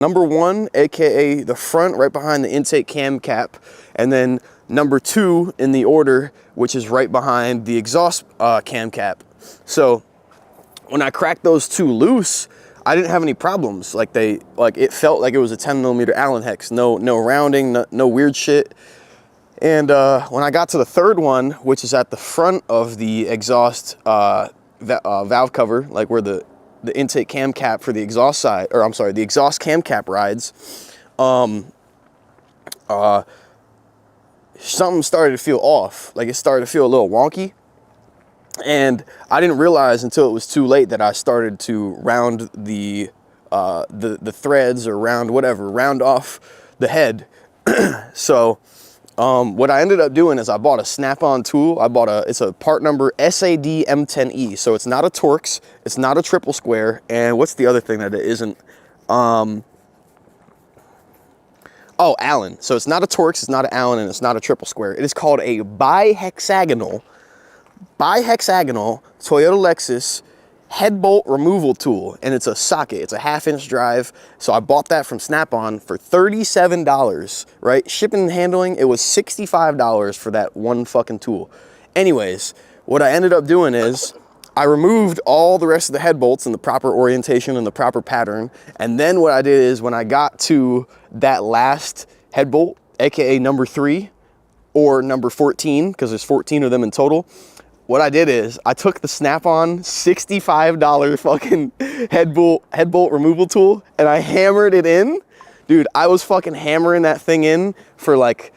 number 1, aka the front right behind the intake cam cap, and then number 2 in the order, which is right behind the exhaust cam cap. So when I cracked those 2 loose, I didn't have any problems. Like it felt like it was a 10mm Allen hex. No rounding, no weird shit. And when I got to the 3rd one, which is at the front of the exhaust valve cover, like where the intake cam cap for the exhaust side, or I'm sorry, the exhaust cam cap rides, something started to feel off. Like it started to feel a little wonky. And I didn't realize until it was too late that I started to round the threads, or round off the head. So what I ended up doing is I bought a snap-on tool. It's a part number SAD M10E. So it's not a Torx, it's not a triple square. And what's the other thing that it isn't? Oh, Allen. So it's not a Torx, it's not an Allen, and it's not a triple square. It is called a bihexagonal Toyota Lexus head bolt removal tool, and it's a socket. It's a 1/2-inch drive. So I bought that from Snap-on for $37, right? Shipping and handling, it was $65 for that one fucking tool. Anyways, what I ended up doing is I removed all the rest of the head bolts in the proper orientation and the proper pattern. And then what I did is when I got to that last head bolt, aka number 3 or number 14, because there's 14 of them in total, what I did is I took the Snap-on $65 fucking head bolt removal tool and I hammered it in. Dude, I was fucking hammering that thing in for like,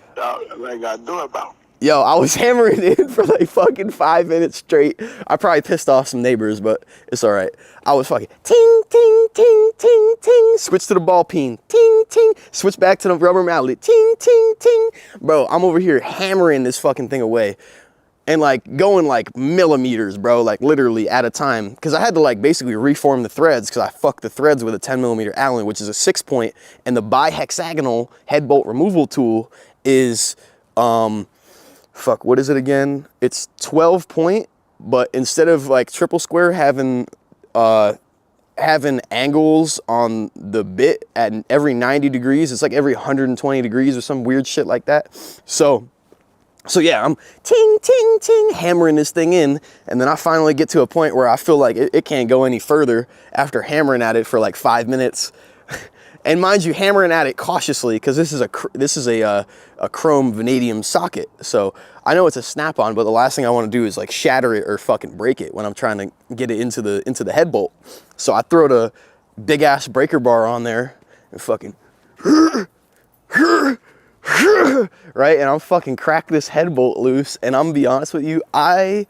yo, I was hammering it in for like fucking 5 minutes straight. I probably pissed off some neighbors, but it's all right. I was fucking ting, ting, ting, ting, ting, switch to the ball peen, ting, ting, switch back to the rubber mallet, ting, ting, ting. Bro, I'm over here hammering this fucking thing away. And like going like millimeters, bro, like literally at a time. Because I had to like basically reform the threads because I fucked the threads with a 10mm Allen, which is a 6-point. And the bihexagonal head bolt removal tool is, fuck, what is it again? It's 12-point, but instead of like triple square having angles on the bit at every 90 degrees, it's like every 120 degrees or some weird shit like that. So yeah, I'm ting, ting, ting, hammering this thing in, and then I finally get to a point where I feel like it can't go any further after hammering at it for like 5 minutes. And mind you, hammering at it cautiously, because this is a chrome vanadium socket. So I know it's a Snap-on, but the last thing I want to do is like shatter it or fucking break it when I'm trying to get it into the head bolt. So I throw the big ass breaker bar on there and fucking right, and I'm fucking crack this head bolt loose, and I'm gonna be honest with you, I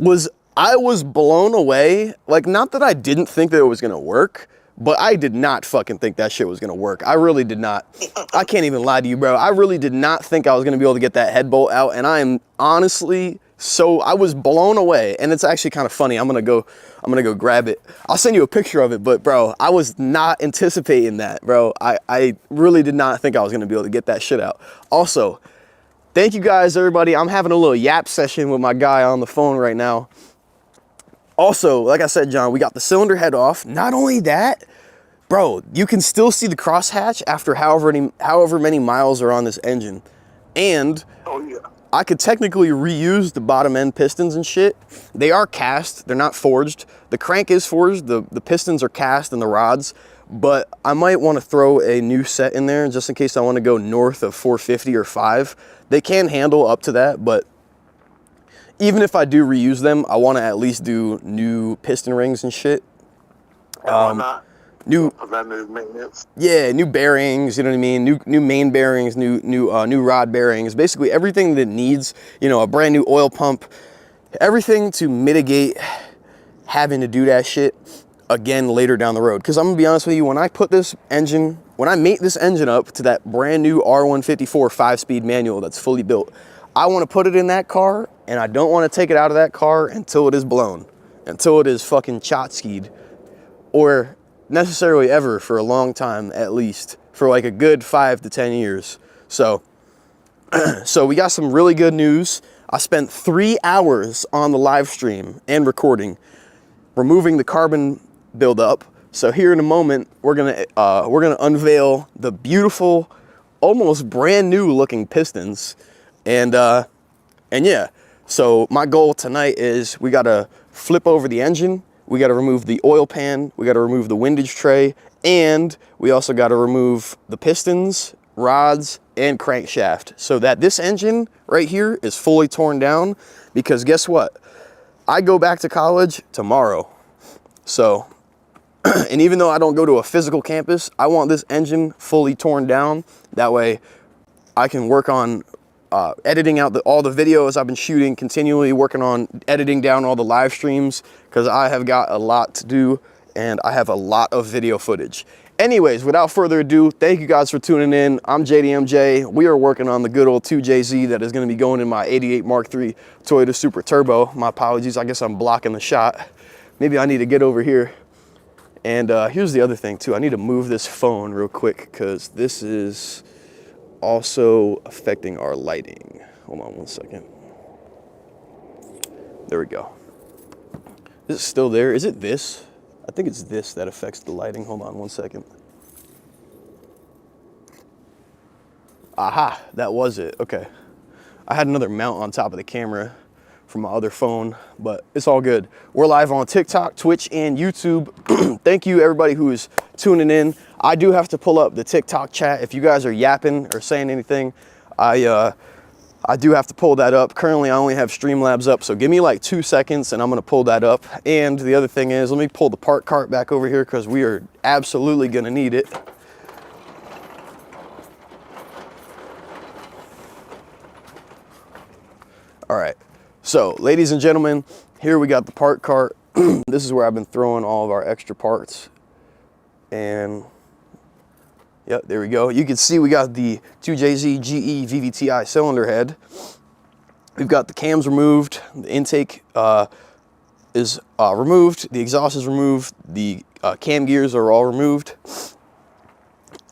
was blown away. Like, not that I didn't think that it was gonna work, but I did not fucking think that shit was gonna work. I really did not. I can't even lie to you, bro. I really did not think I was gonna be able to get that head bolt out, and I am honestly I was blown away. And it's actually kind of funny. I'm gonna go grab it. I'll send you a picture of it, but bro, I was not anticipating that, bro. I really did not think I was gonna be able to get that shit out. Also, thank you guys, everybody. I'm having a little yap session with my guy on the phone right now. Also, like I said, John, we got the cylinder head off. Not only that, bro, you can still see the crosshatch after however many miles are on this engine. And oh, yeah, I could technically reuse the bottom end pistons and shit. They are cast, they're not forged. The crank is forged, the pistons are cast and the rods, but I might want to throw a new set in there just in case I want to go north of 450 or 5. They can handle up to that, but even if I do reuse them, I want to at least do new piston rings and shit. Why not? New preventative maintenance. Yeah, new bearings, you know what I mean? New main bearings, new rod bearings, basically everything that needs, you know, a brand new oil pump, everything to mitigate having to do that shit again later down the road. Because I'm gonna be honest with you, when I mate this engine up to that brand new R154 5-speed manual that's fully built, I want to put it in that car, and I don't want to take it out of that car until it is blown, until it is fucking Chotski'd, or necessarily ever, for a long time, at least for like a good 5 to 10 years. So we got some really good news. I spent 3 hours on the live stream and recording, removing the carbon buildup, So here in a moment, we're gonna unveil the beautiful, almost brand new looking pistons, and yeah. So my goal tonight is we gotta flip over the engine, we gotta remove the oil pan, we gotta remove the windage tray, and we also gotta remove the pistons, rods, and crankshaft, so that this engine right here is fully torn down. Because guess what? I go back to college tomorrow. So, and even though I don't go to a physical campus, I want this engine fully torn down. That way I can work on editing out all the videos I've been shooting, continually working on editing down all the live streams, because I have got a lot to do and I have a lot of video footage. Anyways, without further ado, thank you guys for tuning in. I'm JDMJ. We are working on the good old 2JZ that is going to be going in my 88 Mark III Toyota Super Turbo. My apologies, I guess I'm blocking the shot. Maybe I need to get over here. And here's the other thing too. I need to move this phone real quick because this is also affecting our lighting. Hold on one second. There we go. Is it still there? Is it this? I think it's this that affects the lighting. Hold on one second. Aha, that was it. Okay. I had another mount on top of the camera from my other phone, but it's all good. We're live on TikTok, Twitch, and YouTube. Thank you everybody who is tuning in. I do have to pull up the TikTok chat. If you guys are yapping or saying anything, I do have to pull that up. Currently, I only have Streamlabs up, so give me like 2 seconds and I'm gonna pull that up. And the other thing is, let me pull the part cart back over here because we are absolutely gonna need it. All right, so ladies and gentlemen, here we got the part cart. This is where I've been throwing all of our extra parts. And yep, there we go. You can see we got the 2JZ GE VVTi cylinder head. We've got the cams removed, the intake is removed, the exhaust is removed, the cam gears are all removed.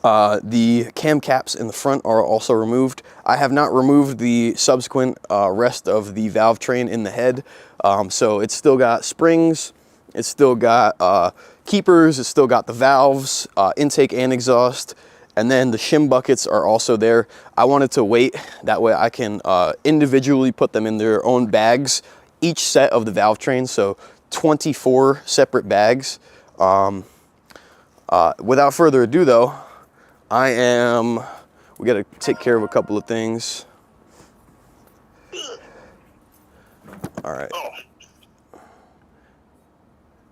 The cam caps in the front are also removed. I have not removed the subsequent rest of the valve train in the head. So it's still got springs, it's still got keepers, it's still got the valves, intake and exhaust, and then the shim buckets are also there. I wanted to wait, that way I can individually put them in their own bags, each set of the valve train, so 24 separate bags. Without further ado though, we gotta take care of a couple of things. All right.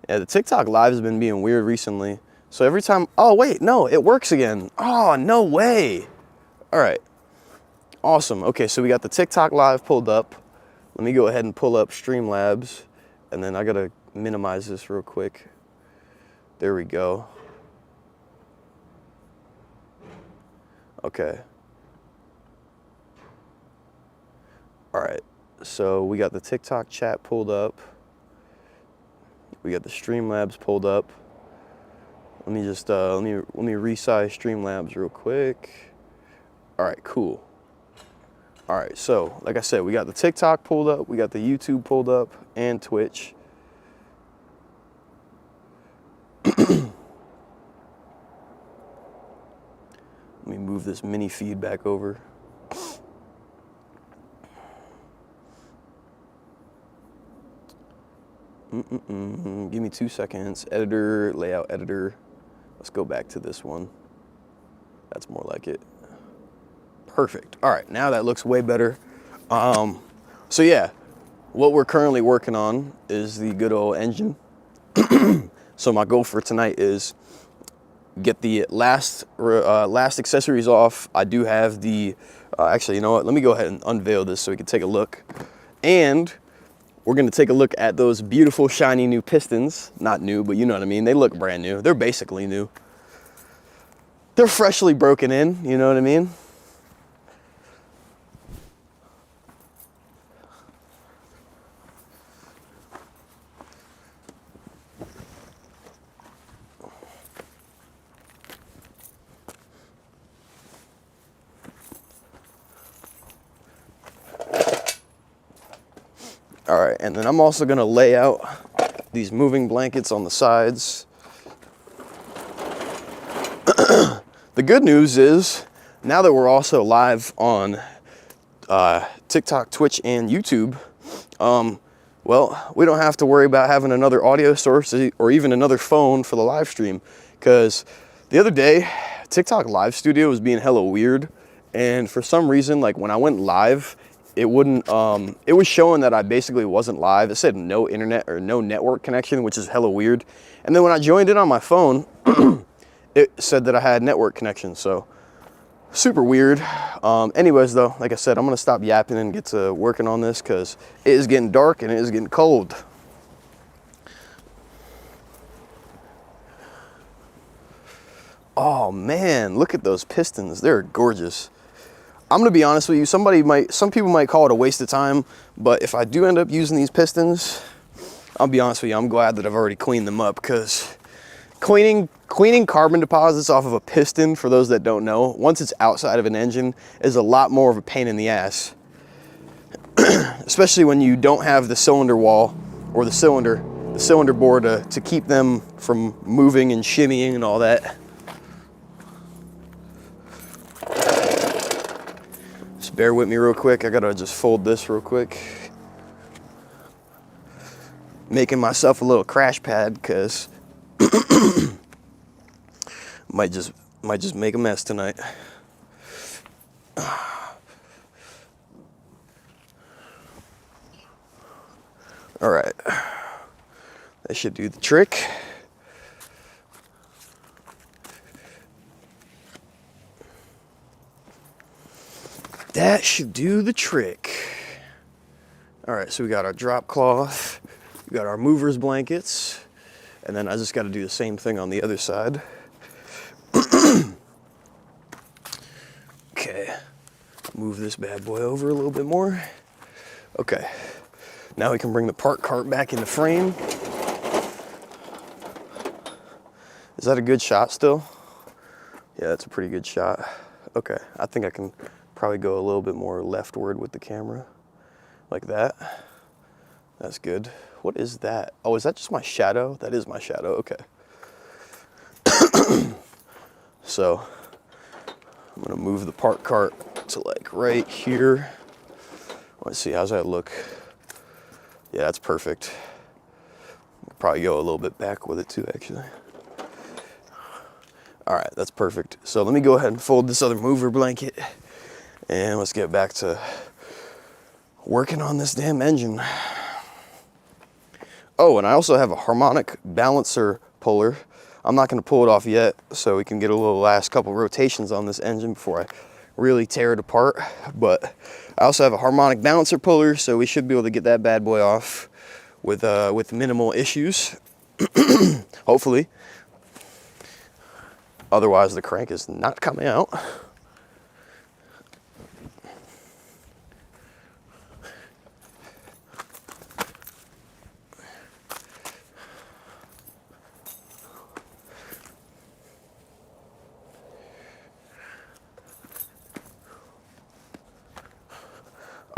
Yeah, the TikTok live has been being weird recently. So every time, oh wait, no, it works again. Oh, no way. All right, awesome. Okay, so we got the TikTok live pulled up. Let me go ahead and pull up Streamlabs, and then I gotta minimize this real quick. There we go. Okay. All right, so we got the TikTok chat pulled up. We got the Streamlabs pulled up. Let me just let me resize Streamlabs real quick. All right, cool. All right, so like I said, we got the TikTok pulled up, we got the YouTube pulled up, and Twitch. Let me move this mini feed back over. Give me 2 seconds. Editor, layout editor. Let's go back to this one. That's more like it. Perfect. All right, now that looks way better. So yeah, what we're currently working on is the good old engine. So my goal for tonight is get the last accessories off. I do have the, actually, you know what? Let me go ahead and unveil this so we can take a look. And we're gonna take a look at those beautiful, shiny new pistons. Not new, but you know what I mean. They look brand new. They're basically new. They're freshly broken in, you know what I mean? All right, and then I'm also gonna lay out these moving blankets on the sides. The good news is, now that we're also live on TikTok, Twitch, and YouTube, well, we don't have to worry about having another audio source or even another phone for the live stream, because the other day, TikTok Live Studio was being hella weird, and for some reason, like when I went live, it wouldn't, it was showing that I basically wasn't live. It said no internet or no network connection, which is hella weird. And then when I joined it on my phone, it said that I had network connection, so super weird. Anyways though, like I said, I'm gonna stop yapping and get to working on this because it is getting dark and it is getting cold. Oh man, look at those pistons. They're gorgeous. I'm gonna be honest with you, some people might call it a waste of time, but if I do end up using these pistons, I'll be honest with you, I'm glad that I've already cleaned them up, because cleaning carbon deposits off of a piston, for those that don't know, once it's outside of an engine, is a lot more of a pain in the ass. Especially when you don't have the cylinder wall or the cylinder bore to keep them from moving and shimmying and all that. Just bear with me real quick. I gotta just fold this real quick. Making myself a little crash pad because might just make a mess tonight. All right, that should do the trick. That should do the trick. All right, so we got our drop cloth, we got our movers blankets, and then I just got to do the same thing on the other side. Okay, move this bad boy over a little bit more. Okay, now we can bring the park cart back into frame. Is that a good shot still? Yeah, that's a pretty good shot. Okay, I think I can probably go a little bit more leftward with the camera, like that. That's good. What is that? Oh, is that just my shadow? That is my shadow, okay. So, I'm gonna move the park cart to like right here. Let's see, how's that look? Yeah, that's perfect. I'll probably go a little bit back with it too, actually. All right, that's perfect. So let me go ahead and fold this other mover blanket and let's get back to working on this damn engine. Oh, and I also have a harmonic balancer puller. I'm not gonna pull it off yet, so we can get a little last couple rotations on this engine before I really tear it apart. But I also have a harmonic balancer puller, so we should be able to get that bad boy off with minimal issues, hopefully. Otherwise, the crank is not coming out.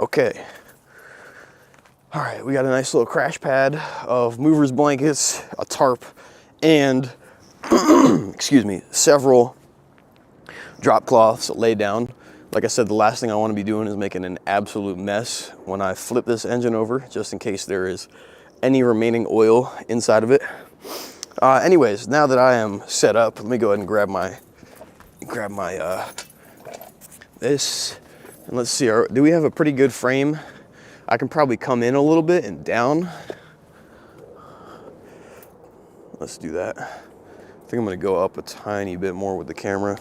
Okay. All right, we got a nice little crash pad of movers blankets, a tarp, and excuse me, several drop cloths laid down. Like I said, the last thing I want to be doing is making an absolute mess when I flip this engine over, just in case there is any remaining oil inside of it. Anyways, now that I am set up, let me go ahead and grab my this, and let's see, do we have a pretty good frame? I can probably come in a little bit and down. Let's do that. I think I'm gonna go up a tiny bit more with the camera.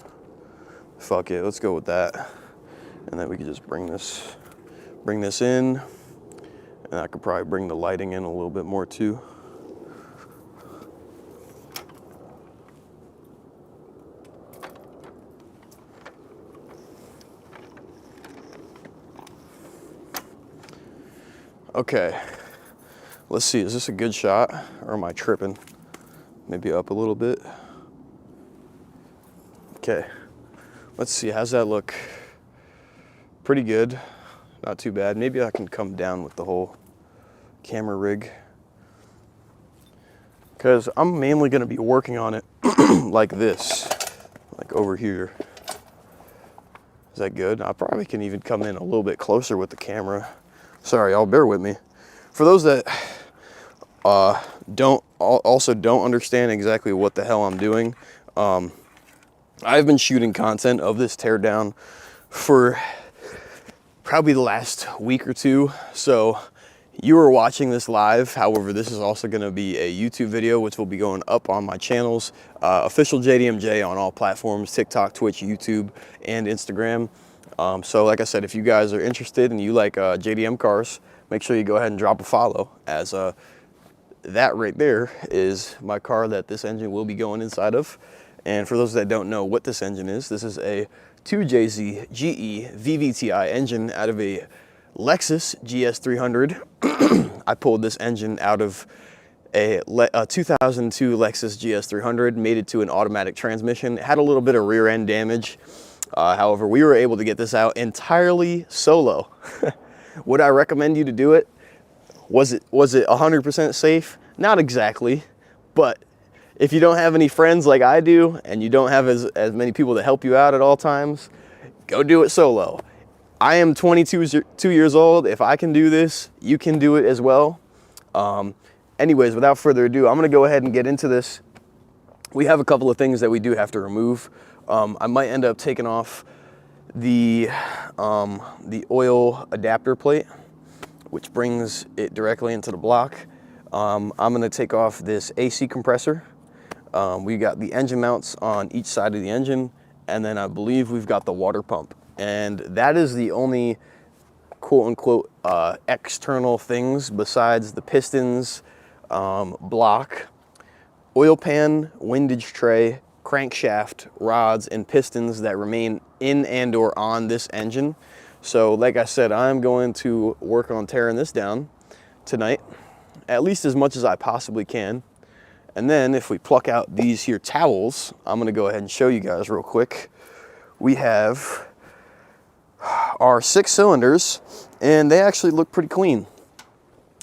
Fuck it, let's go with that. And then we can just bring this in, and I could probably bring the lighting in a little bit more too. Okay, let's see, is this a good shot or am I tripping? Maybe up a little bit. Okay, let's see, how's that look? Pretty good, not too bad. Maybe I can come down with the whole camera rig, because I'm mainly gonna be working on it like this. like over here. Is that good? I probably can even come in a little bit closer with the camera. Sorry, y'all, bear with me. For those that don't understand exactly what the hell I'm doing, I've been shooting content of this teardown for probably the last week or two. So you are watching this live. However, this is also going to be a YouTube video, which will be going up on my channels, official JDMJ on all platforms, TikTok, Twitch, YouTube, and Instagram. So like I said, if you guys are interested and you like JDM cars, make sure you go ahead and drop a follow, as that right there is my car that this engine will be going inside of. And for those that don't know what this engine is, this is a 2JZ GE VVTi engine out of a Lexus GS300. I pulled this engine out of a 2002 Lexus GS300, made it to an automatic transmission. It had a little bit of rear end damage. However, we were able to get this out entirely solo. Would I recommend you to do it? Was it 100% safe? Not exactly, but if you don't have any friends like I do, and you don't have as many people to help you out at all times, go do it solo. I am 22 years old. If I can do this, you can do it as well. Anyways, without further ado, I'm gonna go ahead and get into this. We have a couple of things that we do have to remove. I might end up taking off the oil adapter plate, which brings it directly into the block. I'm gonna take off this AC compressor. We got the engine mounts on each side of the engine, and then I believe we've got the water pump. And that is the only quote unquote external things besides the pistons, block, oil pan, windage tray, crankshaft, rods, and pistons that remain in and or on this engine. So like I said, I'm going to work on tearing this down tonight, at least as much as I possibly can. And then if we pluck out these here towels, I'm gonna go ahead and show you guys real quick. We have our 6 cylinders, and they actually look pretty clean.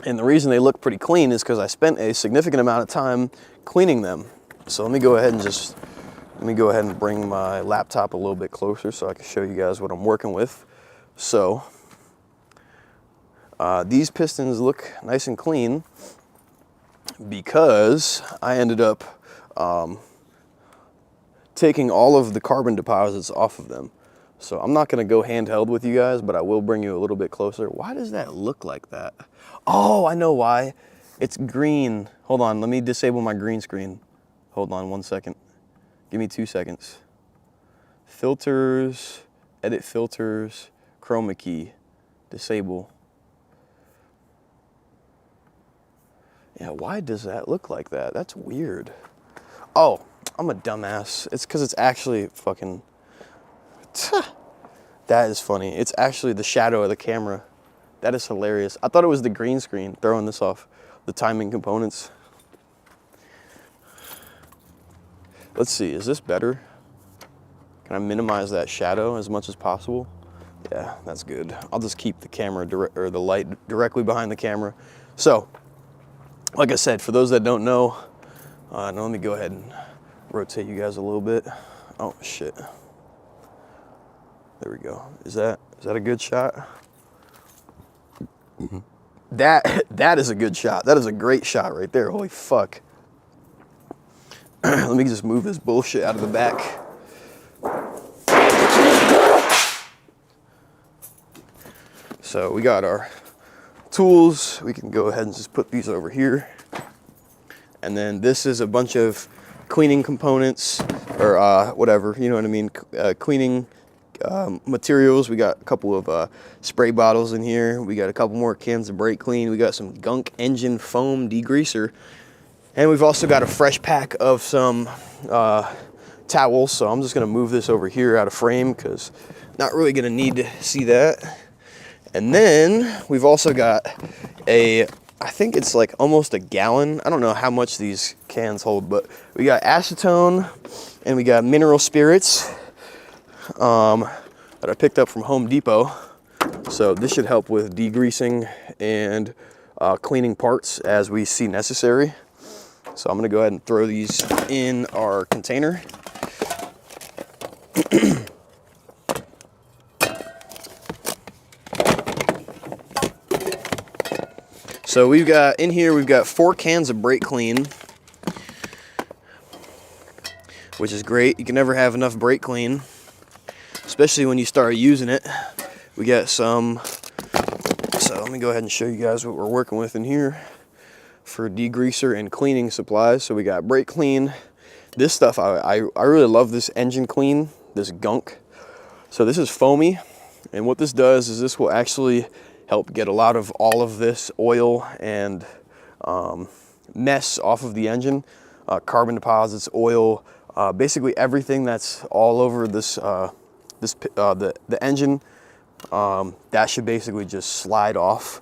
And the reason they look pretty clean is because I spent a significant amount of time cleaning them. So let me go ahead and bring my laptop a little bit closer so I can show you guys what I'm working with. So these pistons look nice and clean because I ended up taking all of the carbon deposits off of them. So I'm not gonna go handheld with you guys, but I will bring you a little bit closer. Why does that look like that? Oh, I know why. It's green. Hold on, let me disable my green screen. Hold on 1 second. Give me 2 seconds. Filters, edit filters, chroma key, disable. Yeah, why does that look like that? That's weird. Oh, I'm a dumbass. It's because it's actually fucking... That is funny. It's actually the shadow of the camera. That is hilarious. I thought it was the green screen throwing this off, the timing components. Let's see, is this better? Can I minimize that shadow as much as possible? Yeah, that's good. I'll just keep the camera or the light directly behind the camera. So, like I said, for those that don't know, now let me go ahead and rotate you guys a little bit. Oh shit. There we go. Is that a good shot? That is a good shot. That is a great shot right there. Holy fuck. Let me just move this bullshit out of the back. So we got our tools. We can go ahead and just put these over here. And then this is a bunch of cleaning components, or whatever, you know what I mean, cleaning materials. We got a couple of spray bottles in here. We got a couple more cans of brake clean. We got some gunk engine foam degreaser. And we've also got a fresh pack of some towels. So I'm just gonna move this over here out of frame because not really gonna need to see that. And then we've also got I think it's like almost a gallon. I don't know how much these cans hold, but we got acetone and we got mineral spirits that I picked up from Home Depot. So this should help with degreasing and cleaning parts as we see necessary. So I'm gonna go ahead and throw these in our container. So we've got, in here, we've got 4 cans of brake clean, which is great. You can never have enough brake clean, especially when you start using it. We got some, so let me go ahead and show you guys what we're working with in here for degreaser and cleaning supplies. So we got brake clean. This stuff, I really love this engine clean, this gunk. So this is foamy, and what this does is this will actually help get a lot of all of this oil and mess off of the engine, carbon deposits, oil, basically everything that's all over this the engine. That should basically just slide off.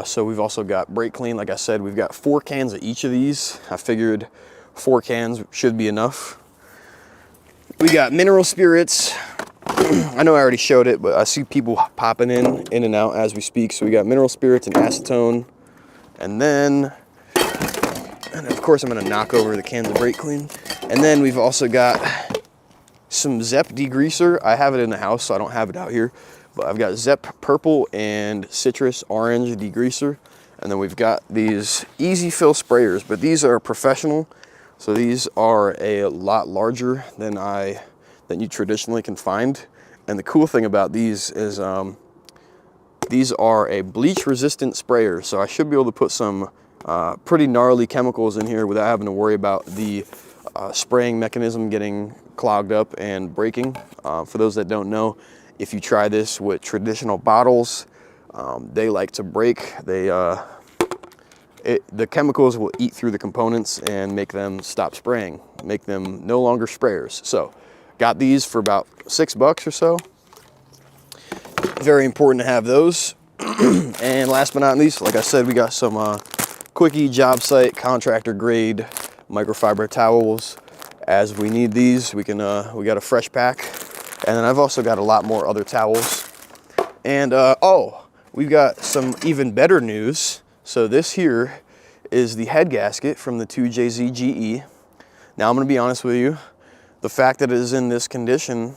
So we've also got brake clean. Like I said, we've got 4 cans of each of these. I figured 4 cans should be enough. We got mineral spirits. I know I already showed it, but I see people popping in and out as we speak. So we got mineral spirits and acetone. And then, and of course I'm gonna knock over the cans of brake clean. And then we've also got some Zep degreaser. I have it in the house, so I don't have it out here. But I've got Zep purple and citrus orange degreaser. And then we've got these easy fill sprayers, but these are professional. So these are a lot larger than you traditionally can find. And the cool thing about these is these are a bleach resistant sprayer. So I should be able to put some pretty gnarly chemicals in here without having to worry about the spraying mechanism getting clogged up and breaking. For those that don't know, if you try this with traditional bottles, they like to break. The chemicals will eat through the components and make them stop spraying, make them no longer sprayers. So got these for about $6 or so. Very important to have those. And last but not least, like I said, we got some quickie job site contractor grade microfiber towels. As we need these, we got a fresh pack. And then I've also got a lot more other towels. And oh, we've got some even better news. So this here is the head gasket from the 2JZ GE. Now I'm gonna be honest with you, the fact that it is in this condition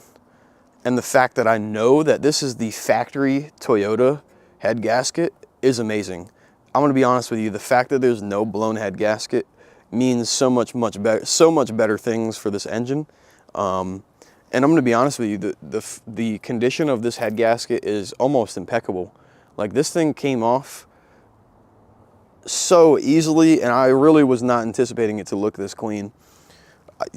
and the fact that I know that this is the factory Toyota head gasket is amazing. I'm gonna be honest with you, the fact that there's no blown head gasket means so much better things for this engine. And I'm gonna be honest with you, the condition of this head gasket is almost impeccable. Like, this thing came off so easily, and I really was not anticipating it to look this clean.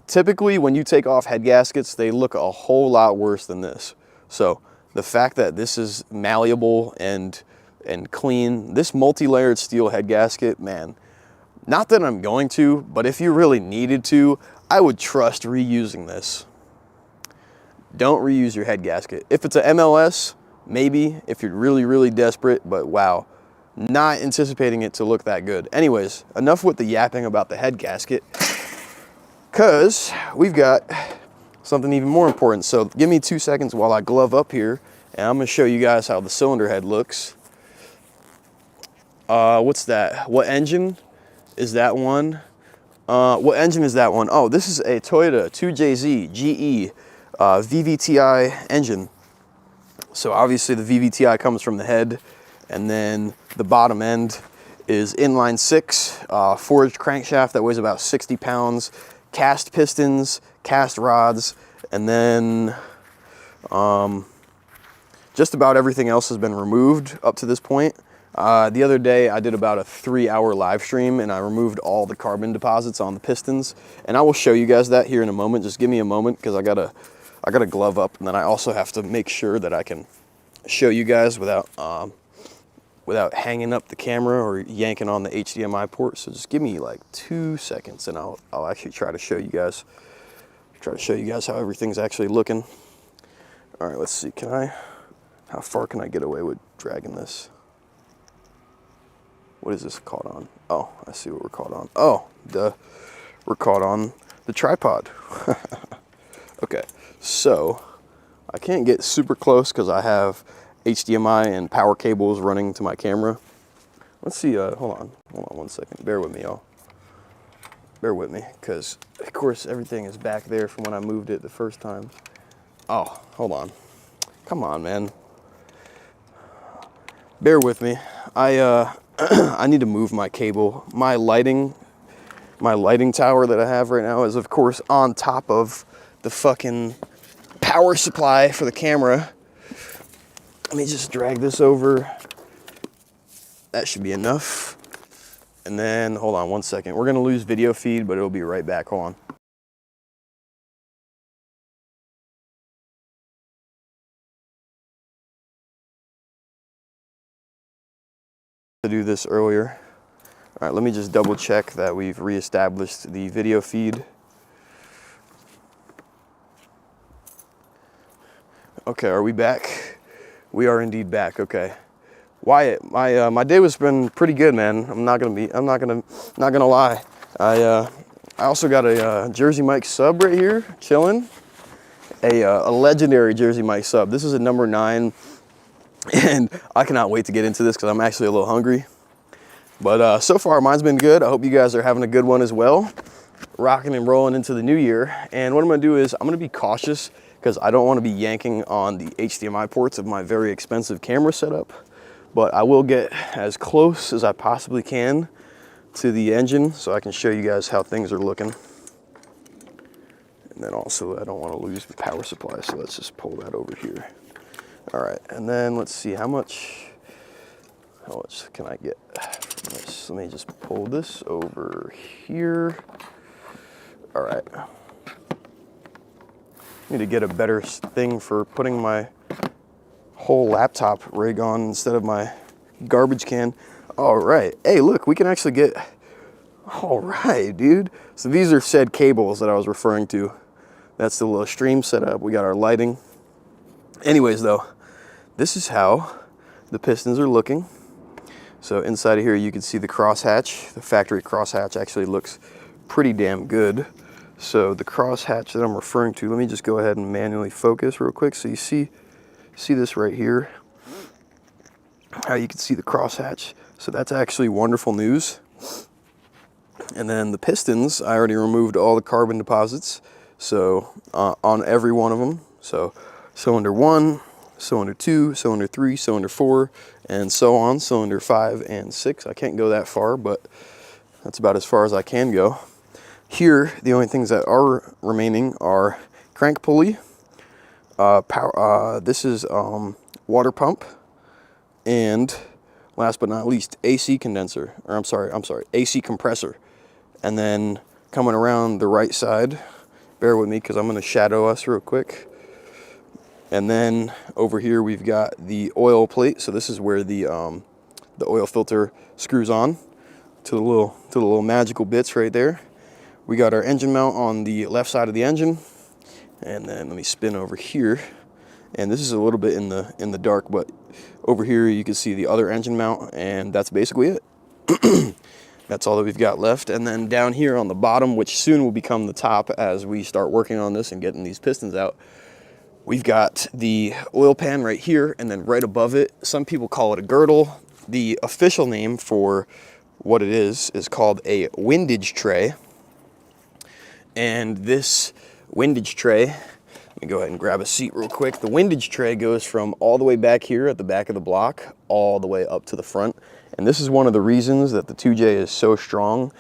Typically, when you take off head gaskets, they look a whole lot worse than this. So the fact that this is malleable and clean, this multi-layered steel head gasket, man, not that I'm going to, but if you really needed to, I would trust reusing this. Don't reuse your head gasket. If it's a MLS, maybe, if you're really, really desperate, but wow, not anticipating it to look that good. Anyways, enough with the yapping about the head gasket, because we've got something even more important. So give me 2 seconds while I glove up here, and I'm gonna show you guys how the cylinder head looks. What's that? What engine is that one? What engine is that one? Oh, this is a Toyota 2JZ GE VVTi engine. So obviously the VVTi comes from the head, and then the bottom end is inline 6 forged crankshaft that weighs about 60 pounds, cast pistons, cast rods, and then just about everything else has been removed up to this point. The other day I did about a 3-hour live stream and I removed all the carbon deposits on the pistons, and I will show you guys that here in a moment. Just give me a moment, because I gotta glove up, and then I also have to make sure that I can show you guys without hanging up the camera or yanking on the HDMI port. So just give me like 2 seconds and I'll actually try to show you guys how everything's actually looking. All right, let's see, how far can I get away with dragging this? What is this caught on? Oh, I see what we're caught on. Oh, we're caught on the tripod. Okay, so I can't get super close because I have HDMI and power cables running to my camera. Let's see, hold on 1 second. Bear with me, y'all. Bear with me, because of course everything is back there from when I moved it the first time. Oh, hold on. Come on, man. Bear with me. I I need to move my cable. My lighting tower that I have right now is, of course, on top of the fucking power supply for the camera. Let me just drag this over. That should be enough. And then, hold on one second. We're gonna lose video feed, but it'll be right back. Hold on. To do this earlier. All right, let me just double check that we've reestablished the video feed. Okay, are we back? We are indeed back. Okay, Wyatt, my day was been pretty good, man. I'm not gonna lie. I also got a Jersey Mike sub right here, chilling. A legendary Jersey Mike sub. This is a number 9, and I cannot wait to get into this because I'm actually a little hungry. But so far, mine's been good. I hope you guys are having a good one as well. Rocking and rolling into the new year. And what I'm gonna do is I'm gonna be cautious because I don't want to be yanking on the HDMI ports of my very expensive camera setup. But I will get as close as I possibly can to the engine so I can show you guys how things are looking. And then also, I don't want to lose the power supply, so let's just pull that over here. All right, and then let's see how much can I get? Let me just pull this over here. All right. Need to get a better thing for putting my whole laptop rig on instead of my garbage can. All right. Hey, look, we can actually get, all right, dude. So these are said cables that I was referring to. That's the little stream setup. We got our lighting. Anyways, though, this is how the pistons are looking. So inside of here, you can see the crosshatch. The factory crosshatch actually looks pretty damn good. So the crosshatch that I'm referring to, let me just go ahead and manually focus real quick. So you see this right here, how you can see the crosshatch. So that's actually wonderful news. And then the pistons, I already removed all the carbon deposits. So on every one of them. So cylinder 1, cylinder 2, cylinder 3, cylinder 4, and so on, cylinder 5 and 6. I can't go that far, but that's about as far as I can go. Here, the only things that are remaining are crank pulley, this is water pump, and last but not least, AC condenser, or I'm sorry, AC compressor. And then coming around the right side, bear with me because I'm going to shadow us real quick. And then over here we've got the oil plate. So this is where the oil filter screws on to the little magical bits right there. We got our engine mount on the left side of the engine. And then let me spin over here. And this is a little bit in the dark, but over here you can see the other engine mount, and that's basically it. That's all that we've got left. And then down here on the bottom, which soon will become the top as we start working on this and getting these pistons out, we've got the oil pan right here, and then right above it, some people call it a girdle. The official name for what it is called a windage tray. And this windage tray, let me go ahead and grab a seat real quick. The windage tray goes from all the way back here at the back of the block all the way up to the front. And this is one of the reasons that the 2J is so strong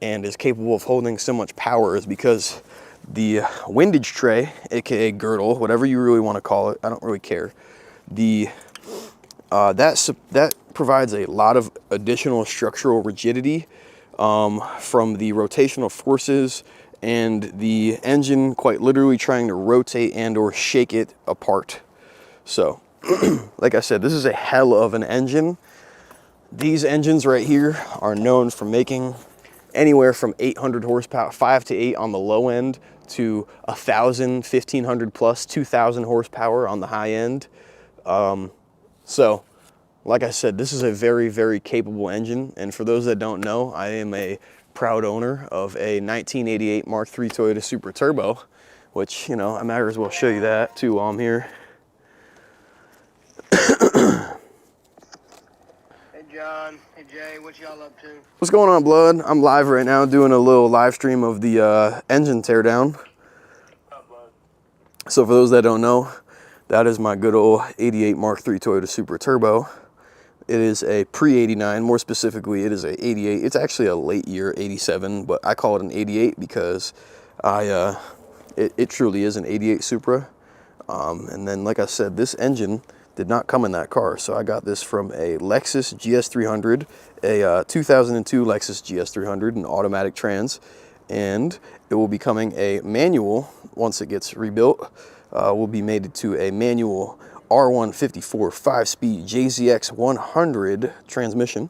and is capable of holding so much power, is because the windage tray, aka girdle, whatever you really want to call it, I don't really care. That provides a lot of additional structural rigidity from the rotational forces and the engine quite literally trying to rotate and or shake it apart. So, like I said, this is a hell of an engine. These engines right here are known for making anywhere from 800 horsepower, 5 to 8 on the low end, to 1,000, 1,500 plus, 2,000 horsepower on the high end. So, like I said, this is a very, very capable engine. And for those that don't know, I am a proud owner of a 1988 Mark III Toyota Super Turbo, which, you know, I might as well show you that too while I'm here. Hey John, hey Jay, what y'all up to? What's going on, Blood? I'm live right now doing a little live stream of the engine teardown. What's up, bud? So for those that don't know, that is my good old 88 Mark III Toyota Supra Turbo. It is a pre-89, more specifically, it is a 88. It's actually a late year 87, but I call it an 88 because it truly is an 88 Supra. And then, like I said, this engine did not come in that car, so I got this from a Lexus GS300, a 2002 Lexus GS300, an automatic trans, and it will be coming a manual once it gets rebuilt. Will be made to a manual R154 5-speed JZX 100 transmission,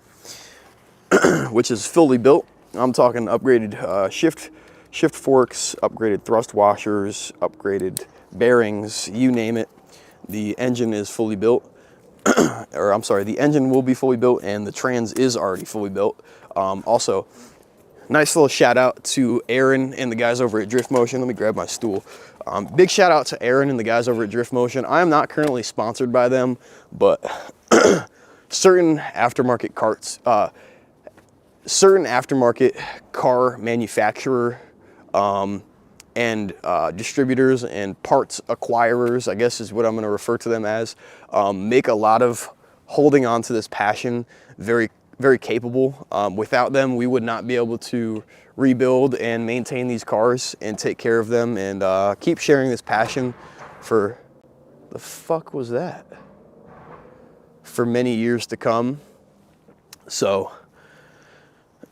which is fully built. I'm talking upgraded shift forks, upgraded thrust washers, upgraded bearings, you name it. The engine is fully built, or I'm sorry, the engine will be fully built and the trans is already fully built. Also, nice little shout out to Aaron and the guys over at Drift Motion. Let me grab my stool. Big shout out to Aaron and the guys over at Drift Motion. I am not currently sponsored by them, but certain aftermarket car manufacturer and distributors and parts acquirers, I guess is what I'm going to refer to them as, make a lot of holding on to this passion very, very capable. Without them, we would not be able to rebuild and maintain these cars and take care of them and keep sharing this passion for, the fuck was that? For many years to come. So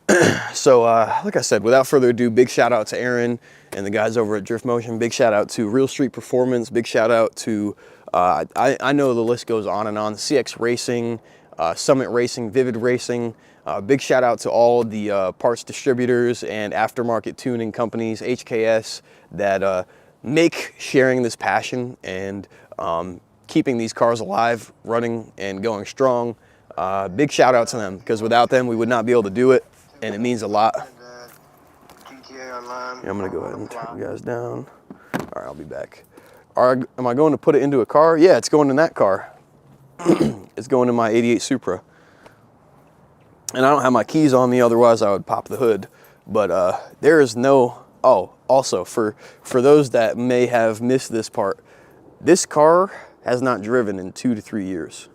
like I said, without further ado, big shout out to Aaron and the guys over at Drift Motion. Big shout out to Real Street Performance. Big shout out to, I know the list goes on and on, CX Racing, Summit Racing, Vivid Racing. Big shout out to all the parts distributors and aftermarket tuning companies, HKS, that make sharing this passion and keeping these cars alive, running and going strong. Big shout out to them, because without them, we would not be able to do it. And it means a lot. GTA Online. Yeah, I'm gonna go ahead and turn you guys down. All right, I'll be back. Am I going to put it into a car? Yeah, it's going in that car. It's going in my 88 Supra. And I don't have my keys on me, otherwise I would pop the hood. But there is no, oh, also for those that may have missed this part, this car has not driven in 2 to 3 years.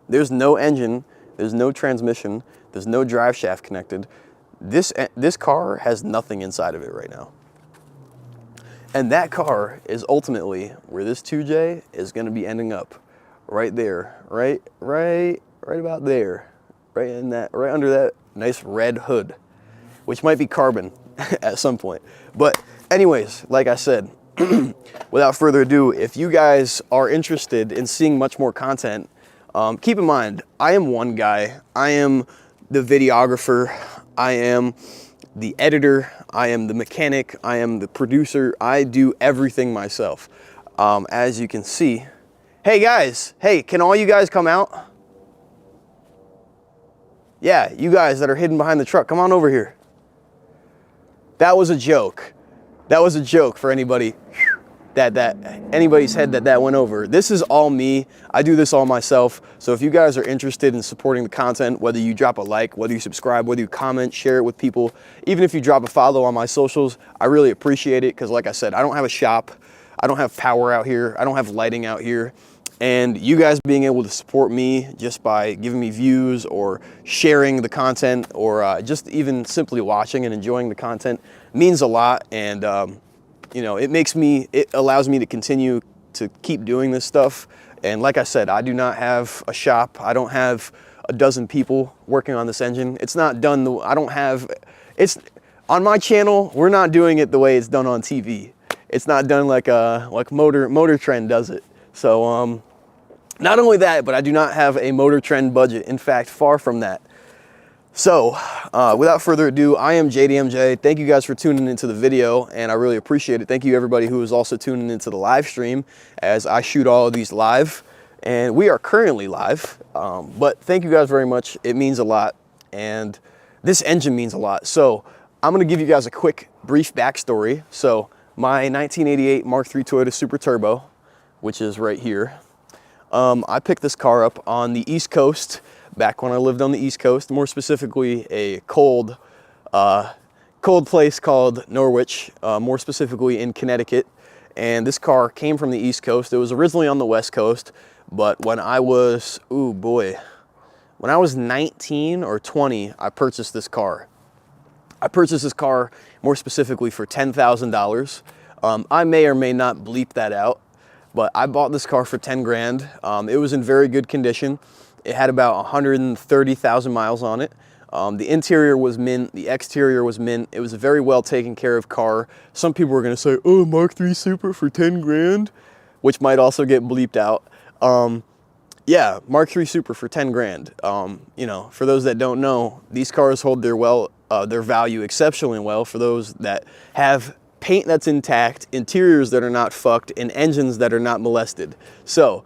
There's no engine, there's no transmission, there's no drive shaft connected. This car has nothing inside of it right now. And that car is ultimately where this 2J is going to be ending up. Right there, right about there, right under that nice red hood, which might be carbon at some point. But anyways, like I said, without further ado, if you guys are interested in seeing much more content, keep in mind, I am one guy. I am the videographer, I am the editor, I am the mechanic, I am the producer. I do everything myself. As you can see, hey guys, hey, can all you guys come out? Yeah, you guys that are hidden behind the truck, come on over here. That was a joke. That was a joke for anybody anybody's head that went over. This is all me. I do this all myself. So if you guys are interested in supporting the content, whether you drop a like, whether you subscribe, whether you comment, share it with people, even if you drop a follow on my socials, I really appreciate it, because like I said, I don't have a shop, I don't have power out here, I don't have lighting out here. And you guys being able to support me just by giving me views or sharing the content or just even simply watching and enjoying the content means a lot. And you know, it allows me to continue to keep doing this stuff. And like I said, I do not have a shop. I don't have a dozen people working on this engine. It's not done, it's on my channel, we're not doing it the way it's done on TV. It's not done like Motor Trend does it. So not only that, but I do not have a Motor Trend budget. In fact, far from that. So, without further ado, I am JDMJ. Thank you guys for tuning into the video, and I really appreciate it. Thank you everybody who is also tuning into the live stream, as I shoot all of these live, and we are currently live. But thank you guys very much. It means a lot, and this engine means a lot. So, I'm gonna give you guys a quick, brief backstory. So, my 1988 Mark III Toyota Supra Turbo, which is right here, I picked this car up on the East Coast, back when I lived on the East Coast, more specifically a cold place called Norwich, more specifically in Connecticut. and this car came from the East Coast. It was originally on the West Coast, but when I was, when I was 19 or 20, I purchased this car. I purchased this car more specifically for $10,000. I may or may not bleep that out, but I bought this car for 10 grand. It was in very good condition. It had about 130,000 miles on it. The interior was mint, the exterior was mint. It was a very well taken care of car. Some people were gonna say, oh, Mark III Supra for 10 grand, which might also get bleeped out. Yeah, Mark III Supra for 10 grand. You know, for those that don't know, these cars hold their value exceptionally well for those that have paint that's intact, interiors that are not fucked, and engines that are not molested. So,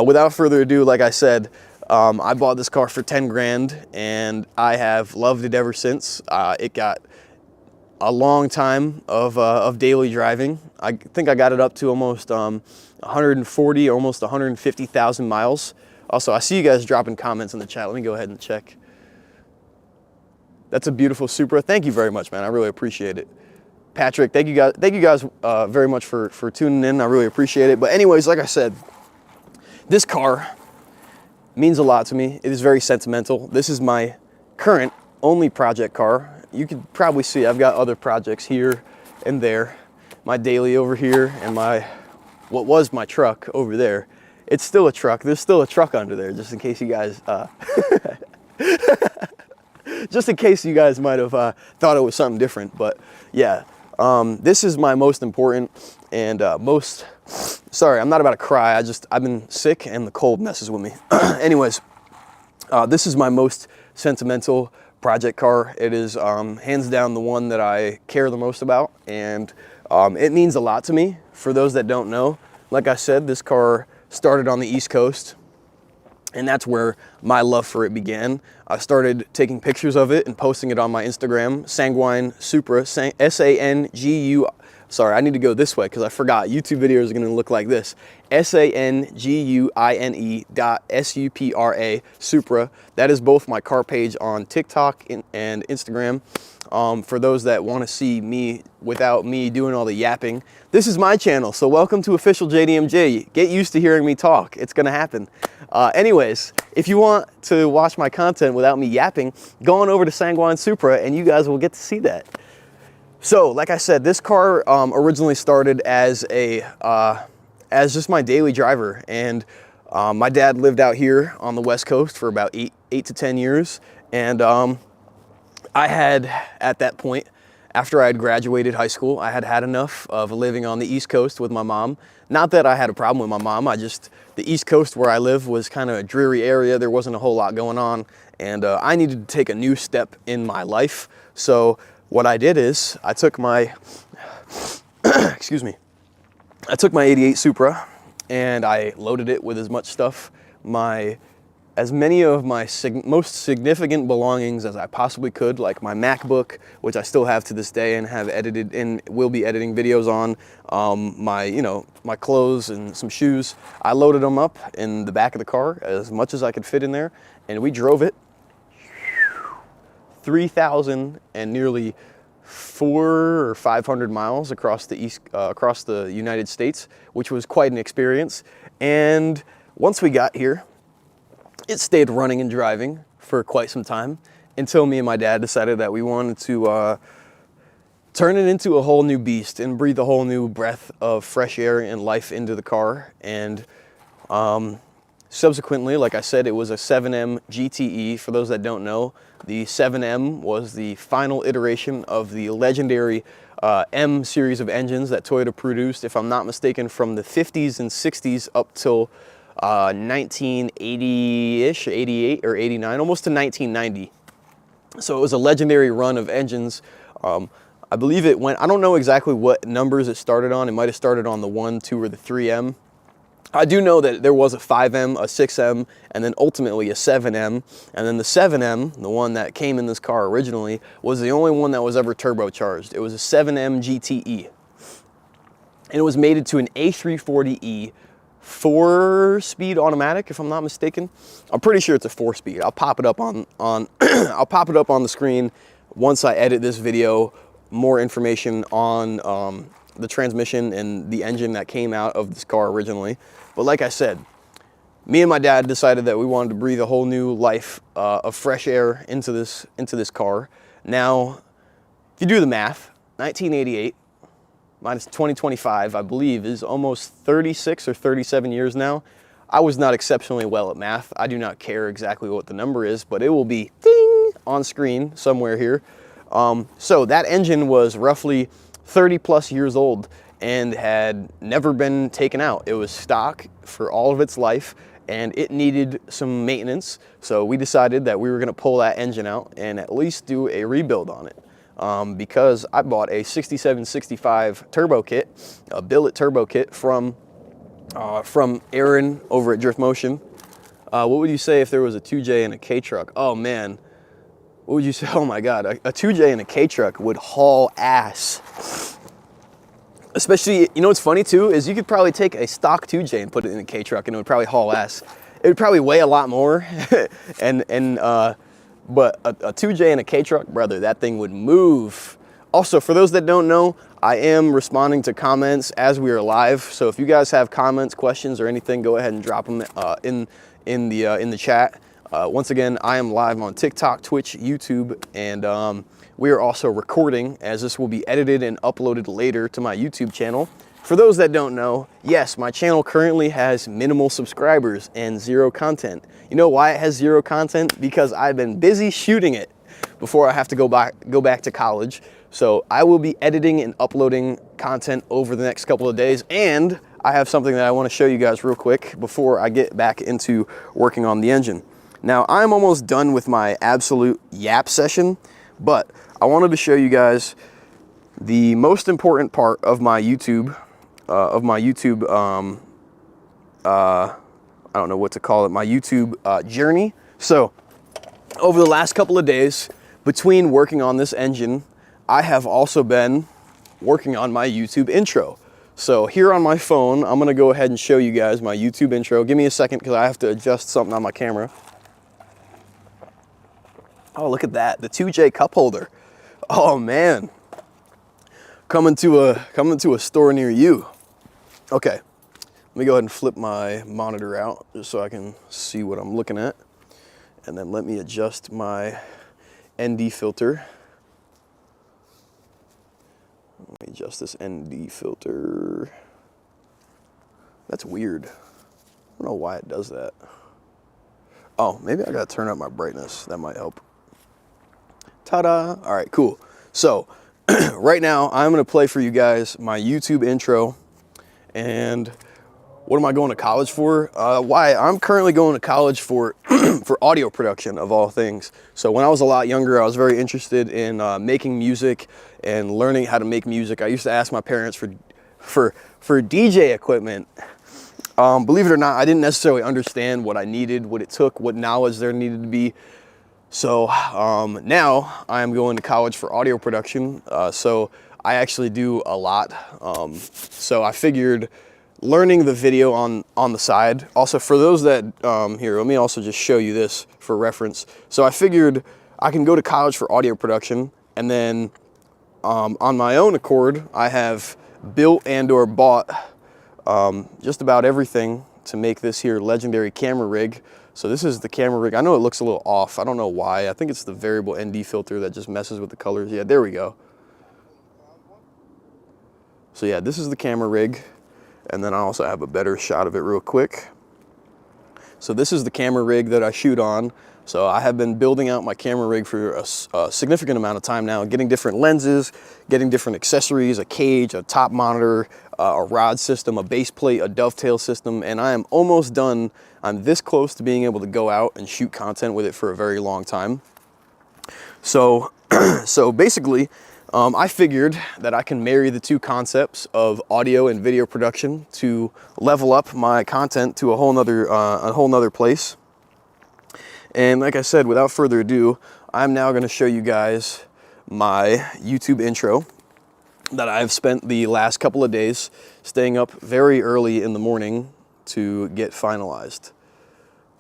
without further ado, like I said, I bought this car for 10 grand and I have loved it ever since. It got a long time of daily driving. I think I got it up to almost 140, almost 150,000 miles. Also, I see you guys dropping comments in the chat. Let me go ahead and check. That's a beautiful Supra. Thank you very much, man. I really appreciate it. Patrick, thank you guys very much for tuning in. I really appreciate it. But anyways, like I said, this car means a lot to me. It is very sentimental. This is my current only project car. You can probably see I've got other projects here and there. My daily over here and what was my truck over there. It's still a truck. There's still a truck under there, just in case you guys just in case you guys might have thought it was something different. But yeah, this is my most important and sorry, I'm not about to cry. I've been sick and the cold messes with me. Anyways, this is my most sentimental project car. It is hands down the one that I care the most about, and it means a lot to me. For those that don't know, like I said, this car started on the East Coast, and that's where my love for it began. I started taking pictures of it and posting it on my Instagram, Sanguine Supra, S-A-N-G-U, sorry, I need to go this way because I forgot. YouTube videos are gonna look like this. SANGUINE.SUPRA, Supra. That is both my car page on TikTok and Instagram. For those that wanna see me without me doing all the yapping, this is my channel, so welcome to Official JDMJ. Get used to hearing me talk, it's gonna happen. Anyways, if you want to watch my content without me yapping, go on over to Sanguine Supra and you guys will get to see that. So, like I said, this car originally started as just my daily driver, and my dad lived out here on the West Coast for about 8 to 10 years, and I had, at that point, after I had graduated high school, I had had enough of living on the East Coast with my mom. Not that I had a problem with my mom, the East Coast where I live was kind of a dreary area. There wasn't a whole lot going on, and I needed to take a new step in my life. So what I did is I took my, excuse me, I took my 88 Supra and I loaded it with as much stuff, as many of my most significant belongings as I possibly could, like my MacBook, which I still have to this day and have edited and will be editing videos on, my clothes and some shoes. I loaded them up in the back of the car as much as I could fit in there, and we drove it 3,000 and nearly 400 or 500 miles across the United States, which was quite an experience. And once we got here, it stayed running and driving for quite some time until me and my dad decided that we wanted to turn it into a whole new beast and breathe a whole new breath of fresh air and life into the car. And subsequently, like I said, it was a 7M GTE. For those that don't know, the 7M was the final iteration of the legendary M series of engines that Toyota produced, if I'm not mistaken, from the 50s and 60s up till 1980-ish, 88 or 89, almost to 1990. So it was a legendary run of engines. I believe it went, I don't know exactly what numbers it started on. It might have started on the 1, 2, or the 3M. I do know that there was a 5M, a 6M, and then ultimately a 7M. And then the 7M, the one that came in this car originally, was the only one that was ever turbocharged. It was a 7M GTE. And it was mated to an A340E 4-speed automatic, if I'm not mistaken. I'm pretty sure it's a 4-speed. I'll pop it up on I'll pop it up on the screen once I edit this video. More information on the transmission and the engine that came out of this car originally. But like I said, me and my dad decided that we wanted to breathe a whole new life of fresh air into this car. Now, if you do the math, 1988 minus 2025, I believe, is almost 36 or 37 years now. I was not exceptionally well at math. I do not care exactly what the number is, but it will be ding on screen somewhere here. So that engine was roughly 30 plus years old and had never been taken out. It was stock for all of its life and it needed some maintenance. So we decided that we were gonna pull that engine out and at least do a rebuild on it. Because I bought a 6765 turbo kit, a billet turbo kit from Aaron over at Drift Motion. What would you say if there was a 2J and a K truck? Oh man, what would you say? Oh my God, a 2J and a K truck would haul ass. Especially, you know what's funny too, is you could probably take a stock 2J and put it in a K truck and it would probably haul ass. It would probably weigh a lot more, but a 2J and a K truck, brother, that thing would move. Also, for those that don't know, I am responding to comments as we are live. So if you guys have comments, questions, or anything, go ahead and drop them in the chat. Once again, I am live on TikTok, Twitch, YouTube, and we are also recording, as this will be edited and uploaded later to my YouTube channel. For those that don't know, yes, my channel currently has minimal subscribers and 0 content. You know why it has 0 content? Because I've been busy shooting it before I have to go back to college. So I will be editing and uploading content over the next couple of days, and I have something that I want to show you guys real quick before I get back into working on the engine. Now, I'm almost done with my absolute yap session, but I wanted to show you guys the most important part of my YouTube, I don't know what to call it, my YouTube journey. So over the last couple of days, between working on this engine, I have also been working on my YouTube intro. So here on my phone, I'm gonna go ahead and show you guys my YouTube intro. Give me a second because I have to adjust something on my camera. Oh, look at that, the 2J cup holder. Oh man, coming to a store near you. Okay, let me go ahead and flip my monitor out just so I can see what I'm looking at. And then let me adjust my ND filter. Let me adjust this ND filter. That's weird. I don't know why it does that. Oh, maybe I gotta turn up my brightness. That might help. Ta-da! All right, cool. So right now I'm gonna play for you guys my YouTube intro. And what am I going to college for? Why? I'm currently going to college for for audio production, of all things. So when I was a lot younger, I was very interested in making music and learning how to make music. I used to ask my parents for DJ equipment. Believe it or not, I didn't necessarily understand what I needed, what it took, what knowledge there needed to be. So now I am going to college for audio production. So I actually do a lot. So I figured learning the video on the side. Also, for those that, here, let me also just show you this for reference. So I figured I can go to college for audio production, and then on my own accord, I have built and or bought just about everything to make this here legendary camera rig. So this is the camera rig. I know it looks a little off. I don't know why. I think it's the variable ND filter that just messes with the colors. Yeah, there we go. So yeah, this is the camera rig. And then I also have a better shot of it real quick. So this is the camera rig that I shoot on. So I have been building out my camera rig for a significant amount of time now, getting different lenses, getting different accessories, a cage, a top monitor, a rod system, a base plate, a dovetail system, and I am almost done. I'm this close to being able to go out and shoot content with it for a very long time. So, so basically, I figured that I can marry the two concepts of audio and video production to level up my content to a whole nother place. And like I said, without further ado, I'm now going to show you guys my YouTube intro that I've spent the last couple of days staying up very early in the morning to get finalized.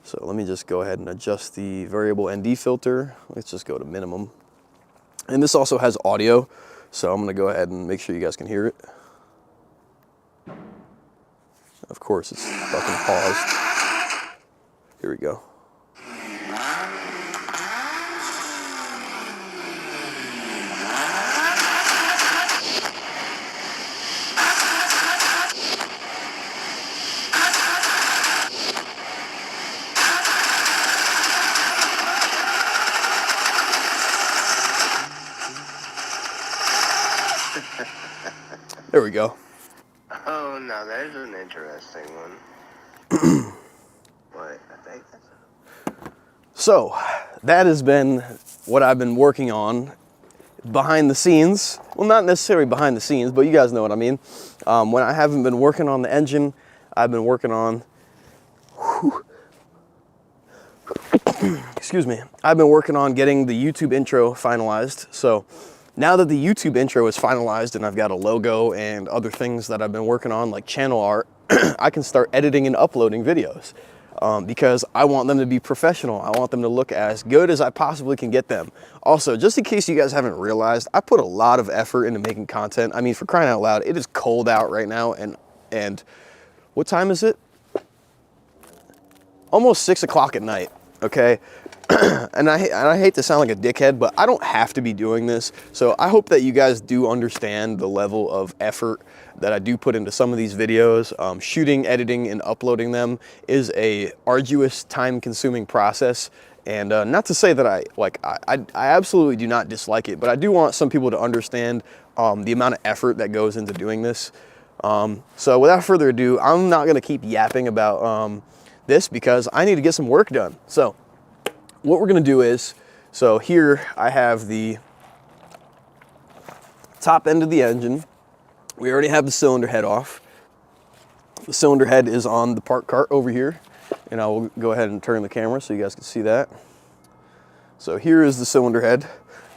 So let me just go ahead and adjust the variable ND filter. Let's just go to minimum. And this also has audio, so I'm gonna go ahead and make sure you guys can hear it. Of course, it's fucking paused. Here we go. There we go. Oh, now there's an interesting one. But I think that's... So, that has been what I've been working on behind the scenes. Well, not necessarily behind the scenes, but you guys know what I mean. When I haven't been working on the engine, I've been working on... Excuse me. I've been working on getting the YouTube intro finalized. So, now that the YouTube intro is finalized and I've got a logo and other things that I've been working on, like channel art, I can start editing and uploading videos. Because I want them to be professional. I want them to look as good as I possibly can get them. Also, just in case you guys haven't realized, I put a lot of effort into making content. I mean, for crying out loud, it is cold out right now, and what time is it? Almost 6 o'clock at night, okay? And I hate to sound like a dickhead, but I don't have to be doing this. So I hope that you guys do understand the level of effort that I do put into some of these videos. Shooting, editing, and uploading them is a arduous, time-consuming process. And not to say that I absolutely do not dislike it, but I do want some people to understand the amount of effort that goes into doing this. So without further ado, I'm not gonna keep yapping about this because I need to get some work done. So what we're gonna do is, so here I have the top end of the engine. We already have the cylinder head off. The cylinder head is on the park cart over here, and I will go ahead and turn the camera so you guys can see that. So here is the cylinder head.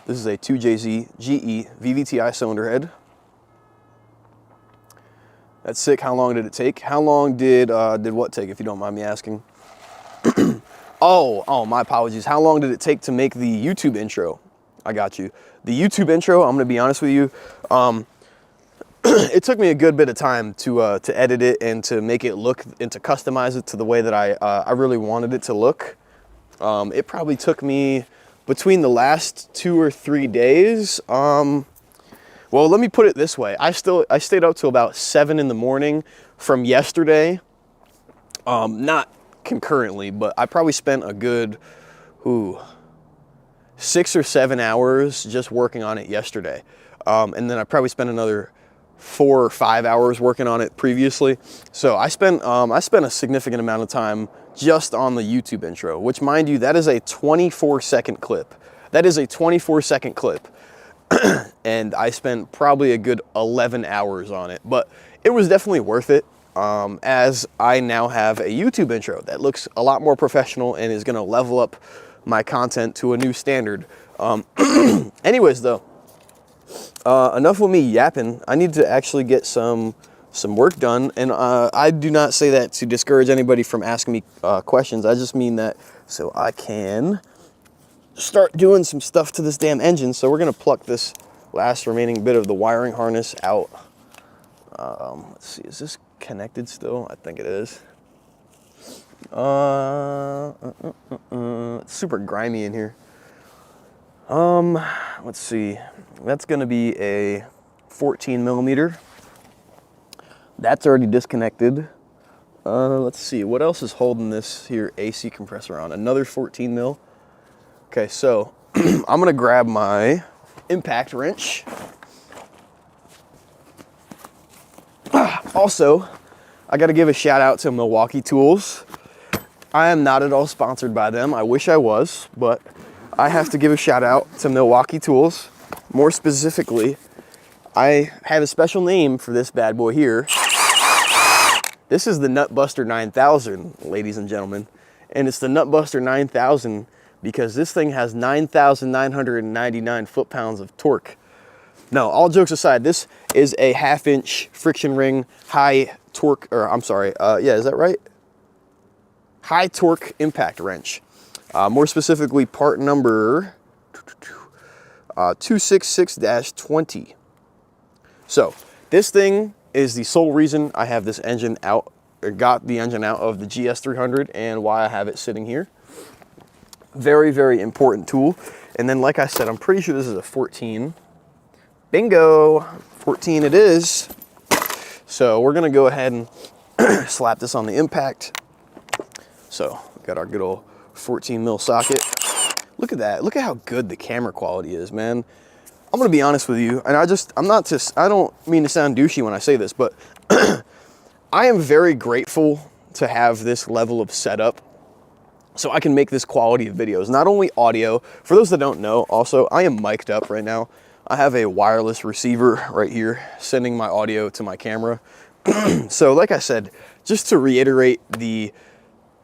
This is a 2JZ GE VVTi cylinder head. That's sick. How long did it take? How long did what take, if you don't mind me asking? Oh, my apologies. How long did it take to make the YouTube intro? I got you. The YouTube intro, I'm gonna be honest with you, it took me a good bit of time to edit it and to make it look and to customize it to the way that I really wanted it to look. It probably took me between the last 2 or 3 days. Well, let me put it this way. I stayed up till about 7 in the morning from yesterday. Not concurrently, but I probably spent a good 6 or 7 hours just working on it yesterday. And then I probably spent another 4 or 5 hours working on it previously. So I spent a significant amount of time just on the YouTube intro, which, mind you, that is a 24-second clip. That is a 24-second clip. And I spent probably a good 11 hours on it, but it was definitely worth it, as I now have a YouTube intro that looks a lot more professional and is gonna level up my content to a new standard. Anyways though, enough with me yapping. I need to actually get some work done, and I do not say that to discourage anybody from asking me questions. I just mean that so I can start doing some stuff to this damn engine. So we're gonna pluck this last remaining bit of the wiring harness out. Let's see, is this connected still? I think it is. It's super grimy in here. Let's see, that's gonna be a 14 millimeter. That's already disconnected. Let's see, what else is holding this here AC compressor on? Another 14 mil. Okay, so I'm gonna grab my impact wrench. Also, I gotta give a shout out to Milwaukee Tools. I am not at all sponsored by them. I wish I was, but I have to give a shout out to Milwaukee Tools. More specifically, I have a special name for this bad boy here. This is the Nutbuster 9000, ladies and gentlemen. And it's the Nutbuster 9000 because this thing has 9,999 foot-pounds of torque. No, all jokes aside, this is a 1/2-inch friction ring high torque, or I'm sorry, yeah, is that right? High torque impact wrench. More specifically, part number 266-20. So this thing is the sole reason I have this engine out got the engine out of the GS300 and why I have it sitting here. Very, very important tool. And then, like I said, I'm pretty sure this is a 14. Bingo, 14 it is. So we're gonna go ahead and slap this on the impact. So we got our good old 14 mil socket. Look at that, look at how good the camera quality is, man. I'm gonna be honest with you, and I don't mean to sound douchey when I say this, but I am very grateful to have this level of setup so I can make this quality of videos. Not only audio, for those that don't know, also, I am mic'd up right now. I have a wireless receiver right here sending my audio to my camera. So like I said, just to reiterate,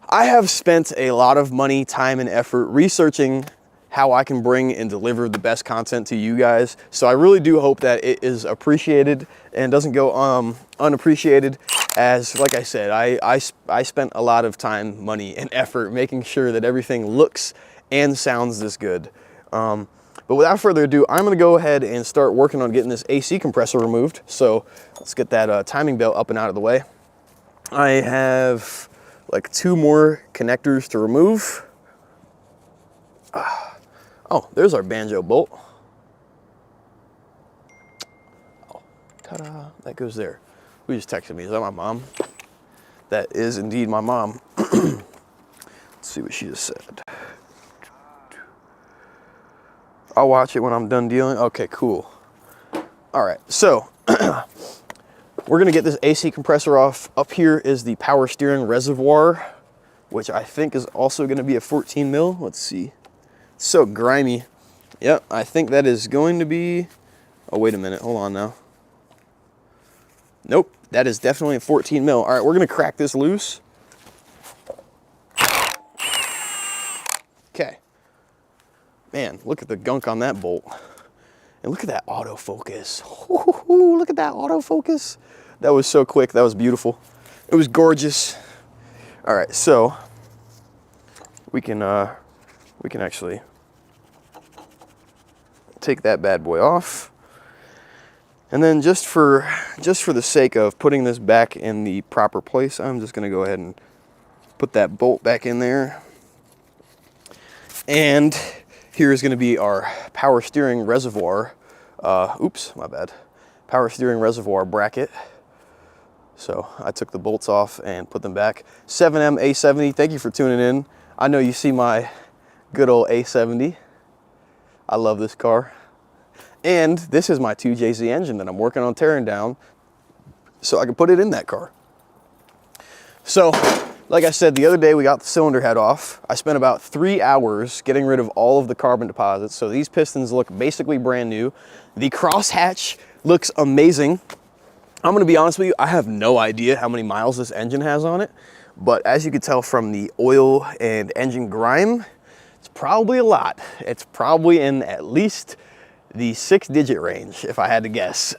I have spent a lot of money, time, and effort researching how I can bring and deliver the best content to you guys. So I really do hope that it is appreciated and doesn't go unappreciated, as like I said, I spent a lot of time, money, and effort making sure that everything looks and sounds this good. But without further ado, I'm gonna go ahead and start working on getting this AC compressor removed. So let's get that timing belt up and out of the way. I have like 2 more connectors to remove. Oh, there's our banjo bolt. Oh, ta-da, that goes there. Who just texted me? Is that my mom? That is indeed my mom. Let's see what she just said. I'll watch it when I'm done dealing. Okay, cool. All right, so we're gonna get this AC compressor off. Up here is the power steering reservoir, which I think is also gonna be a 14 mil. Let's see. It's so grimy. Yep, I think that is going to be, oh, wait a minute, hold on now. Nope, that is definitely a 14 mil. All right, we're gonna crack this loose. Okay. Man, look at the gunk on that bolt. And look at that autofocus. Ooh, look at that autofocus. That was so quick, that was beautiful. It was gorgeous. All right, so we can actually take that bad boy off. And then just for the sake of putting this back in the proper place, I'm just gonna go ahead and put that bolt back in there. And here is gonna be our power steering reservoir. Oops, my bad. Power steering reservoir bracket. So I took the bolts off and put them back. 7M A70, thank you for tuning in. I know you see my good old A70. I love this car. And this is my 2JZ engine that I'm working on tearing down so I can put it in that car. So, like I said, the other day we got the cylinder head off. I spent about 3 hours getting rid of all of the carbon deposits. So these pistons look basically brand new. The crosshatch looks amazing. I'm gonna be honest with you, I have no idea how many miles this engine has on it, but as you can tell from the oil and engine grime, it's probably a lot. It's probably in at least the 6-digit range, if I had to guess.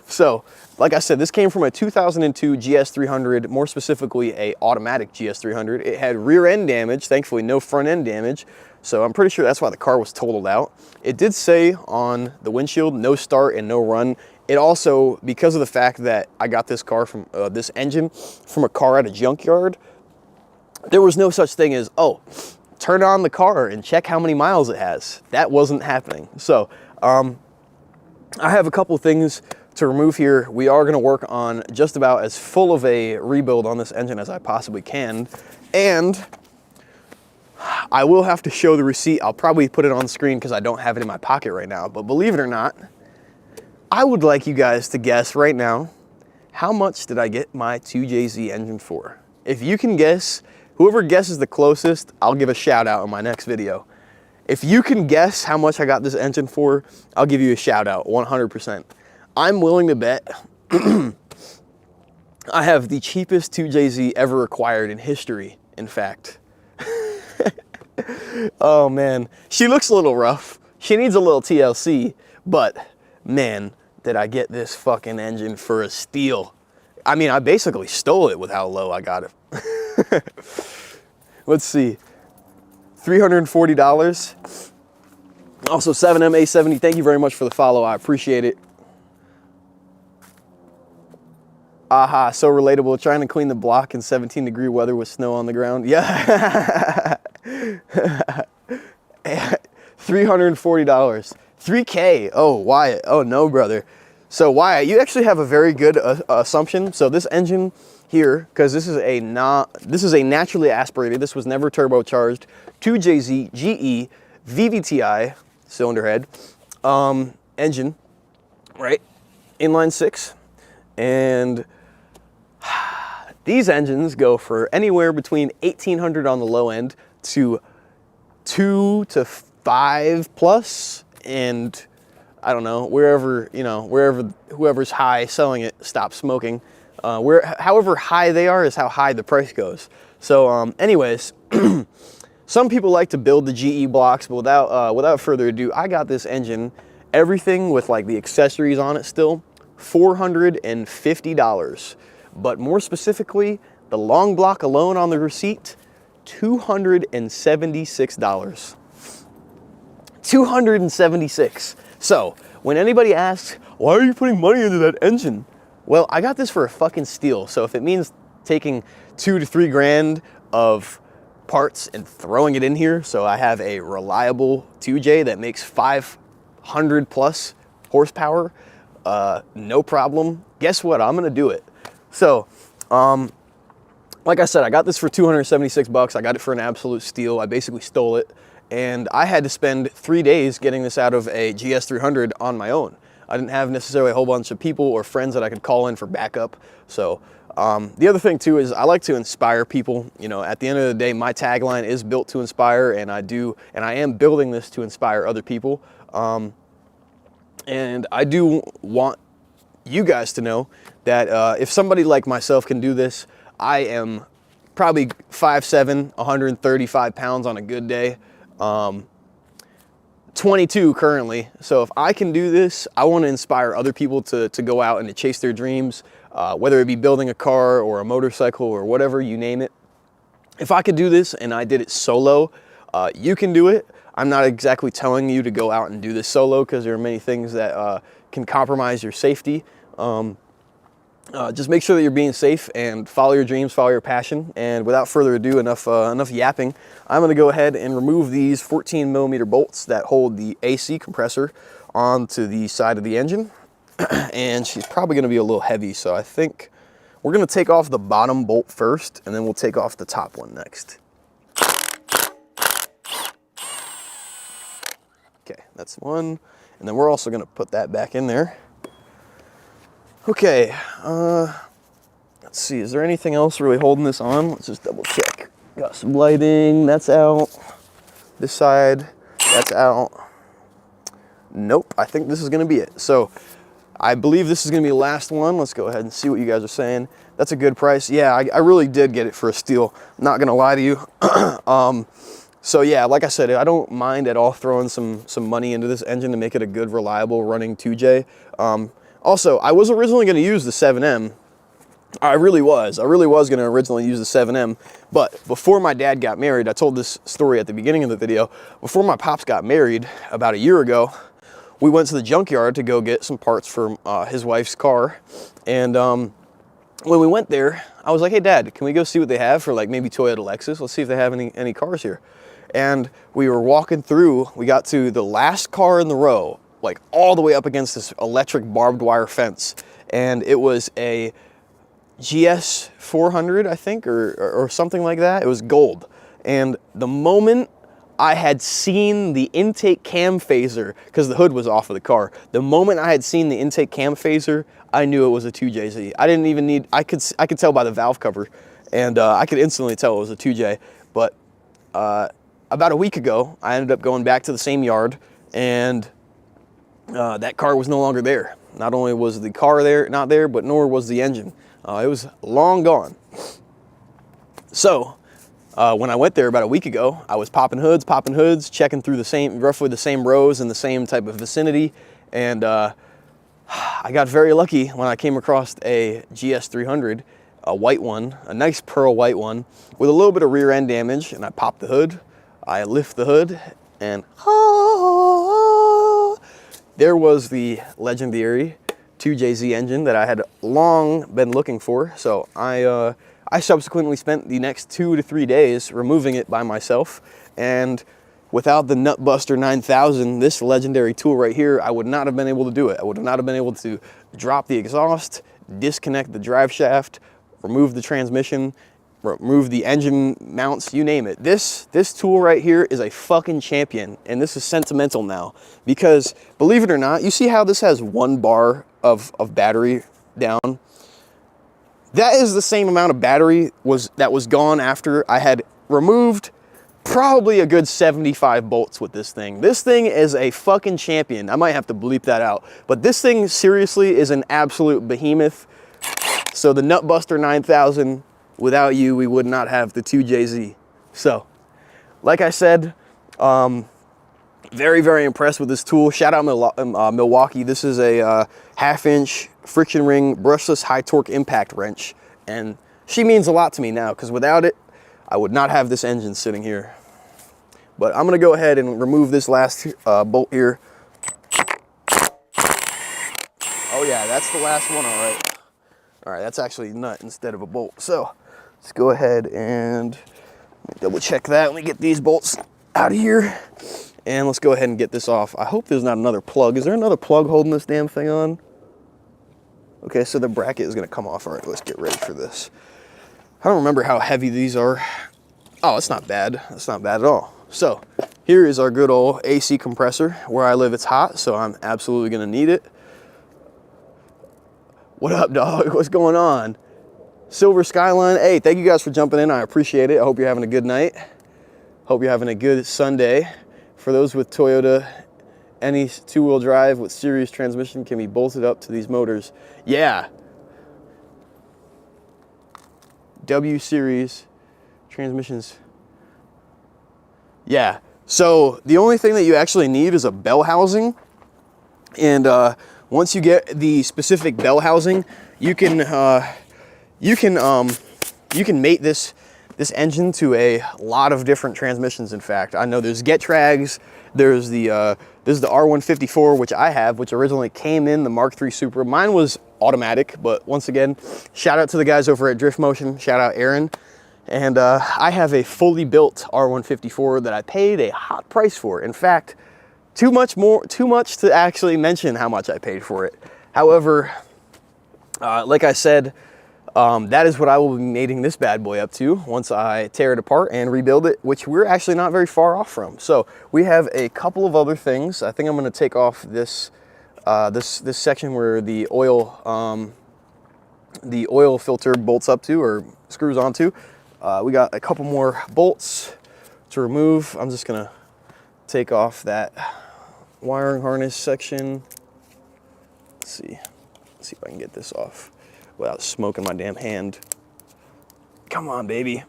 So, like I said, this came from a 2002 GS300, more specifically a automatic GS300. It had rear end damage, thankfully no front end damage, so I'm pretty sure that's why the car was totaled out. It did say on the windshield, no start and no run. It also, because of the fact that I got this car from, this engine from a car at a junkyard, there was no such thing as, oh, turn on the car and check how many miles it has. That wasn't happening. So, I have a couple things to remove here. We are gonna work on just about as full of a rebuild on this engine as I possibly can. And I will have to show the receipt. I'll probably put it on screen because I don't have it in my pocket right now. But believe it or not, I would like you guys to guess right now, how much did I get my 2JZ engine for? If you can guess, whoever guesses the closest, I'll give a shout out in my next video. If you can guess how much I got this engine for, I'll give you a shout out, 100%. I'm willing to bet I have the cheapest 2JZ ever acquired in history, in fact. Oh man, she looks a little rough. She needs a little TLC, but man, did I get this fucking engine for a steal. I mean, I basically stole it with how low I got it. Let's see. $340. Also, 7M A70, thank you very much for the follow. I appreciate it. Aha, so relatable. Trying to clean the block in 17-degree weather with snow on the ground. Yeah. $340. 3K. Oh, Wyatt. Oh, no, brother. So, Wyatt, you actually have a very good assumption. So, this engine here, because this is a naturally aspirated, this was never turbocharged, 2JZ GE VVTi cylinder head engine, right? Inline 6. And these engines go for anywhere between $1,800 on the low end to 2 to 5 plus, and I don't know, wherever whoever's high selling it stops smoking. However high they are is how high the price goes. So anyways, some people like to build the GE blocks, but without further ado, I got this engine, everything with like the accessories on it still, $450. But more specifically, the long block alone on the receipt, $276. $276. So when anybody asks, why are you putting money into that engine? Well, I got this for a fucking steal. So if it means taking $2 to $3 grand of parts and throwing it in here, so I have a reliable 2J that makes 500 plus horsepower, no problem. Guess what? I'm gonna do it. So, like I said, I got this for $276. I got it for an absolute steal. I basically stole it. And I had to spend 3 days getting this out of a GS300 on my own. I didn't have necessarily a whole bunch of people or friends that I could call in for backup. So the other thing too is I like to inspire people. You know, at the end of the day, my tagline is built to inspire, and I am building this to inspire other people. And I do want you guys to know that if somebody like myself can do this, I am probably 5'7", 135 pounds on a good day. 22 currently. So if I can do this, I want to inspire other people to go out and to chase their dreams, whether it be building a car or a motorcycle or whatever, you name it. If I could do this and I did it solo, you can do it. I'm not exactly telling you to go out and do this solo, because there are many things that can compromise your safety. Just make sure that you're being safe and follow your dreams, follow your passion. And without further ado, enough yapping, I'm going to go ahead and remove these 14mm bolts that hold the AC compressor onto the side of the engine. And she's probably going to be a little heavy, so I think we're going to take off the bottom bolt first, and then we'll take off the top one next. Okay, that's one. And then we're also going to put that back in there. Okay, let's see, is there anything else really holding this on? Let's just double check. Got some lighting, that's out. This side, that's out. Nope, I think this is gonna be it. So, I believe this is gonna be the last one. Let's go ahead and see what you guys are saying. That's a good price. Yeah, I really did get it for a steal. Not gonna lie to you. So yeah, like I said, I don't mind at all throwing some money into this engine to make it a good, reliable running 2J. Also, I was originally going to use the 7M. I really was going to originally use the 7M. But before my dad got married, I told this story at the beginning of the video. Before my pops got married about a year ago, we went to the junkyard to go get some parts for his wife's car. And when we went there, I was like, hey, Dad, can we go see what they have for like maybe Toyota Lexus? Let's see if they have any cars here. And we were walking through. We got to the last car in the row, like all the way up against this electric barbed wire fence. And it was a GS 400, I think, or something like that. It was gold. And the moment I had seen the intake cam phaser, because the hood was off of the car, the moment I had seen the intake cam phaser, I knew it was a 2JZ. I didn't even need, I could tell by the valve cover, and I could instantly tell it was a 2J. But about a week ago, I ended up going back to the same yard, and that car was no longer there. Not only was the car not there, but nor was the engine. It was long gone. So when I went there about a week ago, I was popping hoods, checking through roughly the same rows in the same type of vicinity, and I got very lucky when I came across a GS300, a white one, a nice pearl white one, with a little bit of rear end damage, and I popped the hood, I lift the hood, and there was the legendary 2JZ engine that I had long been looking for. So I subsequently spent the next 2 to 3 days removing it by myself, and without the Nutbuster 9000, this legendary tool right here, I would not have been able to do it. I would not have been able to drop the exhaust, disconnect the drive shaft, remove the transmission, remove the engine mounts, you name it. This tool right here is a fucking champion, and this is sentimental now because, believe it or not, you see how this has 1 bar of battery down? That is the same amount of battery that was gone after I had removed probably a good 75 bolts with this thing. This thing is a fucking champion. I might have to bleep that out, but this thing seriously is an absolute behemoth. So the Nutbuster 9000, without you, we would not have the 2JZ. So, like I said, very, very impressed with this tool. Shout out Milwaukee. This is a 1/2-inch friction ring brushless high torque impact wrench, and she means a lot to me now because without it, I would not have this engine sitting here. But I'm gonna go ahead and remove this last bolt here. Oh yeah, that's the last one, all right. All right, that's actually a nut instead of a bolt. So let's go ahead and double check that. Let me get these bolts out of here, and let's go ahead and get this off. I hope there's not another plug. Is there another plug holding this damn thing on? Okay, so the bracket is gonna come off. All right, let's get ready for this. I don't remember how heavy these are. Oh, it's not bad. It's not bad at all. So here is our good old AC compressor. Where I live, it's hot, so I'm absolutely gonna need it. What up, dog? What's going on? Silver Skyline. Hey, thank you guys for jumping in. I appreciate it. I hope you're having a good night. Hope you're having a good Sunday. For those with Toyota, any 2-wheel drive with series transmission can be bolted up to these motors. Yeah. W series transmissions. Yeah. So the only thing that you actually need is a bell housing, and once you get the specific bell housing, you can mate this engine to a lot of different transmissions. In fact, I know there's Getrags, there's the this is the R154, which I have, which originally came in the Mark III Supra. Mine was automatic, but once again, shout out to the guys over at Drift Motion. Shout out Aaron. And I have a fully built R154 that I paid a hot price for. In fact, too much to actually mention how much I paid for it. However, like I said, that is what I will be mating this bad boy up to once I tear it apart and rebuild it, which we're actually not very far off from. So we have a couple of other things. I think I'm going to take off this this section where the oil filter bolts up to or screws onto. We got a couple more bolts to remove. I'm just going to take off that wiring harness section. Let's see if I can get this off without smoking my damn hand. Come on, baby.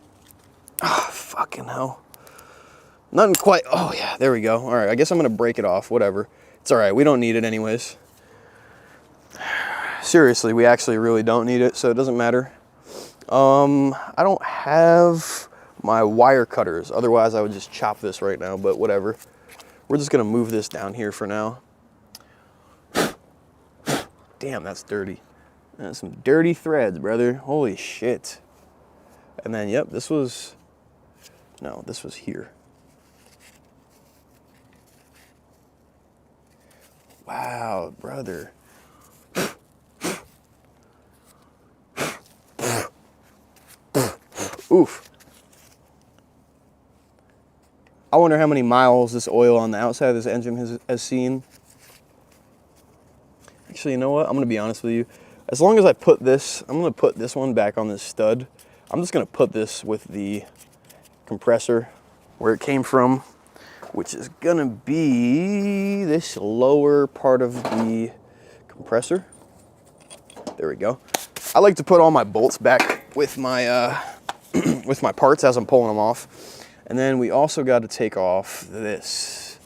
Oh, fucking hell. Nothing quite. Oh yeah, there we go. All right, I guess I'm gonna break it off. Whatever. It's all right. We don't need it anyways. Seriously, we actually really don't need it, so it doesn't matter. I don't have my wire cutters. Otherwise, I would just chop this right now, but whatever. We're just gonna move this down here for now. Damn, that's dirty. That's some dirty threads, brother. Holy shit. And then, yep, this was here. Wow, brother. Oof. I wonder how many miles this oil on the outside of this engine has seen. Actually, you know what? I'm going to be honest with you. As long as I put this, I'm going to put this one back on this stud. I'm just going to put this with the compressor where it came from, which is going to be this lower part of the compressor. There we go. I like to put all my bolts back with my with my parts as I'm pulling them off. And then we also got to take off this,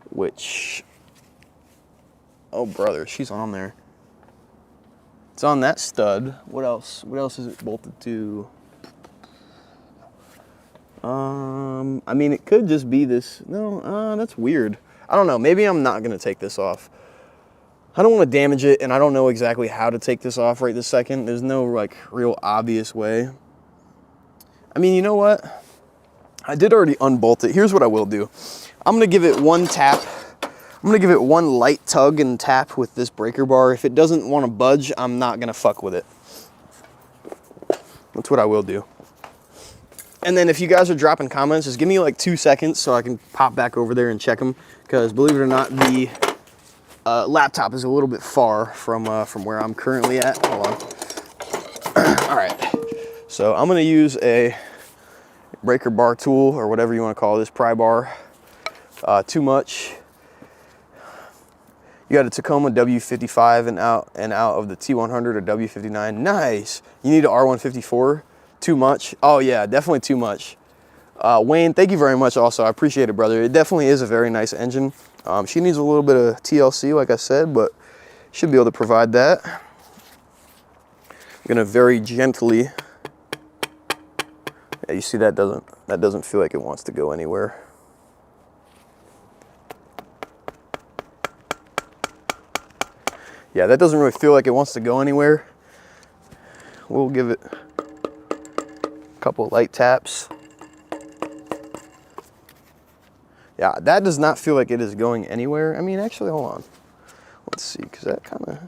which, oh brother, she's on there. It's on that stud. What else? What else is it bolted to? I mean, it could just be this. No, that's weird. I don't know. Maybe I'm not gonna take this off. I don't want to damage it, and I don't know exactly how to take this off right this second. There's no like real obvious way. I mean, you know what? I did already unbolt it. Here's what I will do. I'm gonna give it one tap. I'm gonna give it one light tug and tap with this breaker bar. If it doesn't want to budge, I'm not gonna fuck with it. That's what I will do. And then if you guys are dropping comments, just give me like 2 seconds so I can pop back over there and check them. Because believe it or not, the laptop is a little bit far from where I'm currently at. Hold on. All right. So I'm gonna use a breaker bar tool or whatever you want to call this, pry bar. Too much. You got a Tacoma W55 and out of the T100 or W59. Nice. You need an R154. Too much. Oh yeah, definitely too much. Wayne, thank you very much. Also, I appreciate it, brother. It definitely is a very nice engine. She needs a little bit of TLC, like I said, but should be able to provide that. I'm gonna very gently. Yeah, you see that doesn't feel like it wants to go anywhere. Yeah, that doesn't really feel like it wants to go anywhere. We'll give it a couple light taps. Yeah, that does not feel like it is going anywhere. I mean, actually, hold on. Let's see, because that kind of...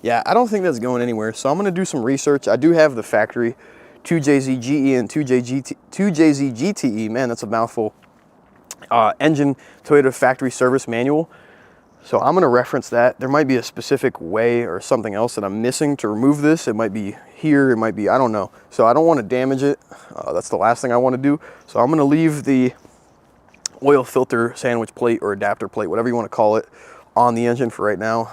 Yeah, I don't think that's going anywhere, so I'm going to do some research. I do have the factory 2JZGE and 2JZGTE. Man, that's a mouthful. Engine Toyota factory service manual. So I'm going to reference that. There might be a specific way or something else that I'm missing to remove this. It might be here, it might be, I don't know. So I don't want to damage it. That's the last thing I want to do. So I'm going to leave the oil filter sandwich plate or adapter plate, whatever you want to call it, on the engine for right now.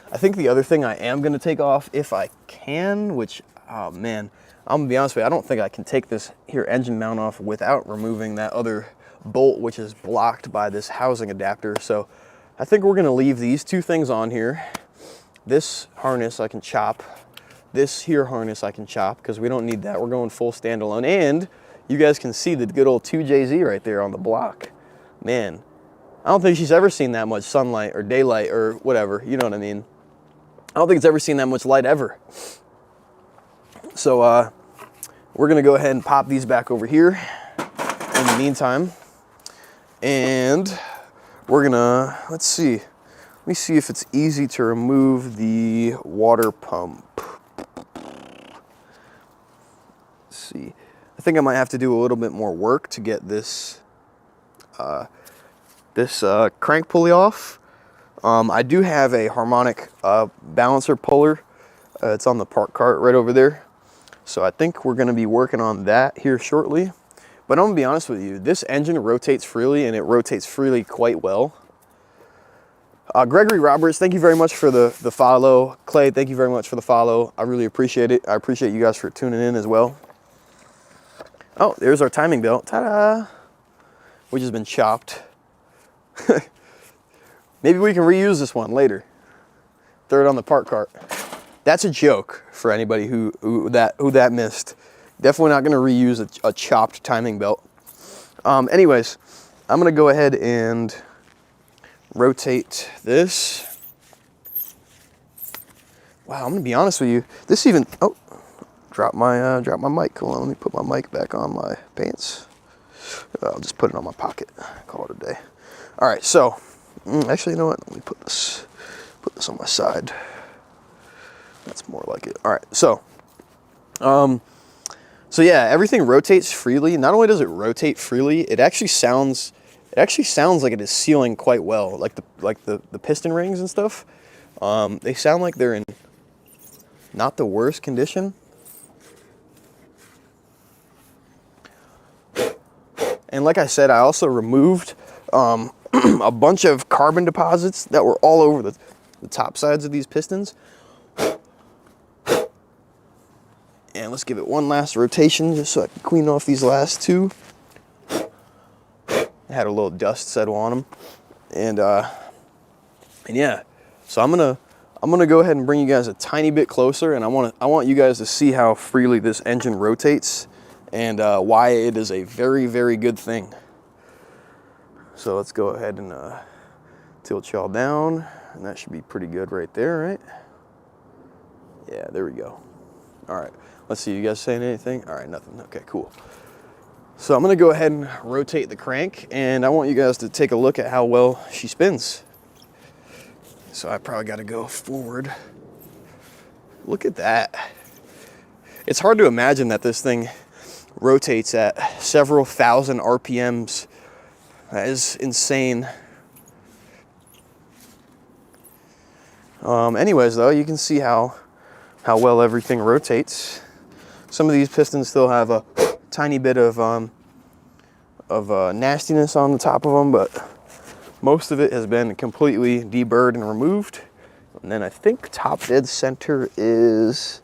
I think the other thing I am going to take off if I can, which, oh man, I'm going to be honest with you, I don't think I can take this here engine mount off without removing that other bolt, which is blocked by this housing adapter. So I think we're going to leave these two things on here. This harness I can chop. This here harness I can chop because we don't need that. We're going full standalone. And you guys can see the good old 2JZ right there on the block. Man, I don't think she's ever seen that much sunlight or daylight or whatever. You know what I mean? I don't think it's ever seen that much light ever. So we're going to go ahead and pop these back over here in the meantime. And we're gonna, let's see. Let me see if it's easy to remove the water pump. Let's see. I think I might have to do a little bit more work to get this crank pulley off. I do have a harmonic balancer puller. It's on the park cart right over there. So I think we're gonna be working on that here shortly. But I'm gonna be honest with you, this engine rotates freely and it rotates freely quite well. Gregory Roberts, thank you very much for the follow. Clay, thank you very much for the follow. I really appreciate it. I appreciate you guys for tuning in as well. Oh, there's our timing belt. Ta-da! Which has been chopped. Maybe we can reuse this one later. Throw it on the park cart. That's a joke for anybody who that missed. Definitely not going to reuse a chopped timing belt. Anyways, I'm going to go ahead and rotate this. Wow, I'm going to be honest with you. This even, oh, drop my mic. Hold on, let me put my mic back on my pants. I'll just put it on my pocket. Call it a day. All right, so actually, you know what? Let me put this on my side. That's more like it. All right, so yeah, everything rotates freely. Not only does it rotate freely, it actually sounds like it is sealing quite well. Like the piston rings and stuff, they sound like they're in not the worst condition. And like I said, I also removed a bunch of carbon deposits that were all over the top sides of these pistons. And let's give it one last rotation just so I can clean off these last two. I had a little dust settle on them. And yeah, so I'm gonna I'm gonna go ahead and bring you guys a tiny bit closer, and I want you guys to see how freely this engine rotates and why it is a very, very good thing. So let's go ahead and tilt y'all down, and that should be pretty good right there, right? Yeah, there we go. All right, let's see, you guys saying anything? All right, nothing, okay, cool. So I'm gonna go ahead and rotate the crank, and I want you guys to take a look at how well she spins. So I probably gotta go forward. Look at that. It's hard to imagine that this thing rotates at several thousand RPMs. That is insane. Anyways though, you can see how well everything rotates. Some of these pistons still have a tiny bit of nastiness on the top of them, but most of it has been completely deburred and removed. And then I think top dead center is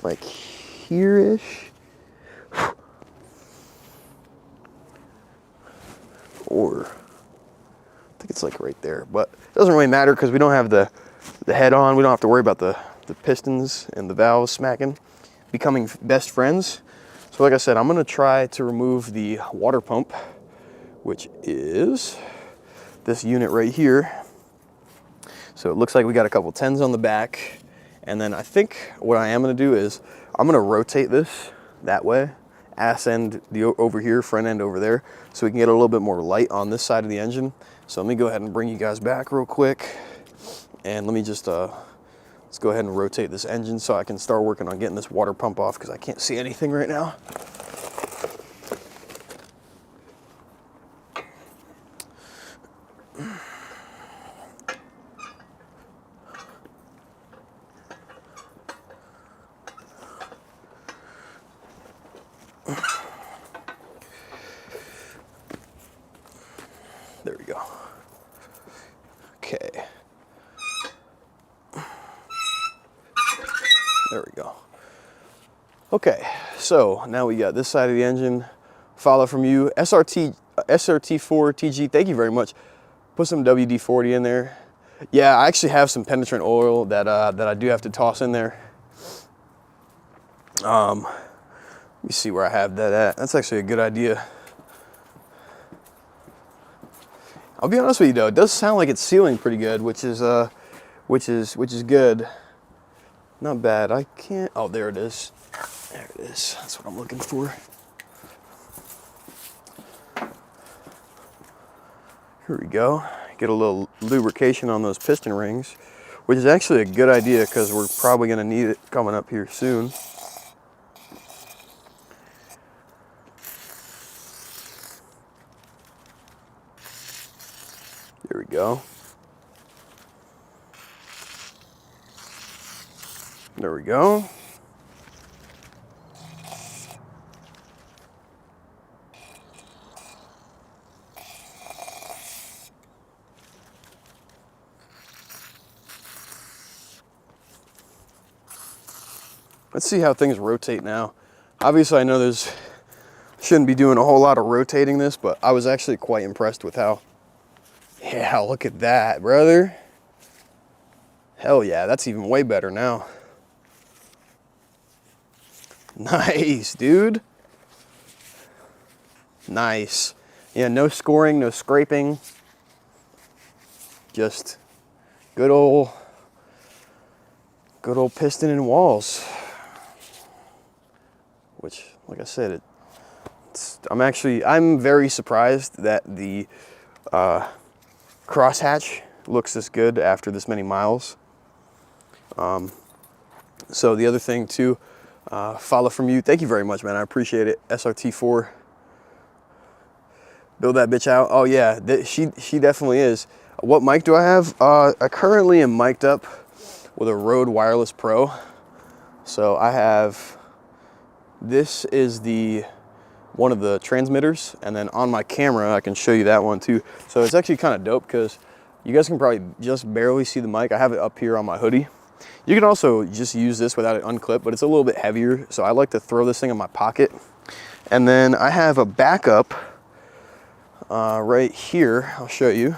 like here-ish. Or I think it's like right there, but it doesn't really matter because we don't have the head on. We don't have to worry about the pistons and the valves smacking, becoming best friends. So like I said, I'm gonna try to remove the water pump, which is this unit right here. So it looks like we got a couple 10s on the back. And then I think what I am gonna do is I'm gonna rotate this that way, ass end over here, front end over there, so we can get a little bit more light on this side of the engine. So let me go ahead and bring you guys back real quick. And let me just, let's go ahead and rotate this engine so I can start working on getting this water pump off because I can't see anything right now. There we go. Okay. There we go. Okay, so now we got this side of the engine. Follow from you, SRT4 TG. Thank you very much. Put some WD-40 in there. Yeah, I actually have some penetrant oil that that I do have to toss in there. Let me see where I have that at. That's actually a good idea. I'll be honest with you though, it does sound like it's sealing pretty good, which is good. Not bad. I can't. Oh, there it is. There it is. That's what I'm looking for. Here we go. Get a little lubrication on those piston rings, which is actually a good idea because we're probably going to need it coming up here soon. There we go. There we go. Let's see how things rotate now. Obviously, I know shouldn't be doing a whole lot of rotating this, but I was actually quite impressed with how, yeah, look at that, brother. Hell yeah, that's even way better now. Nice, dude. Nice. Yeah, no scoring, no scraping. Just good old piston and walls. Which, like I said, I'm very surprised that the crosshatch looks this good after this many miles. So the other thing too, follow from you. Thank you very much, man. I appreciate it. SRT4. Build that bitch out. Oh yeah, she definitely is. What mic do I have? I currently am mic'd up with a Rode Wireless Pro. So I have, this is one of the transmitters, and then on my camera I can show you that one too. So it's actually kind of dope because you guys can probably just barely see the mic. I have it up here on my hoodie. You can also just use this without it unclipped, but it's a little bit heavier, so I like to throw this thing in my pocket. And then I have a backup right here. I'll show you.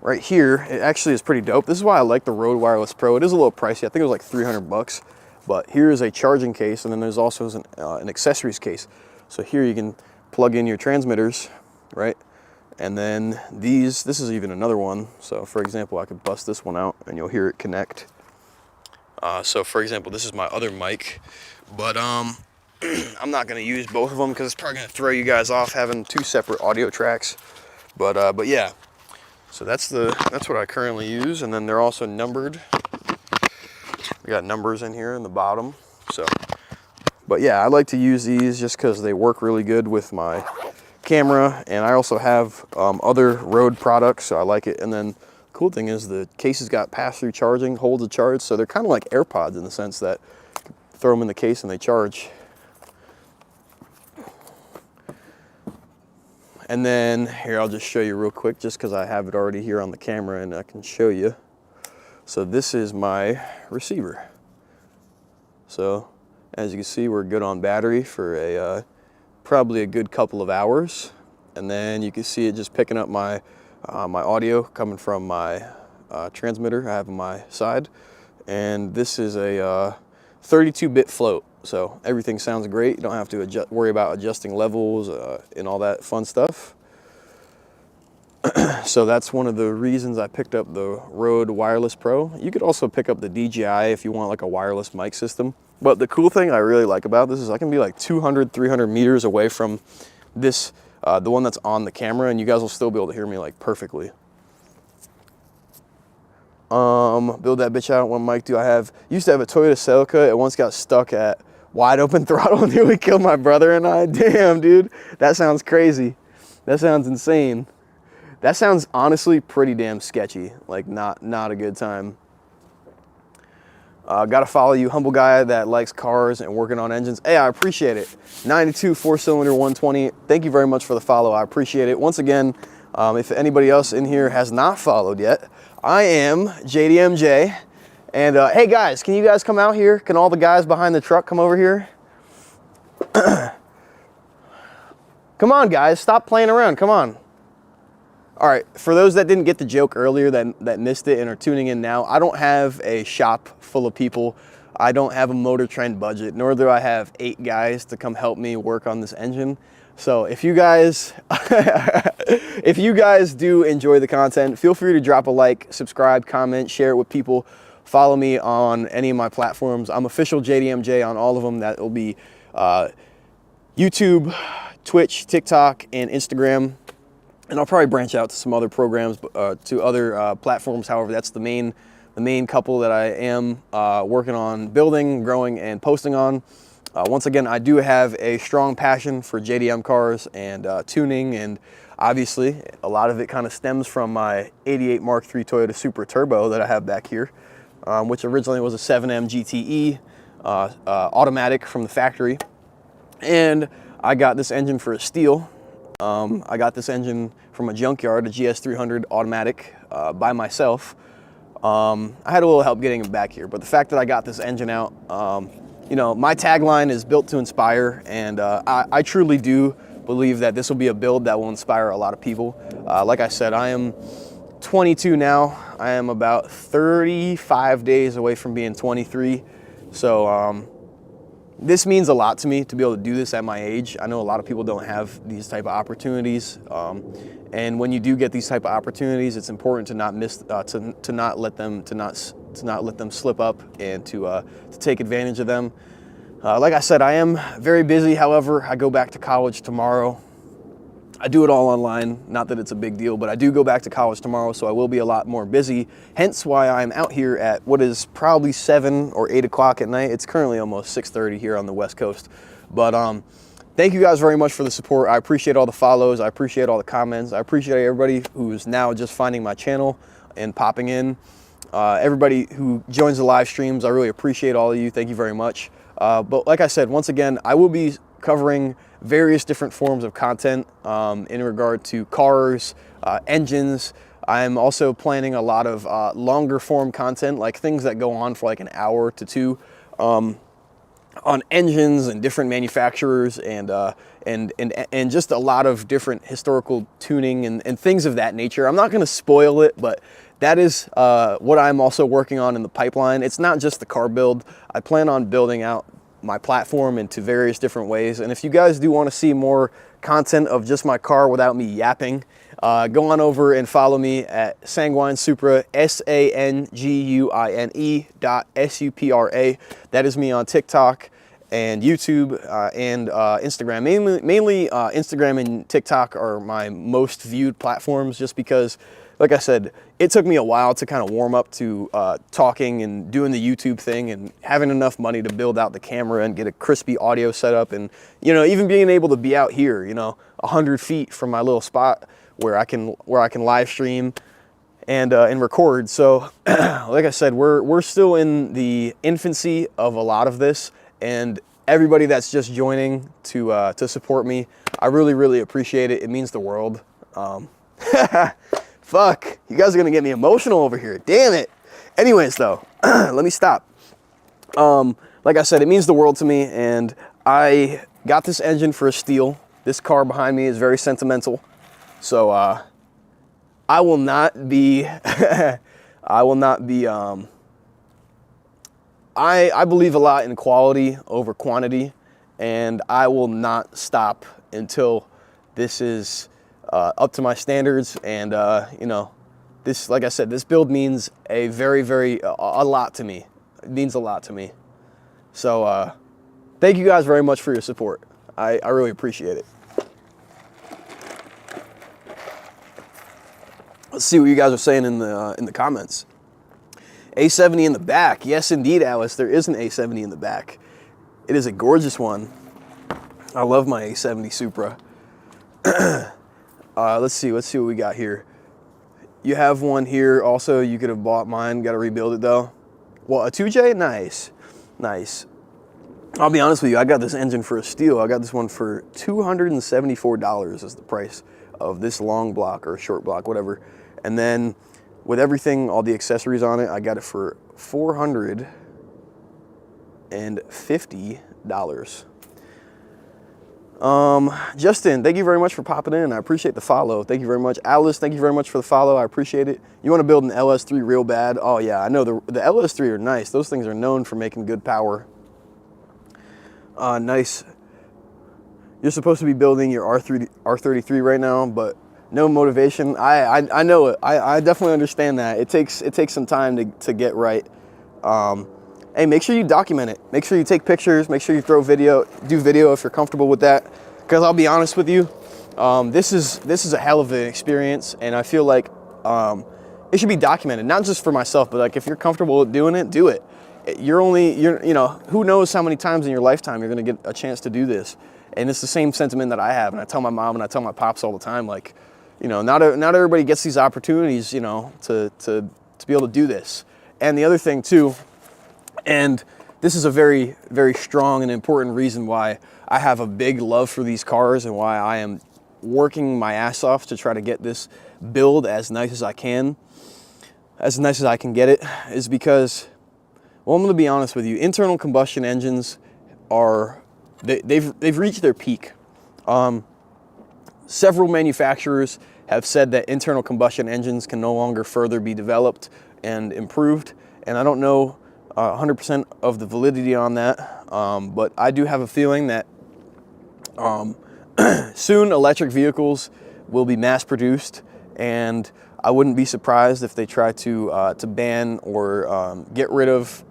right here, it actually is pretty dope. This is why I like the Rode Wireless Pro. It is a little pricey. I think it was like 300 bucks. But here is a charging case, and then there's also an accessories case. So here you can plug in your transmitters, right? And then this is even another one. So for example, I could bust this one out and you'll hear it connect. So for example, this is my other mic, but I'm not gonna use both of them because it's probably gonna throw you guys off having two separate audio tracks. But yeah, so that's what I currently use, and then they're also numbered. We got numbers in here in the bottom. So, but yeah, I like to use these just because they work really good with my camera, and I also have other Rode products, so I like it. And then the cool thing is the case has got pass-through charging, holds a charge, so they're kind of like AirPods in the sense that you throw them in the case and they charge. And then here, I'll just show you real quick just because I have it already here on the camera and I can show you. So this is my receiver. So as you can see, we're good on battery for a probably a good couple of hours. And then you can see it just picking up my my audio coming from my transmitter I have on my side. And this is a 32-bit float. So everything sounds great. You don't have to worry about adjusting levels and all that fun stuff. So that's one of the reasons I picked up the Rode Wireless Pro. You could also pick up the DJI if you want like a wireless mic system. But the cool thing I really like about this is I can be like 200, 300 meters away from this, the one that's on the camera, and you guys will still be able to hear me like perfectly. Build that bitch out. What mic do I have? Used to have a Toyota Celica. It once got stuck at wide open throttle and nearly killed my brother and I. Damn, dude. That sounds crazy. That sounds insane. That sounds honestly pretty damn sketchy. Like not a good time. Gotta follow you, humble guy that likes cars and working on engines. Hey, I appreciate it. 92 4-cylinder 120. Thank you very much for the follow. I appreciate it. Once again, if anybody else in here has not followed yet, I am JDMJ. And hey guys, can you guys come out here? Can all the guys behind the truck come over here? Come on guys, stop playing around, come on. All right, for those that didn't get the joke earlier that missed it and are tuning in now, I don't have a shop full of people. I don't have a Motor Trend budget, nor do I have 8 guys to come help me work on this engine. So if you guys, if you guys do enjoy the content, feel free to drop a like, subscribe, comment, share it with people. Follow me on any of my platforms. I'm official JDMJ on all of them. That will be YouTube, Twitch, TikTok, and Instagram. And I'll probably branch out to some other programs, to other platforms. However, that's the main couple that I am working on building, growing, and posting on. Once again, I do have a strong passion for JDM cars and tuning, and obviously a lot of it kind of stems from my 88 Mark III Toyota Super Turbo that I have back here, which originally was a 7M GTE automatic from the factory. And I got this engine for a steal. I got this engine from a junkyard, a GS300 automatic by myself. I had a little help getting it back here, but the fact that I got this engine out, you know, my tagline is built to inspire, and I truly do believe that this will be a build that will inspire a lot of people. Like I said, I am 22 now. I am about 35 days away from being 23. So this means a lot to me to be able to do this at my age. I know a lot of people don't have these type of opportunities, and when you do get these type of opportunities, it's important to not miss, to not let them slip up, and to take advantage of them. Like I said, I am very busy. However, I go back to college tomorrow. I do it all online, not that it's a big deal, but I do go back to college tomorrow, so I will be a lot more busy. Hence why I'm out here at what is probably 7 or 8 o'clock at night. It's currently almost 6:30 here on the West Coast. But thank you guys very much for the support. I appreciate all the follows. I appreciate all the comments. I appreciate everybody who's now just finding my channel and popping in. Everybody who joins the live streams, I really appreciate all of you. Thank you very much. But like I said, once again, I will be covering various different forms of content in regard to cars, engines. I'm also planning a lot of longer form content, like things that go on for like an hour to 2. on engines and different manufacturers and just a lot of different historical tuning and things of that nature. I'm not going to spoil it, but that is what I'm also working on in the pipeline. It's not just the car build. I plan on building out my platform into various different ways. And if you guys do want to see more content of just my car without me yapping, go on over and follow me at Sanguine Supra, SANGUINE.SUPRA. That is me on TikTok and YouTube and Instagram. Mainly Instagram and TikTok are my most viewed platforms, just because, like I said, it took me a while to kind of warm up to talking and doing the YouTube thing and having enough money to build out the camera and get a crispy audio setup, and, you know, even being able to be out here, you know, 100 feet from my little spot where I can live stream and record. So like I said, we're still in the infancy of a lot of this, and everybody that's just joining to support me, I really appreciate it. It means the world. Fuck, you guys are gonna get me emotional over here. Damn it. Anyways though, let me stop. Like I said, it means the world to me, and I got this engine for a steal. This car behind me is very sentimental. So I will not be, I believe a lot in quality over quantity, and I will not stop until this is up to my standards. And you know, this, like I said, this build means a a lot to me. It means a lot to me. So thank you guys very much for your support. I really appreciate it. Let's see what you guys are saying in the comments. A70 in the back. Yes, indeed, Alice. There is an A70 in the back. It is a gorgeous one. I love my A70 Supra. Let's see what we got here. You have one here. Also, you could have bought mine. Got to rebuild it though. Well, a 2J? Nice. Nice. I'll be honest with you. I got this engine for a steal. I got this one for $274 is the price of this long block or short block, whatever. And then with everything, all the accessories on it, I got it for $450. Justin, thank you very much for popping in. I appreciate the follow. Thank you very much. Alice, thank you very much for the follow. I appreciate it. You want to build an LS3 real bad? Oh yeah, I know the LS3 are nice. Those things are known for making good power. Nice. You're supposed to be building your R33 right now, but no motivation. I know it. I definitely understand that. It takes some time to get right. Hey, make sure you document it. Make sure you take pictures. Make sure you do video if you're comfortable with that. Because I'll be honest with you, this is a hell of an experience, and I feel like it should be documented. Not just for myself, but like if you're comfortable with doing it, do it. You know, who knows how many times in your lifetime you're gonna get a chance to do this. And it's the same sentiment that I have, and I tell my mom and I tell my pops all the time, like, you know, not everybody gets these opportunities, you know, to be able to do this. And the other thing too, and this is a very strong and important reason why I have a big love for these cars and why I am working my ass off to try to get this build as nice as I can, as nice as I can get it, is because, well, I'm going to be honest with you, internal combustion engines are, they've reached their peak. Several manufacturers have said that internal combustion engines can no longer further be developed and improved, and I don't know 100% of the validity on that, but I do have a feeling that soon electric vehicles will be mass produced, and I wouldn't be surprised if they try to ban or get rid of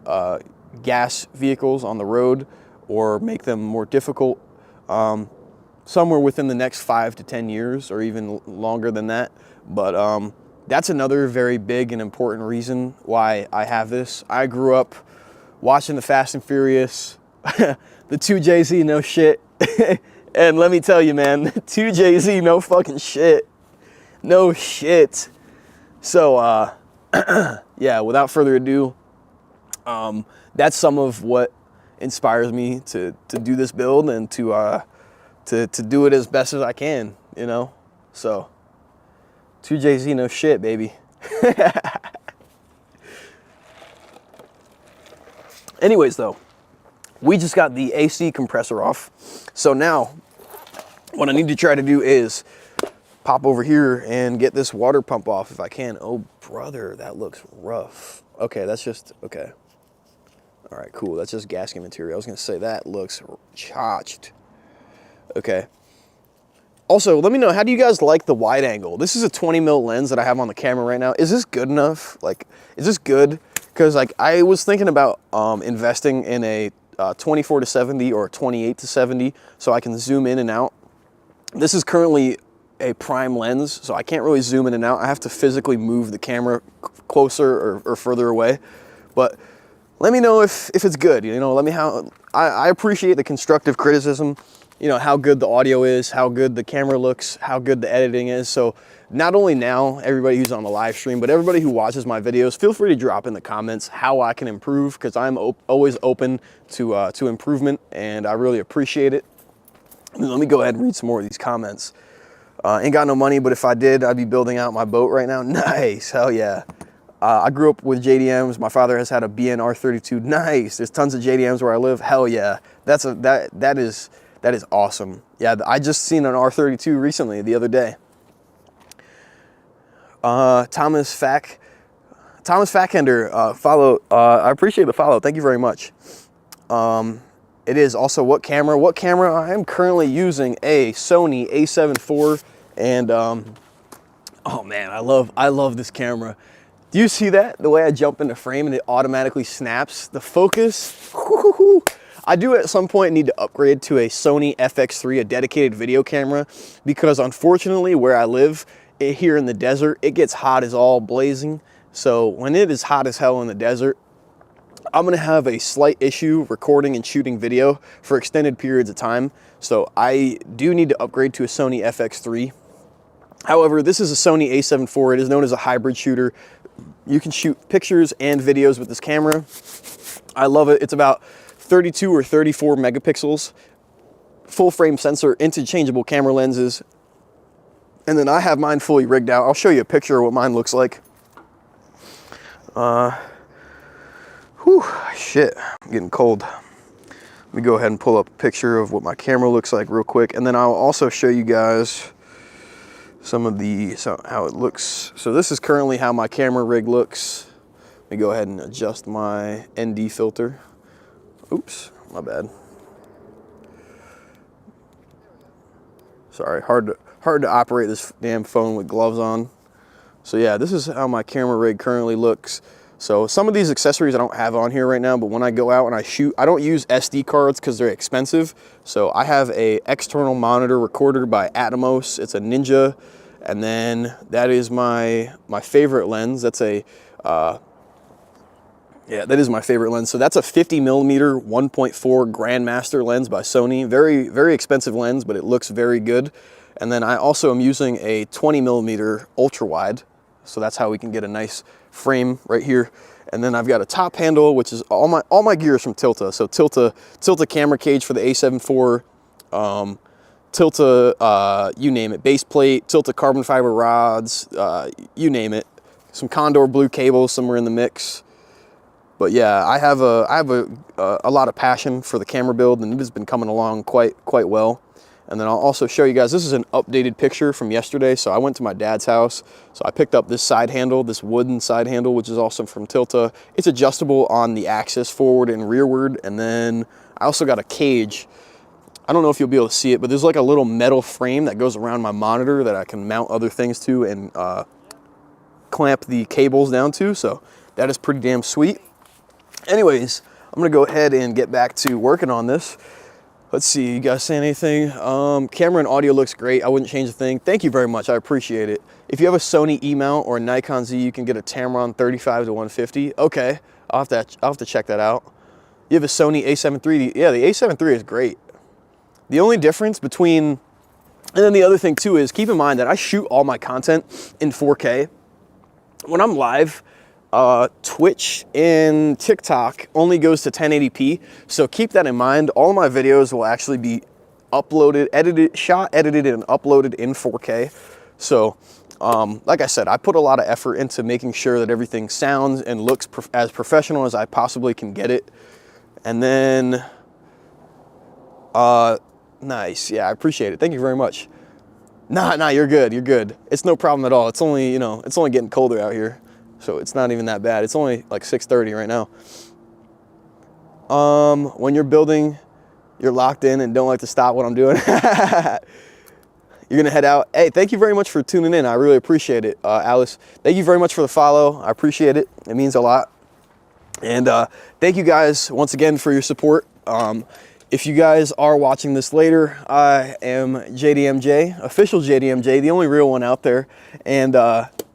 gas vehicles on the road or make them more difficult somewhere within the next 5 to 10 years or even longer than that. But that's another very big and important reason why I have this. I grew up watching the Fast and Furious, the 2JZ, no shit. And let me tell you, man, 2JZ, no fucking shit. No shit. So, yeah, without further ado, that's some of what inspires me to do this build and to do it as best as I can, you know? So, 2JZ, no shit, baby. Anyways, though, we just got the AC compressor off. So now what I need to try to do is pop over here and get this water pump off if I can. Oh, brother, that looks rough. Okay, that's just, okay. All right, cool. That's just gasket material. I was going to say that looks chotched. Okay. Also, let me know, how do you guys like the wide angle? This is a 20 mil lens that I have on the camera right now. Is this good enough? Like, is this good? Because like I was thinking about investing in a 24 to 70 or 28 to 70 so I can zoom in and out. This is currently a prime lens, so I can't really zoom in and out. I have to physically move the camera closer or further away. But let me know if it's good. You know, let me I appreciate the constructive criticism. You know, how good the audio is, how good the camera looks, how good the editing is. So not only now, everybody who's on the live stream, but everybody who watches my videos, feel free to drop in the comments how I can improve, because I'm always open to improvement, and I really appreciate it. Let me go ahead and read some more of these comments. Ain't got no money, but if I did, I'd be building out my boat right now. Nice, hell yeah. I grew up with JDMs. My father has had a BN-R32. Nice. There's tons of JDMs where I live. Hell yeah. That is awesome. Yeah, I just seen an R32 recently, the other day. Thomas Fackender, follow. I appreciate the follow. Thank you very much. It is also what camera? What camera? I am currently using a Sony a7 IV, and oh man, I love this camera. Do you see that? The way I jump into frame and it automatically snaps the focus. I do at some point need to upgrade to a Sony FX3, a dedicated video camera, because unfortunately where I live here in the desert, it gets hot as all blazing. So when it is hot as hell in the desert, I'm gonna have a slight issue recording and shooting video for extended periods of time. So I do need to upgrade to a Sony FX3. However, this is a Sony a7 IV. It is known as a hybrid shooter. You can shoot pictures and videos with this camera. I love it. It's about 32 or 34 megapixels, full frame sensor, interchangeable camera lenses. And then I have mine fully rigged out. I'll show you a picture of what mine looks like. Shit, I'm getting cold. Let me go ahead and pull up a picture of what my camera looks like real quick. And then I'll also show you guys some of how it looks. So this is currently how my camera rig looks. Let me go ahead and adjust my ND filter. Oops, my bad. Sorry, hard to operate this damn phone with gloves on. So yeah, this is how my camera rig currently looks. So some of these accessories I don't have on here right now, but when I go out and I shoot, I don't use SD cards because they're expensive. So I have a external monitor recorder by Atomos. It's a Ninja. And then that is my favorite lens. That's a, yeah, that is my favorite lens. So that's a 50 millimeter 1.4 Grandmaster lens by Sony. Very, very expensive lens, but it looks very good. And then I also am using a 20 millimeter ultra wide. So that's how we can get a nice frame right here. And then I've got a top handle, which is all my gear is from Tilta. So Tilta camera cage for the a7 IV, Tilta, you name it, base plate, Tilta carbon fiber rods, you name it. Some Condor blue cables somewhere in the mix. But yeah, I have a lot of passion for the camera build, and it has been coming along quite well. And then I'll also show you guys, this is an updated picture from yesterday. So I went to my dad's house. So I picked up this side handle, this wooden side handle, which is also from Tilta. It's adjustable on the axis, forward and rearward. And then I also got a cage. I don't know if you'll be able to see it, but there's like a little metal frame that goes around my monitor that I can mount other things to and clamp the cables down to. So that is pretty damn sweet. Anyways, I'm gonna go ahead and get back to working on this. Let's see, you guys saying anything? Camera and audio looks great. I wouldn't change a thing. Thank you very much, I appreciate it. If you have a Sony E-mount or a Nikon Z, you can get a Tamron 35 to 150. Okay, I'll have to check that out. You have a Sony a7 III. Yeah, the a7 III is great. The only difference between, and then the other thing too is, keep in mind that I shoot all my content in 4K. When I'm live, Twitch and TikTok only goes to 1080p. So keep that in mind. All my videos will actually be uploaded, edited, and uploaded in 4K. So, like I said, I put a lot of effort into making sure that everything sounds and looks as professional as I possibly can get it. And then Nice. Yeah, I appreciate it. Thank you very much. Nah, you're good. You're good. It's no problem at all. It's only, you know, it's only getting colder out here. So it's not even that bad. It's only like 6:30 right now. When you're building, you're locked in and don't like to stop what I'm doing. You're gonna head out. Hey, thank you very much for tuning in. I really appreciate it. Alice, thank you very much for the follow. I appreciate it. It means a lot. And thank you guys once again for your support. If you guys are watching this later, I am JDMJ, official JDMJ, the only real one out there. And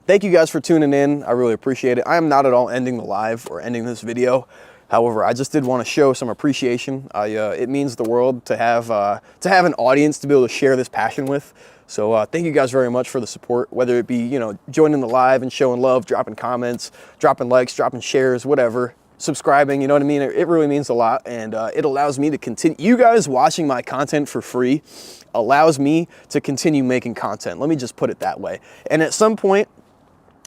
thank you guys for tuning in. I really appreciate it. I am not at all ending the live or ending this video. However, I just did want to show some appreciation. It means the world to have an audience to be able to share this passion with. So thank you guys very much for the support, whether it be, you know, joining the live and showing love, dropping comments, dropping likes, dropping shares, whatever, subscribing, you know what I mean? It really means a lot, and it allows me to continue. You guys watching my content for free allows me to continue making content. Let me just put it that way. And at some point,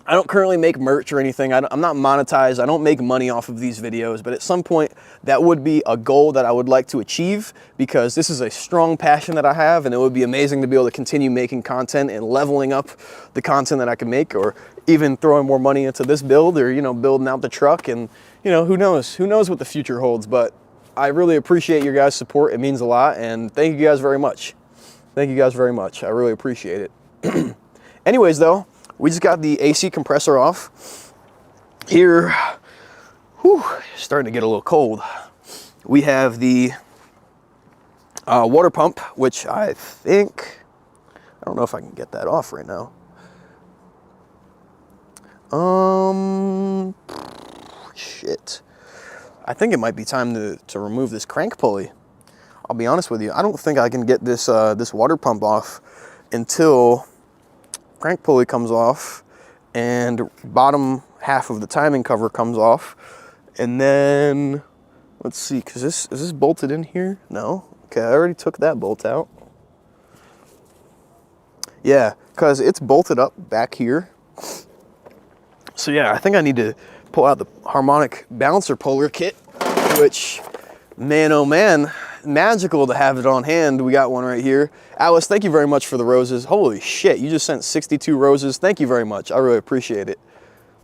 I don't currently make merch or anything. I'm not monetized. I don't make money off of these videos, but at some point that would be a goal that I would like to achieve, because this is a strong passion that I have, and it would be amazing to be able to continue making content and leveling up the content that I can make, or even throwing more money into this build, or, you know, building out the truck, and, you know, who knows what the future holds. But I really appreciate your guys' support. It means a lot, and thank you guys very much. Thank you guys very much. I really appreciate it. Anyways, though, we just got the AC compressor off. Here, whew, starting to get a little cold. We have the water pump, which I don't know if I can get that off right now. Shit. I think it might be time to remove this crank pulley. I'll be honest with you. I don't think I can get this this water pump off until crank pulley comes off and bottom half of the timing cover comes off. And then let's see, because is this bolted in here? No. Okay, I already took that bolt out. Yeah, because it's bolted up back here. So yeah, I think I need to pull out the harmonic balancer puller kit, which, man, oh man, magical to have it on hand. We got one right here. Alice, thank you very much for the roses. Holy shit, you just sent 62 roses. Thank you very much. I really appreciate it.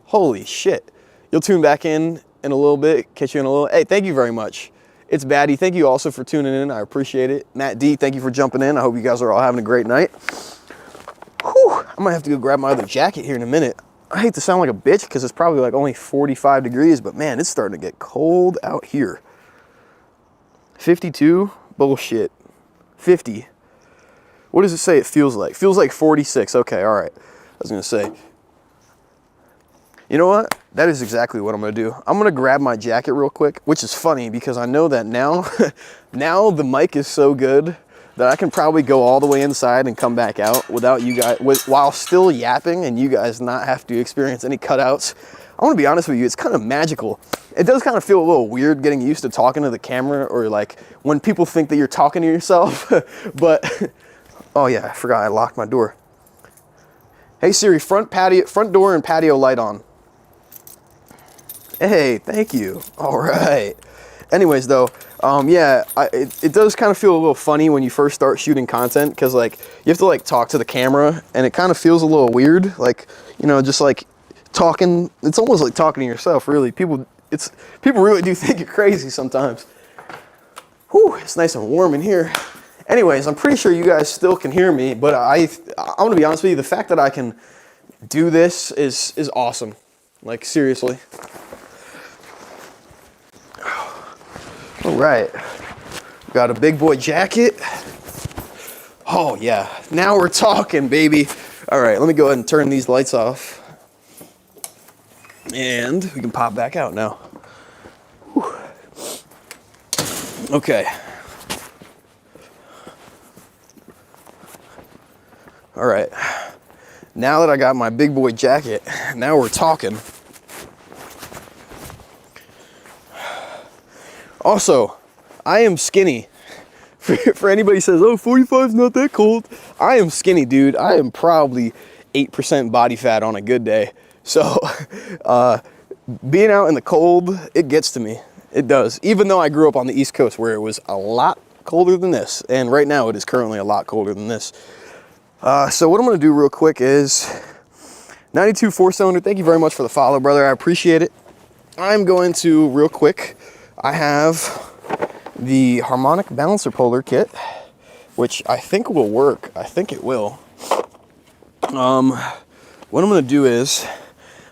Holy shit. You'll tune back in a little bit, catch you in a little. Hey, thank you very much. It's Batty. Thank you also for tuning in. I appreciate it. Matt D, thank you for jumping in. I hope you guys are all having a great night. Whew, I might have to go grab my other jacket here in a minute. I hate to sound like a bitch because it's probably like only 45 degrees, but man, it's starting to get cold out here. 52? Bullshit. 50. What does it say it feels like? Feels like 46. Okay, all right. I was going to say. You know what? That is exactly what I'm going to do. I'm going to grab my jacket real quick, which is funny because I know that now, now the mic is so good that I can probably go all the way inside and come back out without you guys, while still yapping, and you guys not have to experience any cutouts. I want to be honest with you, it's kind of magical. It does kind of feel a little weird getting used to talking to the camera, or like when people think that you're talking to yourself. But, oh yeah, I forgot I locked my door. Hey Siri, front door and patio light on. Hey, thank you. All right. Anyways, though, yeah, it does kind of feel a little funny when you first start shooting content, because like you have to like talk to the camera, and it kind of feels a little weird, like, you know, just like talking. It's almost like talking to yourself, really. People really do think you're crazy sometimes. Whew, it's nice and warm in here. Anyways, I'm pretty sure you guys still can hear me, but I'm gonna be honest with you, the fact that I can do this is awesome. Like, seriously. All right, got a big boy jacket. Oh yeah, now we're talking, baby. All right, let me go ahead and turn these lights off, and we can pop back out now. Whew. Okay. All right, now that I got my big boy jacket, now we're talking. Also, I am skinny. For anybody who says, oh, 45 is not that cold. I am skinny, dude. I am probably 8% body fat on a good day. So, being out in the cold, it gets to me. It does. Even though I grew up on the East Coast where it was a lot colder than this. And right now it is currently a lot colder than this. So what I'm gonna do real quick is 92 4-cylinder. Thank you very much for the follow, brother. I appreciate it. I'm going to, real quick, I have the harmonic balancer puller kit, which I think will work. I think it will. What I'm gonna do is,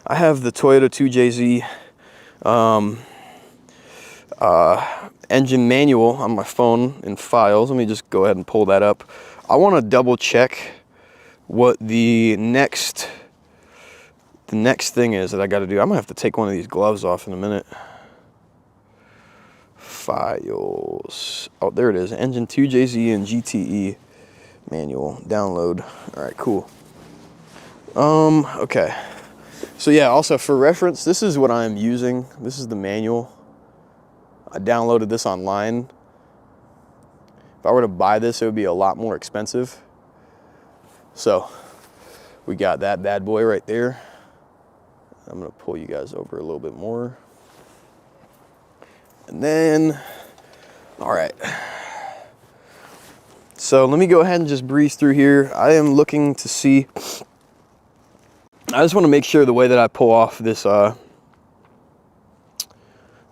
I have the Toyota 2JZ engine manual on my phone in files. Let me just go ahead and pull that up. I want to double check what the next thing is that I got to do. I'm gonna have to take one of these gloves off in a minute. Files. Oh, there it is. Engine 2JZ and GTE manual. Download. All right, cool. Okay. So yeah, also for reference, this is what I'm using. This is the manual. I downloaded this online. If I were to buy this, it would be a lot more expensive. So we got that bad boy right there. I'm gonna pull you guys over a little bit more. And then, all right. So let me go ahead and just breeze through here. I am looking to see, I just wanna make sure the way that I pull off this,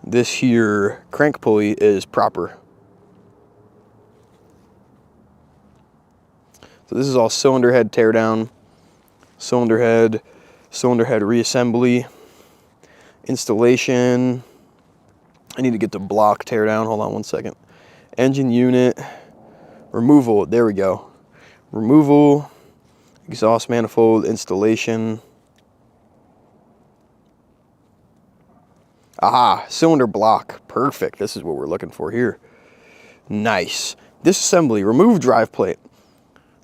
this here crank pulley is proper. So this is all cylinder head teardown, cylinder head reassembly, installation. I need to get the block teardown. Hold on one second. Engine unit, removal. There we go. Removal, exhaust manifold, installation. Aha, cylinder block. Perfect. This is what we're looking for here. Nice. Disassembly, remove drive plate.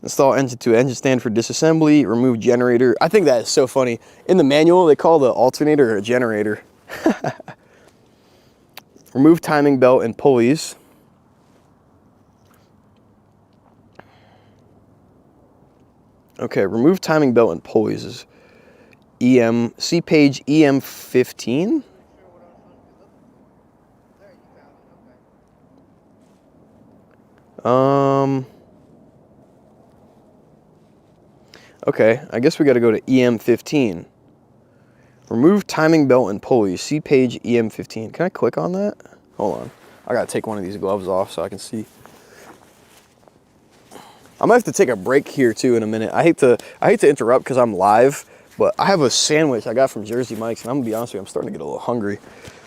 Install engine to engine stand for disassembly, remove generator. I think that is so funny. In the manual, they call the alternator a generator. Remove timing belt and pulleys. Okay, remove timing belt and pulleys is see page EM15. Okay, I guess we got to go to EM15. Remove timing belt and pulleys. See page EM15. Can I click on that? Hold on. I got to take one of these gloves off so I can see. I'm gonna have to take a break here too in a minute. I hate to interrupt because I'm live, but I have a sandwich I got from Jersey Mike's, and I'm gonna be honest with you, I'm starting to get a little hungry.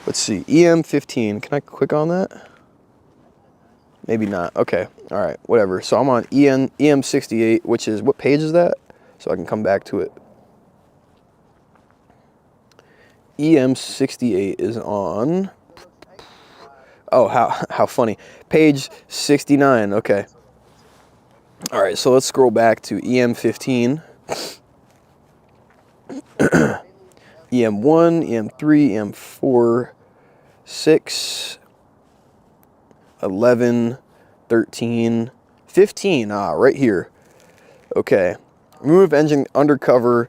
Let's see, EM15. Can I click on that? Maybe not. Okay. All right. Whatever. So I'm on EM68, which is, what page is that? So I can come back to it. EM68 is on. Oh, how funny. Page 69. Okay. All right. So let's scroll back to EM15. EM1, EM3, EM4, 6. 11, 13, 15, right here. Okay. Remove engine undercover,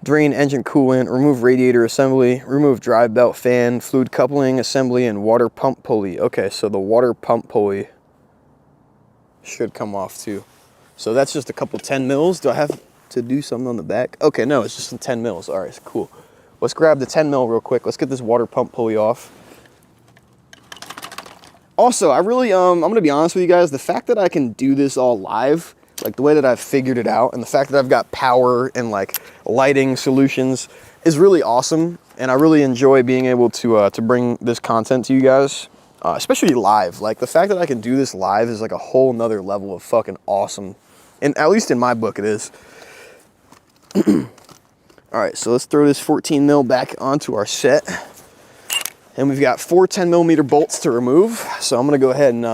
drain engine coolant, remove radiator assembly, remove drive belt fan, fluid coupling assembly, and water pump pulley. Okay, so the water pump pulley should come off too. So that's just a couple 10 mils. Do I have to do something on the back? Okay, no, it's just 10 mils. All right, cool. Let's grab the 10 mil real quick. Let's get this water pump pulley off. Also, I really, I'm gonna be honest with you guys, the fact that I can do this all live, like the way that I've figured it out, and the fact that I've got power and like lighting solutions is really awesome. And I really enjoy being able to bring this content to you guys, especially live. Like the fact that I can do this live is like a whole nother level of fucking awesome. And at least in my book it is. All right, so let's throw this 14 mil back onto our set. And we've got 4 10mm bolts to remove. So I'm gonna go ahead and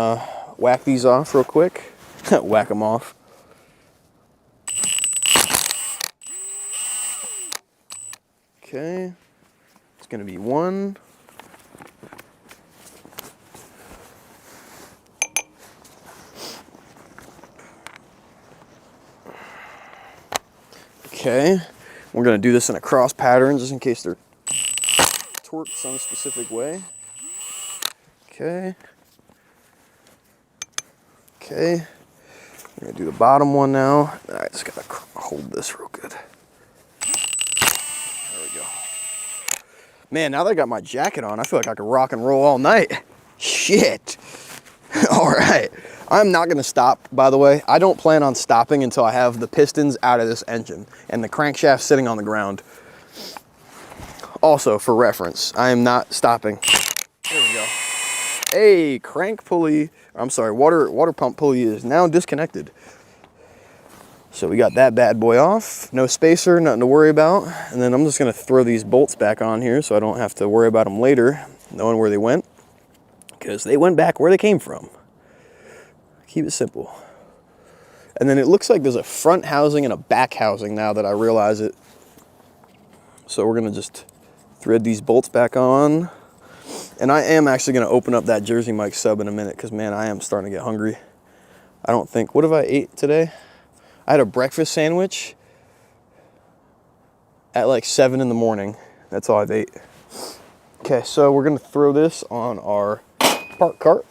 whack these off real quick. Whack them off. Okay, it's gonna be 1. Okay, we're gonna do this in a cross pattern just in case they're torqued some specific way. Okay. Okay. We're gonna do the bottom one now. I just gotta hold this real good. There we go. Man, now that I got my jacket on, I feel like I could rock and roll all night. Shit. All right. I'm not gonna stop, by the way. I don't plan on stopping until I have the pistons out of this engine and the crankshaft sitting on the ground. Also, for reference, I am not stopping. There we go. Hey, crank pulley, I'm sorry, water pump pulley is now disconnected. So we got that bad boy off. No spacer, nothing to worry about. And then I'm just gonna throw these bolts back on here so I don't have to worry about them later, knowing where they went. Because they went back where they came from. Keep it simple. And then it looks like there's a front housing and a back housing now that I realize it. So we're gonna just thread these bolts back on. And I am actually gonna open up that Jersey Mike sub in a minute because man, I am starting to get hungry. I don't think, what have I ate today? I had a breakfast sandwich at like 7 in the morning. That's all I've ate. Okay, so we're gonna throw this on our park cart.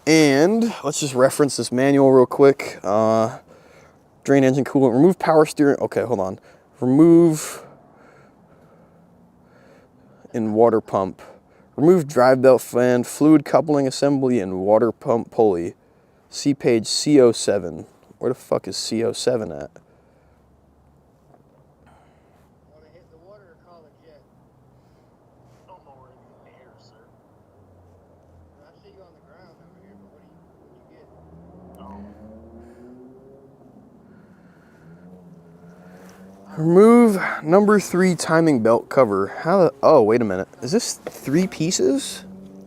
And let's just reference this manual real quick. Drain engine coolant, remove power steering. Okay, hold on. Remove in water pump. Remove drive belt fan, fluid coupling assembly, and water pump pulley. See page CO7. Where the fuck is CO7 at? Want to hit the water or call it jet? I'm already in the air, sir. I see you on the ground over here, but what do you get? Remove number 3 timing belt cover. How the, oh, wait a minute. Is this 3 pieces?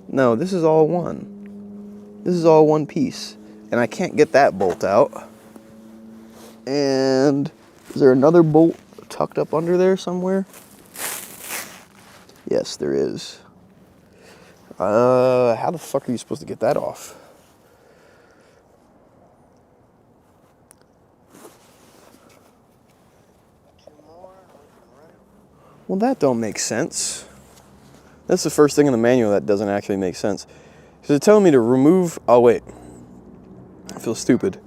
No, this is all one. This is all one piece. And I can't get that bolt out. And is there another bolt tucked up under there somewhere? Yes, there is. How the fuck are you supposed to get that off? Two more, we can run it. Well, that don't make sense. That's the first thing in the manual that doesn't actually make sense. Because it's telling me to remove, oh wait. I feel stupid.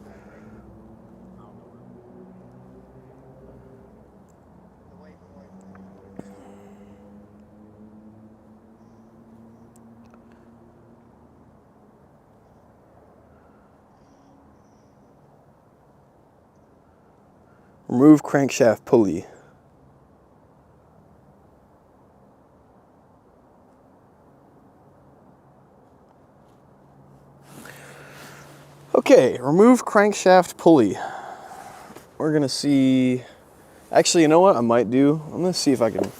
Remove crankshaft pulley. Okay, remove crankshaft pulley. We're gonna see, actually, you know what I might do? I'm gonna see if I can,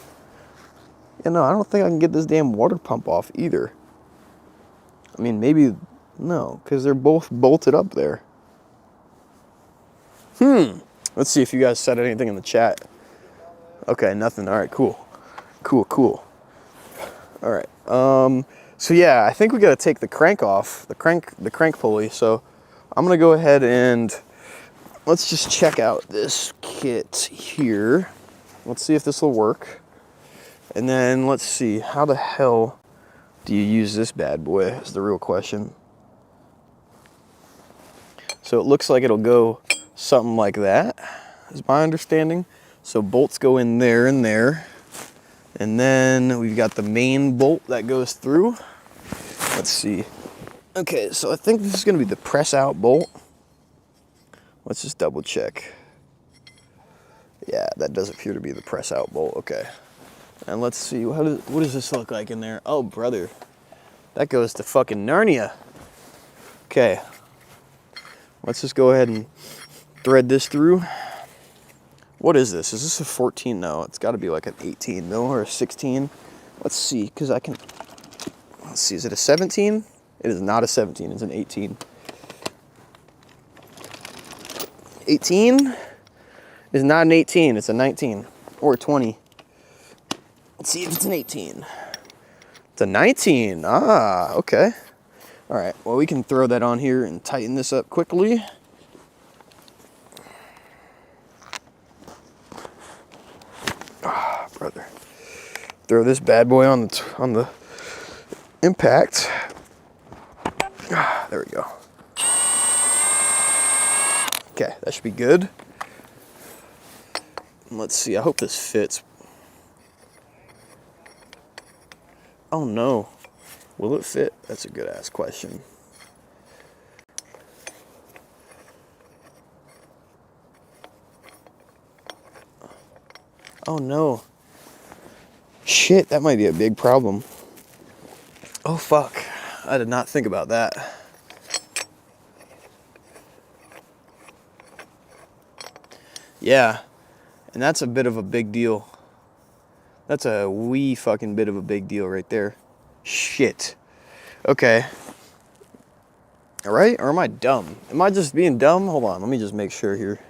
yeah, no, I don't think I can get this damn water pump off either. I mean, maybe, no, because they're both bolted up there. Let's see if you guys said anything in the chat. Okay, nothing. All right, cool. Cool. All right. So yeah, I think we got to take the crank off, the crank pulley. So I'm going to go ahead and let's just check out this kit here. Let's see if this will work. And then let's see, how the hell do you use this bad boy is the real question. So it looks like it'll go something like that, is my understanding. So bolts go in there and there. And then we've got the main bolt that goes through. Let's see. Okay, so I think this is gonna be the press out bolt. Let's just double check. Yeah, that does appear to be the press out bolt, okay. And let's see, what does this look like in there? Oh, brother, that goes to fucking Narnia. Okay, let's just go ahead and thread this through. What is this? Is this a 14? No, it's got to be like an 18 mil or a 16. Let's see, because I can, let's see, is it a 17? It is not a 17, it's an 18. 18 is not an 18, it's a 19 or a 20. Let's see if it's an 18. It's a 19, ah, okay. All right, well, we can throw that on here and tighten this up quickly. Brother, throw this bad boy on the impact. There we go. Okay, that should be good. Let's see, I hope this fits. Oh no, will it fit? That's a good ass question. Oh no. Shit, that might be a big problem. Oh fuck, I did not think about that. Yeah, and that's a bit of a big deal. That's a wee fucking bit of a big deal right there. Shit. Okay. All right, or am I dumb? Am I just being dumb? Hold on, let me just make sure here.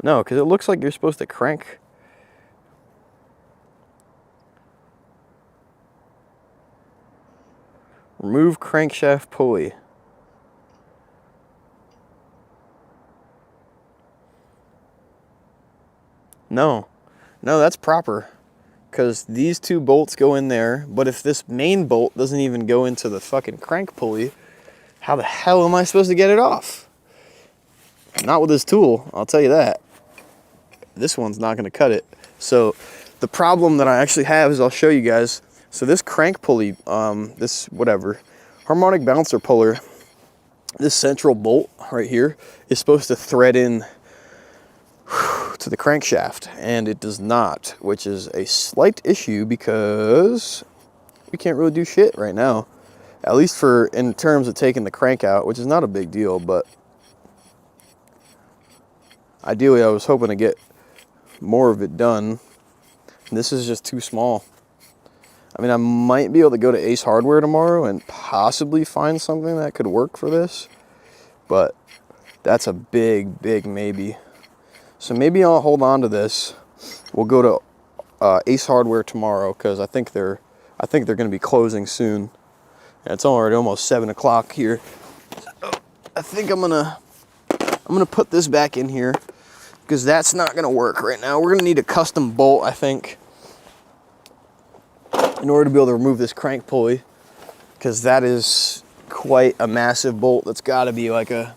No, because it looks like you're supposed to crank. Remove crankshaft pulley. No, that's proper. Because these two bolts go in there, but if this main bolt doesn't even go into the fucking crank pulley, how the hell am I supposed to get it off? Not with this tool, I'll tell you that. This one's not gonna cut it. So the problem that I actually have is I'll show you guys. So this crank pulley, this whatever, harmonic bouncer puller, this central bolt right here is supposed to thread in to the crankshaft, and it does not, which is a slight issue because we can't really do shit right now. At least for in terms of taking the crank out, which is not a big deal, but ideally I was hoping to get more of it done. This is just too small. I mean, I might be able to go to Ace Hardware tomorrow and possibly find something that could work for this, but that's a big, big maybe. So maybe I'll hold on to this. We'll go to Ace Hardware tomorrow because I think they're going to be closing soon. And it's already almost 7 o'clock here. So I think I'm gonna put this back in here because that's not gonna work right now. We're gonna need a custom bolt, I think, in order to be able to remove this crank pulley, because that is quite a massive bolt. That's got to be like a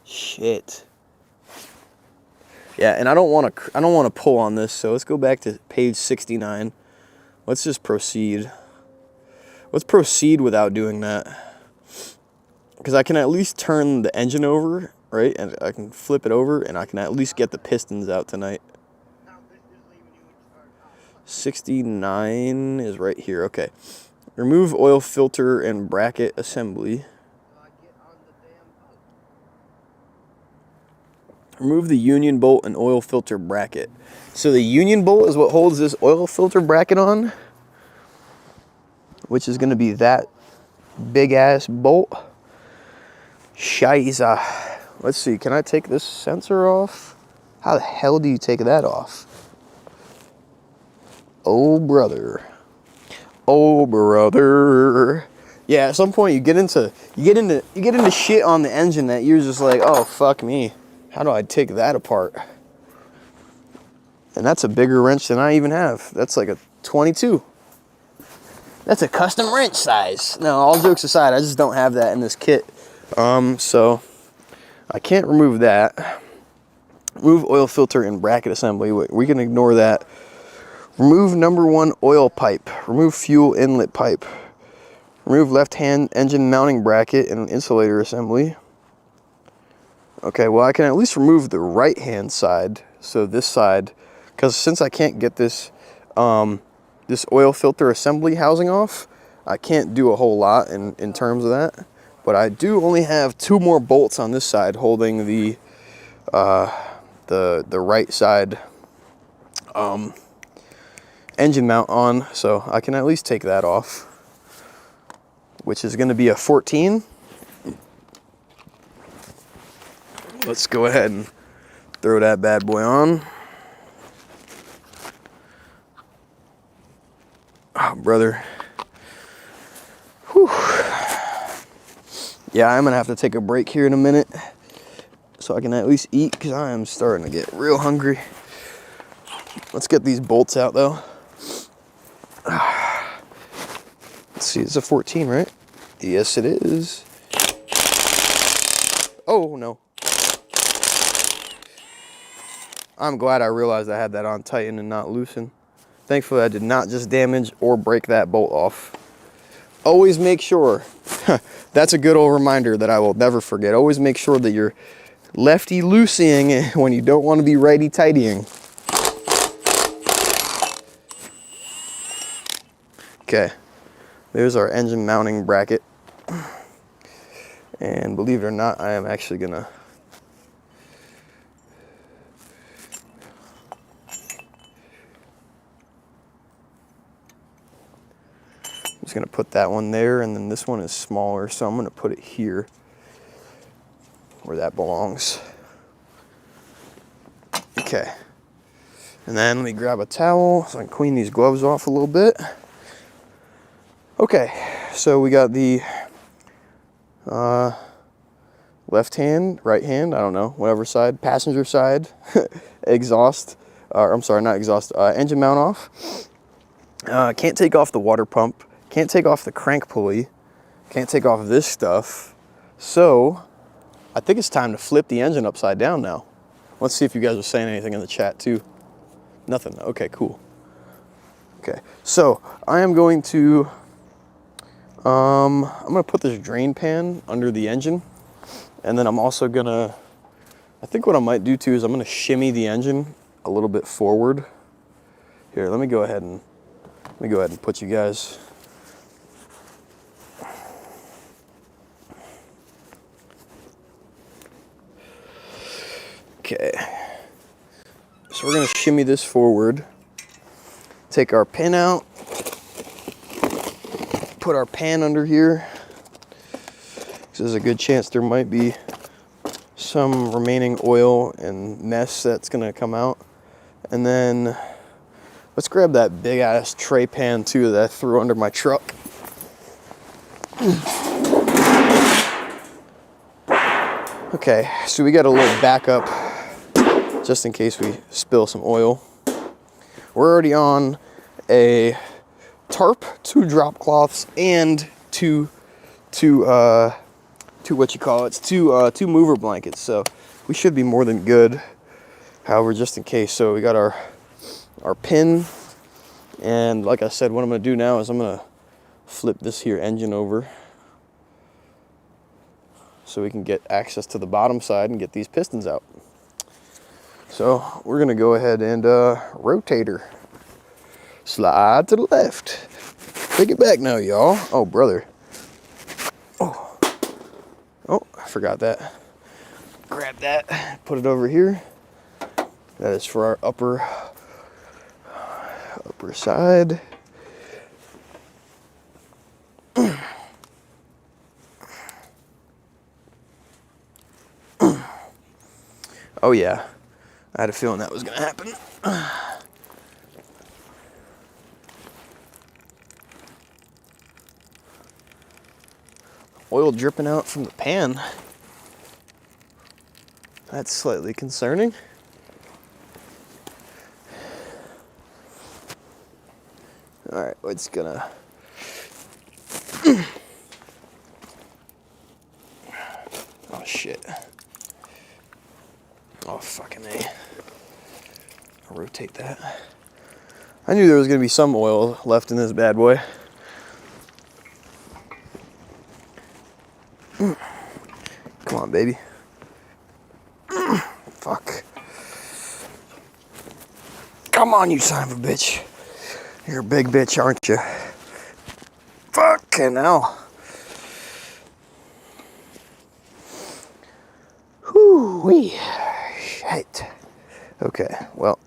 shit. Yeah, and I don't want to pull on this, so let's go back to page 69. Let's just proceed. Let's proceed without doing that, because I can at least turn the engine over, right? And I can flip it over, and I can at least get the pistons out tonight. 69 is right here. Okay. Remove oil filter and bracket assembly. Remove the union bolt and oil filter bracket. So the union bolt is what holds this oil filter bracket on, which is going to be that big ass bolt. Scheiße. Let's see, can I take this sensor off? How the hell do you take that off? Oh brother. Oh brother. Yeah, at some point you get into shit on the engine that you're just like, oh fuck me. How do I take that apart? And that's a bigger wrench than I even have. That's like a 22. That's a custom wrench size. No, all jokes aside, I just don't have that in this kit. So I can't remove that. Remove oil filter and bracket assembly. We can ignore that. Remove number 1 oil pipe. Remove fuel inlet pipe. Remove left-hand engine mounting bracket and insulator assembly. Okay, well I can at least remove the right-hand side. So this side, because since I can't get this this oil filter assembly housing off, I can't do a whole lot in terms of that. But I do only have 2 more bolts on this side holding the right side engine mount on, so I can at least take that off, which is going to be a 14. Let's go ahead and throw that bad boy on. Oh, brother. Whew. Yeah, I'm going to have to take a break here in a minute so I can at least eat, because I am starting to get real hungry. Let's get these bolts out, though. Let's see, it's a 14, right? Yes, it is. Oh, I'm glad I realized I had that on tighten and not loosen. Thankfully, I did not just damage or break that bolt off. Always make sure, that's a good old reminder that I will never forget. Always make sure that you're lefty loosening when you don't want to be righty tightying. Okay, there's our engine mounting bracket. And believe it or not, I am actually gonna just gonna put that one there, and then this one is smaller, so I'm gonna put it here where that belongs. Okay, and then let me grab a towel so I can clean these gloves off a little bit. Okay, so we got the left hand, right hand, I don't know, whatever side, passenger side, exhaust, I'm sorry, not exhaust, engine mount off. Can't take off the water pump. Can't take off the crank pulley, can't take off this stuff. So I think it's time to flip the engine upside down now. Let's see if you guys are saying anything in the chat too. Nothing, okay, cool. Okay, so I am going to, I'm gonna put this drain pan under the engine, and then I'm also gonna, I think what I might do too is I'm gonna shimmy the engine a little bit forward. Here, let me go ahead and put you guys. Okay, so we're gonna shimmy this forward, take our pin out, put our pan under here. There's a good chance there might be some remaining oil and mess that's gonna come out. And then let's grab that big ass tray pan too that I threw under my truck. Okay, so we got a little backup just in case we spill some oil. We're already on a tarp, 2 drop cloths, and two what you call it, two mover blankets. So we should be more than good. However, just in case, so we got our pin, and like I said, what I'm gonna do now is I'm gonna flip this here engine over so we can get access to the bottom side and get these pistons out. So we're gonna go ahead and rotate her. Slide to the left. Take it back now, y'all. Oh, brother. Oh, I forgot that. Grab that, put it over here. That is for our upper side. Oh yeah, I had a feeling that was gonna happen. Oil dripping out from the pan. That's slightly concerning. All right, we're just gonna oh shit. Oh, fucking A. I'll rotate that. I knew there was gonna be some oil left in this bad boy. Come on, baby. Fuck. Come on, you son of a bitch. You're a big bitch, aren't you? Fucking hell. Whoo-wee. Shit. Okay, well.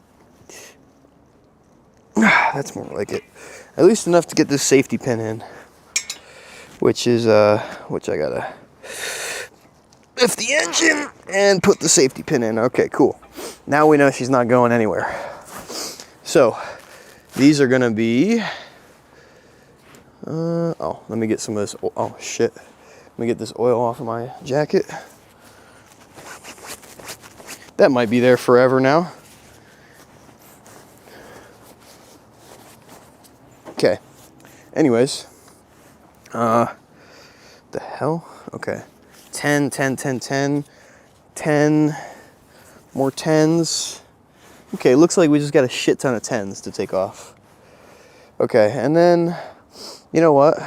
That's more like it. At least enough to get this safety pin in. Which is, which I gotta lift the engine and put the safety pin in. Okay, cool. Now we know she's not going anywhere. So, these are gonna be, oh, let me get some of this, oh shit. Let me get this oil off of my jacket. That might be there forever now. Okay, anyways, the hell? Okay, 10, 10, 10, 10, 10, more 10s. Okay, looks like we just got a shit ton of 10s to take off. Okay, and then, you know what?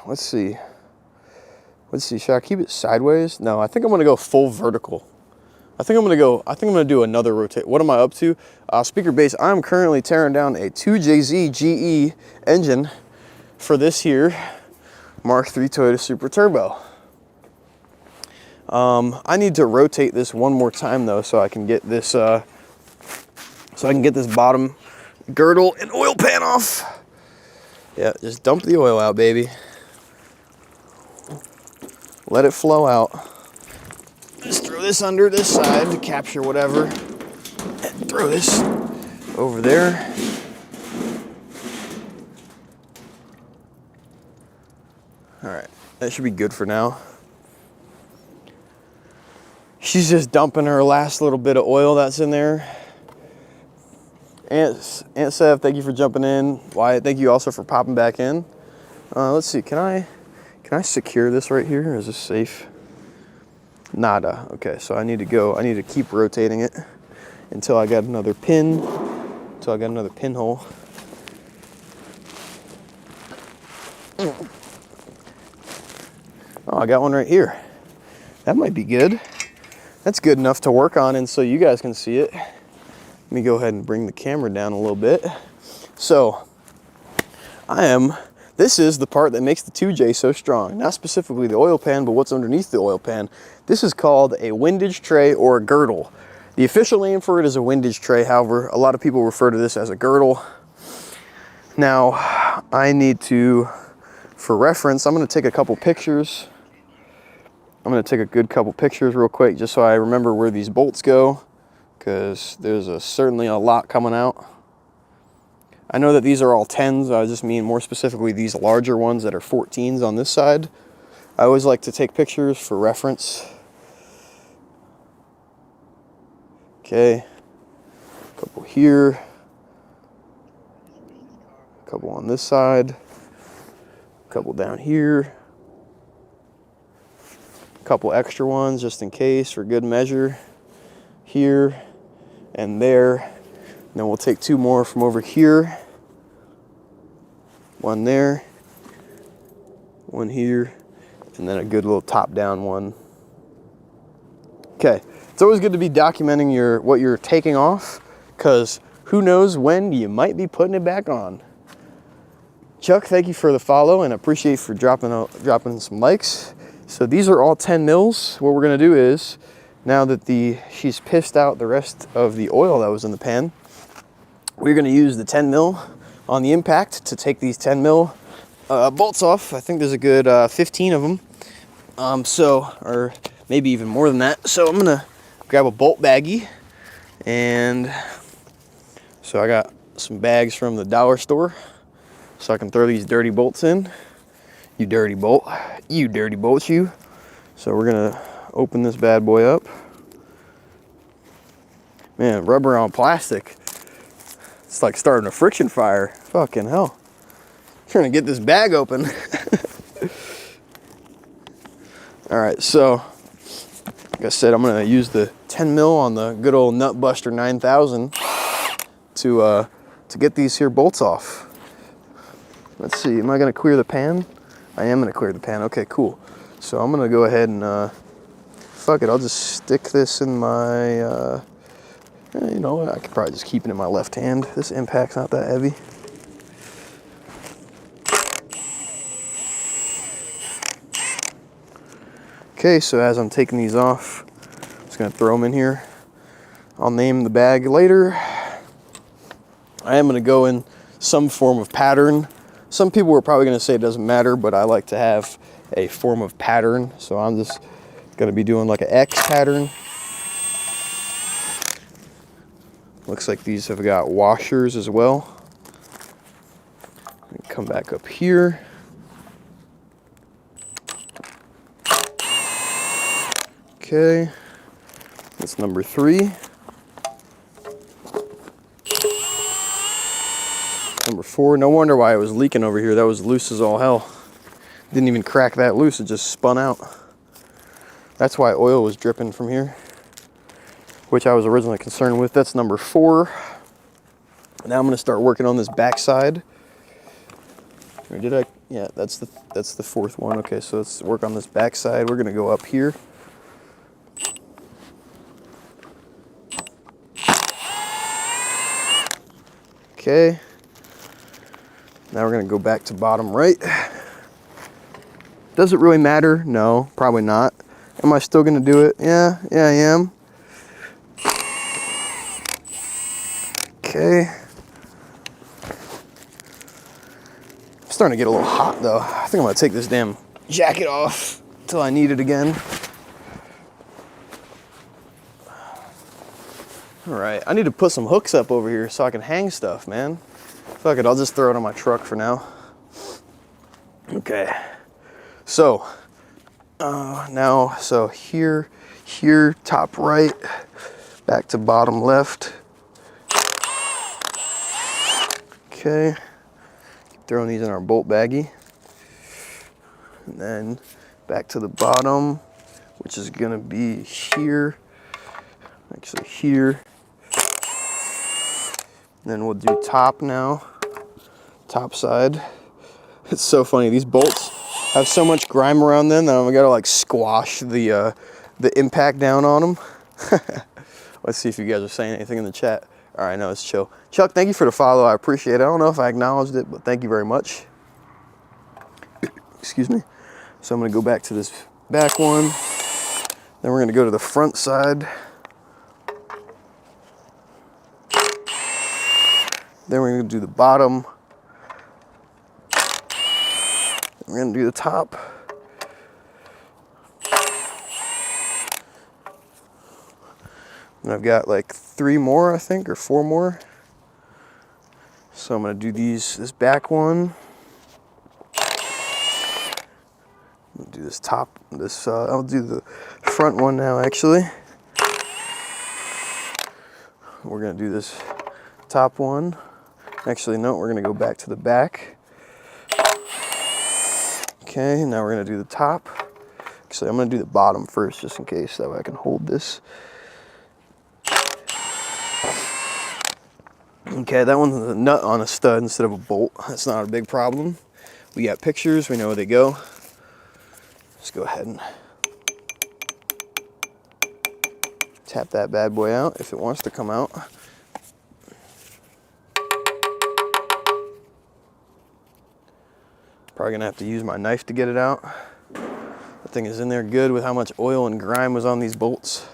Let's see. Should I keep it sideways? No, I think I'm gonna go full vertical. I think I'm gonna do another rotate. What am I up to? Speaker base, I'm currently tearing down a 2JZ GE engine for this here Mark III Toyota Super Turbo. I need to rotate this one more time though, so I can get this bottom girdle and oil pan off. Yeah, just dump the oil out, baby. Let it flow out. Just throw this under this side to capture whatever. And throw this over there. All right, that should be good for now. She's just dumping her last little bit of oil that's in there. Aunt Sev, thank you for jumping in. Wyatt, thank you also for popping back in. Let's see, can I secure this right here, or is this safe? Nada. Okay, so I need to keep rotating it until I got another pinhole. Oh, I got one right here. That might be good. That's good enough to work on, and so you guys can see it. Let me go ahead and bring the camera down a little bit. So, this is the part that makes the 2J so strong. Not specifically the oil pan, but what's underneath the oil pan. This is called a windage tray or a girdle. The official name for it is a windage tray. However, a lot of people refer to this as a girdle. Now, I need to, for reference, I'm gonna take a couple pictures. I'm gonna take a good couple pictures real quick just so I remember where these bolts go, because there's certainly a lot coming out. I know that these are all 10s. I just mean more specifically these larger ones that are 14s on this side. I always like to take pictures for reference. Okay, a couple here, a couple on this side, a couple down here, a couple extra ones just in case for good measure here and there. Then we'll take two more from over here. One there, one here, and then a good little top-down one. Okay, it's always good to be documenting what you're taking off, because who knows when you might be putting it back on. Chuck, thank you for the follow, and I appreciate you for dropping some likes. So these are all 10 mils. What we're gonna do is, now that she's pissed out the rest of the oil that was in the pan, we're gonna use the 10 mil on the impact to take these 10 mil bolts off. I think there's a good 15 of them. Or maybe even more than that. So I'm gonna grab a bolt baggie, and so I got some bags from the dollar store so I can throw these dirty bolts in. You dirty bolt, you. So we're gonna open this bad boy up. Man, rubber on plastic. It's like starting a friction fire. Fucking hell. I'm trying to get this bag open. All right, so like I said, I'm gonna use the 10 mil on the good old Nutbuster 9000 to get these here bolts off. Let's see, am I gonna clear the pan? I am gonna clear the pan, okay, cool. So I'm gonna go ahead and, fuck it, I'll just stick this in my, you know what, I could probably just keep it in my left hand. This impact's not that heavy. Okay, so as I'm taking these off, I'm just gonna throw them in here. I'll name the bag later. I am gonna go in some form of pattern. Some people are probably gonna say it doesn't matter, but I like to have a form of pattern. So I'm just gonna be doing like an X pattern. Looks like these have got washers as well. Come back up here. Okay, that's number 3. Number 4, no wonder why it was leaking over here. That was loose as all hell. Didn't even crack that loose, it just spun out. That's why oil was dripping from here. which I was originally concerned with. That's number 4. Now I'm going to start working on this back side. Or did I? Yeah, that's the 4th one. Okay, so let's work on this back side. We're going to go up here. Okay. Now we're going to go back to bottom right. Does it really matter? No, probably not. Am I still going to do it? Yeah, I am. Okay. I'm starting to get a little hot though. I think I'm going to take this damn jacket off until I need it again. All right, I need to put some hooks up over here so I can hang stuff, man. Fuck it, I'll just throw it on my truck for now. Okay, so so here, top right, back to bottom left. Okay, keep throwing these in our bolt baggie. And then back to the bottom, which is gonna be here, actually here. And then we'll do top now, top side. It's so funny, these bolts have so much grime around them that I'm gonna like squash the impact down on them. Let's see if you guys are saying anything in the chat. All right, no, it's chill. Chuck, thank you for the follow, I appreciate it. I don't know if I acknowledged it, but thank you very much. Excuse me. So I'm gonna go back to this back one. Then we're gonna go to the front side. Then we're gonna do the bottom. We're gonna do the top. And I've got like 3 more, I think, or 4 more. So I'm gonna do this back one. I'll do this top, I'll do the front one now actually. We're gonna do this top one. Actually, no, we're gonna go back to the back. Okay, now we're gonna do the top. Actually, I'm gonna do the bottom first, just in case, that way I can hold this. Okay, that one's a nut on a stud instead of a bolt. That's not a big problem. We got pictures, we know where they go. Let's go ahead and tap that bad boy out if it wants to come out. Probably gonna have to use my knife to get it out. That thing is in there good with how much oil and grime was on these bolts.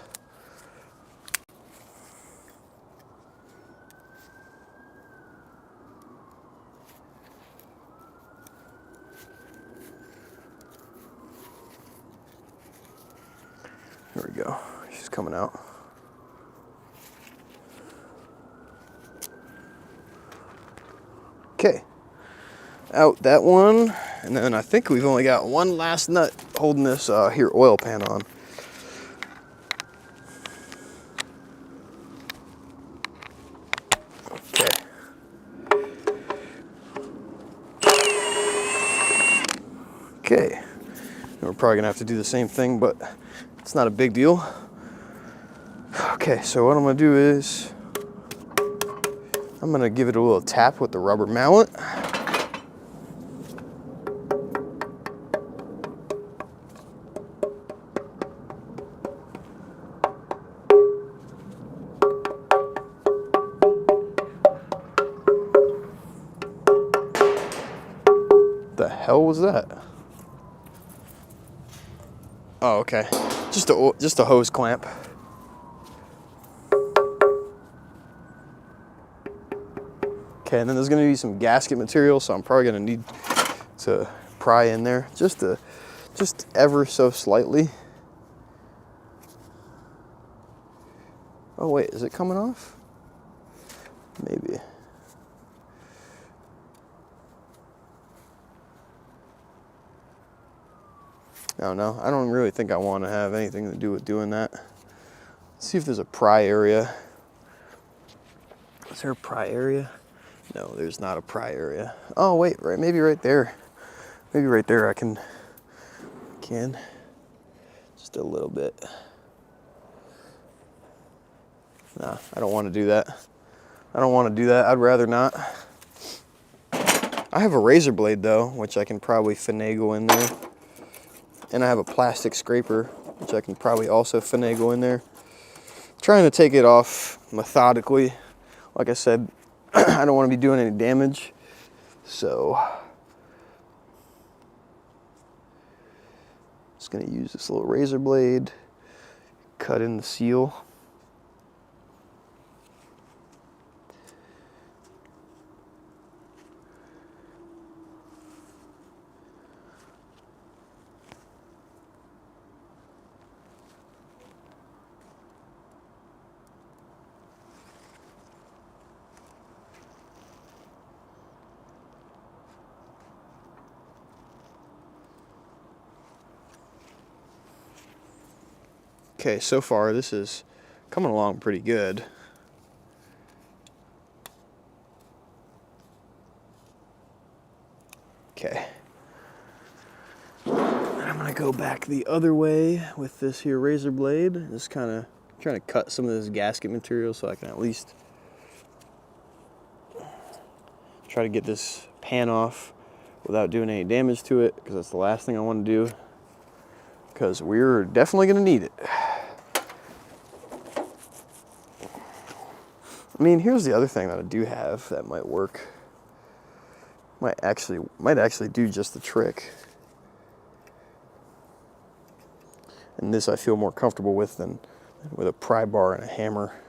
There we go, she's coming out. Okay. Out that one, and then I think we've only got one last nut holding this here oil pan on. Okay. Okay. And we're probably gonna have to do the same thing, but it's not a big deal. Okay, so what I'm gonna do is I'm gonna give it a little tap with the rubber mallet. The hell was that? Oh, okay. Just a hose clamp. Okay, and then there's gonna be some gasket material, so I'm probably gonna need to pry in there just ever so slightly. Oh wait, is it coming off? Maybe. I don't know. I don't really think I want to have anything to do with doing that. Let's see if there's a pry area. Is there a pry area? No, there's not a pry area. Oh wait, right, maybe right there. Maybe right there I can just a little bit. Nah, I don't want to do that. I don't want to do that. I'd rather not. I have a razor blade though, which I can probably finagle in there. And I have a plastic scraper, which I can probably also finagle in there. Trying to take it off methodically. Like I said, I don't want to be doing any damage. So, just gonna use this little razor blade, cut in the seal. Okay, so far this is coming along pretty good. Okay. And I'm gonna go back the other way with this here razor blade. Just kind of trying to cut some of this gasket material so I can at least try to get this pan off without doing any damage to it, because that's the last thing I want to do, because we're definitely gonna need it. I mean, here's the other thing that I do have that might work. Might actually do just the trick. And this I feel more comfortable with than with a pry bar and a hammer.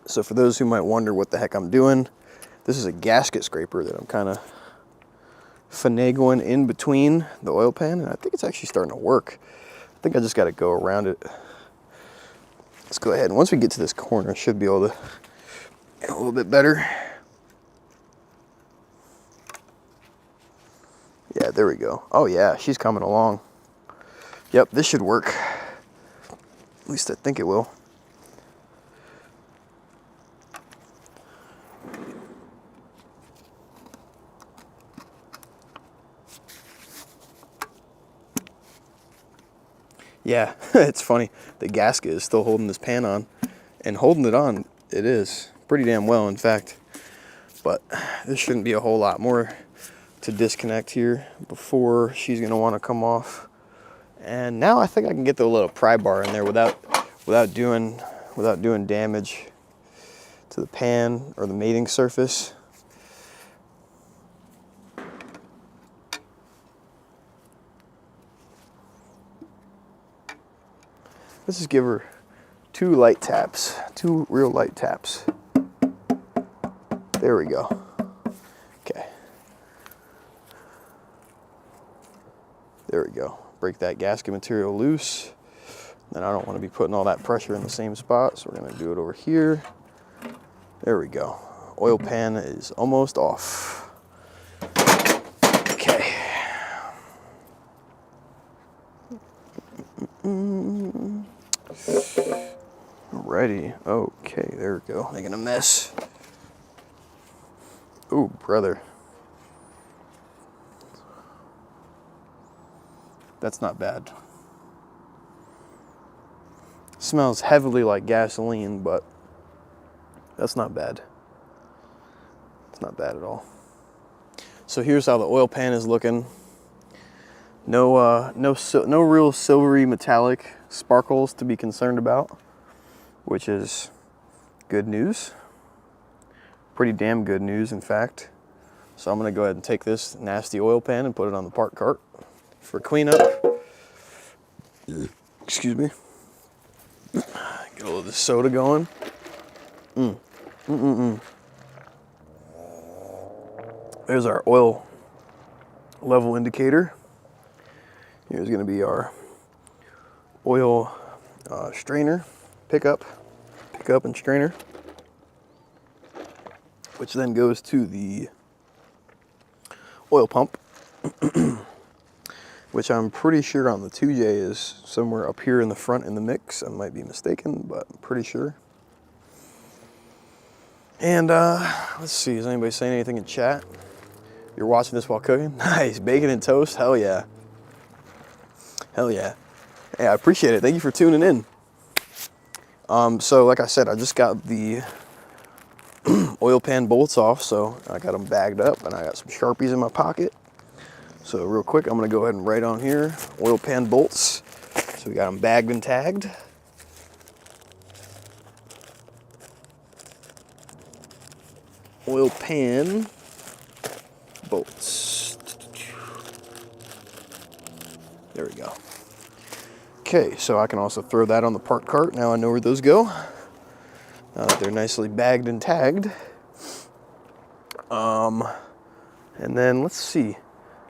So for those who might wonder what the heck I'm doing, this is a gasket scraper that I'm kind of finagling in between the oil pan, and I think it's actually starting to work. I think I just got to go around it. Let's go ahead, and once we get to this corner, I should be able to get a little bit better. Yeah, there we go. Oh yeah, she's coming along. Yep, this should work. At least I think it will. Yeah, it's funny. The gasket is still holding this pan on, and holding it on, it is pretty damn well, in fact. But there shouldn't be a whole lot more to disconnect here before she's gonna want to come off. And now I think I can get the little pry bar in there without doing damage to the pan or the mating surface. Let's just give her two real light taps. There we go. Okay. There we go. Break that gasket material loose. Then I don't want to be putting all that pressure in the same spot, so we're going to do it over here. There we go. Oil pan is almost off. Okay. Alrighty. Okay, there we go. Making a mess. Ooh, brother. That's not bad. Smells heavily like gasoline, but that's not bad. It's not bad at all. So here's how the oil pan is looking. No real silvery metallic sparkles to be concerned about, which is good news. Pretty damn good news, in fact. So I'm gonna go ahead and take this nasty oil pan and put it on the park cart for cleanup. Excuse me. Get a little of the soda going. There's our oil level indicator. Here's gonna be our oil strainer, pickup and strainer, which then goes to the oil pump, which I'm pretty sure on the 2J is somewhere up here in the front in the mix. I might be mistaken, but I'm pretty sure. And let's see, is anybody saying anything in chat? You're watching this while cooking? Nice, bacon and toast, hell yeah. Hell yeah. Hey, I appreciate it, thank you for tuning in. So like I said, I just got the oil pan bolts off, so I got them bagged up, and I got some Sharpies in my pocket. So real quick, I'm gonna go ahead and write on here, oil pan bolts. So we got them bagged and tagged. Oil pan bolts. There we go. Okay, so I can also throw that on the part cart. Now I know where those go. Now that they're nicely bagged and tagged. And then let's see,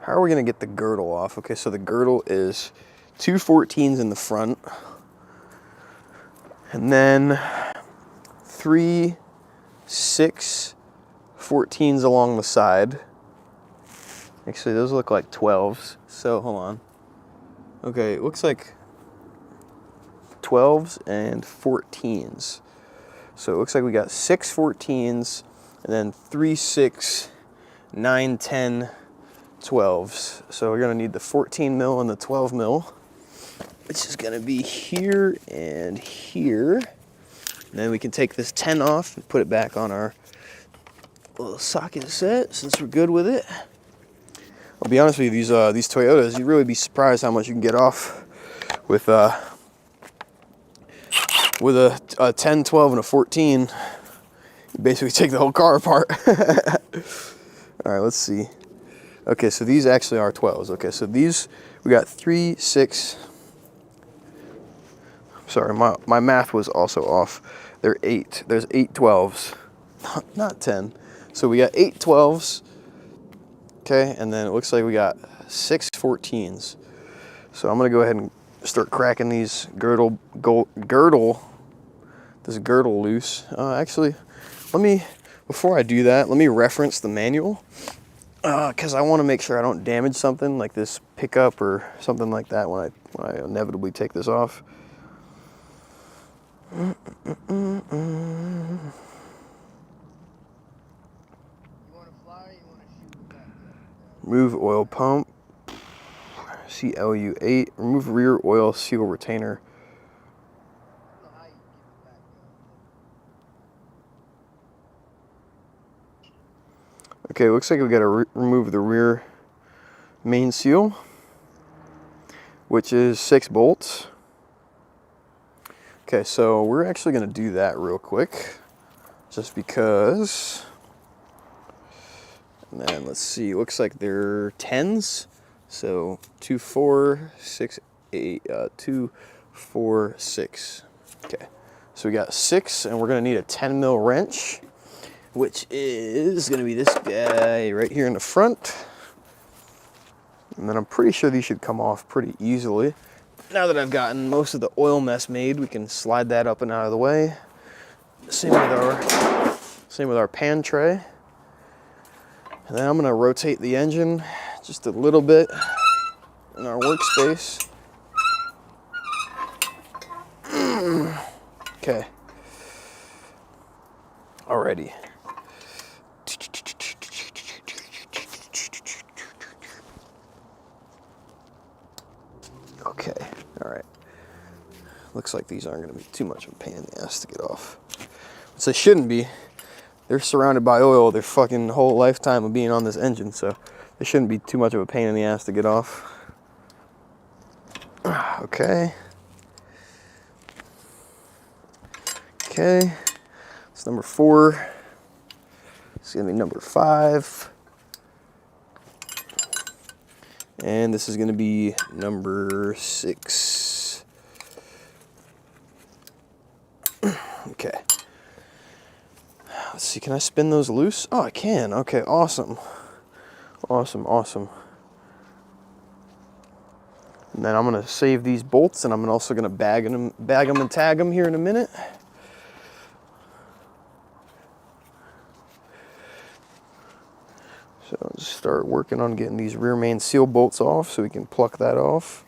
how are we gonna get the girdle off? Okay, so the girdle is 2 14s in the front, and then 3 6 14s along the side. Actually, those look like 12s, so hold on. Okay, it looks like 12s and 14s. So it looks like we got 6 14s, and then 3 6 9 10 12s. So we're gonna need the 14 mil and the 12 mil, which is gonna be here and here. And then we can take this 10 off and put it back on our little socket set since we're good with it. I'll be honest with you, these Toyotas, you'd really be surprised how much you can get off with a 10, 12, and a 14. You basically take the whole car apart. All right, let's see. Okay, so these actually are 12s. Okay, so these, we got 3 6. Sorry, my math was also off. They're 8. There's 8 12s, not 10. So we got 8 12s. Okay, and then it looks like we got 6 14s. So I'm gonna go ahead and start cracking these girdle loose. Actually, before I do that, let me reference the manual, because I want to make sure I don't damage something like this pickup or something like that when I inevitably take this off. You want to fly or you want to shoot the back? Remove oil pump. CLU8. Remove rear oil seal retainer. I don't know how you give it back though. Okay, looks like we got to remove the rear main seal, which is 6 bolts. Okay, so we're actually going to do that real quick, just because. And then let's see, looks like they're 10s. So 2 4 6 8 2 4 6. Okay, so we got 6, and we're going to need a 10 mil wrench, which is going to be this guy right here in the front. And then I'm pretty sure these should come off pretty easily. Now that I've gotten most of the oil mess made, we can slide that up and out of the way. Same with our pan tray. And then I'm gonna rotate the engine just a little bit in our workspace. Okay. Alrighty. Okay, all right. Looks like these aren't gonna be too much of a pain in the ass to get off. Which they shouldn't be. They're surrounded by oil their fucking whole lifetime of being on this engine, so they shouldn't be too much of a pain in the ass to get off. Okay. Okay, it's number 4. It's gonna be number 5. And this is gonna be number 6. Okay. Let's see, can I spin those loose? Oh, I can. Okay, awesome. Awesome, awesome. And then I'm gonna save these bolts, and I'm also gonna bag them and tag them here in a minute. So I'll just start working on getting these rear main seal bolts off so we can pluck that off.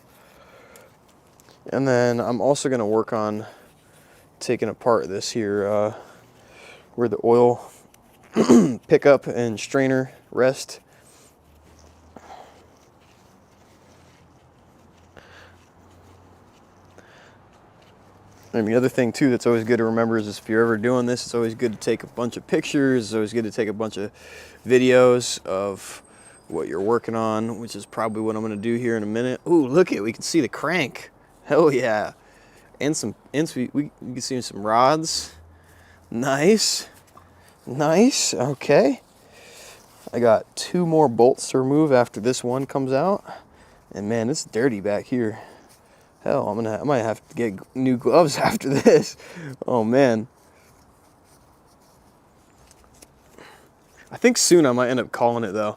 And then I'm also gonna work on taking apart this here where the oil pickup and strainer rest. And the other thing too that's always good to remember is if you're ever doing this, it's always good to take a bunch of pictures. It's always good to take a bunch of videos of what you're working on, which is probably what I'm gonna do here in a minute. Ooh, look it, we can see the crank. Hell yeah. And you can see some rods. Nice, nice, okay. I got 2 more bolts to remove after this one comes out. And man, it's dirty back here. Hell, I might have to get new gloves after this. Oh man. I think soon I might end up calling it though.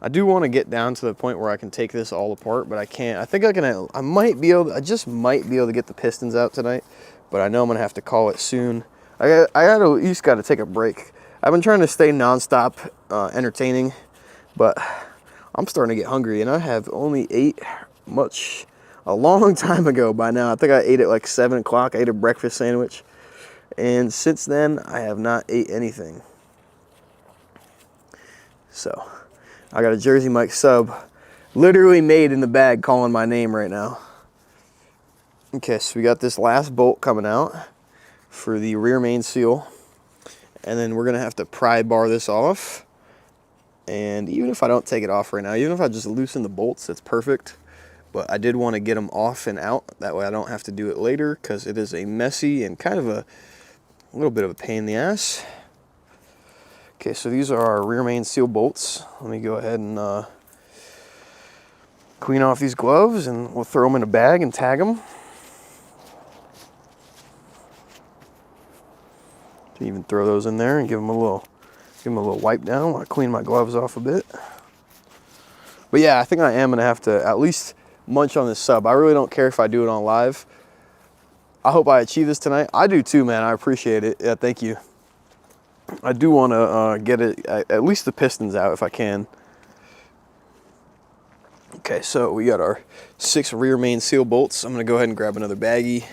I do want to get down to the point where I can take this all apart, but I can't. I think I just might be able to get the pistons out tonight, but I know I'm gonna have to call it soon. I at least got to take a break. I've been trying to stay nonstop entertaining, but I'm starting to get hungry, and I have only ate a long time ago by now. I think I ate at like 7 o'clock. I ate a breakfast sandwich, and since then I have not ate anything. So I got a Jersey Mike sub literally made in the bag calling my name right now. Okay, so we got this last bolt coming out for the rear main seal, and then we're gonna have to pry bar this off. And even if I don't take it off right now, even if I just loosen the bolts, it's perfect. But I did want to get them off and out. That way I don't have to do it later, because it is a messy and kind of a little bit of a pain in the ass. Okay, so these are our rear main seal bolts. Let me go ahead and clean off these gloves, and we'll throw them in a bag and tag them. Can even throw those in there and give them a little wipe down while I clean my gloves off a bit. But yeah, I think I am gonna have to at least munch on this sub. I really don't care if I do it on live. I hope I achieve this tonight. I do too, man. I appreciate it. Yeah, thank you. I do want to get it at least the pistons out if I can. Okay, so we got our 6 rear main seal bolts. I'm gonna go ahead and grab another baggie,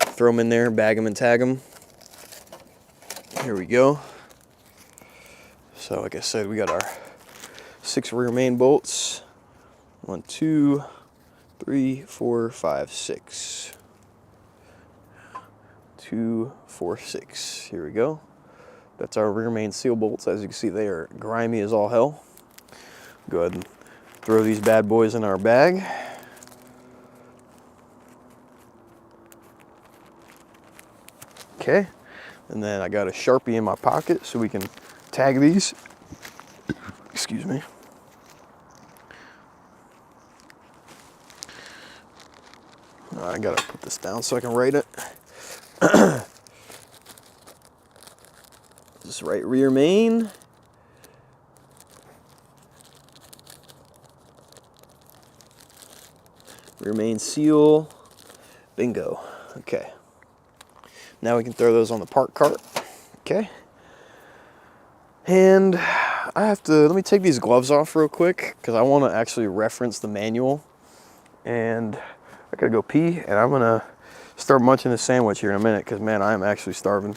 throw them in there, bag them and tag them. Here we go. So like I said, we got our 6 rear main bolts. 1, 2, 3, 4, 5, 6. 2, 4, 6. Here we go. That's our rear main seal bolts. As you can see, they are grimy as all hell. Go ahead and throw these bad boys in our bag. Okay, and then I got a Sharpie in my pocket so we can tag these. Excuse me. I gotta put this down so I can write it. Just write rear main. Rear main seal. Bingo. Okay. Now we can throw those on the park cart. Okay. And let me take these gloves off real quick because I want to actually reference the manual. And I gotta go pee, and I'm gonna start munching this sandwich here in a minute because man, I am actually starving.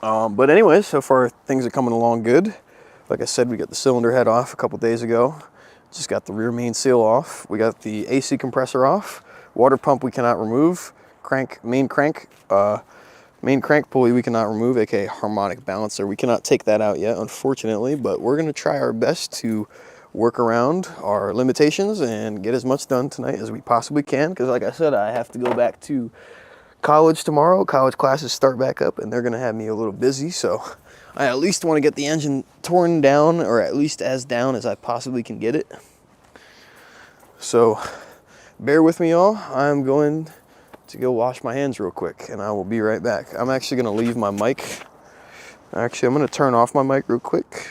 But anyways, so far things are coming along good. Like I said, we got the cylinder head off a couple days ago. Just got the rear main seal off. We got the AC compressor off. Water pump we cannot remove. Main crank pulley we cannot remove, aka harmonic balancer. We cannot take that out yet, unfortunately, but we're gonna try our best to work around our limitations and get as much done tonight as we possibly can, because like I said, I have to go back to college tomorrow. College classes start back up and they're gonna have me a little busy, so I at least want to get the engine torn down, or at least as down as I possibly can get it. So bear with me, y'all. I'm going to go wash my hands real quick and I will be right back. I'm actually gonna leave my mic. Actually, I'm gonna turn off my mic real quick.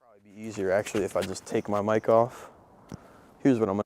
Probably be easier actually if I just take my mic off. Here's what I'm gonna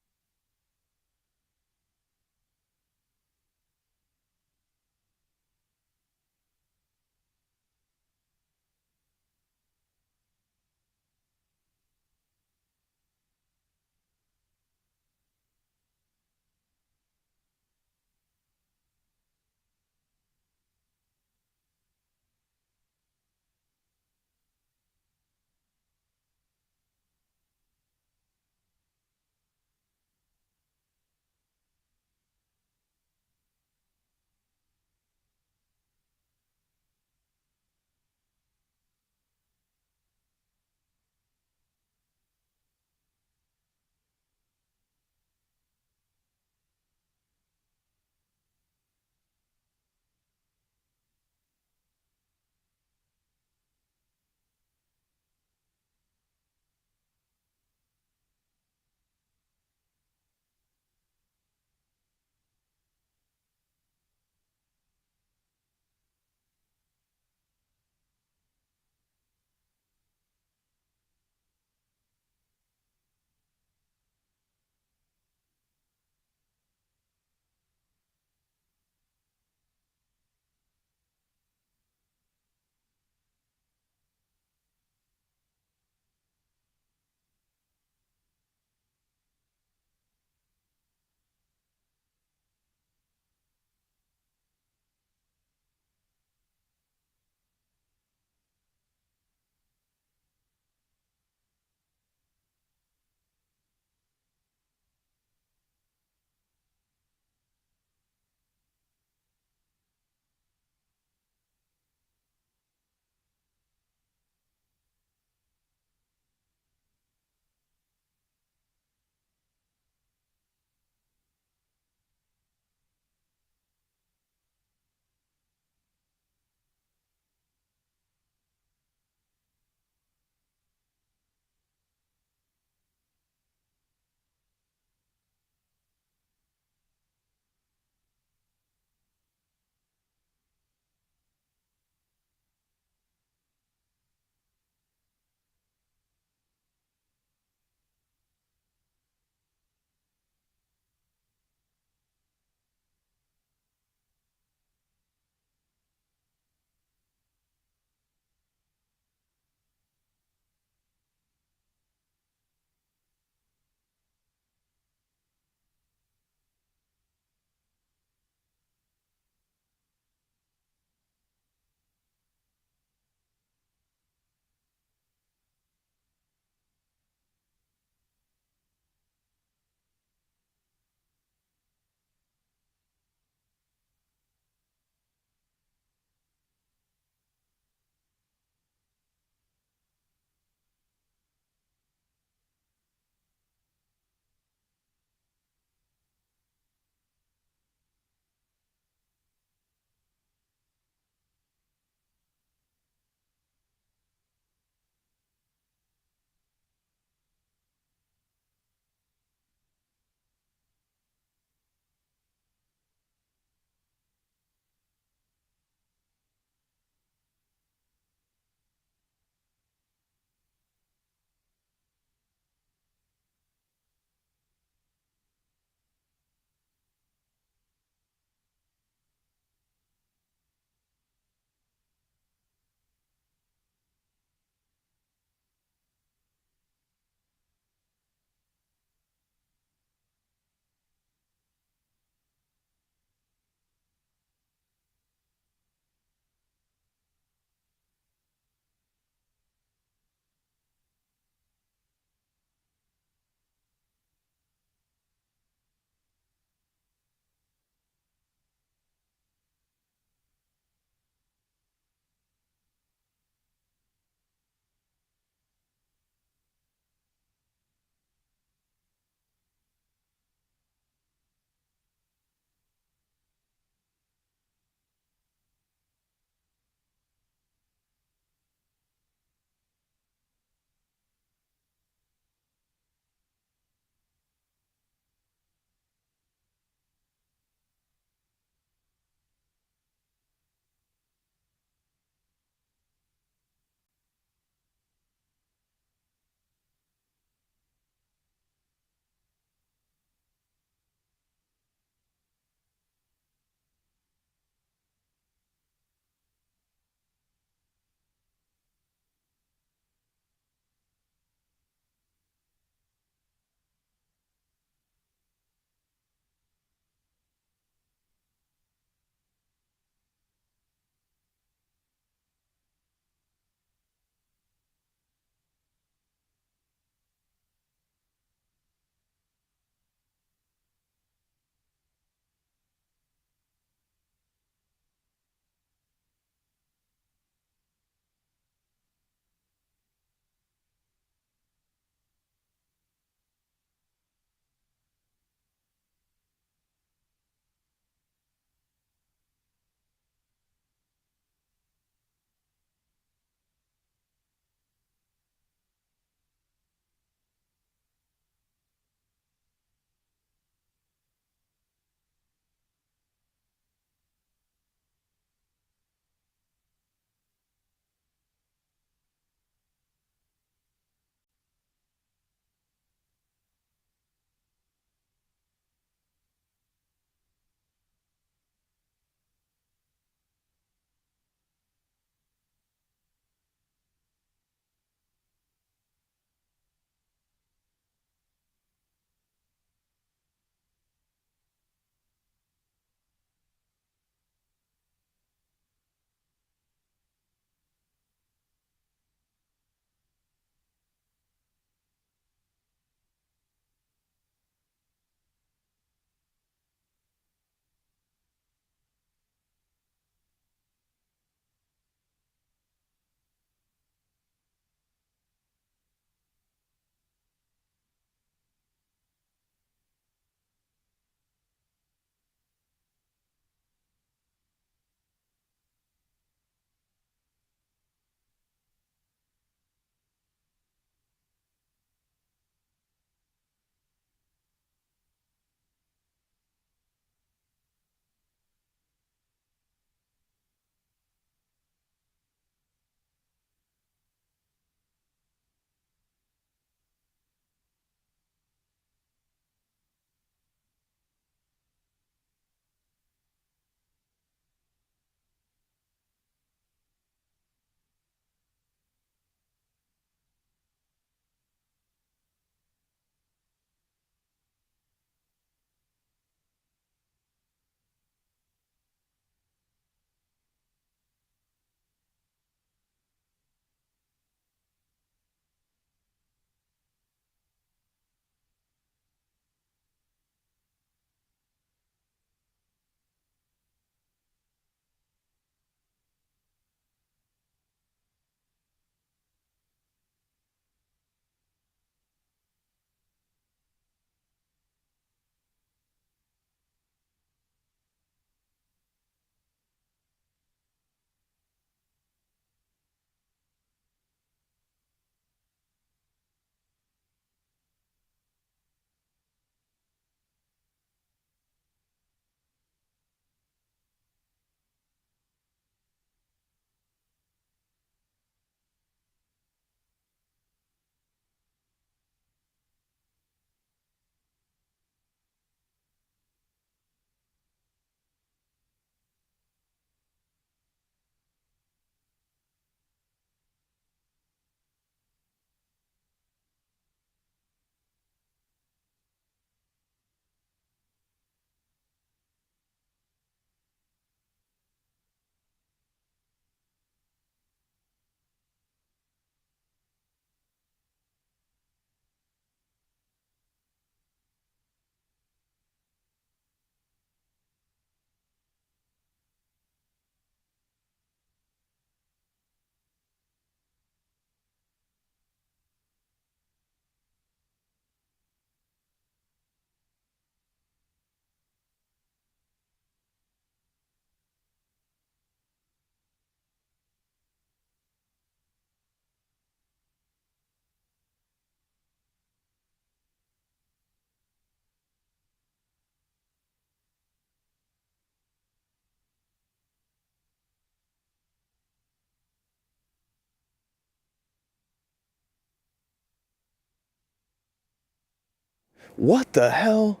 What the hell?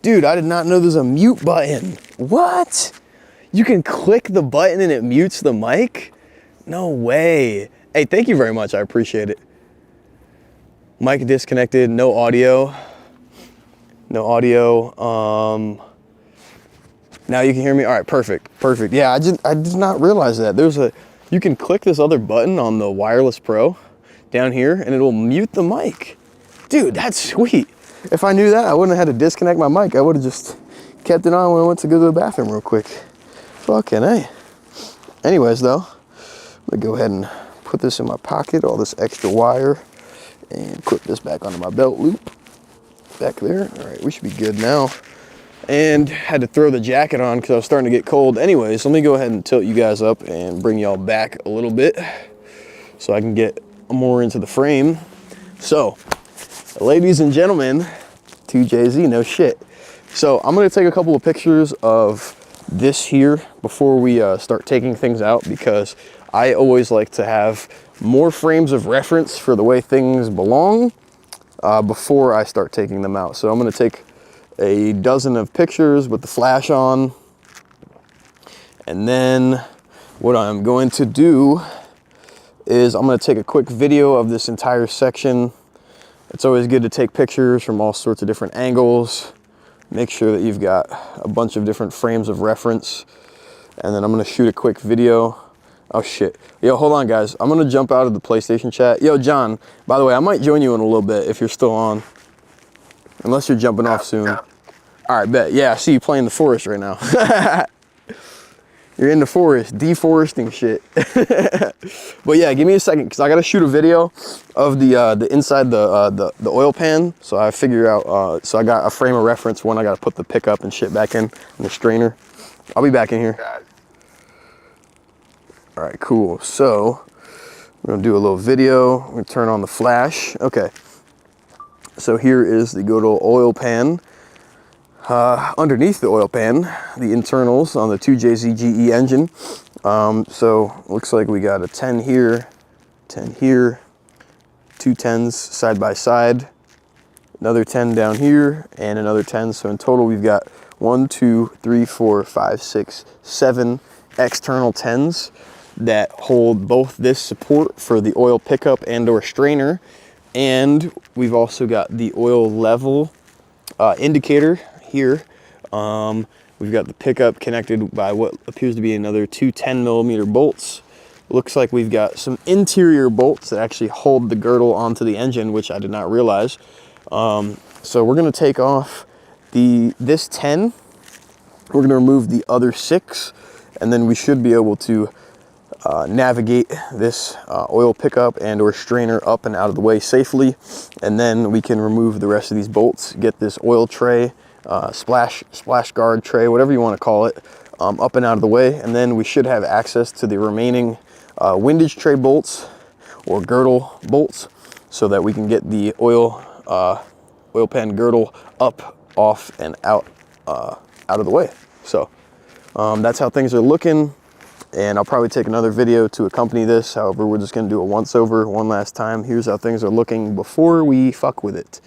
Dude, I did not know there's a mute button. What? You can click the button and it mutes the mic? No way. Hey, thank you very much. I appreciate it. Mic disconnected, no audio. No audio. Now you can hear me? All right, perfect, perfect. Yeah, I did not realize that. You can click this other button on the Wireless Pro down here and it'll mute the mic. Dude, that's sweet. If I knew that, I wouldn't have had to disconnect my mic. I would have just kept it on when I went to go to the bathroom real quick. Fucking A. Anyways, though, I'm gonna go ahead and put this in my pocket, all this extra wire, and clip this back onto my belt loop. Back there. All right, we should be good now. And had to throw the jacket on because I was starting to get cold. Anyways, let me go ahead and tilt you guys up and bring y'all back a little bit so I can get more into the frame. So, ladies and gentlemen, 2JZ, no shit. So I'm gonna take a couple of pictures of this here before we start taking things out, because I always like to have more frames of reference for the way things belong before I start taking them out. So I'm gonna take a dozen of pictures with the flash on, and then what I'm going to do is I'm going to take a quick video of this entire section. It's always good to take pictures from all sorts of different angles, make sure that you've got a bunch of different frames of reference, and then I'm going to shoot a quick video. Oh shit. Yo, hold on guys, I'm going to jump out of the PlayStation chat. Yo John, by the way, I might join you in a little bit if you're still on. Unless you're jumping off soon. Yeah. All right, bet. Yeah, I see you playing the forest right now. You're in the forest, deforesting shit. But yeah, give me a second, because I got to shoot a video of the inside the oil pan. So I figure out, so I got a frame of reference when I got to put the pickup and shit back in and the strainer. I'll be back in here. All right, cool. So we're going to do a little video. We're going to turn on the flash. Okay. So here is the good old oil pan. Underneath the oil pan, the internals on the 2JZ GE engine. So looks like we got a 10 here, 10 here, 2 10s side by side, another 10 down here, and another 10. So in total, we've got 1, 2, 3, 4, 5, 6, 7 external 10s that hold both this support for the oil pickup and or strainer. And we've also got the oil level indicator here. We've got the pickup connected by what appears to be another 2 10mm bolts. Looks like we've got some interior bolts that actually hold the girdle onto the engine, which I did not realize. So we're going to take off this 10. We're going to remove the other 6, and then we should be able to navigate this oil pickup and or strainer up and out of the way safely, and then we can remove the rest of these bolts, get this oil tray, splash guard tray, whatever you want to call it, up and out of the way, and then we should have access to the remaining windage tray bolts or girdle bolts, so that we can get the oil pan girdle up, off, and out of the way. So that's how things are looking. And I'll probably take another video to accompany this. However, we're just gonna do a once over one last time. Here's how things are looking before we fuck with it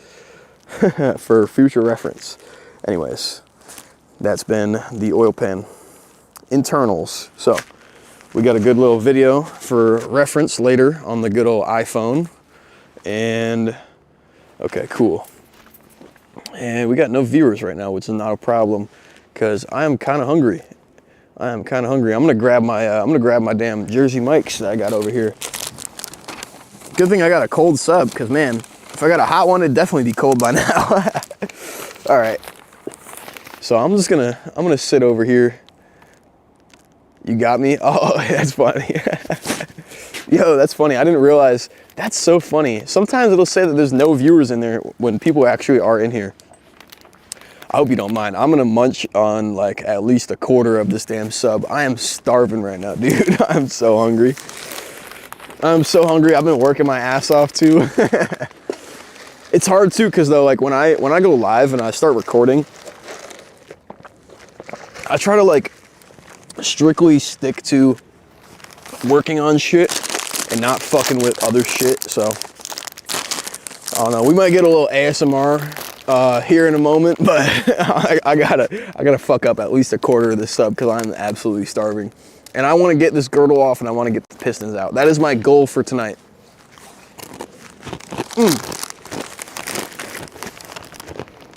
for future reference. Anyways, that's been the oil pan internals. So we got a good little video for reference later on the good old iPhone. And okay, cool. And we got no viewers right now, which is not a problem, because I am kind of hungry. I'm gonna grab my damn Jersey Mike's that I got over here. Good thing I got a cold sub, because man, if I got a hot one, it'd definitely be cold by now. All right. So I'm gonna sit over here. You got me? Oh, that's funny. Yo, that's funny. I didn't realize. That's so funny. Sometimes it'll say that there's no viewers in there when people actually are in here. I hope you don't mind. I'm gonna munch on like at least a quarter of this damn sub. I am starving right now, dude. I'm so hungry. I'm so hungry. I've been working my ass off too. It's hard too, because though, like when I go live and I start recording, I try to like strictly stick to working on shit and not fucking with other shit. So I don't know. We might get a little ASMR here in a moment, but I gotta fuck up at least a quarter of this sub because I'm absolutely starving. And I want to get this girdle off and I want to get the pistons out. That is my goal for tonight.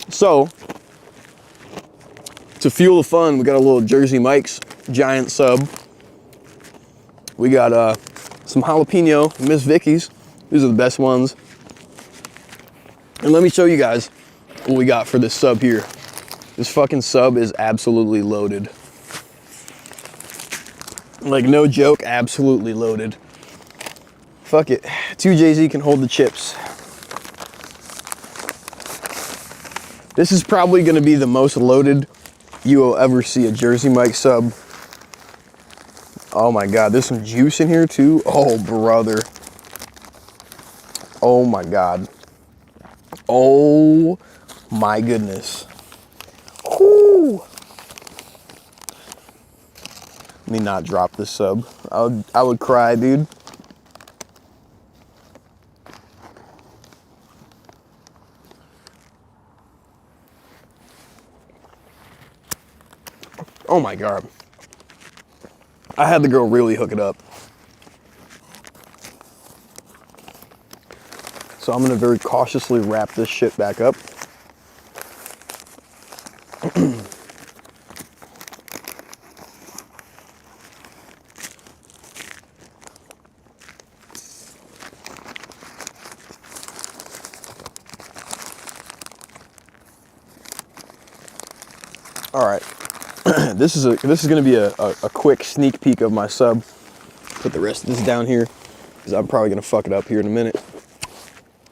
So, to fuel the fun, we got a little Jersey Mike's giant sub. We got some jalapeno Miss Vicky's. These are the best ones. And let me show you guys what we got for this sub here. This fucking sub is absolutely loaded. Like, no joke, absolutely loaded. Fuck it. 2JZ can hold the chips. This is probably gonna be the most loaded you will ever see a Jersey Mike sub. Oh my God, there's some juice in here too. Oh, brother. Oh my God. Oh my goodness. Whew. Let me not drop this sub. I would cry, dude. Oh my God. I had the girl really hook it up. So I'm gonna very cautiously wrap this shit back up. All right. This is gonna be a quick sneak peek of my sub. Put the rest of this down here because I'm probably gonna fuck it up here in a minute.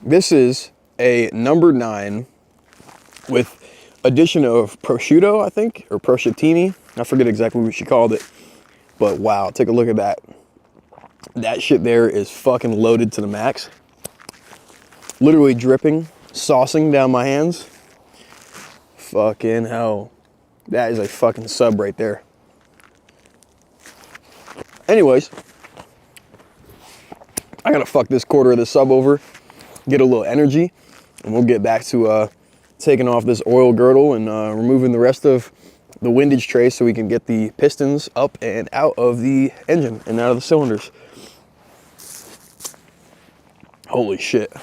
This is a number 9 with addition of prosciutto, I think, or prosciuttini. I forget exactly what she called it, but wow, take a look at that. That shit there is fucking loaded to the max. Literally dripping, saucing down my hands. Fucking hell. That is a fucking sub right there. Anyways, I gotta fuck this quarter of the sub over, get a little energy, and we'll get back to taking off this oil girdle and removing the rest of the windage tray so we can get the pistons up and out of the engine and out of the cylinders. Holy shit.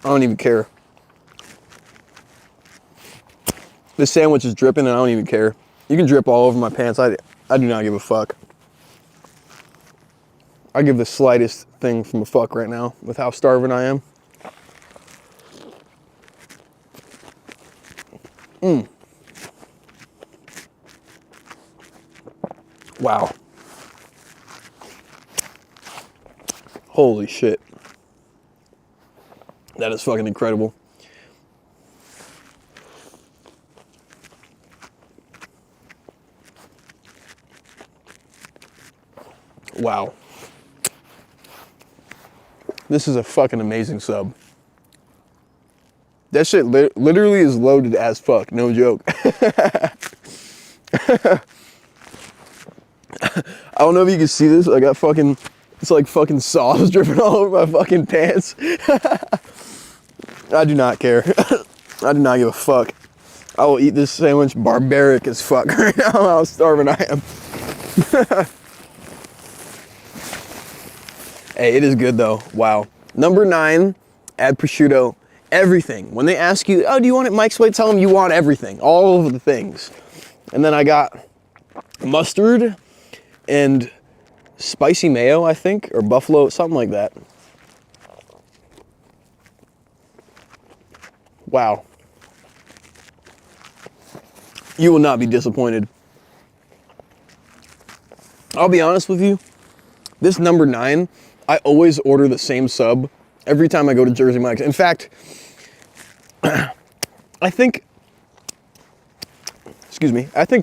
I don't even care. This sandwich is dripping and I don't even care. You can drip all over my pants. I do not give a fuck. I give the slightest thing from a fuck right now with how starving I am. Wow. Holy shit. That is fucking incredible. Wow. This is a fucking amazing sub. That shit literally is loaded as fuck, no joke. I don't know if you can see this. I got fucking, it's like fucking sauce dripping all over my fucking pants. I do not care. I do not give a fuck. I will eat this sandwich barbaric as fuck right now how starving I am. Hey, it is good though. Wow. Number 9, add prosciutto, everything. When they ask you, oh, do you want it Mike's way? Tell them you want everything, all of the things. And then I got mustard and spicy mayo, I think, or buffalo, something like that. Wow. You will not be disappointed. I'll be honest with you, this number 9, I always order the same sub every time I go to Jersey Mike's. In fact, I think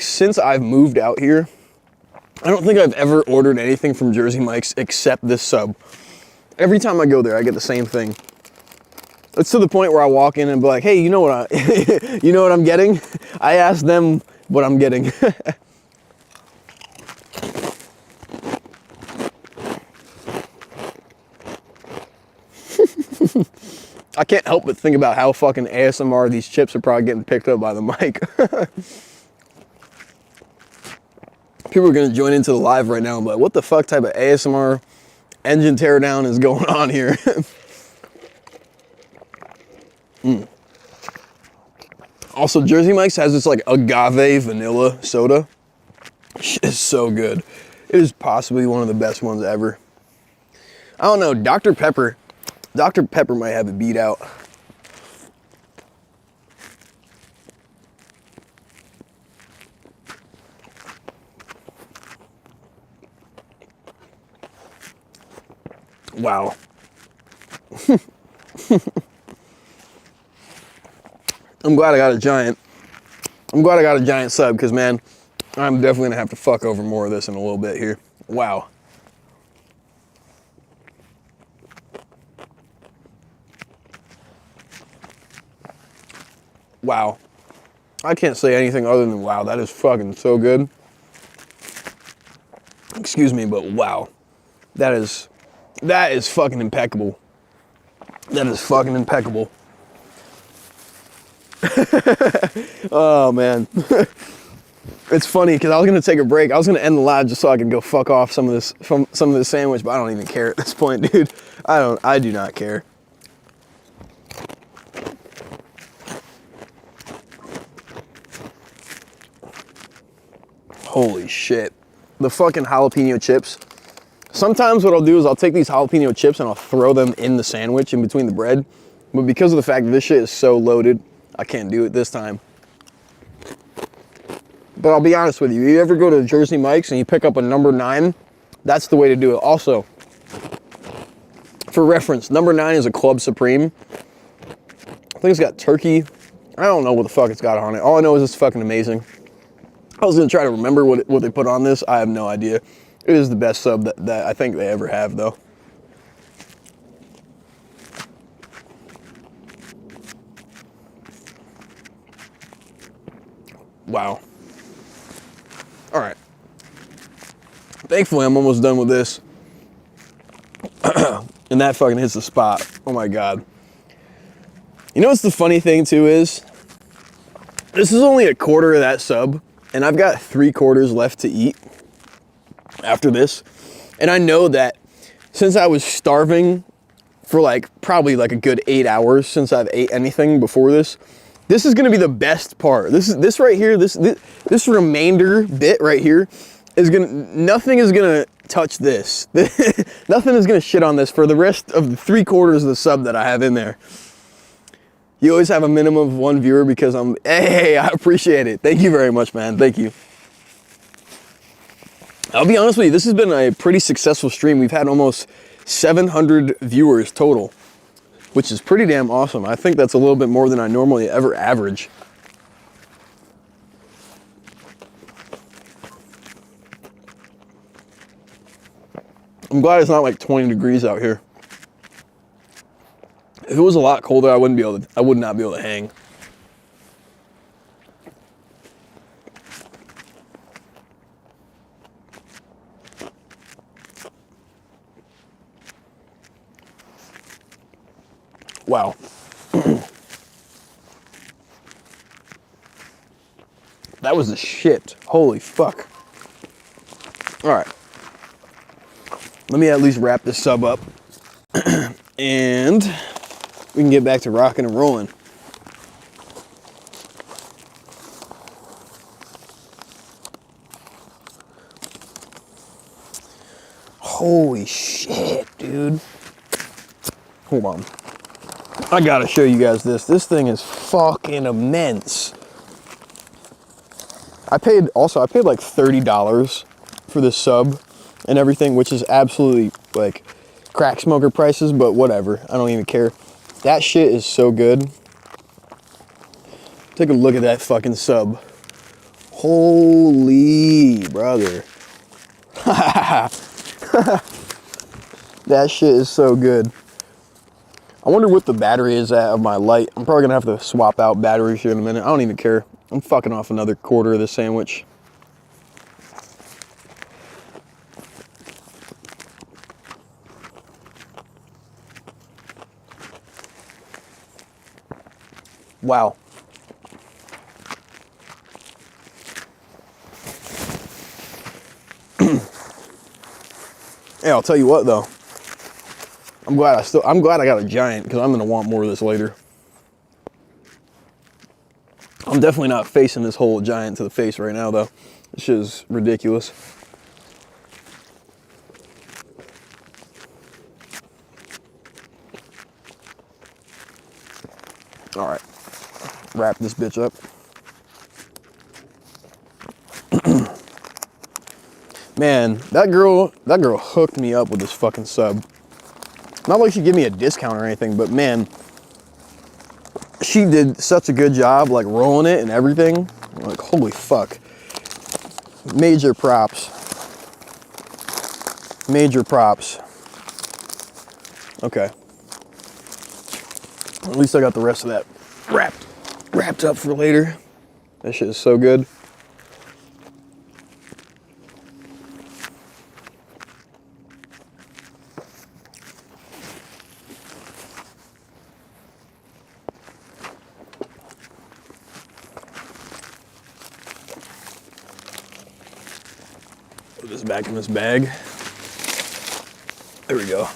since I've moved out here, I don't think I've ever ordered anything from Jersey Mike's except this sub. Every time I go there, I get the same thing. It's to the point where I walk in and be like, hey, you know what you know what I'm getting? I ask them what I'm getting. I can't help but think about how fucking ASMR these chips are probably getting picked up by the mic. People are gonna join into the live right now and be like, what the fuck type of ASMR engine teardown is going on here? Also, Jersey Mike's has this like agave vanilla soda. It's so good. It is possibly one of the best ones ever. I don't know, Dr. Pepper might have it beat out. Wow. I'm glad I got a giant sub because, man, I'm definitely gonna have to fuck over more of this in a little bit here. Wow. Wow. I can't say anything other than wow. That is fucking so good. Excuse me, but wow. That is fucking impeccable. That is fucking impeccable. Oh, man. It's funny because I was gonna take a break. I was gonna end the live just so I could go fuck off some of this sandwich, but I don't even care at this point, dude. I do not care. Holy shit. The fucking jalapeno chips. Sometimes what I'll do is I'll take these jalapeno chips and I'll throw them in the sandwich in between the bread. But because of the fact that this shit is so loaded, I can't do it this time. But I'll be honest with you, you ever go to Jersey Mike's and you pick up a number 9, that's the way to do it. Also, for reference, number 9 is a Club Supreme. I think it's got turkey. I don't know what the fuck it's got on it. All I know is it's fucking amazing. I was gonna try to remember what they put on this. I have no idea. It is the best sub that I think they ever have, though. Wow. All right. Thankfully, I'm almost done with this. And that fucking hits the spot. Oh my God. You know what's the funny thing too is? This is only a quarter of that sub, and I've got 3/4 left to eat after this. And I know that since I was starving for probably a good 8 hours since I've ate anything before this is gonna be the best part. This right here, this remainder bit right here nothing is gonna touch this. Nothing is gonna shit on this for the rest of the 3/4 of the sub that I have in there. You always have a minimum of 1 viewer because hey, I appreciate it. Thank you very much, man. Thank you. I'll be honest with you, this has been a pretty successful stream. We've had almost 700 viewers total, which is pretty damn awesome. I think that's a little bit more than I normally ever average. I'm glad it's not like 20 degrees out here. If it was a lot colder, I would not be able to hang. Wow. That was the shit. Holy fuck. All right. Let me at least wrap this sub up and we can get back to rocking and rolling. Holy shit, dude. Hold on. I gotta show you guys this. This thing is fucking immense. I paid like $30 for this sub and everything, which is absolutely like crack smoker prices, but whatever. I don't even care. That shit is so good. Take a look at that fucking sub. Holy brother. That shit is so good. I wonder what the battery is at of my light. I'm probably gonna have to swap out batteries here in a minute. I don't even care. I'm fucking off another quarter of the sandwich. Wow. Yeah, I'll tell you what though. I'm glad I got a giant because I'm gonna want more of this later. I'm definitely not facing this whole giant to the face right now though. This shit is ridiculous. All right, wrap this bitch up. Man, that girl hooked me up with this fucking sub. Not like she gave me a discount or anything, but man, she did such a good job like rolling it and everything. Like, holy fuck. Major props. Major props. Okay. At least I got the rest of that wrapped up for later. That shit is so good. Put this back in this bag. There we go.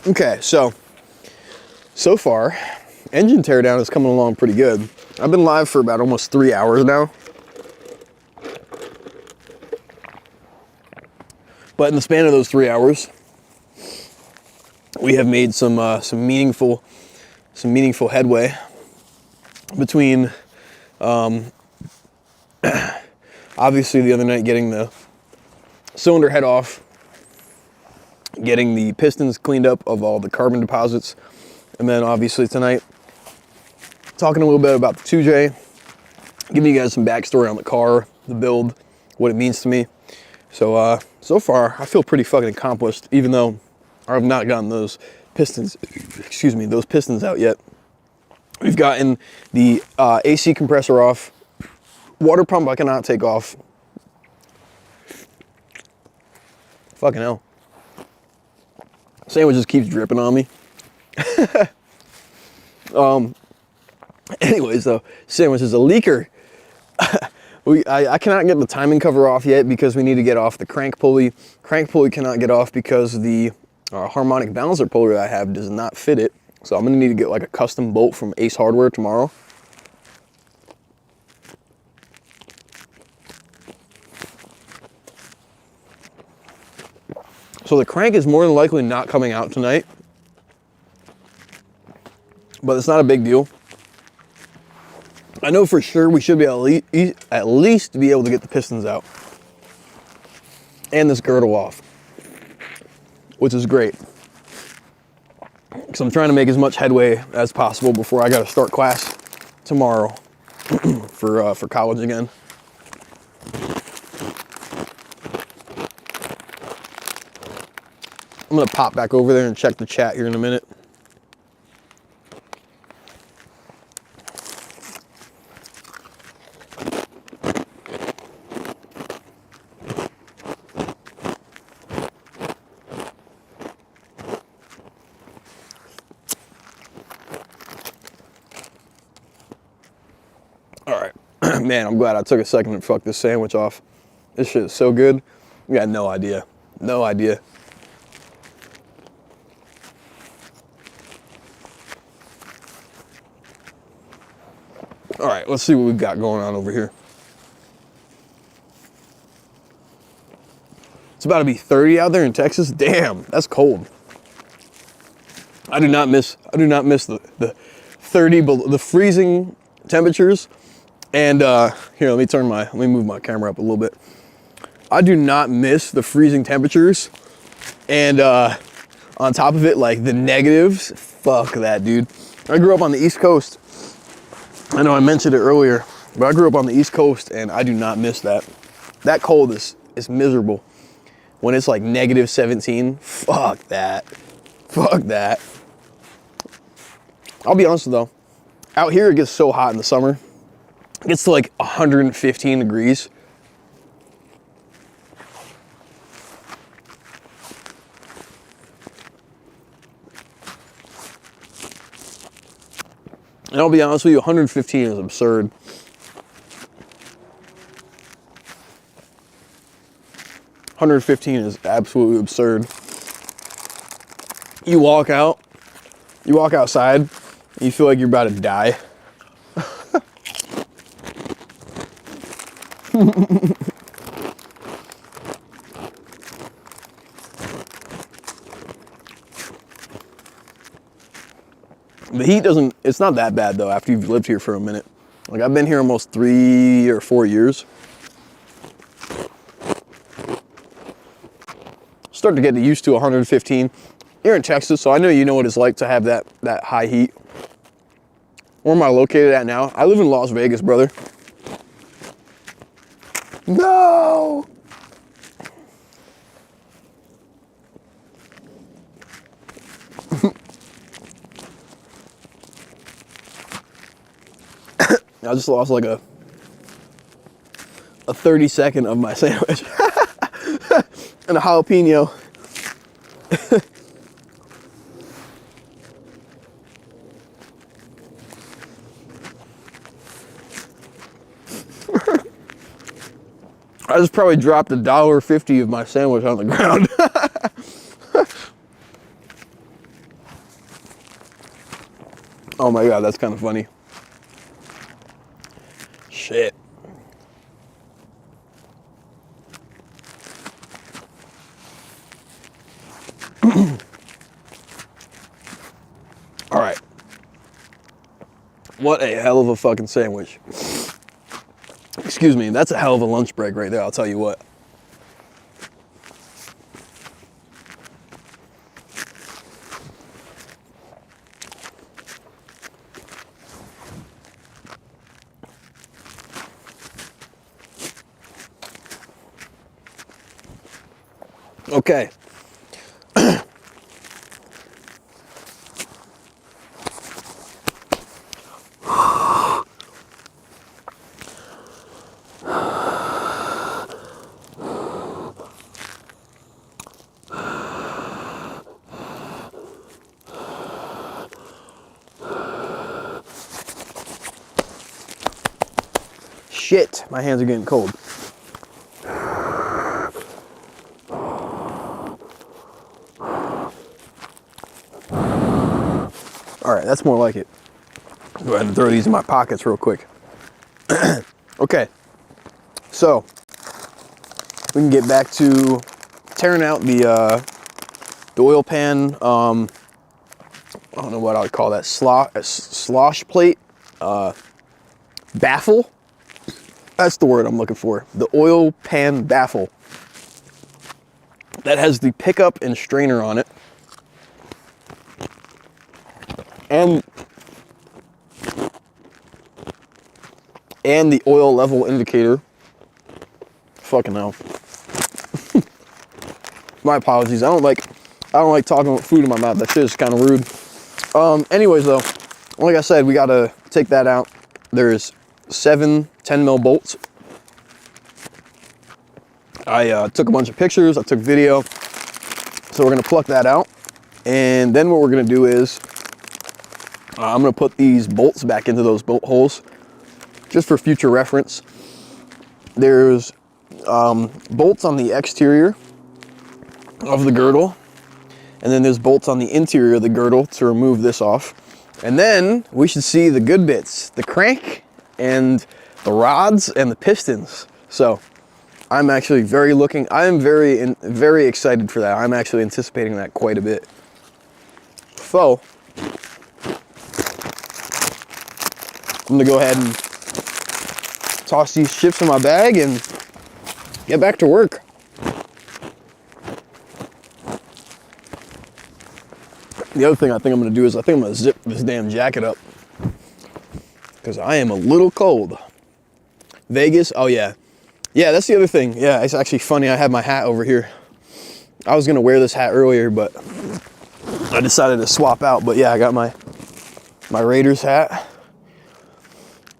Okay, so far, engine teardown is coming along pretty good. I've been live for about almost 3 hours now. But in the span of those 3 hours, we have made some meaningful headway between obviously the other night getting the cylinder head off, getting the pistons cleaned up of all the carbon deposits, and then obviously tonight talking a little bit about the 2J, giving you guys some backstory on the car, the build, what it means to me. So so far I feel pretty fucking accomplished, even though I have not gotten those pistons, excuse me, those pistons out yet. We've gotten the AC compressor off, water pump I cannot take off. Fucking hell. Sandwich just keeps dripping on me. Anyways, though, sandwich is a leaker. I cannot get the timing cover off yet because we need to get off the crank pulley. Crank pulley cannot get off because the harmonic balancer pulley that I have does not fit it. So I'm gonna need to get like a custom bolt from Ace Hardware tomorrow. So the crank is more than likely not coming out tonight, but it's not a big deal. I know for sure we should be at least be able to get the pistons out and this girdle off, which is great. So I'm trying to make as much headway as possible before I got to start class tomorrow for college again. I'm gonna pop back over there and check the chat here in a minute. All right, man, I'm glad I took a second to fuck this sandwich off. This shit is so good. You got no idea, no idea. All right, let's see what we've got going on over here. It's about to be 30 out there in Texas. Damn, that's cold. I do not miss the 30 below, the freezing temperatures. And here, let me move my camera up a little bit. I do not miss the freezing temperatures. And on top of it, like the negatives, fuck that, dude. I grew up on the East Coast. I know I mentioned it earlier, but I grew up on the East Coast and I do not miss that. That cold is miserable. When it's like negative 17, fuck that. Fuck that. I'll be honest with you though, out here it gets so hot in the summer. It gets to like 115 degrees. And I'll be honest with you, 115 is absurd. $115 is absolutely absurd. You walk outside, and you feel like you're about to die. The heat it's not that bad though after you've lived here for a minute. Like I've been here almost 3 or 4 years. Starting to get used to 115. You're in Texas, so I know you know what it's like to have that high heat. Where am I located at now? I live in Las Vegas, brother. No! I just lost like a 30-second of my sandwich. And a jalapeno. I just probably dropped $1.50 of my sandwich on the ground. Oh my God, that's kind of funny. Shit. All right. What a hell of a fucking sandwich. Excuse me, that's a hell of a lunch break right there, I'll tell you what. Okay. Shit, my hands are getting cold. All right, that's more like it. Go ahead and throw these in my pockets real quick. Okay, so we can get back to tearing out the oil pan. I don't know what I would call that. Slosh plate, baffle. That's the word I'm looking for. The oil pan baffle. That has the pickup and strainer on it. And the oil level indicator. Fucking hell. My apologies. I don't like talking with food in my mouth. That shit is kind of rude. Anyways though, like I said, we gotta take that out. There's 7 10mm bolts. I took a bunch of pictures, I took video. So we're gonna pluck that out. And then what we're gonna do is, I'm gonna put these bolts back into those bolt holes, just for future reference. There's bolts on the exterior of the girdle, and then there's bolts on the interior of the girdle to remove this off. And then we should see the good bits, the crank and the rods and the pistons. So I'm actually very excited for that. I'm actually anticipating that quite a bit. So I'm gonna go ahead and toss these chips in my bag and get back to work. The other thing I think I'm gonna do is I think I'm gonna zip this damn jacket up because I am a little cold. Vegas, oh yeah. Yeah, that's the other thing. Yeah, it's actually funny. I have my hat over here. I was gonna wear this hat earlier, but I decided to swap out. But yeah, I got my Raiders hat.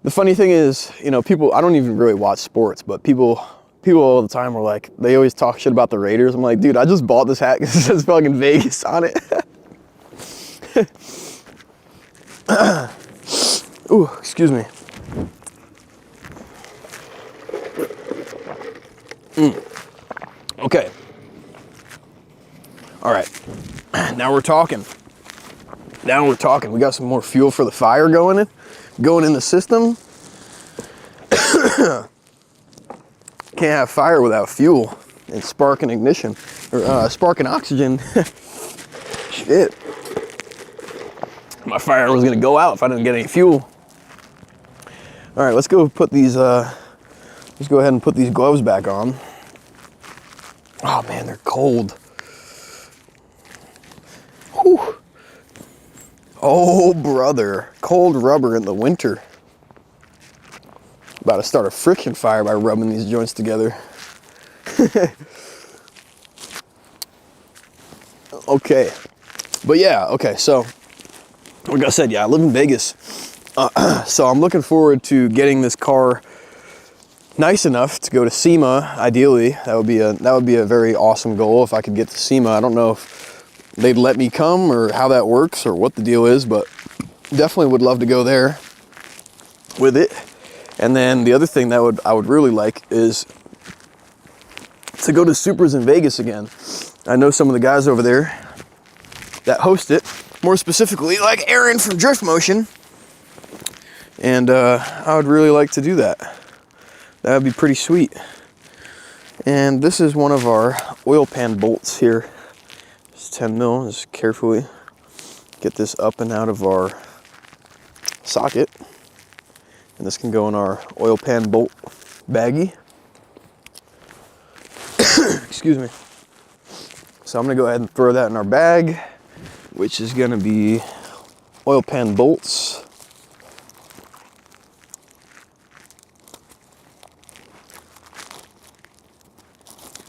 The funny thing is, you know, people, I don't even really watch sports, but people all the time are like, they always talk shit about the Raiders. I'm like, dude, I just bought this hat because it says fucking Vegas on it. Ooh, excuse me. Okay. All right. Now we're talking. Now we're talking. We got some more fuel for the fire going in the system. Can't have fire without fuel and spark and ignition, or spark and oxygen. Shit. My fire was gonna go out if I didn't get any fuel. All right, let's go put these, let's go ahead and put these gloves back on. Oh man, they're cold. Whew. Oh brother, cold rubber in the winter. About to start a friction fire by rubbing these joints together. Okay, but yeah, okay, so like I said, yeah, I live in Vegas, so I'm looking forward to getting this car nice enough to go to SEMA. Ideally, that would be a very awesome goal if I could get to SEMA. I don't know if they'd let me come or how that works or what the deal is, but definitely would love to go there with it. And then the other thing that I would really like is to go to Supers in Vegas again. I know some of the guys over there that host it, more specifically like Aaron from Drift Motion, and I would really like to do that. That would be pretty sweet. And this is one of our oil pan bolts here. It's 10 mil. Just carefully get this up and out of our socket. And this can go in our oil pan bolt baggie. Excuse me. So I'm gonna go ahead and throw that in our bag, which is gonna be oil pan bolts.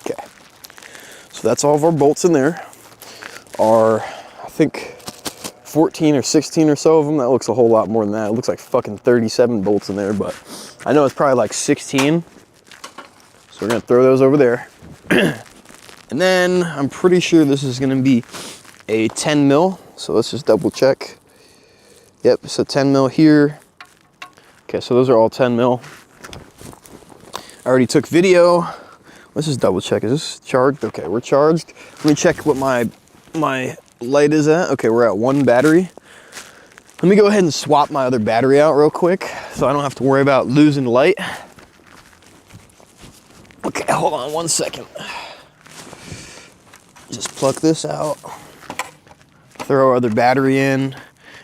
Okay. So that's all of our bolts in there. Are, I think, 14 or 16 or so of them. That looks a whole lot more than that. It looks like fucking 37 bolts in there, but I know it's probably like 16. So we're gonna throw those over there. And then I'm pretty sure this is gonna be a 10 mil. So let's just double check. Yep, so 10 mil here. Okay, so those are all 10 mil. I already took video. Let's just double check. Is this charged? Okay, we're charged. Let me check what my light is at. Okay, we're at 1 battery. Let me go ahead and swap my other battery out real quick so I don't have to worry about losing light. Okay, hold on 1 second. Just pluck this out. Throw our other battery in.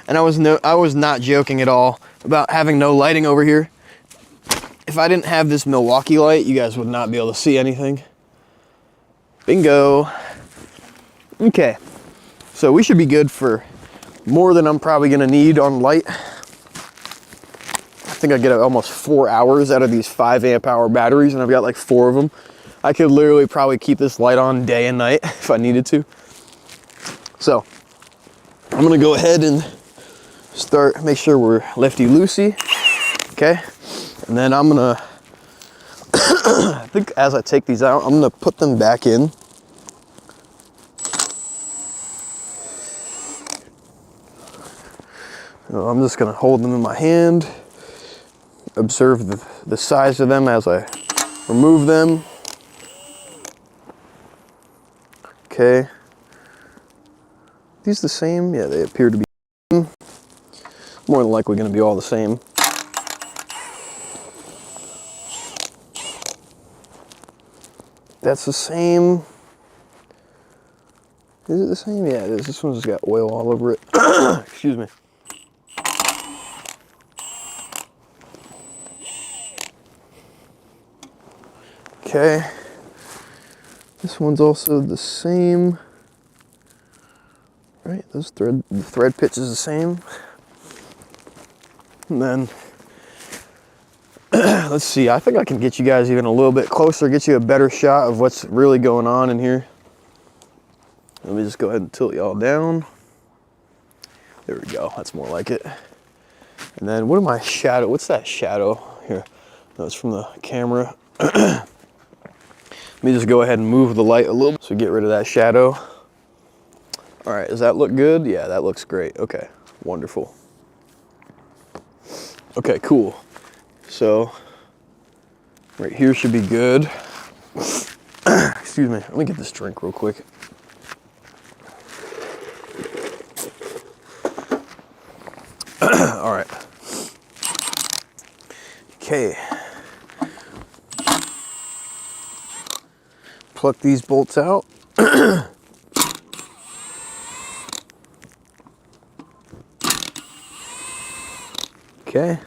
And I was not joking at all about having no lighting over here. If I didn't have this Milwaukee light, you guys would not be able to see anything. Bingo. Okay. So we should be good for more than I'm probably gonna need on light. I think I get almost 4 hours out of these 5 amp hour batteries, and I've got like 4 of them. I could literally probably keep this light on day and night if I needed to. So I'm gonna go ahead and make sure we're lefty-loosey, okay? And then I'm gonna, I think as I take these out, I'm gonna put them back in. So I'm just gonna hold them in my hand, observe the size of them as I remove them. Okay. These the same? Yeah, they appear to be more than likely gonna be all the same. That's the same. Is it the same? Yeah, it is. This one's just got oil all over it. Excuse me. Okay. This one's also the same. Right, the thread pitch is the same. And then, let's see, I think I can get you guys even a little bit closer, get you a better shot of what's really going on in here. Let me just go ahead and tilt y'all down. There we go, that's more like it. And then what's that shadow here? No, it's from the camera. Let me just go ahead and move the light a little bit so get rid of that shadow. All right, does that look good? Yeah, that looks great. Okay, wonderful. Okay, cool. So right here should be good. Excuse me, let me get this drink real quick. All right. Okay. Pluck these bolts out. Okay.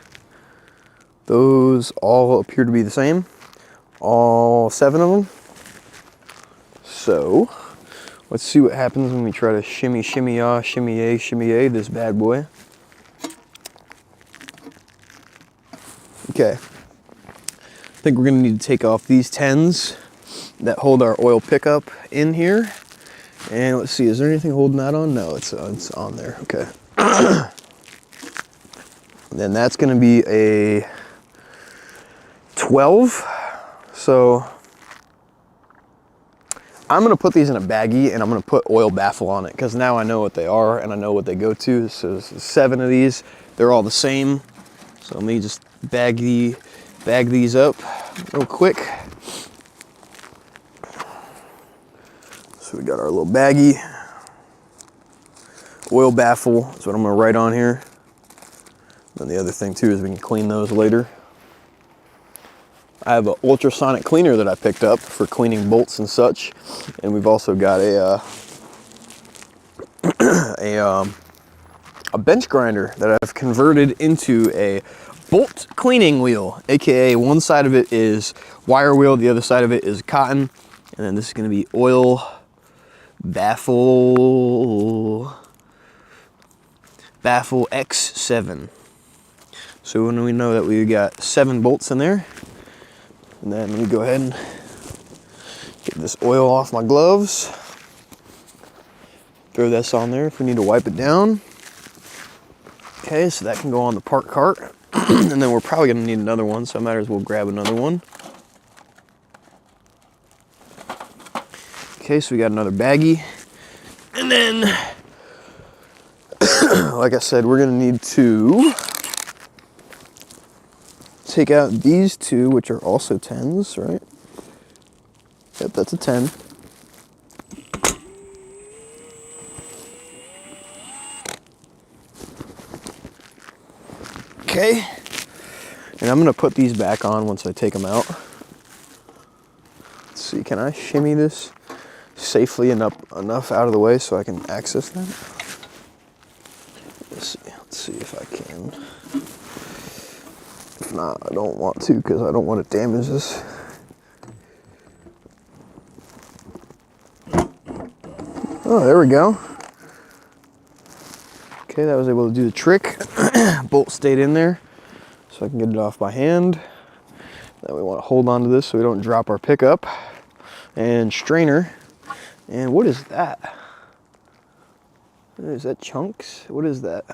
Those all appear to be the same. All 7 of them. So, let's see what happens when we try to shimmy, shimmy, shimmy a this bad boy. Okay. I think we're gonna need to take off these 10s that hold our oil pickup in here. And let's see, is there anything holding that on? No, it's on there, okay. Then that's gonna be a 12. So I'm gonna put these in a baggie and I'm gonna put oil baffle on it because now I know what they are and I know what they go to. So there's 7 of these, they're all the same. So let me just bag these up real quick. So we got our little baggie. Oil baffle is what I'm gonna write on here. And the other thing too is we can clean those later. I have an ultrasonic cleaner that I picked up for cleaning bolts and such. And we've also got a bench grinder that I've converted into a bolt cleaning wheel, AKA one side of it is wire wheel, the other side of it is cotton. And then this is gonna be oil baffle X7. So when we know that we got 7 bolts in there, and then let me go ahead and get this oil off my gloves. Throw this on there if we need to wipe it down. Okay, so that can go on the park cart. And then we're probably gonna need another one, so I might as well grab another one. Okay, so we got another baggie. And then, like I said, we're gonna need to take out these 2, which are also 10s, right? Yep, that's a 10. Okay, and I'm gonna put these back on once I take them out. Let's see, can I shimmy this safely enough out of the way so I can access them? Let's see if I can. If not, I don't want to because I don't want to damage this. Oh, there we go. Okay, that was able to do the trick. Bolt stayed in there, so I can get it off by hand. Then we want to hold on to this so we don't drop our pickup and strainer. And what is that? Is that chunks? What is that?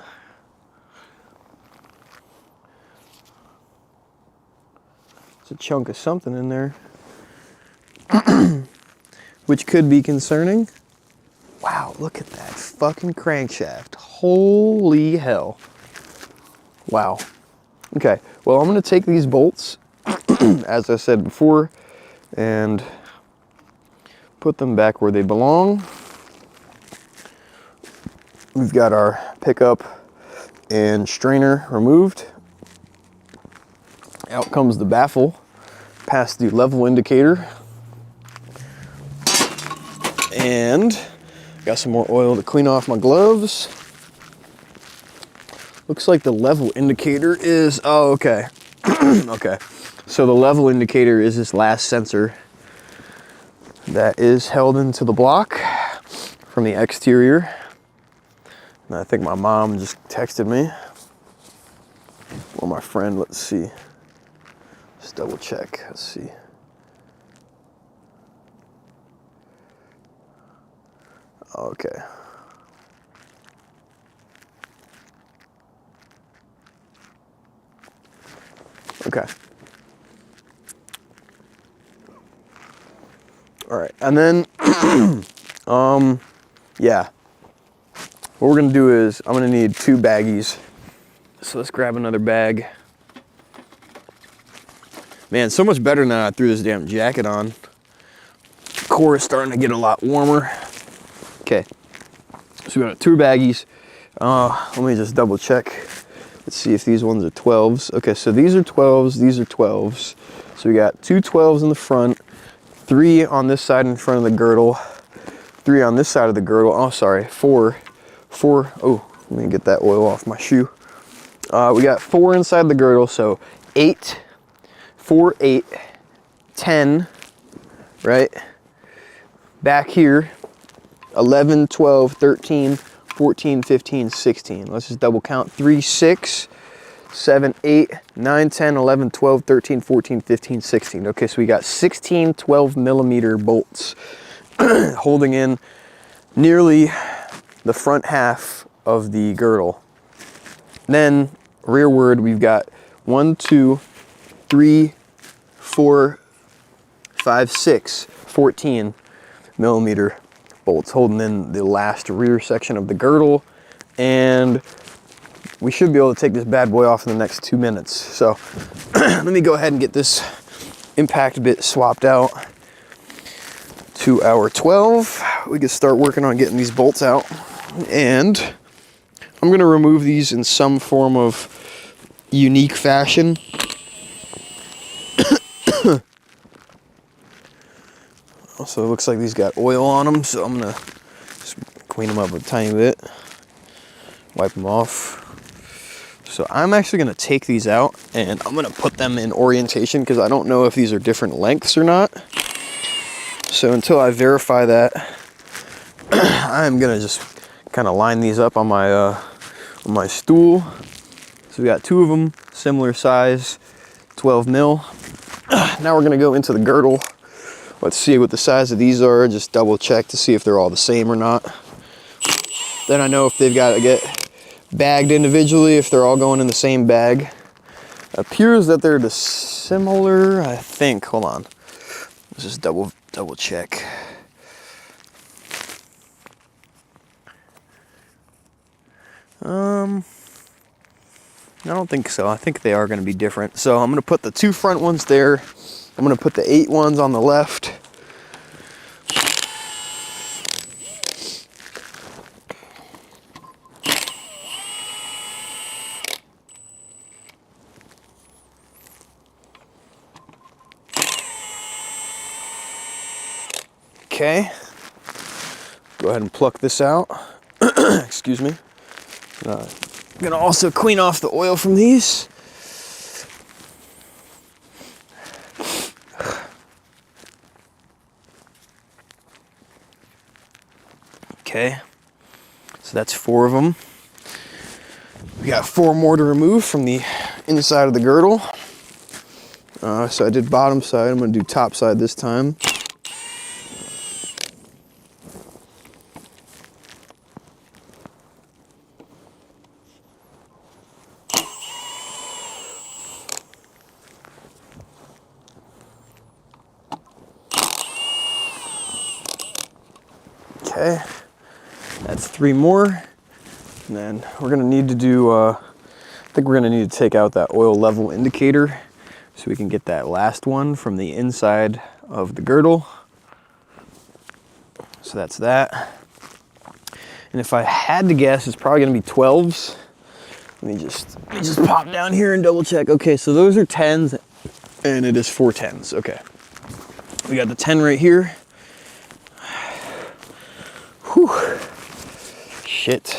It's a chunk of something in there, which could be concerning. Wow, look at that fucking crankshaft. Holy hell. Wow. Okay, well, I'm gonna take these bolts, as I said before, and put them back where they belong. We've got our pickup and strainer removed. Out comes the baffle, past the level indicator. And got some more oil to clean off my gloves. Looks like the level indicator is, oh, okay. Okay, so the level indicator is this last sensor that is held into the block from the exterior. And I think my mom just texted me. Or my friend, let's see. Just double check, let's see. Okay. Okay. All right, and then, yeah. What we're gonna do is, I'm gonna need 2 baggies. So let's grab another bag. Man, so much better now I threw this damn jacket on. Core is starting to get a lot warmer. Okay, so we got 2 baggies. Let me just double check. Let's see if these ones are 12s. Okay, so these are 12s, these are 12s. So we got 2 12s in the front, 3 on this side in front of the girdle, 3 on this side of the girdle. Oh, sorry, 4. Oh, let me get that oil off my shoe. We got 4 inside the girdle, so 8, 4, 8, 10, right? Back here, 11, 12, 13, 14, 15, 16. Let's just double count. 3, 6, 7, 8, 9, 10, 11, 12, 13, 14, 15, 16. Okay, so we got 16 12 millimeter bolts holding in nearly the front half of the girdle. Then rearward, we've got 1, 2, 3, 4, 5, 6, 14 millimeter bolts holding in the last rear section of the girdle, and we should be able to take this bad boy off in the next 2 minutes. So let me go ahead and get this impact bit swapped out to our 12. We can start working on getting these bolts out, and I'm gonna remove these in some form of unique fashion. Also, it looks like these got oil on them, so I'm gonna just clean them up a tiny bit, wipe them off. So I'm actually gonna take these out and I'm gonna put them in orientation because I don't know if these are different lengths or not. So until I verify that, I'm gonna just kind of line these up on my stool. So we got 2 of them, similar size, 12 mil. Now we're gonna go into the girdle. Let's see what the size of these are, just double check to see if they're all the same or not. Then I know if they've got to get bagged individually, if they're all going in the same bag. Appears that they're dissimilar, I think. Hold on. Let's just double check. I don't think so. I think they are going to be different. So I'm going to put the 2 front ones there. I'm going to put the 8 ones on the left. Okay. Go ahead and pluck this out. Excuse me. I'm gonna also clean off the oil from these. Okay, so that's 4 of them. We got 4 more to remove from the inside of the girdle. So I did bottom side, I'm gonna do top side this time. Okay, that's 3 more. And then we're gonna need to do, I think we're gonna need to take out that oil level indicator so we can get that last one from the inside of the girdle. So that's that. And if I had to guess, it's probably gonna be 12s. Let me just pop down here and double check. Okay, so those are 10s and it is 4 10s. Okay, we got the 10 right here. Whew. Shit.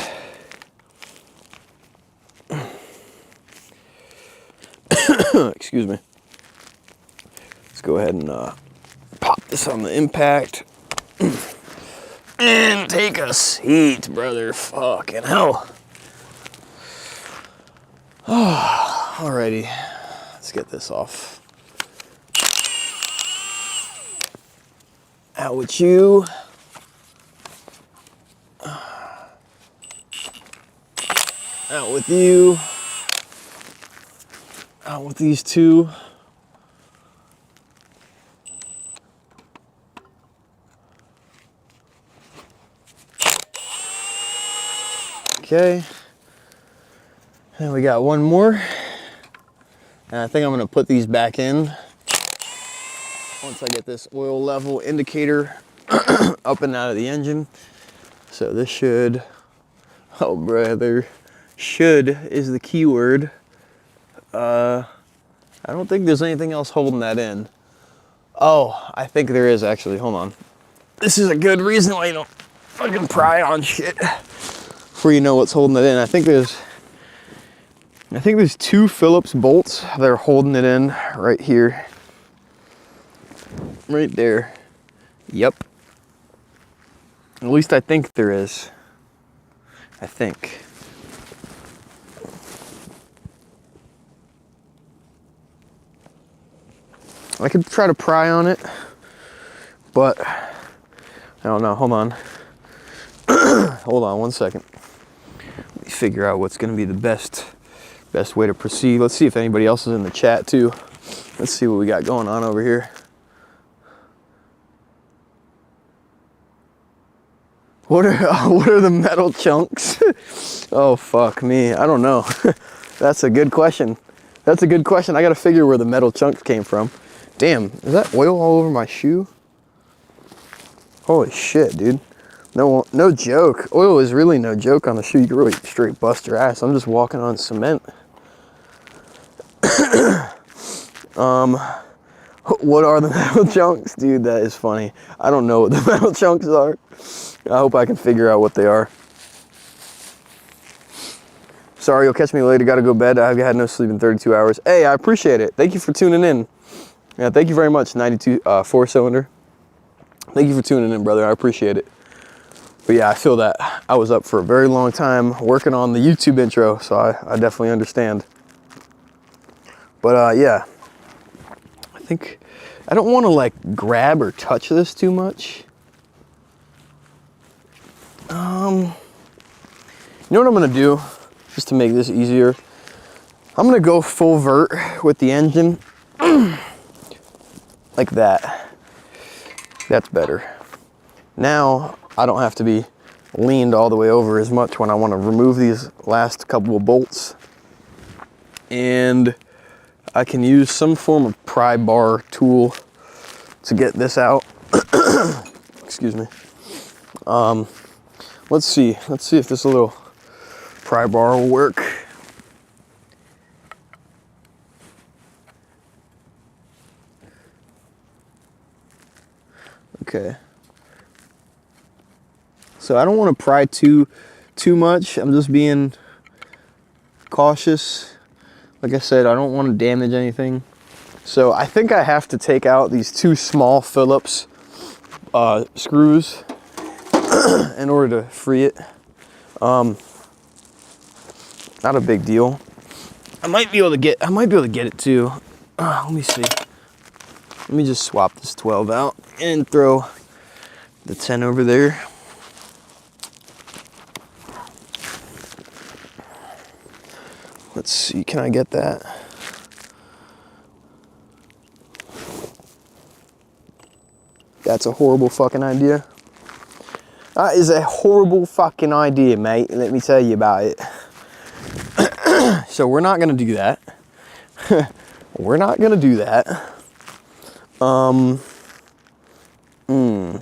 Excuse me. Let's go ahead and pop this on the impact. And take a seat, brother. Fucking hell. Alrighty. Let's get this off. Out with you. Out with you. Out with these 2. Okay. And we got 1 more. And I think I'm gonna put these back in once I get this oil level indicator up and out of the engine. So this should, oh brother, should is the key word. I don't think there's anything else holding that in. Oh, I think there is actually, hold on. This is a good reason why you don't fucking pry on shit before you know what's holding it in. I think there's 2 Phillips bolts that are holding it in right here. Right there. Yep. At least I think there is. I think. I could try to pry on it, but I don't know. Hold on. Hold on 1 second. Let me figure out what's going to be the best way to proceed. Let's see if anybody else is in the chat too. Let's see what we got going on over here. What are the metal chunks? Oh fuck me. I don't know. That's a good question. That's a good question. I got to figure where the metal chunks came from. Damn, is that oil all over my shoe? Holy shit, dude. No joke. Oil is really no joke on the shoe. You can really straight bust your ass. I'm just walking on cement. What are the metal chunks? Dude, that is funny. I don't know what the metal chunks are. I hope I can figure out what they are. Sorry, you'll catch me later. Gotta go to bed. I've had no sleep in 32 hours. Hey, I appreciate it. Thank you for tuning in. Yeah, thank you very much, 92 4-cylinder. Thank you for tuning in, brother. I appreciate it. But yeah, I feel that I was up for a very long time working on the YouTube intro, so I definitely understand. But yeah, I think I don't want to like grab or touch this too much. You know what I'm gonna do, just to make this easier? I'm gonna go full vert with the engine, like that. That's better. Now I don't have to be leaned all the way over as much when I want to remove these last couple of bolts, and I can use some form of pry bar tool to get this out. Excuse me. Let's see if this little pry bar will work. Okay. So I don't want to pry too much. I'm just being cautious. Like I said, I don't want to damage anything. So I think I have to take out these 2 small Phillips screws in order to free it. Not a big deal. I might be able to get it too. Let me see. Let me just swap this 12 out and throw the 10 over there. Let's see, can I get that? That's a horrible fucking idea. That is a horrible fucking idea, mate. Let me tell you about it. So we're not gonna do that. We're not gonna do that. Let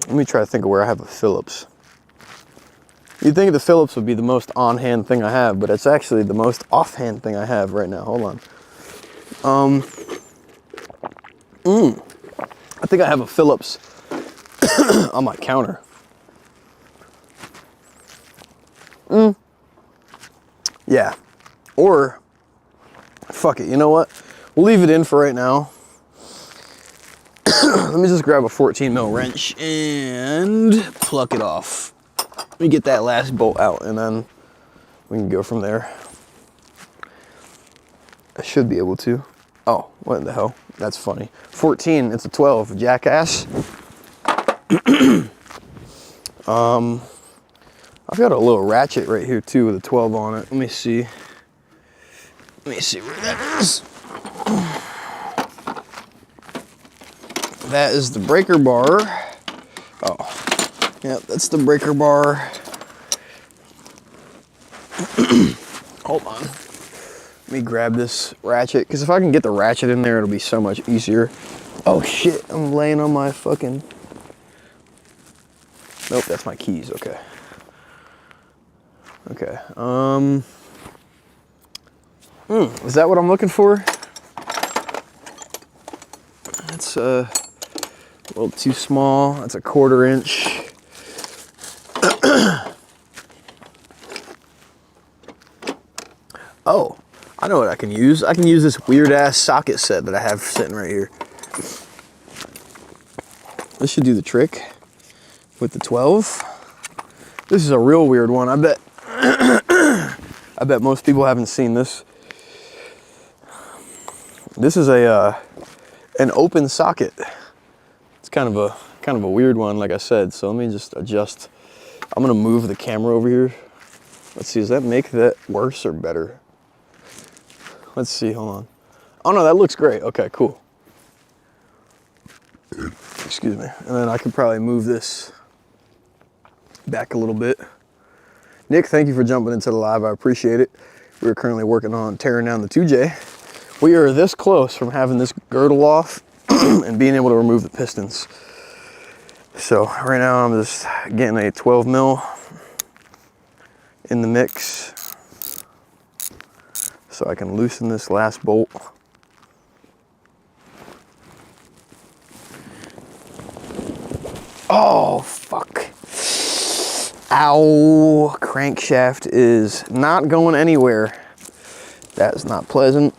me try to think of where I have a Phillips. You'd think the Phillips would be the most on-hand thing I have, but it's actually the most off-hand thing I have right now. Hold on. I think I have a Phillips on my counter. Yeah. Or, fuck it, you know what? We'll leave it in for right now. Let me just grab a 14 mil wrench and pluck it off. Let me get that last bolt out and then we can go from there. I should be able to. Oh, what the hell? That's funny. 14, it's a 12, jackass. I've got a little ratchet right here too with a 12 on it. Let me see. Let me see where that is. That is the breaker bar. Oh, yeah, that's the breaker bar. Hold on. Let me grab this ratchet, because if I can get the ratchet in there, it'll be so much easier. Oh shit, I'm laying on my fucking... Nope, that's my keys, okay. Okay, is that what I'm looking for? That's a little too small. That's a 1/4 inch. Oh, I know what I can use. I can use this weird ass socket set that I have sitting right here. This should do the trick with the 12. This is a real weird one. I bet I bet most people haven't seen this. This is a an open socket. It's kind of a weird one, like I said. So let me just adjust. I'm gonna move the camera over here. Let's see, does that make that worse or better? Let's see, hold on. Oh no, that looks great. Okay, cool. Excuse me. And then I could probably move this back a little bit. Nick, thank you for jumping into the live. I appreciate it. We're currently working on tearing down the 2J. We are this close from having this girdle off and being able to remove the pistons. So right now I'm just getting a 12 mil in the mix so I can loosen this last bolt. Oh, fuck. Ow, crankshaft is not going anywhere. That is not pleasant.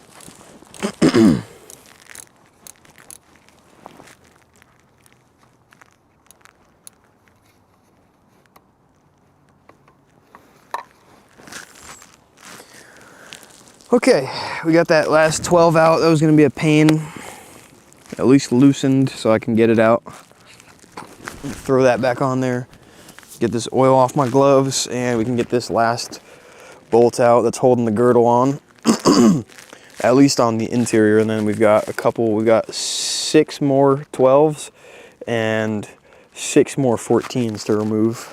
Okay, we got that last 12 out. That was gonna be a pain. At least loosened so I can get it out. Throw that back on there. Get this oil off my gloves and we can get this last bolt out that's holding the girdle on. At least on the interior. And then we've got 6 more 12s and 6 more 14s to remove.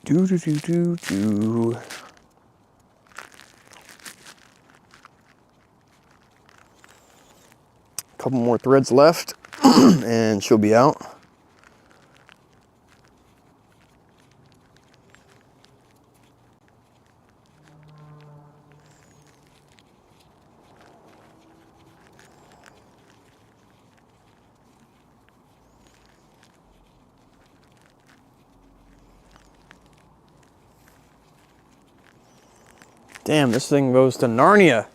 Do. Couple more threads left and she'll be out. Damn, this thing goes to Narnia.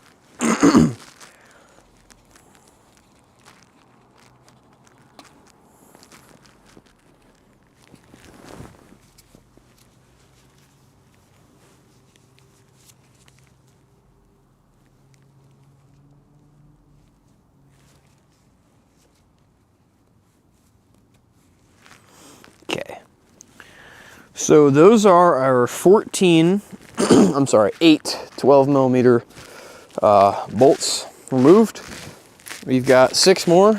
Okay. So those are our 14, I'm sorry, 8 12 millimeter bolts removed. We've got 6 more,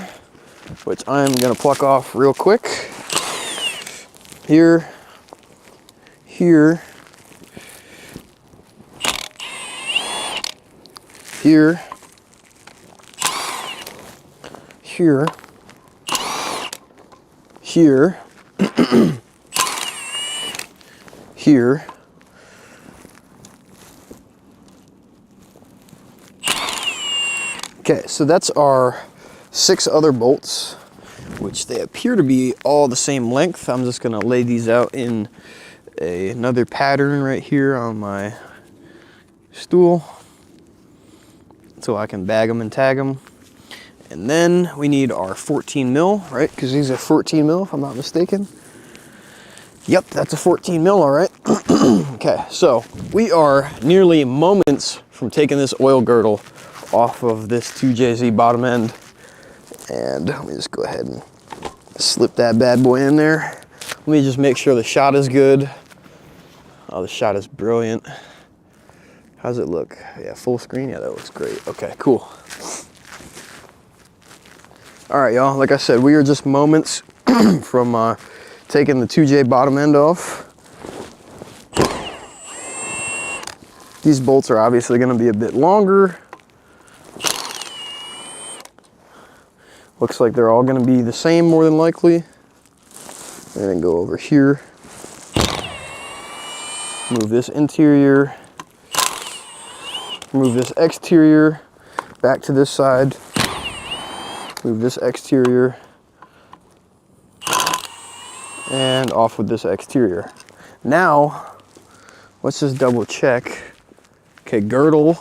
which I'm gonna pluck off real quick. Here, here, here, here, here, here, okay, so that's our 6 other bolts, which they appear to be all the same length. I'm just gonna lay these out in another pattern right here on my stool so I can bag them and tag them. And then we need our 14 mil, right? Because these are 14 mil if I'm not mistaken. Yep, that's a 14 mil, all right. Okay, so we are nearly moments from taking this oil girdle off of this 2JZ bottom end. And let me just go ahead and slip that bad boy in there. Let me just make sure the shot is good. Oh, the shot is brilliant. How's it look? Yeah, full screen, yeah, that looks great. Okay, cool. All right, y'all, like I said, we are just moments from taking the 2J bottom end off. These bolts are obviously going to be a bit longer. Looks like they're all going to be the same more than likely. And then go over here. Move this interior. Move this exterior back to this side. Move this exterior. And off with this exterior. Now, let's just double check. Okay, girdle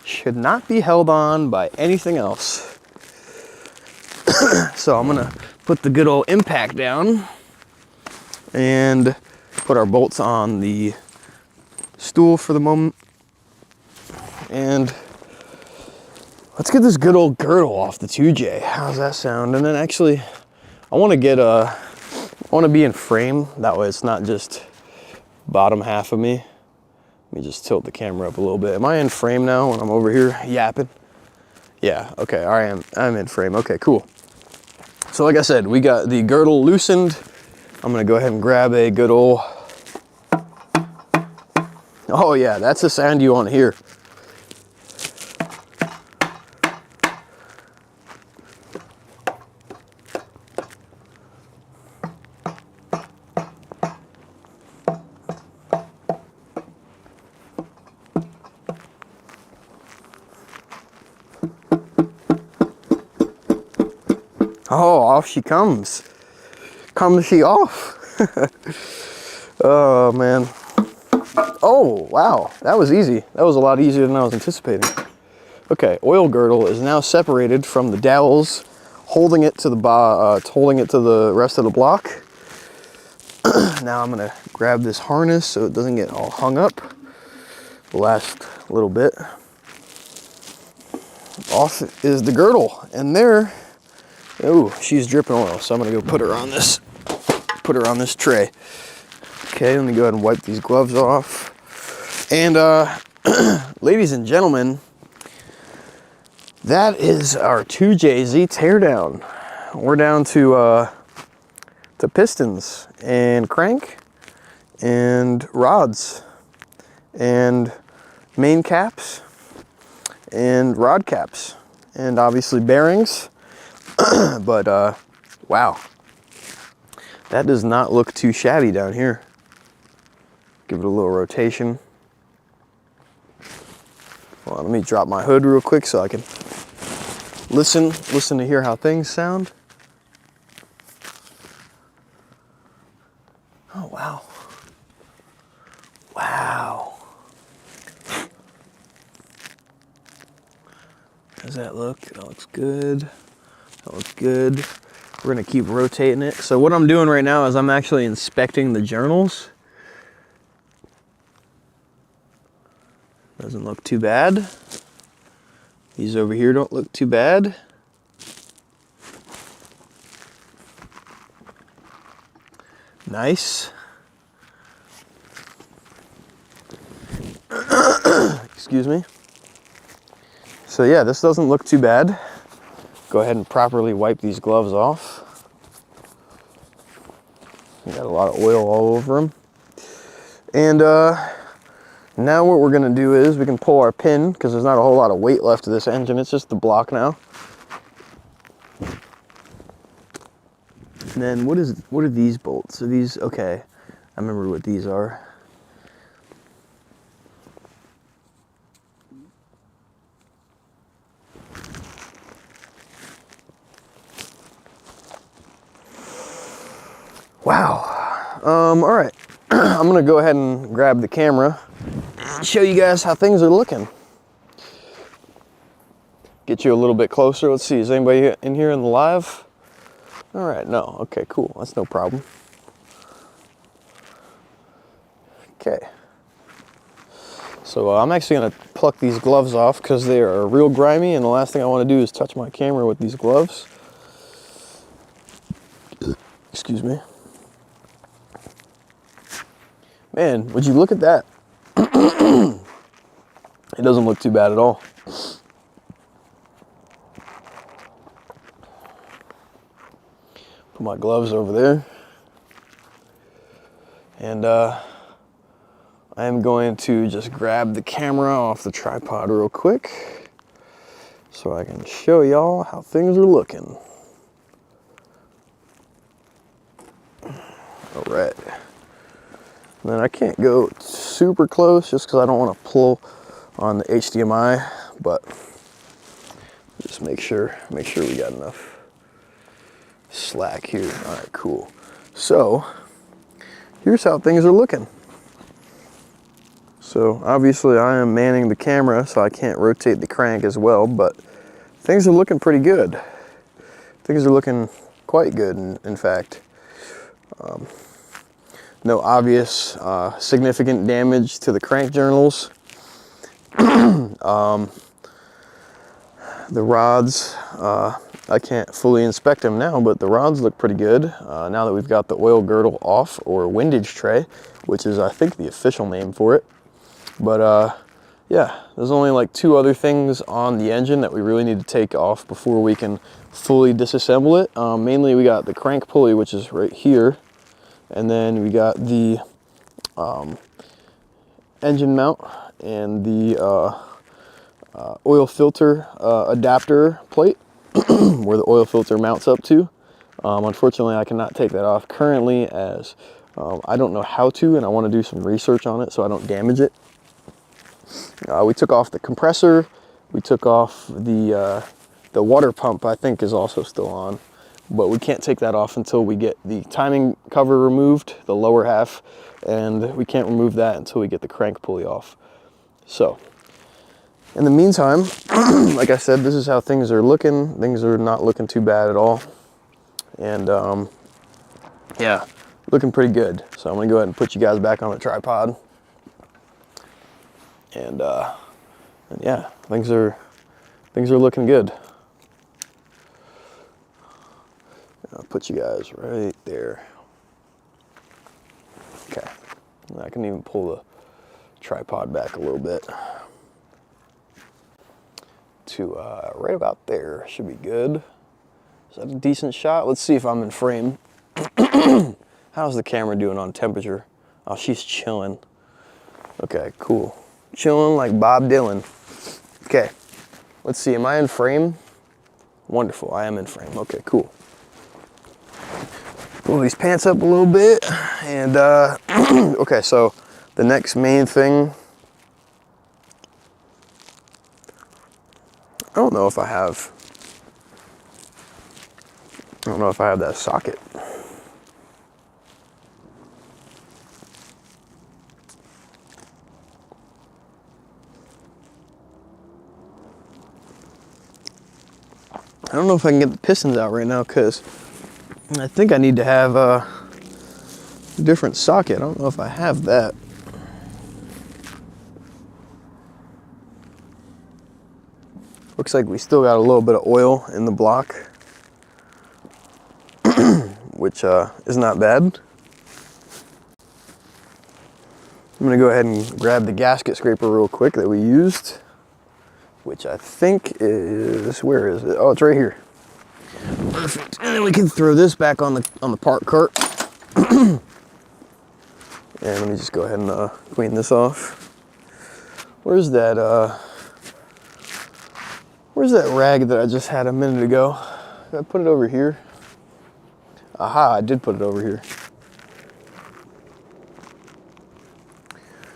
should not be held on by anything else. So I'm gonna put the good old impact down and put our bolts on the stool for the moment. And let's get this good old girdle off the 2J. How's that sound? And then actually, I want to be in frame. That way it's not just bottom half of me. Let me just tilt the camera up a little bit. Am I in frame now when I'm over here yapping? Yeah, okay, I'm in frame. Okay, cool. So like I said, we got the girdle loosened. I'm gonna go ahead and grab a good old, oh yeah, that's the sound you want to hear. Oh, off she comes. Comes she off. Oh, man. Oh, wow. That was easy. That was a lot easier than I was anticipating. Okay, oil girdle is now separated from the dowels, holding it to the rest of the block. Now I'm gonna grab this harness so it doesn't get all hung up. The last little bit. Off is the girdle, and there. Oh, she's dripping oil, so I'm gonna go put her on this tray. Okay, let me go ahead and wipe these gloves off. And ladies and gentlemen, that is our 2JZ teardown. We're down to pistons and crank and rods and main caps and rod caps and obviously bearings. But wow, that does not look too shabby down here. Give it a little rotation. Well, let me drop my hood real quick so I can listen to hear how things sound. Oh wow. Wow. How does that look? That looks good. That looks good. We're gonna keep rotating it. So what I'm doing right now is I'm actually inspecting the journals. Doesn't look too bad. These over here don't look too bad. Nice. Excuse me. So yeah, this doesn't look too bad. Go ahead and properly wipe these gloves off. Got a lot of oil all over them. And now what we're gonna do is we can pull our pin, because there's not a whole lot of weight left of this engine. It's just the block now. And then what are these bolts? Are these, okay, I remember what these are. Wow. All right. I'm gonna go ahead and grab the camera, show you guys how things are looking. Get you a little bit closer. Let's see, is anybody in here in the live? All right, no, okay, cool, that's no problem. Okay. So I'm actually gonna pluck these gloves off because they are real grimy, and the last thing I wanna do is touch my camera with these gloves. Excuse me. Man, would you look at that? It doesn't look too bad at all. Put my gloves over there. And I'm going to just grab the camera off the tripod real quick so I can show y'all how things are looking. All right. Then I can't go super close just because I don't want to pull on the HDMI, but just make sure we got enough slack here. All right, cool. So here's how things are looking. So obviously I am manning the camera, so I can't rotate the crank as well, but things are looking pretty good. Things are looking quite good, in fact. No obvious significant damage to the crank journals. The rods, I can't fully inspect them now, but the rods look pretty good now that we've got the oil girdle off, or windage tray, which is I think the official name for it. But yeah, there's only like 2 other things on the engine that we really need to take off before we can fully disassemble it. Mainly we got the crank pulley, which is right here, and then we got the engine mount and the oil filter adapter plate where the oil filter mounts up to. Unfortunately, I cannot take that off currently as I don't know how to, and I want to do some research on it so I don't damage it. We took off the compressor. We took off the water pump, I think is also still on, but we can't take that off until we get the timing cover removed, the lower half, and we can't remove that until we get the crank pulley off. So in the meantime, like I said, this is how things are looking. Things are not looking too bad at all. And yeah, looking pretty good. So I'm gonna go ahead and put you guys back on the tripod. And yeah, things are looking good. I'll put you guys right there. Okay, I can even pull the tripod back a little bit to right about there. Should be good. Is that a decent shot? Let's see if I'm in frame. How's the camera doing on temperature? Oh, she's chilling. Okay, cool. Chilling like Bob Dylan. Okay, let's see, am I in frame? Wonderful, I am in frame. Okay, cool. Pull these pants up a little bit, and okay, so the next main thing, I don't know if I have that socket. I don't know if I can get the pistons out right now because I think I need to have a different socket. I don't know if I have that. Looks like we still got a little bit of oil in the block, which is not bad. I'm gonna go ahead and grab the gasket scraper real quick that we used, which I think is, where is it? Oh, it's right here. Perfect. And then we can throw this back on the park cart. And let me just go ahead and clean this off. Where's that rag that I just had a minute ago? Did I put it over here? Aha, I did put it over here.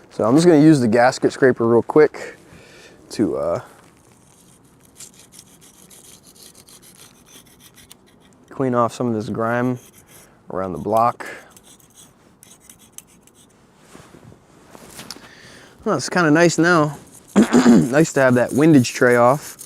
So I'm just gonna use the gasket scraper real quick to clean off some of this grime around the block. Well, it's kind of nice now. Nice to have that windage tray off.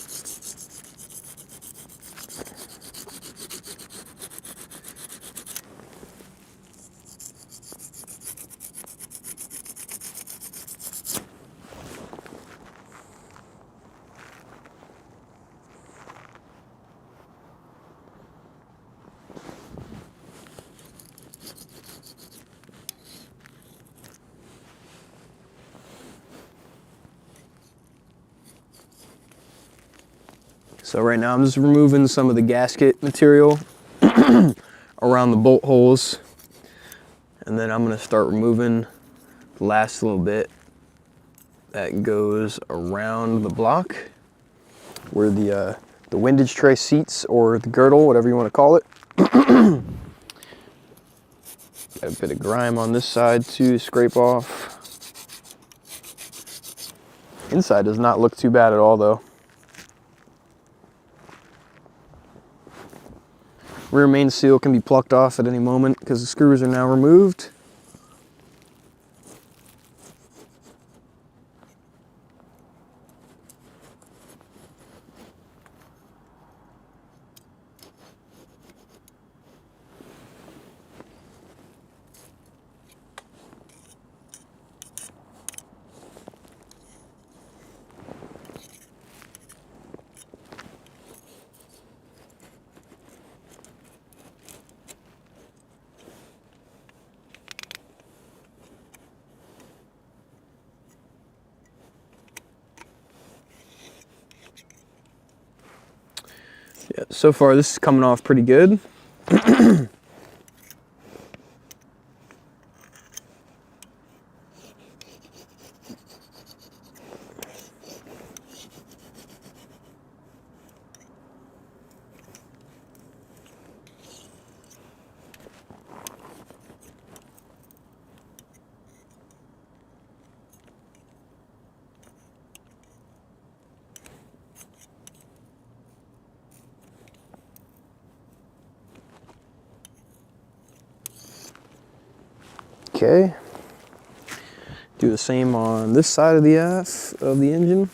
So right now I'm just removing some of the gasket material around the bolt holes, and then I'm going to start removing the last little bit that goes around the block where the windage tray seats, or the girdle, whatever you want to call it. Got a bit of grime on this side to scrape off. Inside does not look too bad at all though. Rear main seal can be plucked off at any moment because the screws are now removed. Yeah, so far this is coming off pretty good. Okay. Do the same on this side of the aft of the engine.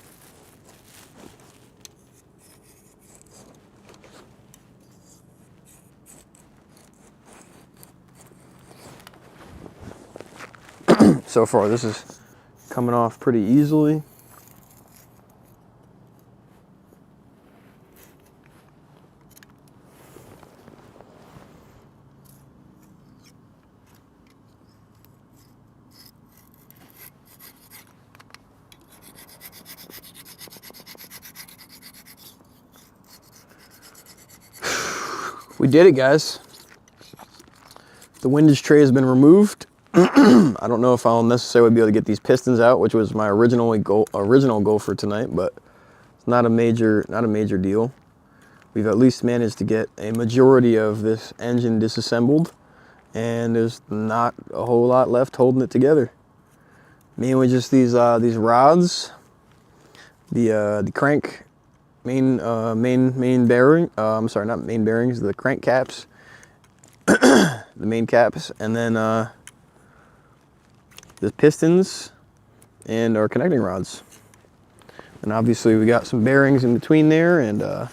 So far this is coming off pretty easily. We did it, guys. The windage tray has been removed. I don't know if I'll necessarily be able to get these pistons out, which was my original goal for tonight, but it's not a major deal. We've at least managed to get a majority of this engine disassembled, and there's not a whole lot left holding it together. Mainly just these rods, the crank main bearing. I'm sorry, not main bearings. The crank caps, the main caps, and then the pistons and our connecting rods. And obviously we got some bearings in between there and a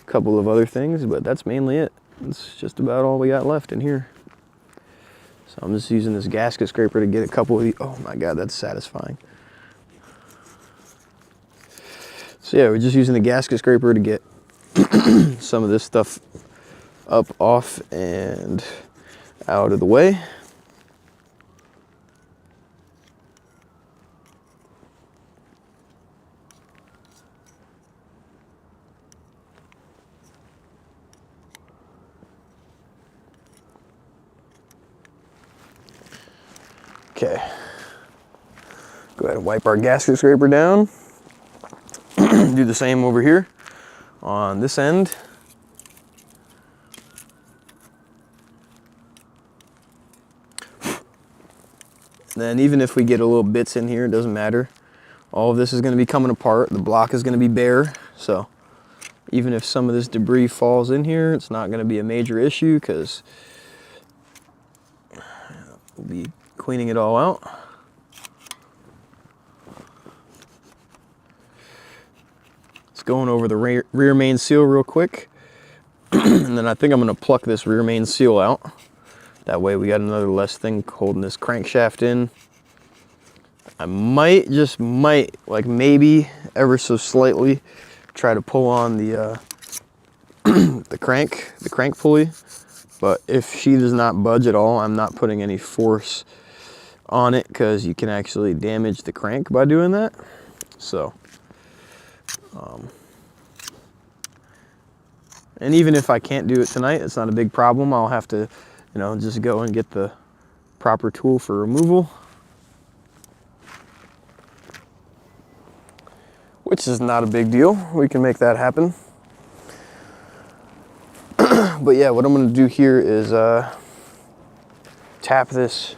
couple of other things, but that's mainly it. That's just about all we got left in here. So I'm just using this gasket scraper to get a couple of these. Oh my God, that's satisfying. So yeah, we're just using the gasket scraper to get some of this stuff up, off, and out of the way. Okay, go ahead and wipe our gasket scraper down. Do the same over here on this end. Then even if we get a little bits in here, it doesn't matter. All of this is going to be coming apart. The block is going to be bare, so even if some of this debris falls in here, it's not going to be a major issue because we'll be cleaning it all out. Just going over the rear main seal real quick. And then I think I'm going to pluck this rear main seal out. That way we got another less thing holding this crankshaft in. I might, just might, like maybe ever so slightly, try to pull on the the crank pulley. But if she does not budge at all, I'm not putting any force on it because you can actually damage the crank by doing that. So, and even if I can't do it tonight, it's not a big problem. I'll have to, just go and get the proper tool for removal. which is not a big deal. We can make that happen. But yeah, what I'm gonna do here is tap this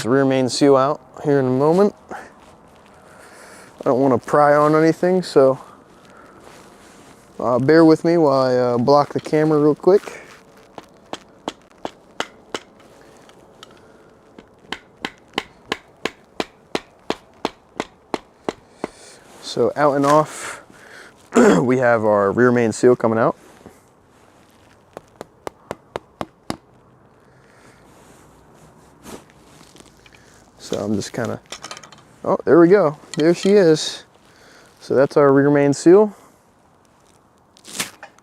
rear main seal out here in a moment. I don't want to pry on anything, so bear with me while I block the camera real quick. So out and off, we have our rear main seal coming out. So I'm just kind of, oh, there we go. There she is. So that's our rear main seal.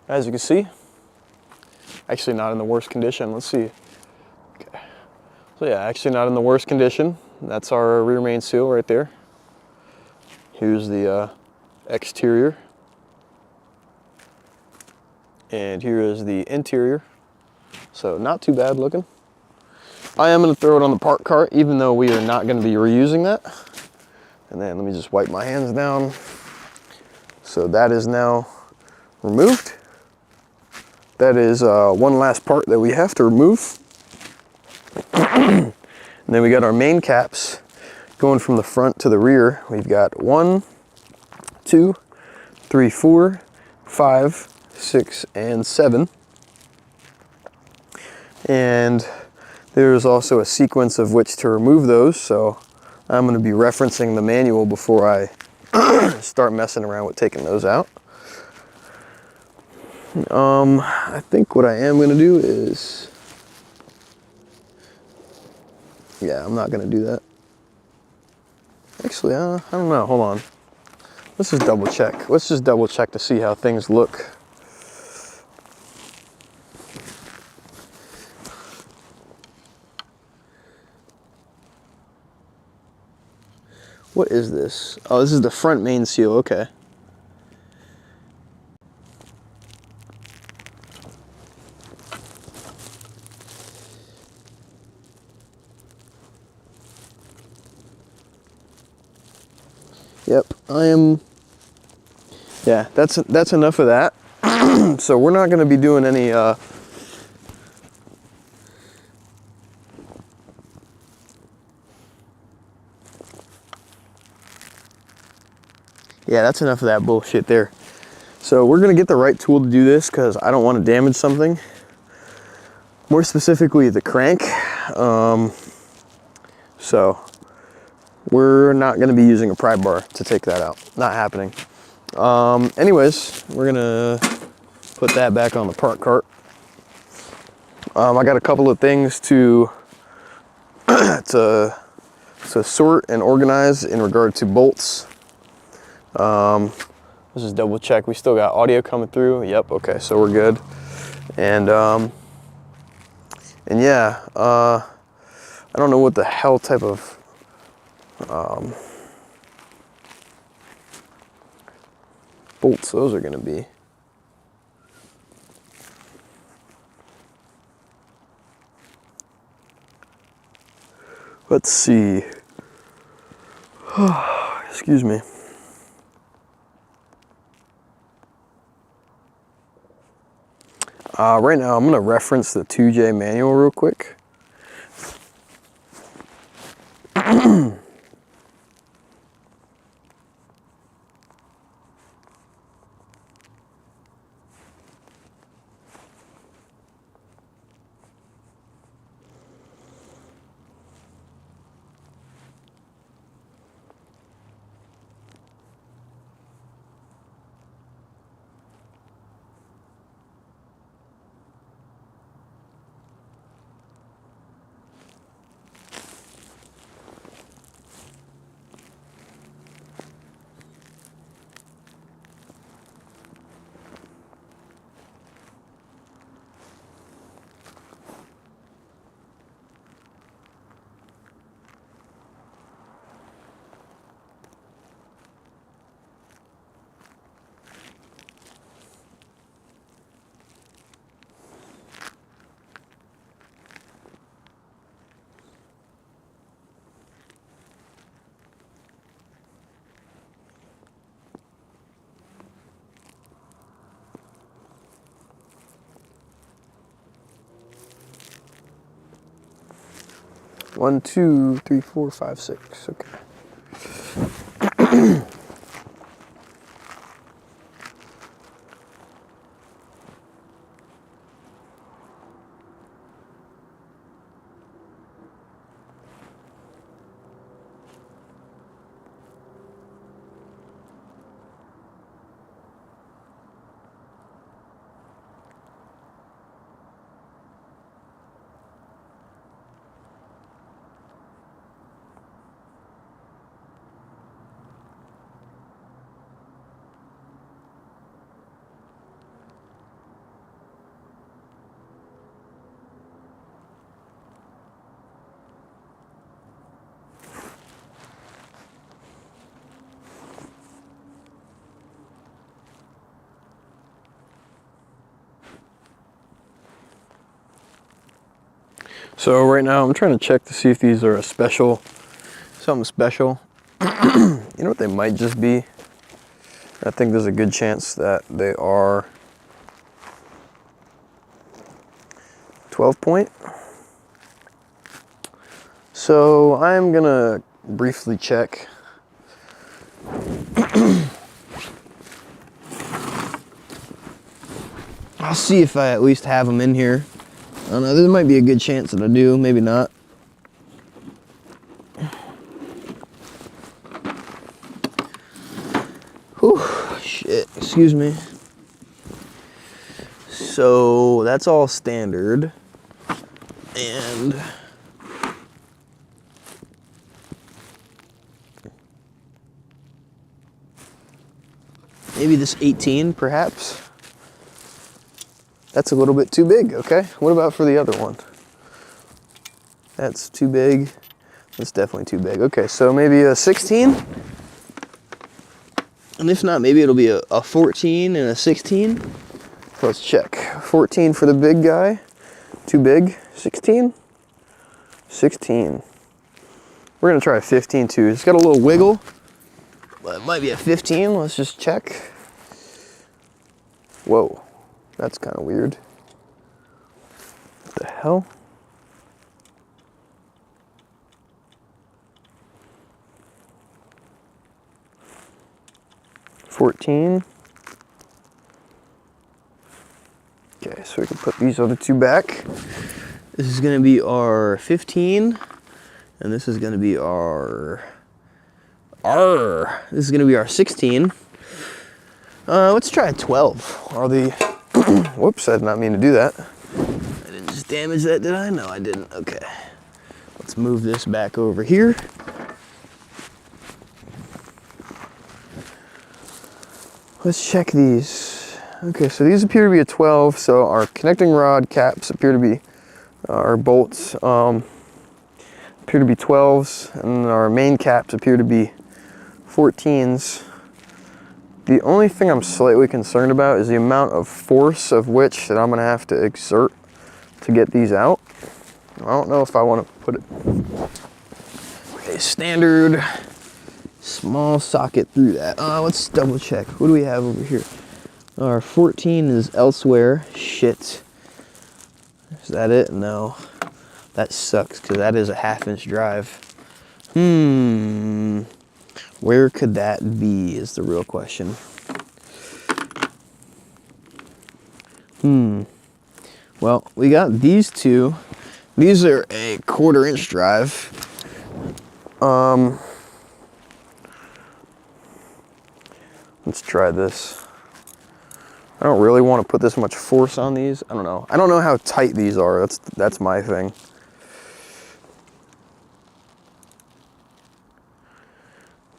As you can see, actually not in the worst condition. Let's see. Okay. So yeah, actually not in the worst condition. That's our rear main seal right there. Here's the exterior. And here is the interior. So not too bad looking. I am going to throw it on the park cart, even though we are not going to be reusing that. And then let me just wipe my hands down. So that is now removed. That is one last part that we have to remove. And then we got our main caps going from the front to the rear. We've got 1, 2, 3, 4, 5, 6, and 7. And there's also a sequence of which to remove those, so I'm going to be referencing the manual before I start messing around with taking those out. I think what I am going to do is, yeah, I'm not going to do that. Actually, I don't know, hold on. Let's just double check. Let's just double check to see how things look. What is this? Oh, this is the front main seal, okay. Yep, yeah, that's enough of that. So we're not gonna be doing any, yeah, that's enough of that bullshit there. So we're gonna get the right tool to do this because I don't want to damage something. More specifically, the crank. So we're not gonna be using a pry bar to take that out. Not happening. Anyways, we're gonna put that back on the park cart. I got a couple of things to to sort and organize in regard to bolts. Let's just double check. We still got audio coming through. Yep. Okay. So we're good. And yeah, I don't know what the hell type of bolts those are going to be. Let's see. Excuse me. Right now, I'm going to reference the 2J manual real quick. 1, 2, 3, 4, 5, 6. Okay. So right now I'm trying to check to see if these are a special, something special. You know what they might just be? I think there's a good chance that they are 12 point. So I'm gonna briefly check. I'll see if I at least have them in here. I don't know, there might be a good chance that I do, maybe not. Whew, shit, excuse me. So that's all standard. And maybe this 18, perhaps. That's a little bit too big, okay? What about for the other one? That's too big. That's definitely too big. Okay, so maybe a 16? And if not, maybe it'll be a 14 and a 16. So let's check. 14 for the big guy. Too big. 16? 16. We're gonna try a 15 too. It's got a little wiggle, but it might be a 15. Let's just check. Whoa, that's kind of weird. What the hell? $14. Okay, so we can put these other two back. This is gonna be our 15, and this is gonna be our this is gonna be our 16. Let's try a 12. Are the whoops, I did not mean to do that. I didn't just damage that, did I? No, I didn't. Okay. Let's move this back over here. Let's check these. Okay, so these appear to be a 12, so our connecting rod caps appear to be, our bolts appear to be 12s, and our main caps appear to be 14s. The only thing I'm slightly concerned about is the amount of force of which that I'm gonna have to exert to get these out. I don't know if I want to put a standard small socket through that. Let's double check. What do we have over here? Our 14 is elsewhere. Shit. Is that it? No. That sucks because that is a 1/2 inch drive. Where could that be is the real question. Well, we got these two. These are a 1/4 inch drive. Let's try this. I don't really want to put this much force on these. I don't know. I don't know how tight these are. That's my thing.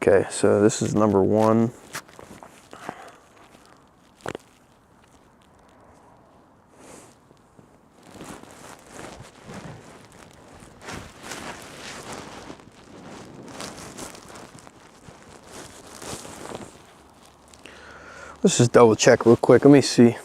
Okay, so this is number 1. Let's just double check real quick. Let me see.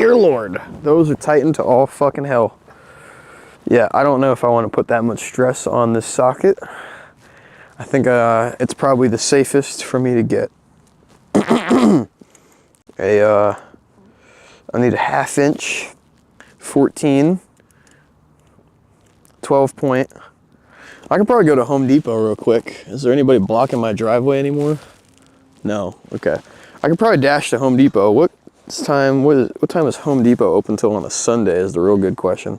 dear Lord. Those are tightened to all fucking hell. Yeah, I don't know if I want to put that much stress on this socket. I think it's probably the safest for me to get I need a 1/2 inch 14 12 point. I could probably go to Home Depot real quick. Is there anybody blocking my driveway anymore? No. Okay. I could probably dash to Home Depot. What time is Home Depot open till on a Sunday is the real good question.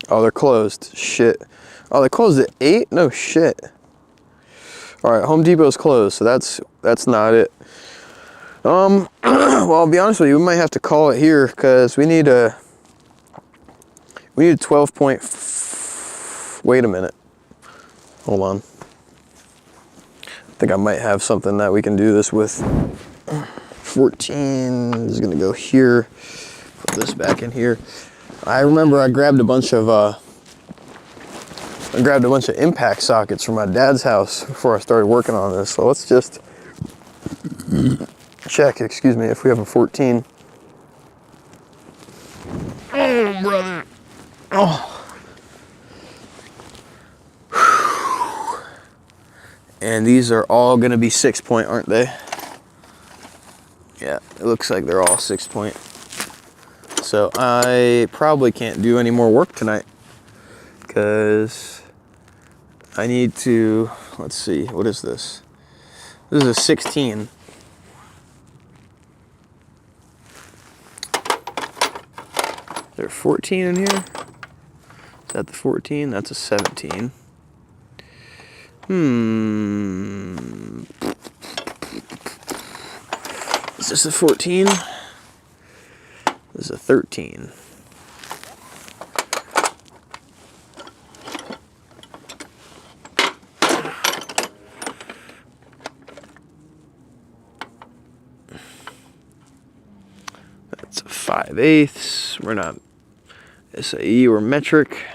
Oh, they're closed. Shit. Oh, they closed at 8? No shit. All right, Home Depot's closed, so that's not it. Well, I'll be honest with you, we might have to call it here because we need a 12 point. Wait a minute. Hold on. I think I might have something that we can do this with. 14 is gonna go here. Put this back in here. I remember I grabbed a bunch of impact sockets from my dad's house before I started working on this. So let's just check, excuse me, if we have a 14. Oh, brother. Oh. And these are all gonna be 6 point, aren't they? Yeah, it looks like they're all 6 point. So I probably can't do any more work tonight because I need to, let's see, what is this? This is a 16. Is there 14 in here? Is that the 14? That's a 17. Is this a 14? This is a 13. That's a 5/8. We're not SAE or metric.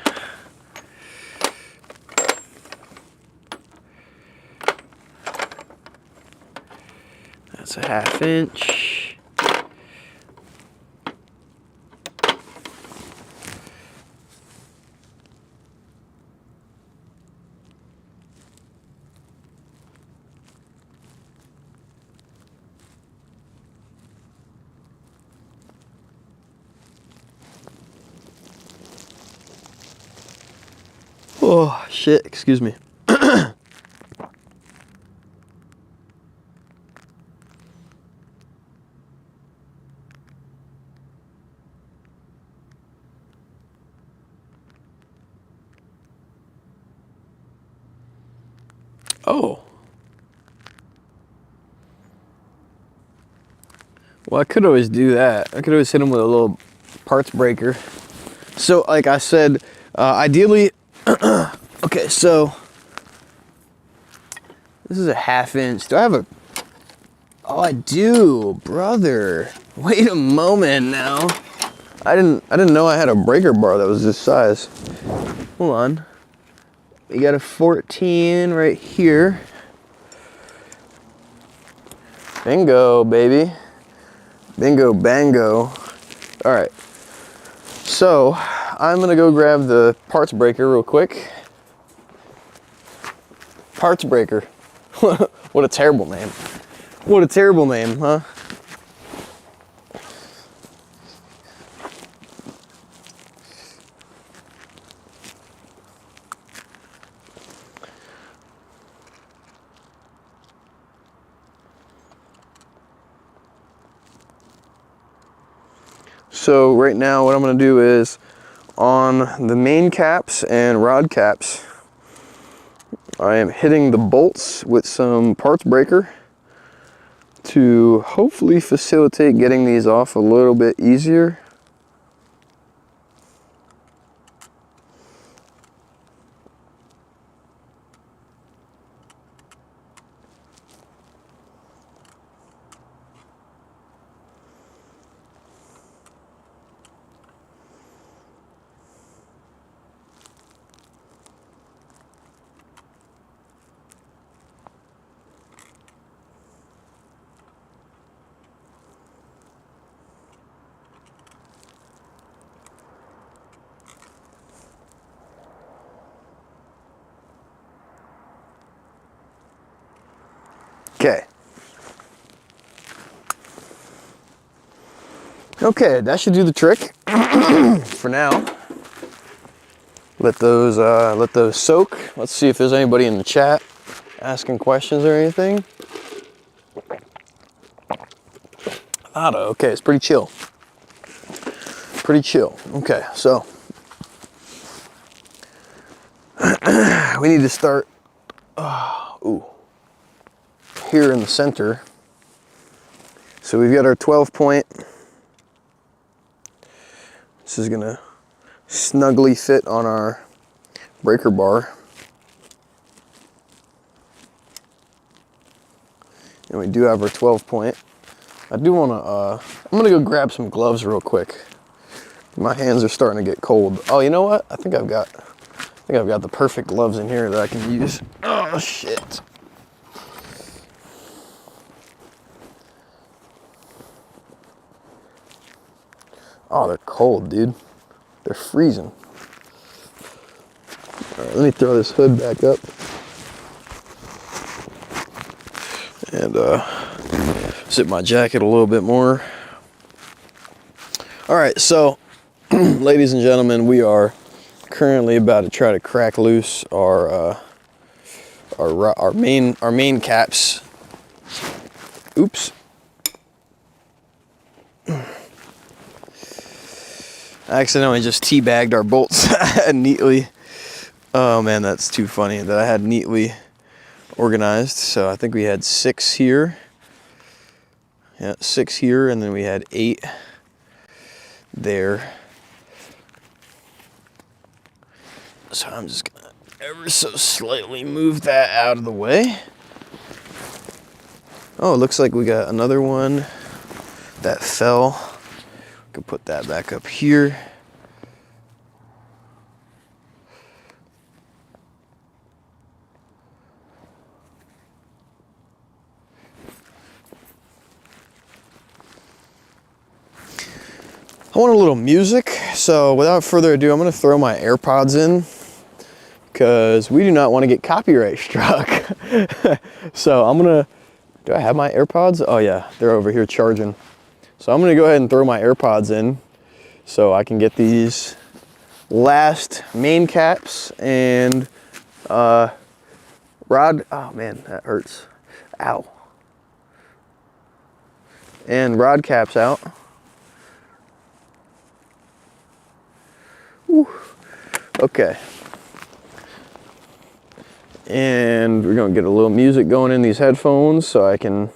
That's a 1/2 inch. Oh, shit, excuse me. Oh. Well, I could always do that. I could always hit them with a little parts breaker. So, like I said, ideally, okay, so this is a 1/2 inch. Do I have a, oh, I do, brother. Wait a moment now. I didn't know I had a breaker bar that was this size. Hold on. We got a 14 right here. Bingo, baby. Bingo, bango. All right. So I'm gonna go grab the parts breaker real quick. Parts breaker. What a terrible name. What a terrible name, huh? So right now what I'm gonna do is on the main caps and rod caps, I am hitting the bolts with some parts breaker to hopefully facilitate getting these off a little bit easier. Okay. Okay, that should do the trick for now. Let those soak. Let's see if there's anybody in the chat asking questions or anything. Nada. Okay, it's pretty chill. Pretty chill. Okay, so we need to start here in the center. So we've got our 12 point. This is gonna snugly fit on our breaker bar. And we do have our 12 point. I do wanna, I'm gonna go grab some gloves real quick. My hands are starting to get cold. Oh, you know what? I think I've got the perfect gloves in here that I can use. Oh shit. Oh, they're cold, dude. They're freezing. All right, let me throw this hood back up. And zip my jacket a little bit more. All right, so ladies and gentlemen, we are currently about to try to crack loose our main caps. Oops. I accidentally just teabagged our bolts neatly. Oh man, that's too funny that I had neatly organized. So I think we had 6 here. Yeah, 6 here, and then we had 8 there. So I'm just gonna ever so slightly move that out of the way. Oh, it looks like we got another one that fell. Could put that back up here. I want a little music, so without further ado, I'm gonna throw my AirPods in because we do not want to get copyright struck. So I'm gonna, do I have my AirPods? Oh yeah, they're over here charging. So I'm gonna go ahead and throw my AirPods in so I can get these last main caps and rod, oh man, that hurts. Ow. And rod caps out. Whew. Okay. And we're gonna get a little music going in these headphones so I can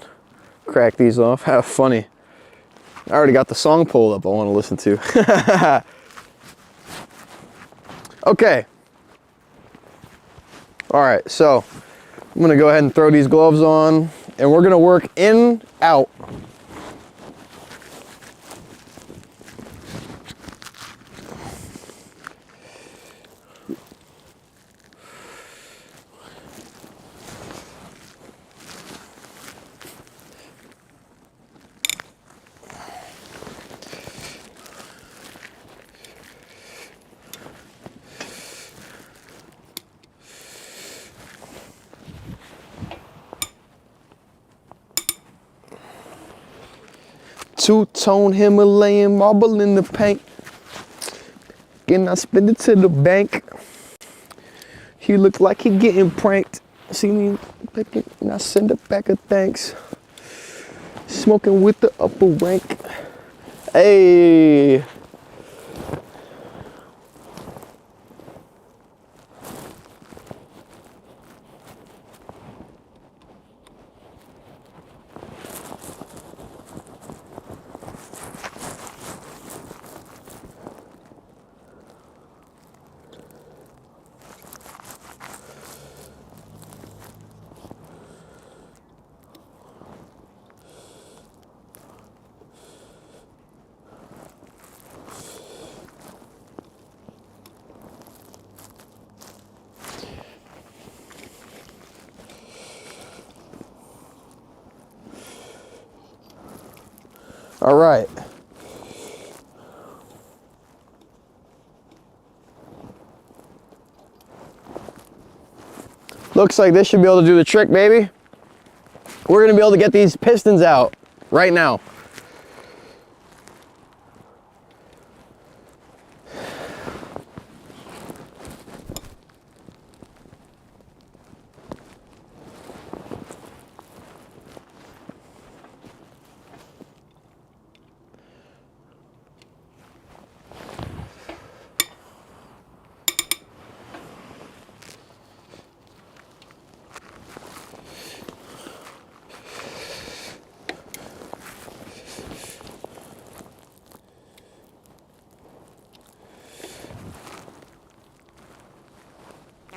crack these off. How funny. I already got the song pulled up I want to listen to. Okay. All right, so I'm gonna go ahead and throw these gloves on and we're gonna work in, out. Two-tone Himalayan marble in the paint. And I spend it to the bank. He look like he getting pranked. See me and I send it back a thanks. Smoking with the upper rank. Hey. All right. Looks like this should be able to do the trick, baby. we're gonna be able to get these pistons out right now.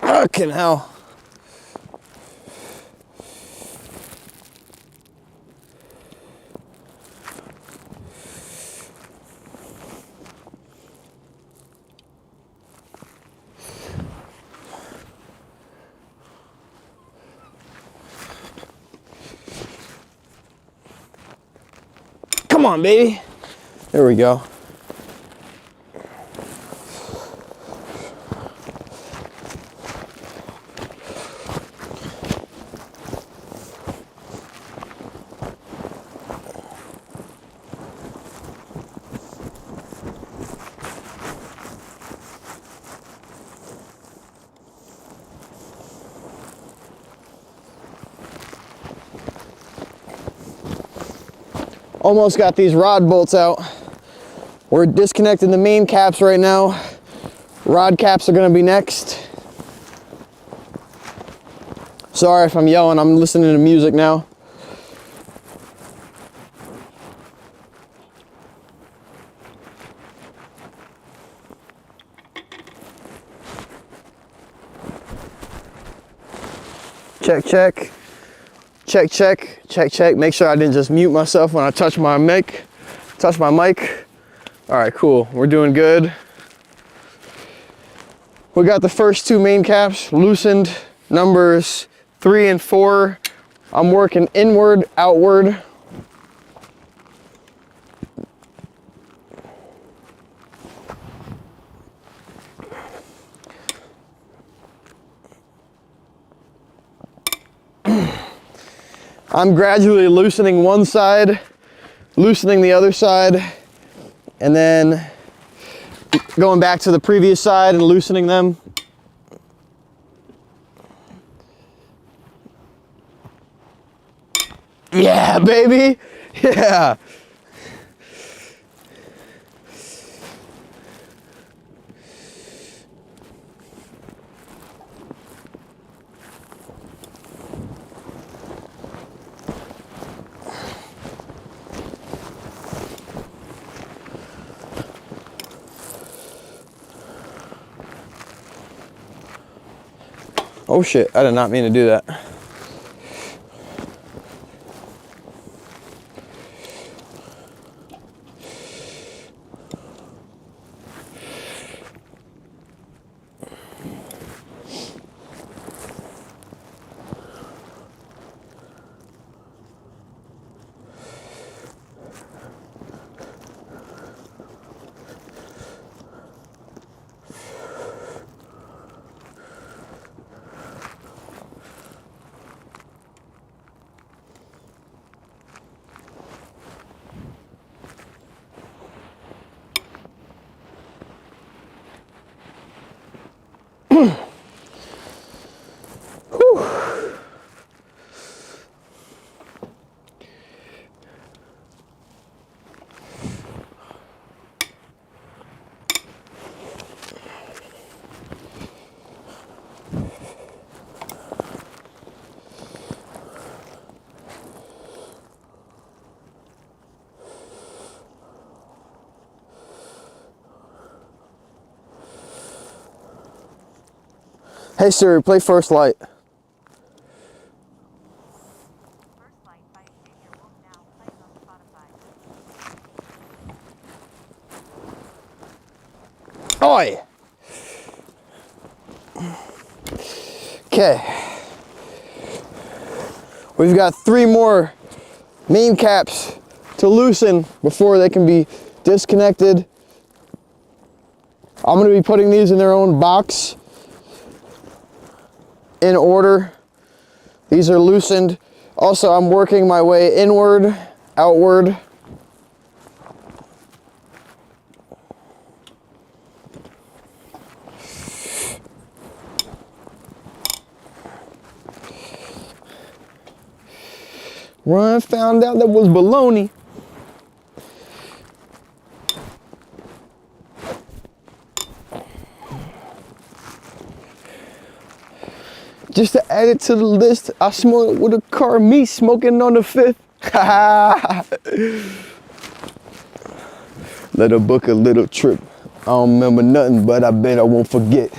Fucking hell. Come on, baby. There we go. Almost got these rod bolts out. We're disconnecting the main caps right now. Rod caps are gonna be next. Sorry if I'm yelling, I'm listening to music now. Check, check. Check, check, check, check. Make sure I didn't just mute myself when I touch my mic. All right, cool. We're doing good. We got the first two main caps loosened, numbers 3 and 4. I'm working inward, outward. I'm gradually loosening one side, loosening the other side, and then going back to the previous side and loosening them. Yeah, baby. Yeah. Oh shit, I did not mean to do that. Hey Siri, play First Light. First Light by Xavier Wolf now plays on Spotify. Oi! Okay. We've got 3 more main caps to loosen before they can be disconnected. I'm going to be putting these in their own box in order. These are loosened. Also, I'm working my way inward, outward. Run, found out that was baloney. Just to add it to the list, I smoked with a car, me smoking on the 5th. Let her book a little trip. I don't remember nothing, but I bet I won't forget.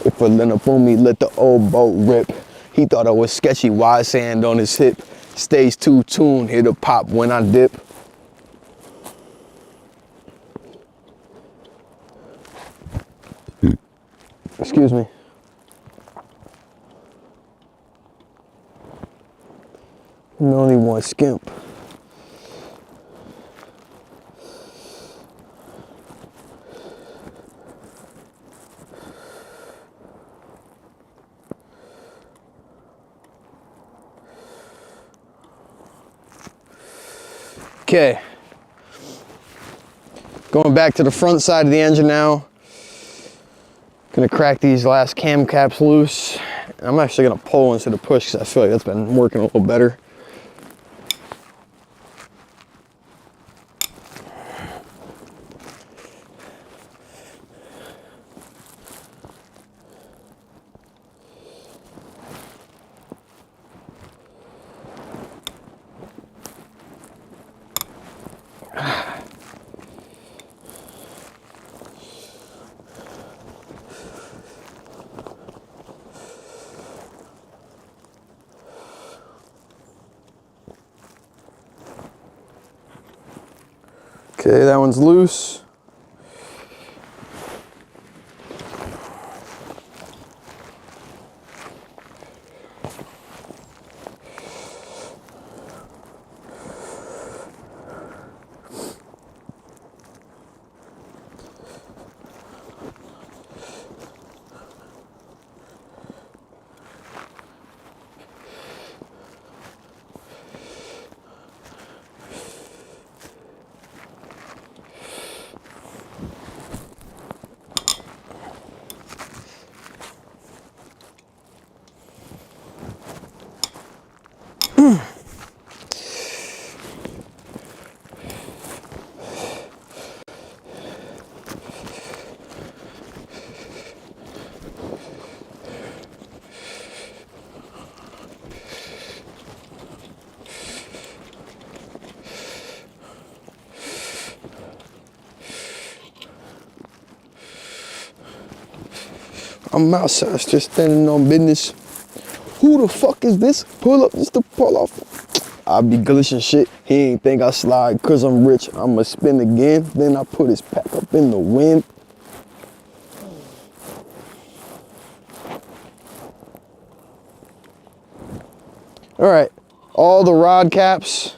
If a let up on me, let the old boat rip. He thought I was sketchy, wide sand on his hip. Stays too tuned, hit a pop when I dip. Excuse me. And only one skimp. Okay. Going back to the front side of the engine now. Gonna crack these last cam caps loose. I'm actually gonna pull instead of push because I feel like that's been working a little better. Okay, that one's loose. I'm outside just standing on business. Who the fuck is this? Pull up just to pull off. I be glitching shit. He ain't think I slide cause I'm rich. I'ma spin again. Then I put his pack up in the wind. All right, all the rod caps,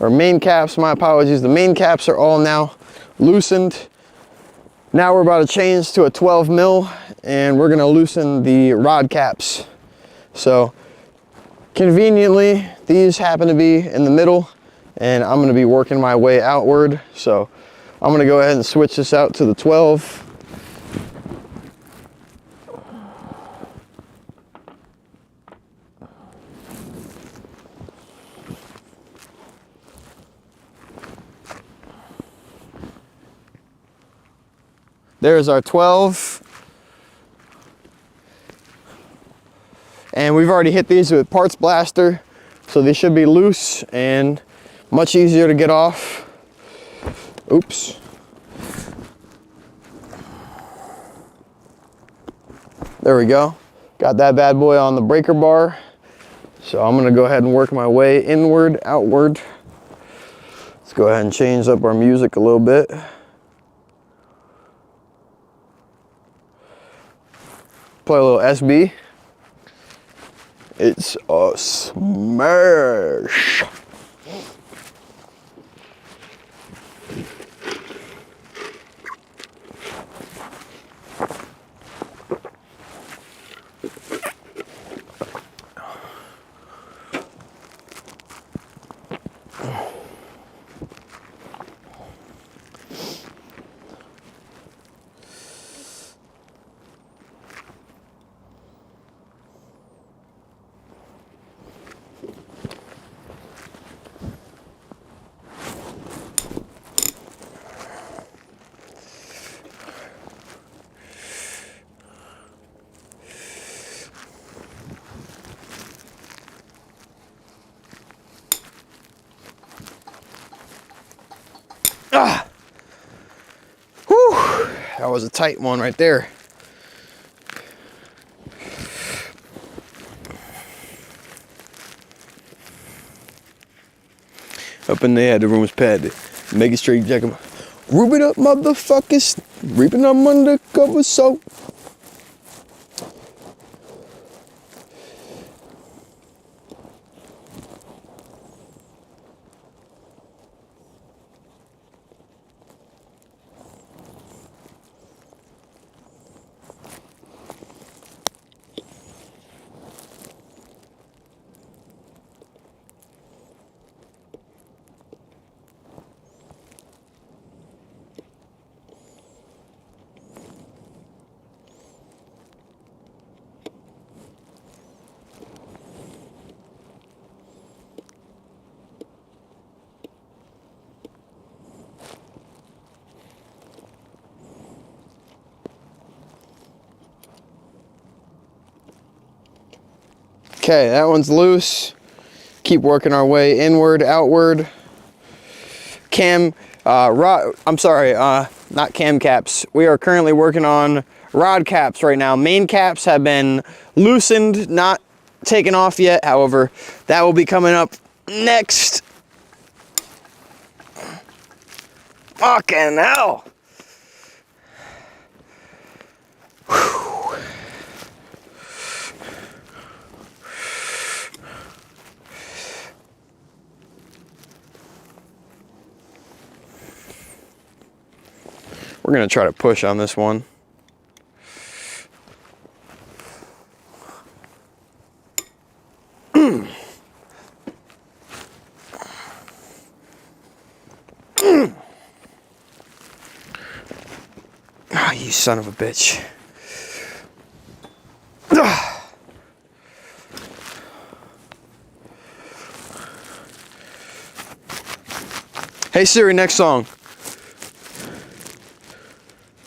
or main caps, my apologies. The main caps are all now loosened. Now we're about to change to a 12 mil and we're gonna loosen the rod caps. So conveniently, these happen to be in the middle and I'm gonna be working my way outward. So I'm gonna go ahead and switch this out to the 12. There's our 12. And we've already hit these with parts blaster, so they should be loose and much easier to get off. Oops. There we go. Got that bad boy on the breaker bar. So I'm gonna go ahead and work my way inward, outward. Let's go ahead and change up our music a little bit. Play a little SB. It's a smash. That was a tight one right there. Up in there, the room is padded. Make it straight, jack 'em. Rub it up, motherfuckers. Reaping them undercover soap. Okay, that one's loose. Keep working our way inward, outward. Not cam caps. We are currently working on rod caps right now. Main caps have been loosened, not taken off yet. However, that will be coming up next. Fucking hell. We're gonna try to push on this one. Ah, you son of a bitch. Hey Siri, next song.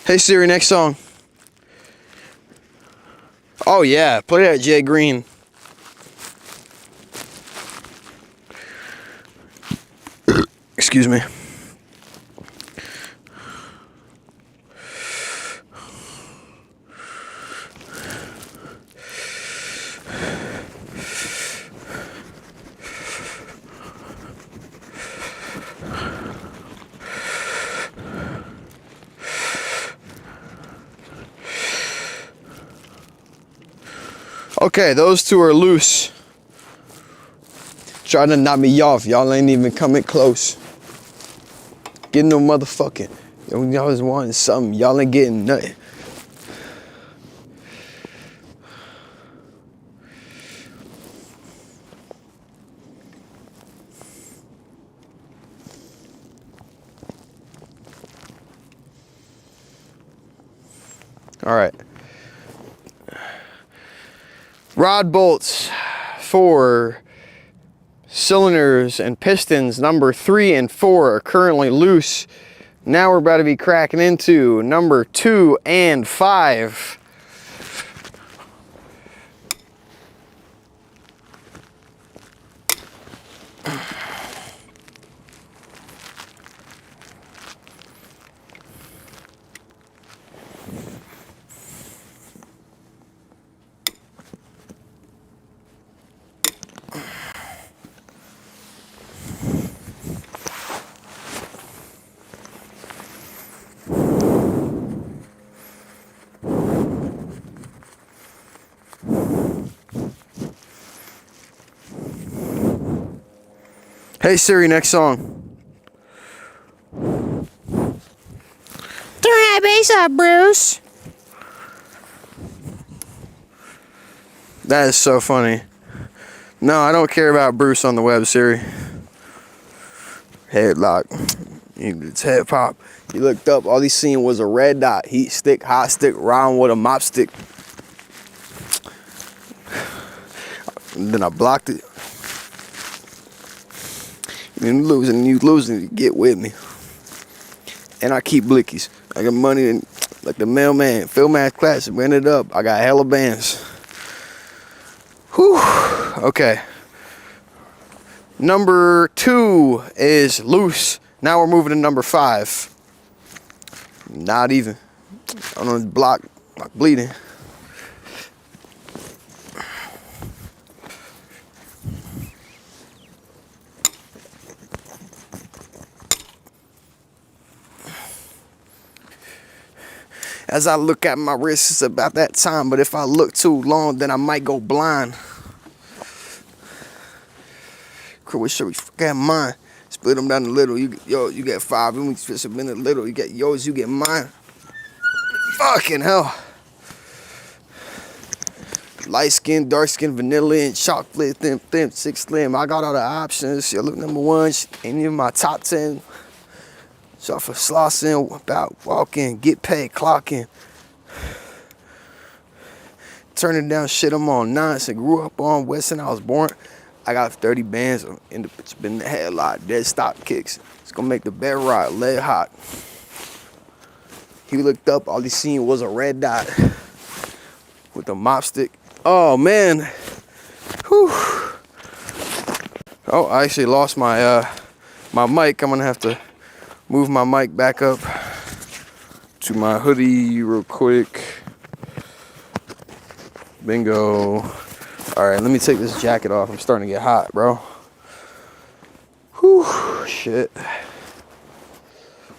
Hey Siri, next song. Oh yeah, play that Jay Green. Excuse me. Okay, those two are loose. Trying to knock me off. Y'all ain't even coming close. Getting no motherfucking. Y'all was wanting something. Y'all ain't getting nothing. All right. Rod bolts for cylinders and pistons number 3 and 4 are currently loose. Now we're about to be cracking into number 2 and 5. Hey Siri, next song. Turn that bass up, Bruce. That is so funny. No, I don't care about Bruce on the web, Siri. Headlock. It's hip hop. He looked up, all he seen was a red dot. Heat stick, hot stick, round with a mop stick. And then I blocked it. And you losing, get with me. And I keep blickies. I got money and like the mailman, Phil Math Classic, ran it up. I got hella bands. Whew. Okay. Number 2 is loose. Now we're moving to number 5. Not even. I don't know, block bleeding. As I look at my wrist, it's about that time, but if I look too long, then I might go blind. What should we forget mine? Split them down a little. You get 5, and we split them in a little. You get yours, you get mine. Fucking hell. Light skin, dark skin, vanilla, and chocolate, thin, 6 slim. I got all the options. You look number 1, ain't even my top 10. So for slossing, about walking, get paid, clocking. Turning down shit I'm on 9. So grew up on Western, I was born. I got 30 bands in the spin the headlock, dead stop kicks. It's gonna make the bed ride, lead hot. He looked up, all he seen was a red dot with a mop stick. Oh man. Whew. Oh, I actually lost my my mic. I'm gonna have to move my mic back up to my hoodie real quick. Bingo. All right, let me take this jacket off. I'm starting to get hot, bro. Whew, shit.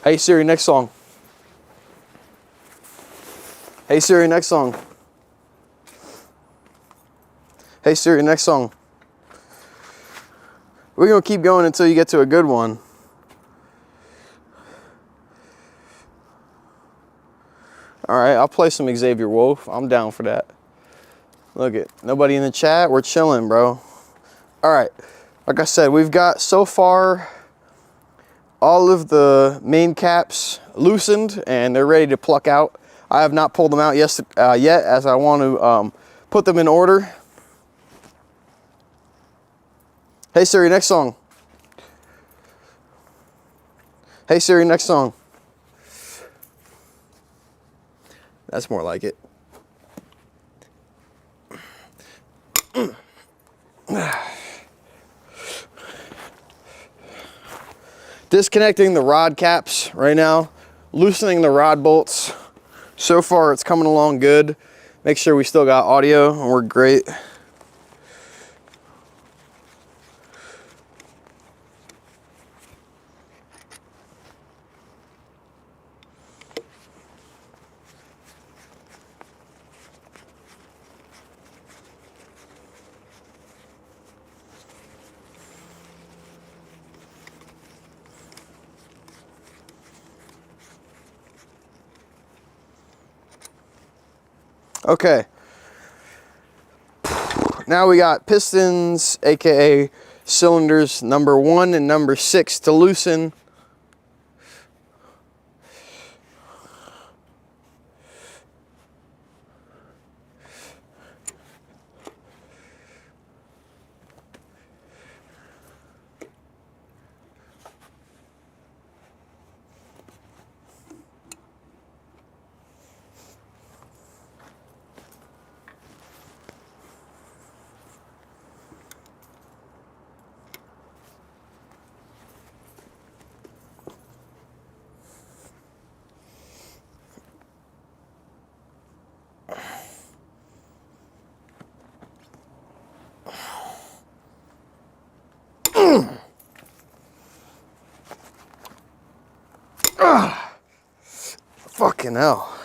Hey Siri, next song. Hey Siri, next song. Hey Siri, next song. We're gonna keep going until you get to a good one. All right, I'll play some Xavier Wolf. I'm down for that. Look it, nobody in the chat. We're chilling, bro. All right, like I said, we've got so far all of the main caps loosened and they're ready to pluck out. I have not pulled them out yet, as I want to put them in order. Hey Siri, next song. Hey Siri, next song. That's more like it. Disconnecting the rod caps right now, loosening the rod bolts. So far it's coming along good. Make sure we still got audio and we're great. Okay, now we got pistons, aka cylinders, number 1 and number 6 to loosen. Fucking hell.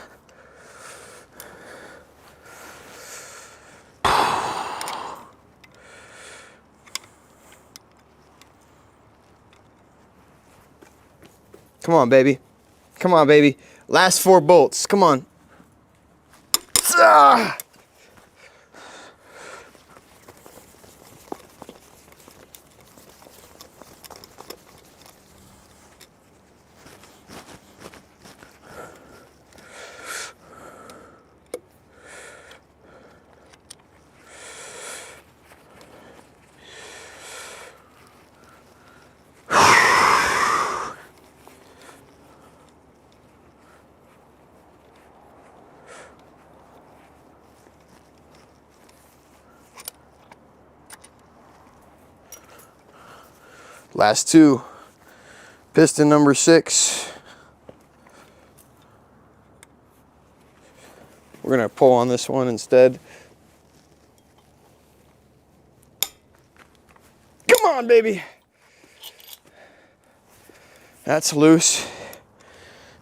Come on, baby. Come on, baby. Last 4 bolts. Come on. Ah! Last 2. Piston number 6. We're gonna pull on this one instead. Come on, baby. That's loose.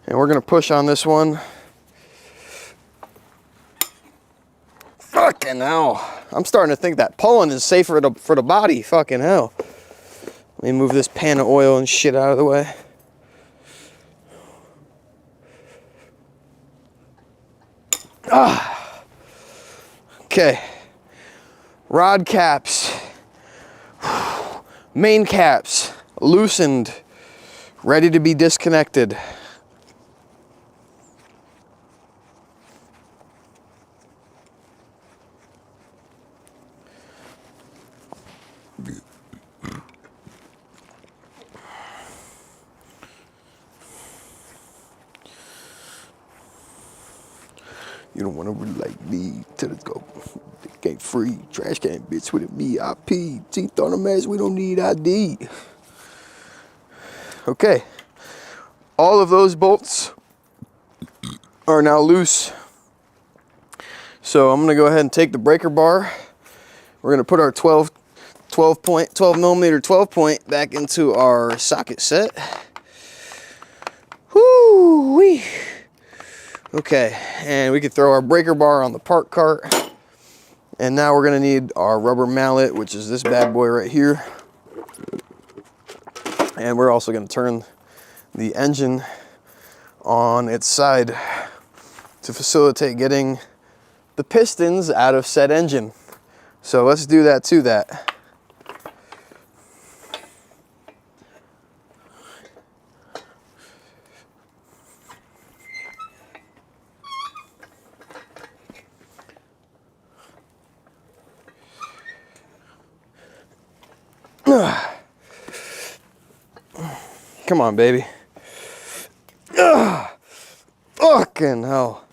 And we're gonna push on this one. Fucking hell. I'm starting to think that pulling is safer for the body. Fucking hell. Let me move this pan of oil and shit out of the way. Ah. Okay. Rod caps. Main caps loosened. Ready to be disconnected. You don't want to really like me. Telescope. Can't free. Trash can bitch with it. VIP. Teeth on the mask. We don't need ID. Okay. All of those bolts are now loose. So I'm going to go ahead and take the breaker bar. We're going to put our 12 millimeter 12 point back into our socket set. Whoo-wee. Okay, and we can throw our breaker bar on the park cart. And now we're gonna need our rubber mallet, which is this bad boy right here. And we're also gonna turn the engine on its side to facilitate getting the pistons out of said engine. So let's do that to that. Come on, baby. Fucking hell.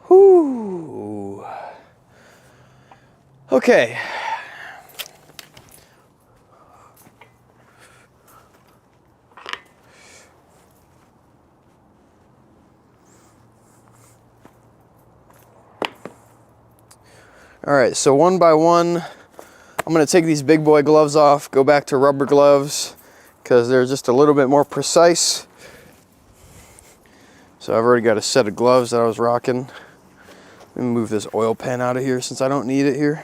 Whoo. Okay. All right, so one by one, I'm gonna take these big boy gloves off, go back to rubber gloves, because they're just a little bit more precise. So I've already got a set of gloves that I was rocking. Let me move this oil pan out of here since I don't need it here.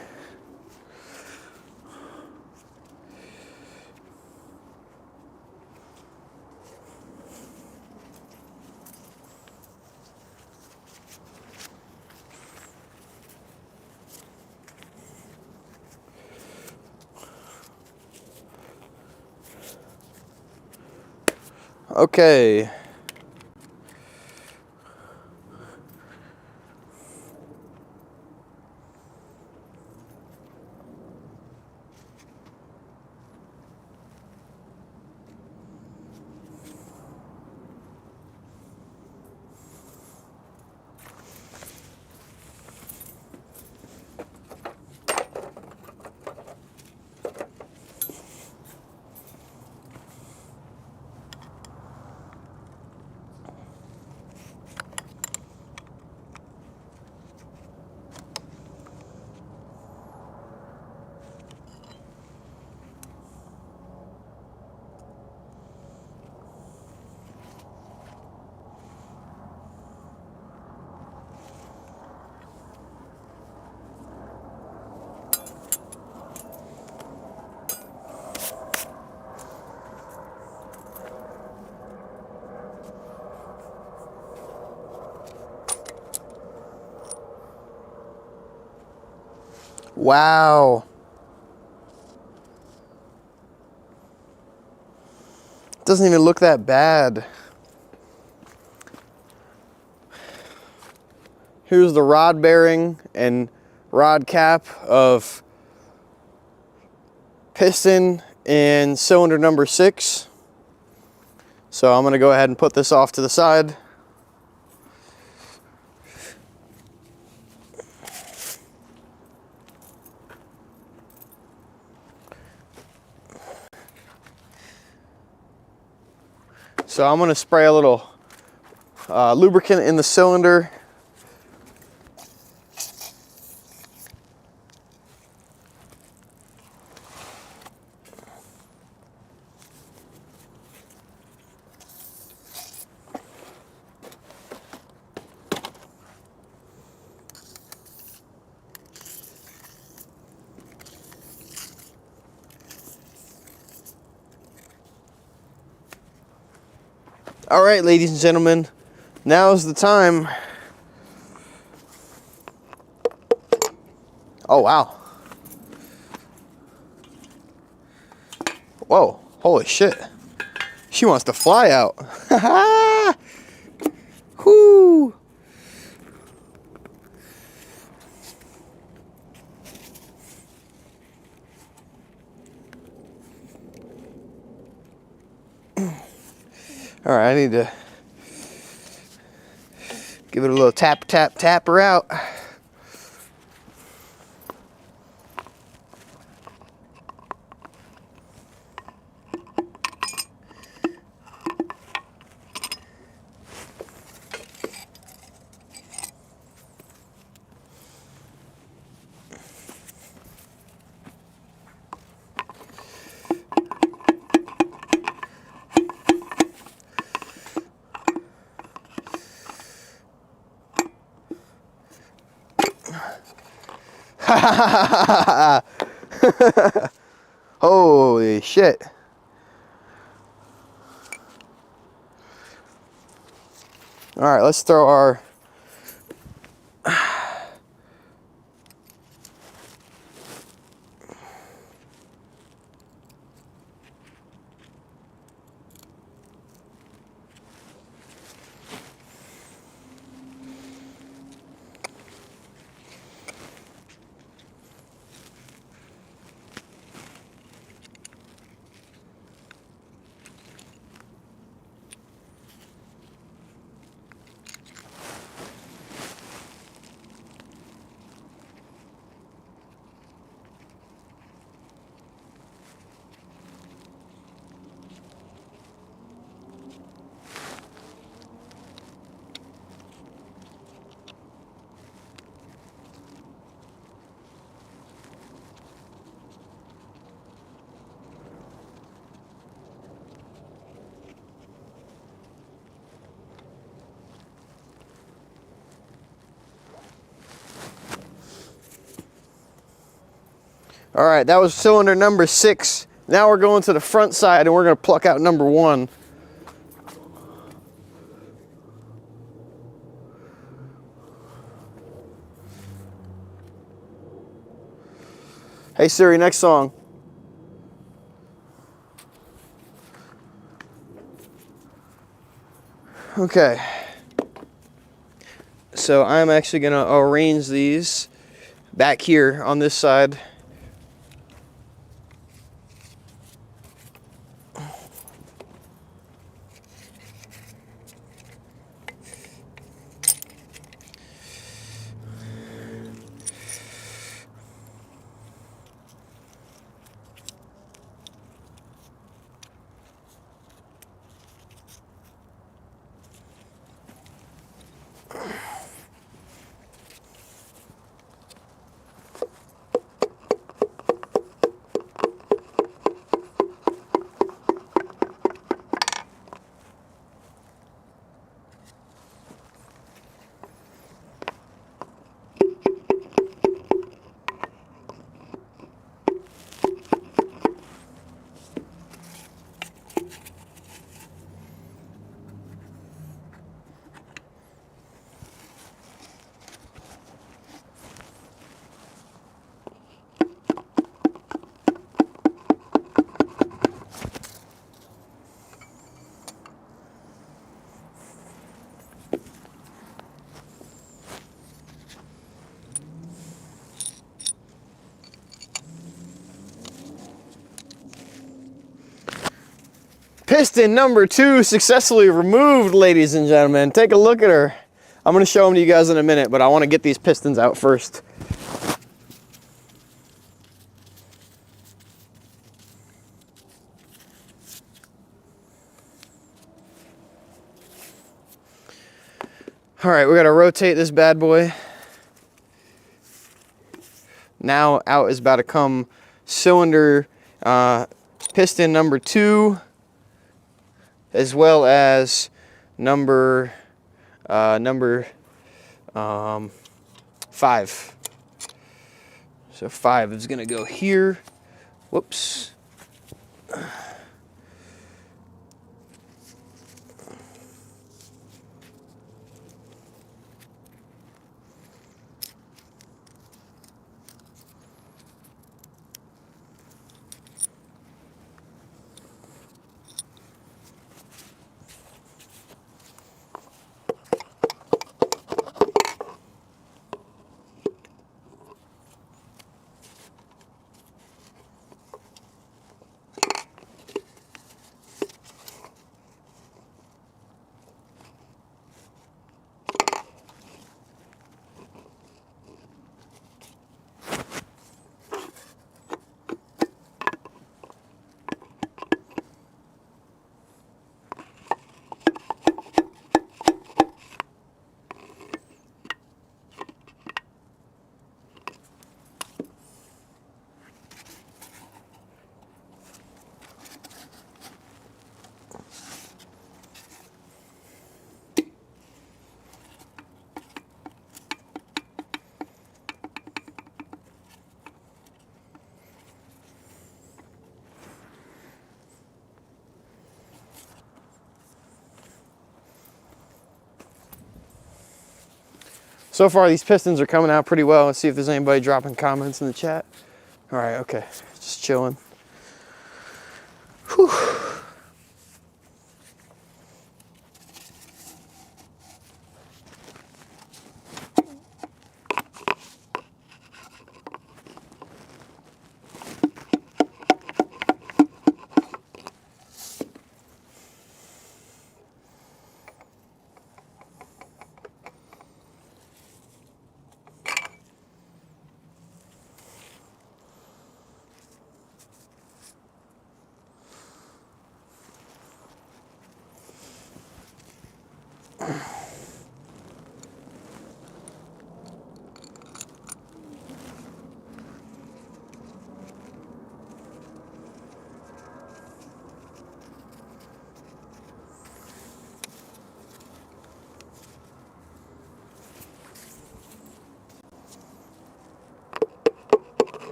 Okay. Wow. Doesn't even look that bad. Here's the rod bearing and rod cap of piston in cylinder number 6. So I'm gonna go ahead and put this off to the side. So I'm gonna spray a little lubricant in the cylinder. All right, ladies and gentlemen, now's the time. Oh, wow. Whoa, holy shit. She wants to fly out. Whoo. All right, I need to give it a little tap, tap, tap her out. Holy shit. All right, let's throw our all right, that was cylinder number 6. Now we're going to the front side and we're gonna pluck out number 1. Hey Siri, next song. Okay. So I'm actually gonna arrange these back here on this side. Piston number 2 successfully removed, ladies and gentlemen. Take a look at her. I'm gonna show them to you guys in a minute, but I wanna get these pistons out first. All right, we gotta rotate this bad boy. Now out is about to come cylinder piston number 2, as well as number 5. So 5 is gonna go here. Whoops. So far, these pistons are coming out pretty well. Let's see if there's anybody dropping comments in the chat. All right, okay, just chilling. Whew.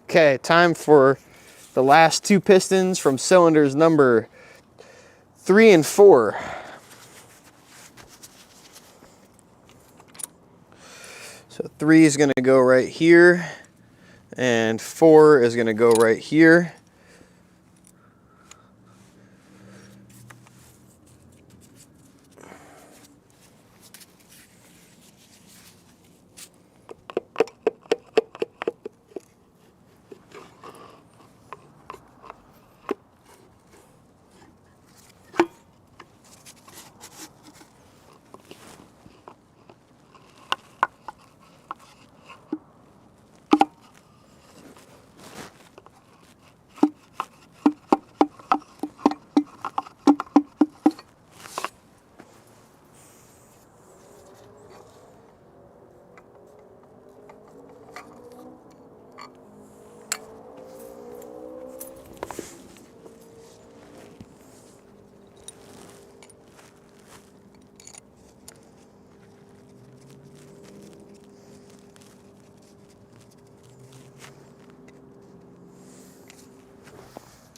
Okay, time for the last 2 pistons from cylinders number 3 and 4. So 3 is going to go right here, and 4 is going to go right here.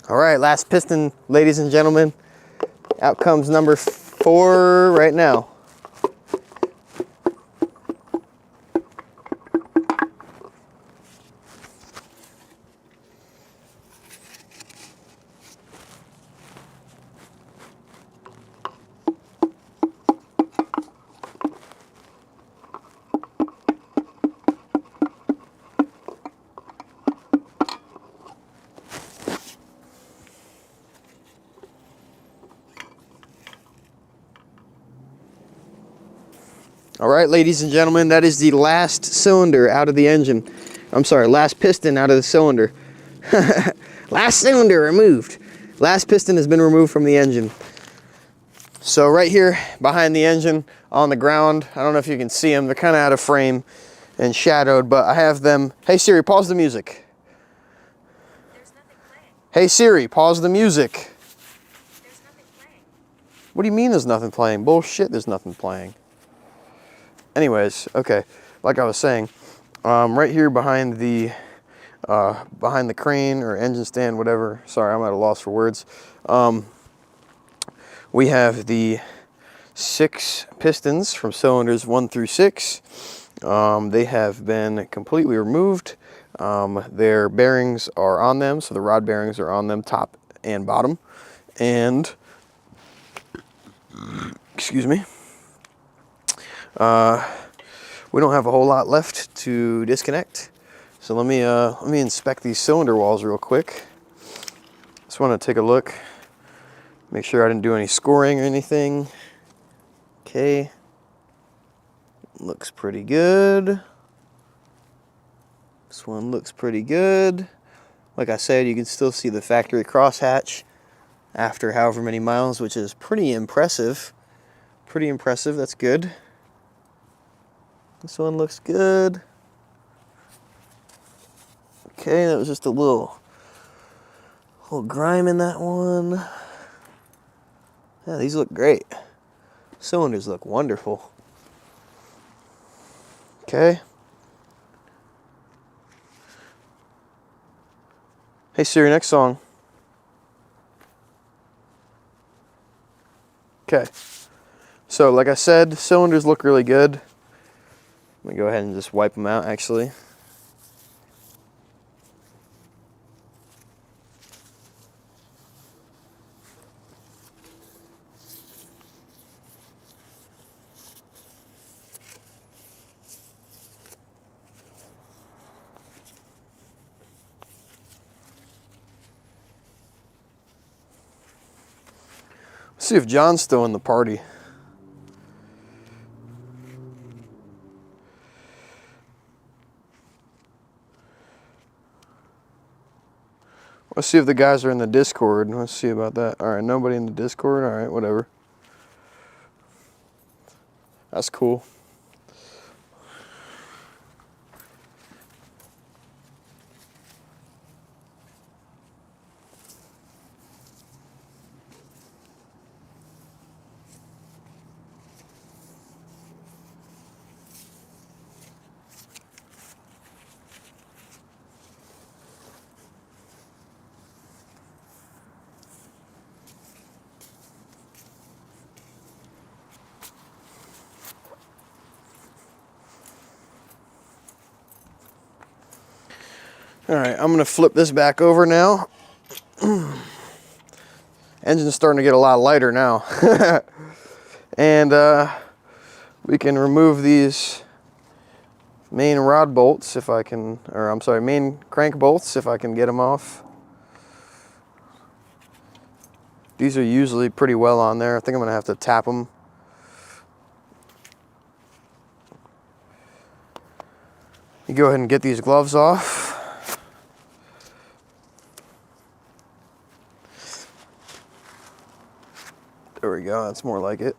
All right, last piston, ladies and gentlemen. Out comes number 4 right now. All right, ladies and gentlemen, that is the last cylinder out of the engine. I'm sorry, last piston out of the cylinder. Last cylinder removed. Last piston has been removed from the engine. So right here behind the engine on the ground, I don't know if you can see them, they're kind of out of frame and shadowed, but I have them. Hey Siri, pause the music. There's nothing playing. Hey Siri, pause the music. There's nothing playing. What do you mean there's nothing playing? Bullshit, there's nothing playing. Anyways, okay, like I was saying, right here behind the crane or engine stand, whatever. Sorry, I'm at a loss for words. We have the 6 pistons from cylinders 1 through 6. They have been completely removed. Their bearings are on them, so the rod bearings are on them, top and bottom. And, excuse me, we don't have a whole lot left to disconnect. So let me inspect these cylinder walls real quick. Just want to take a look, make sure I didn't do any scoring or anything. Okay, looks pretty good. This one looks pretty good. Like I said, you can still see the factory crosshatch after however many miles, which is pretty impressive. Pretty impressive, that's good. This one looks good. Okay, that was just a little grime in that one. Yeah, these look great. Cylinders look wonderful. Okay. Hey Siri, next song. Okay. So like I said, cylinders look really good. Let me go ahead and just wipe them out actually. Let's see if John's still in the party. Let's see if the guys are in the Discord. Let's see about that. All right, nobody in the Discord. All right, whatever. That's cool. All right, I'm gonna flip this back over now. Engine's starting to get a lot lighter now. And we can remove these main rod bolts if I can, or I'm sorry, main crank bolts if I can get them off. These are usually pretty well on there. I think I'm gonna have to tap them. You go ahead and get these gloves off. There we go, that's more like it.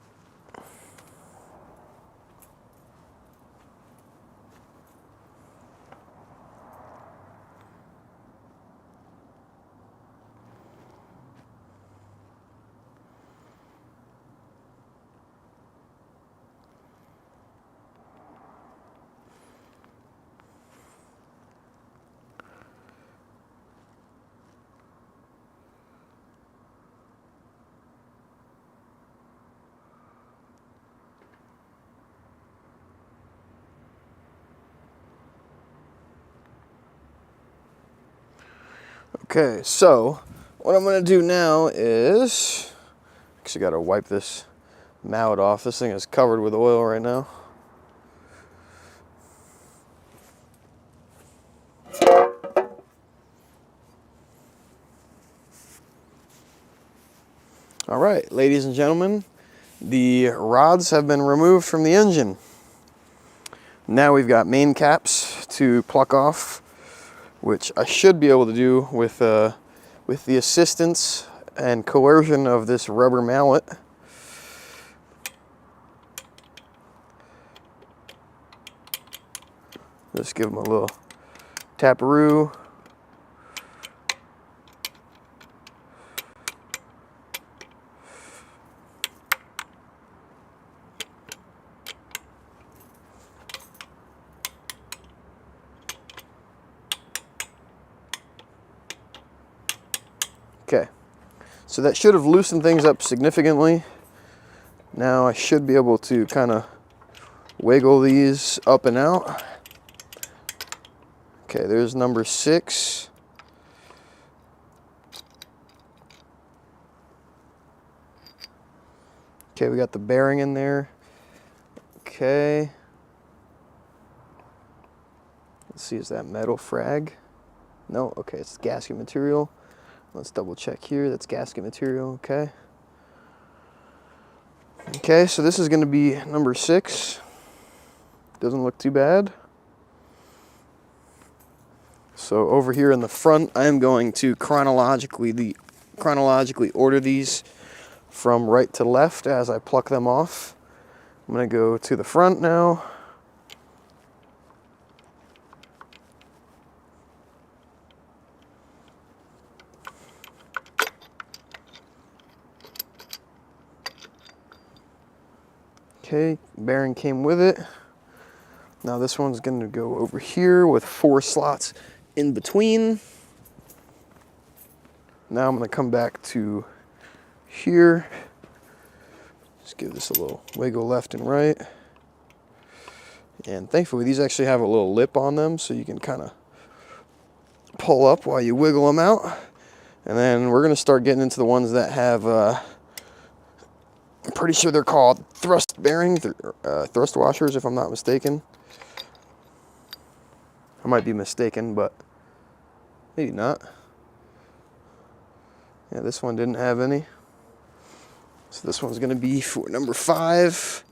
Okay, so what I'm gonna do now is, actually gotta wipe this mallet off. This thing is covered with oil right now. All right, ladies and gentlemen, the rods have been removed from the engine. Now we've got main caps to pluck off, which I should be able to do with the assistance and coercion of this rubber mallet. Just give them a little taparoo. Okay, so that should have loosened things up significantly. Now I should be able to kind of wiggle these up and out. Okay, there's number 6. Okay, we got the bearing in there. Okay. Let's see, is that metal frag? No, okay, it's gasket material. Let's double check here, that's gasket material, okay. Okay, so this is gonna be number 6. Doesn't look too bad. So over here in the front, I am going to chronologically order these from right to left as I pluck them off. I'm gonna go to the front now. Okay, bearing came with it. Now this one's gonna go over here with 4 slots in between. Now I'm gonna come back to here. Just give this a little wiggle left and right. And thankfully these actually have a little lip on them so you can kind of pull up while you wiggle them out. And then we're gonna start getting into the ones that have, I'm pretty sure they're called thrust bearings, thrust washers if I'm not mistaken. I might be mistaken, but maybe not. Yeah, this one didn't have any. So this one's gonna be for number 5.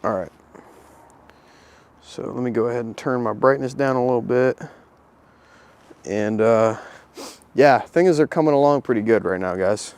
All right. So let me go ahead and turn my brightness down a little bit. And yeah, things are coming along pretty good right now, guys.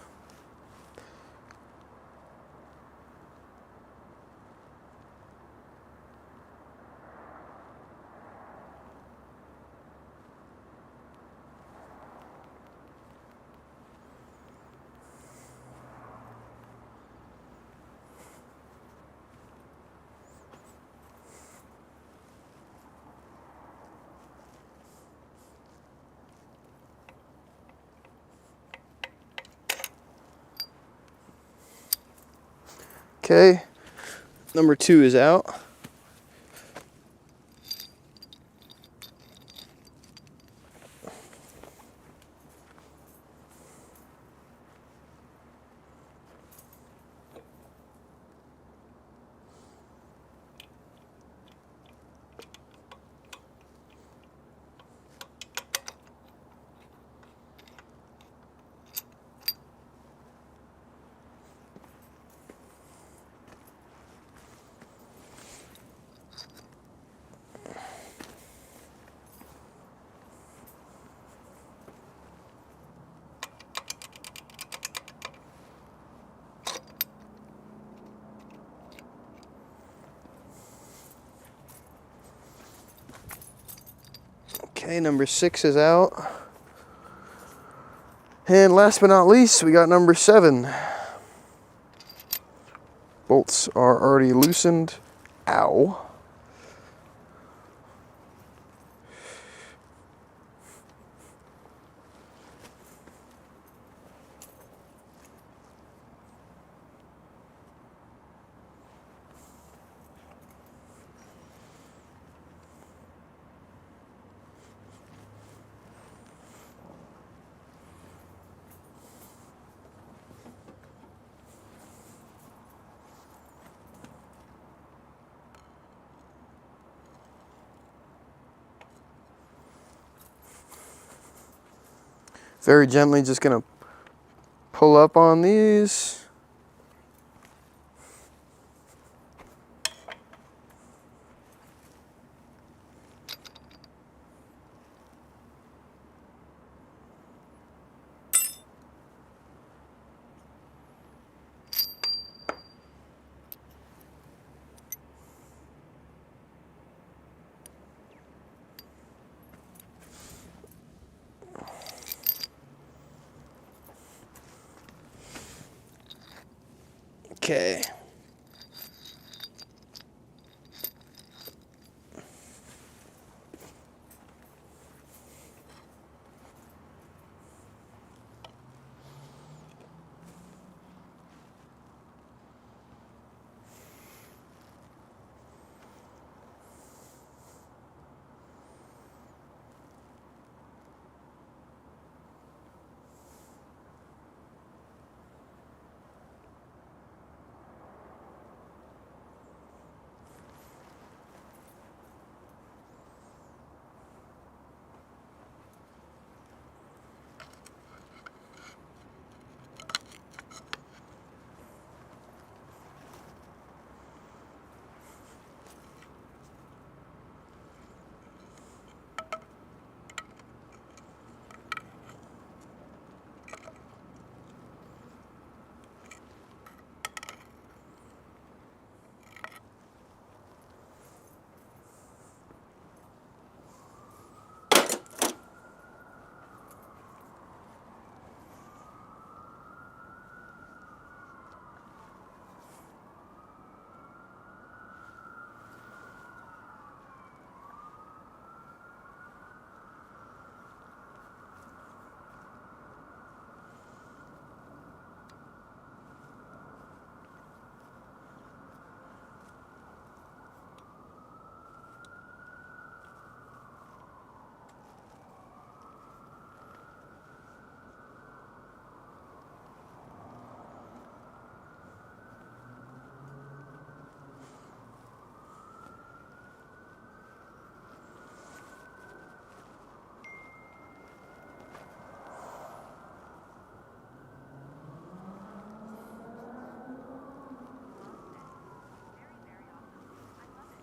Okay, number 2 is out. Okay, number 6 is out. And last but not least, we got number 7. Bolts are already loosened. Ow. Very gently just gonna pull up on these. Okay. Very awesome. I love it.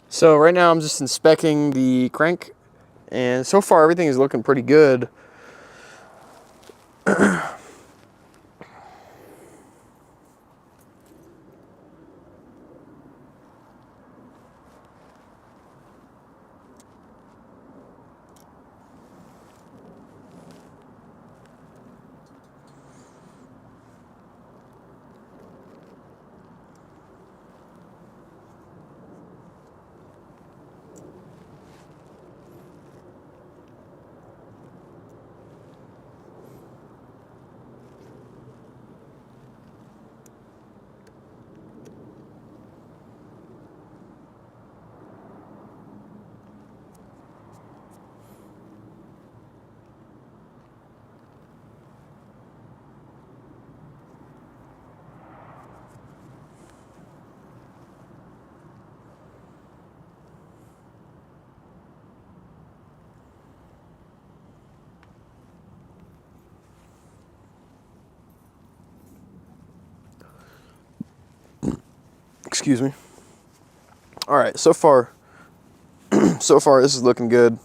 So right now I'm just inspecting the crank, and so far everything is looking pretty good. Excuse me. All right, so far this is looking good.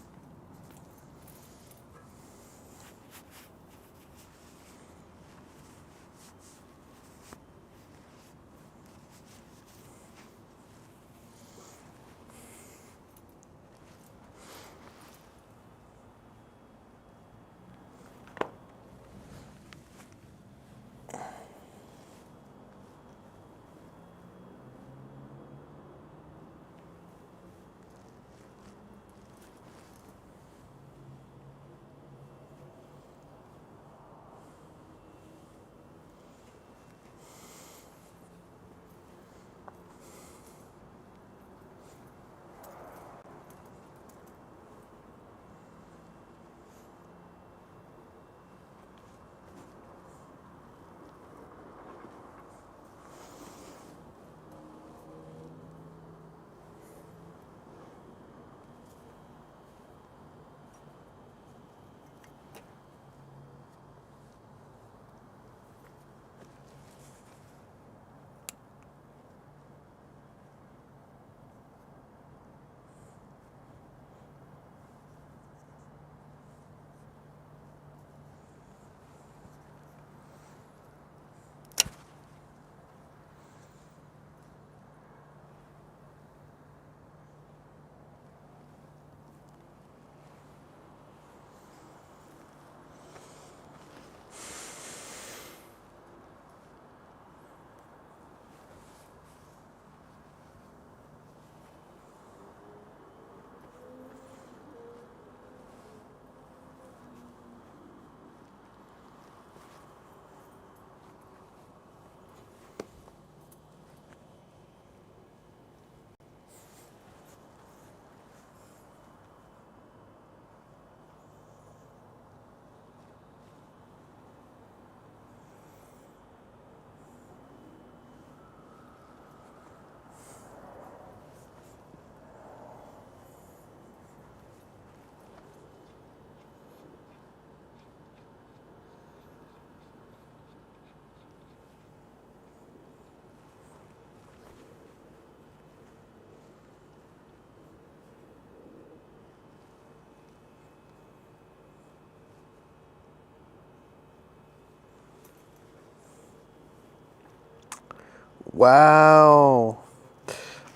Wow.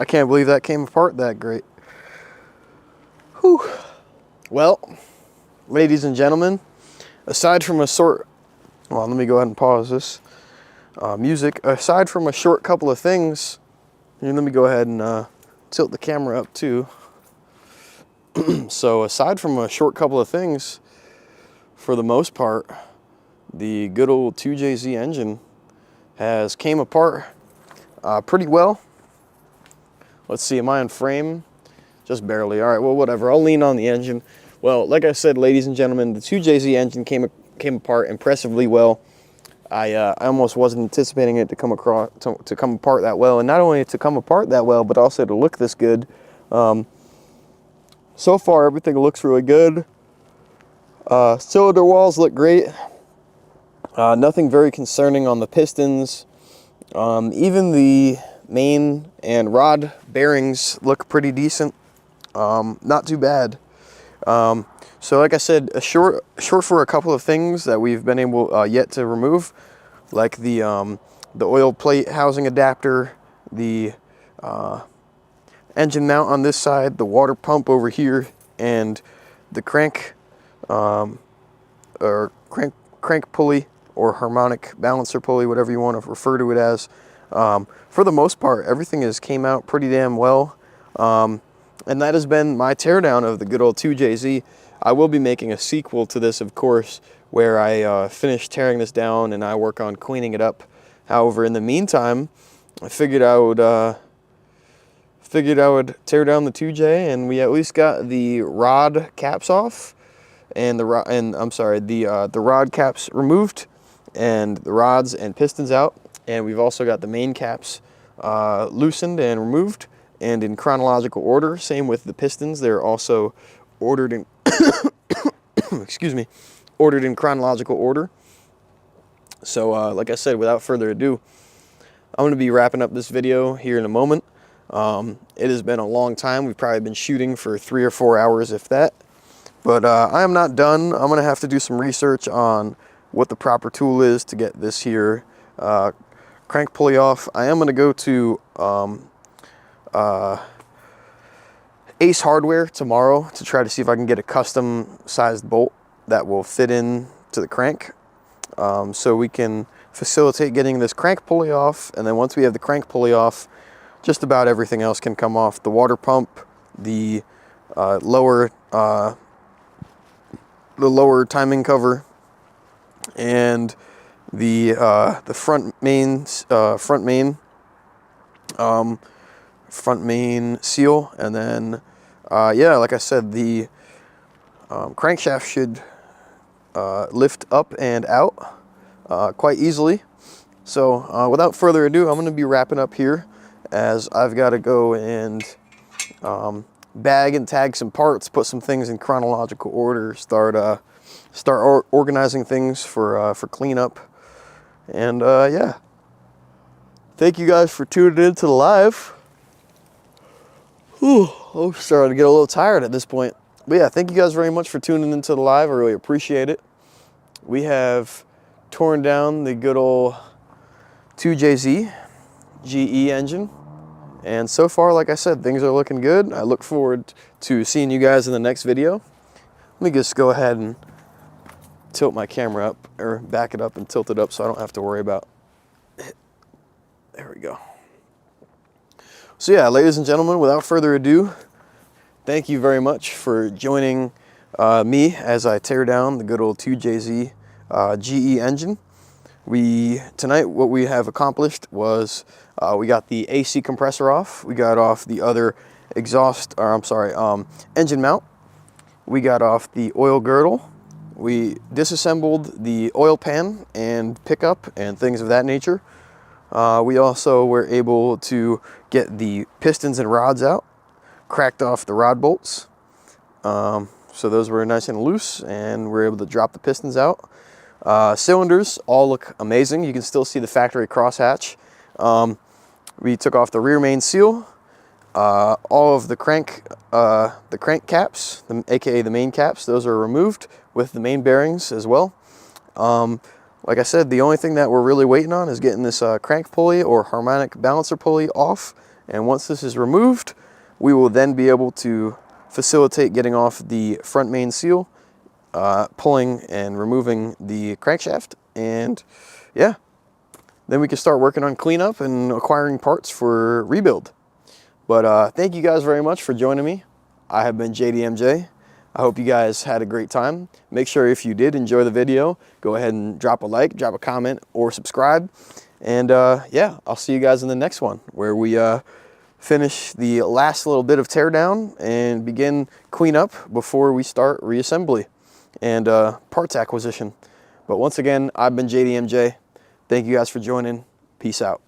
I can't believe that came apart that great. Whew. Well, ladies and gentlemen, aside from well, let me go ahead and pause this music. Aside from a short couple of things, let me go ahead and tilt the camera up too. So aside from a short couple of things, for the most part, the good old 2JZ engine has came apart pretty well. Let's see, am I in frame? Just barely. All right, well, whatever. I'll lean on the engine. Well, like I said, ladies and gentlemen, the 2JZ engine came apart impressively well. I almost wasn't anticipating it to come apart that well, and not only to come apart that well, but also to look this good. So far, everything looks really good. Cylinder walls look great. Nothing very concerning on the pistons. Even the main and rod bearings look pretty decent. Not too bad. So like I said, short for a couple of things that we've been able yet to remove, like the oil plate housing adapter, the engine mount on this side, the water pump over here, and the crank pulley or harmonic balancer pulley, whatever you want to refer to it as. For the most part, everything has came out pretty damn well. And that has been my teardown of the good old 2JZ. I will be making a sequel to this, of course, where I finish tearing this down and I work on cleaning it up. However, in the meantime, I figured I would tear down the 2J, and we at least got the rod caps off, and the rod caps removed, and the rods and pistons out, and we've also got the main caps loosened and removed, and in chronological order. Same with the pistons; they're also ordered in excuse me, ordered in chronological order. So, like I said, without further ado, I'm going to be wrapping up this video here in a moment. It has been a long time. We've probably been shooting for 3 or 4 hours, if that. But I am not done. I'm going to have to do some research on what the proper tool is to get this here crank pulley off. I am going to go to Ace Hardware tomorrow to try to see if I can get a custom sized bolt that will fit in to the crank, so we can facilitate getting this crank pulley off. And then once we have the crank pulley off, just about everything else can come off. The water pump, the lower timing cover, and the front main seal, and then yeah, like I said, the crankshaft should lift up and out quite easily. So without further ado, I'm going to be wrapping up here, as I've got to go and bag and tag some parts, put some things in chronological order, start organizing things for cleanup, and yeah. Thank you guys for tuning in to the live. Whew, I'm starting to get a little tired at this point. But yeah, thank you guys very much for tuning into the live. I really appreciate it. We have torn down the good old 2JZ GE engine. And so far, like I said, things are looking good. I look forward to seeing you guys in the next video. Let me just go ahead and tilt my camera up, or back it up and tilt it up so I don't have to worry about it. There we go. So yeah, ladies and gentlemen, without further ado, thank you very much for joining me as I tear down the good old 2JZ GE engine. Tonight, what we have accomplished was we got the AC compressor off. We got off the other engine mount. We got off the oil girdle. We disassembled the oil pan and pickup and things of that nature. We also were able to get the pistons and rods out, cracked off the rod bolts. So those were nice and loose, and we're able to drop the pistons out. Cylinders all look amazing. You can still see the factory crosshatch. We took off the rear main seal, all of the crank caps, aka the main caps. Those are removed with the main bearings as well. like I said, the only thing that we're really waiting on is getting this crank pulley or harmonic balancer pulley off. And once this is removed, we will then be able to facilitate getting off the front main seal, pulling and removing the crankshaft, and yeah, then we can start working on cleanup and acquiring parts for rebuild. But thank you guys very much for joining me. I have been JDMJ. I hope you guys had a great time. Make sure if you did enjoy the video, go ahead and drop a like, drop a comment, or subscribe. And yeah, I'll see you guys in the next one where we finish the last little bit of teardown and begin cleanup before we start reassembly and parts acquisition. But once again, I've been JDMJ. Thank you guys for joining. Peace out.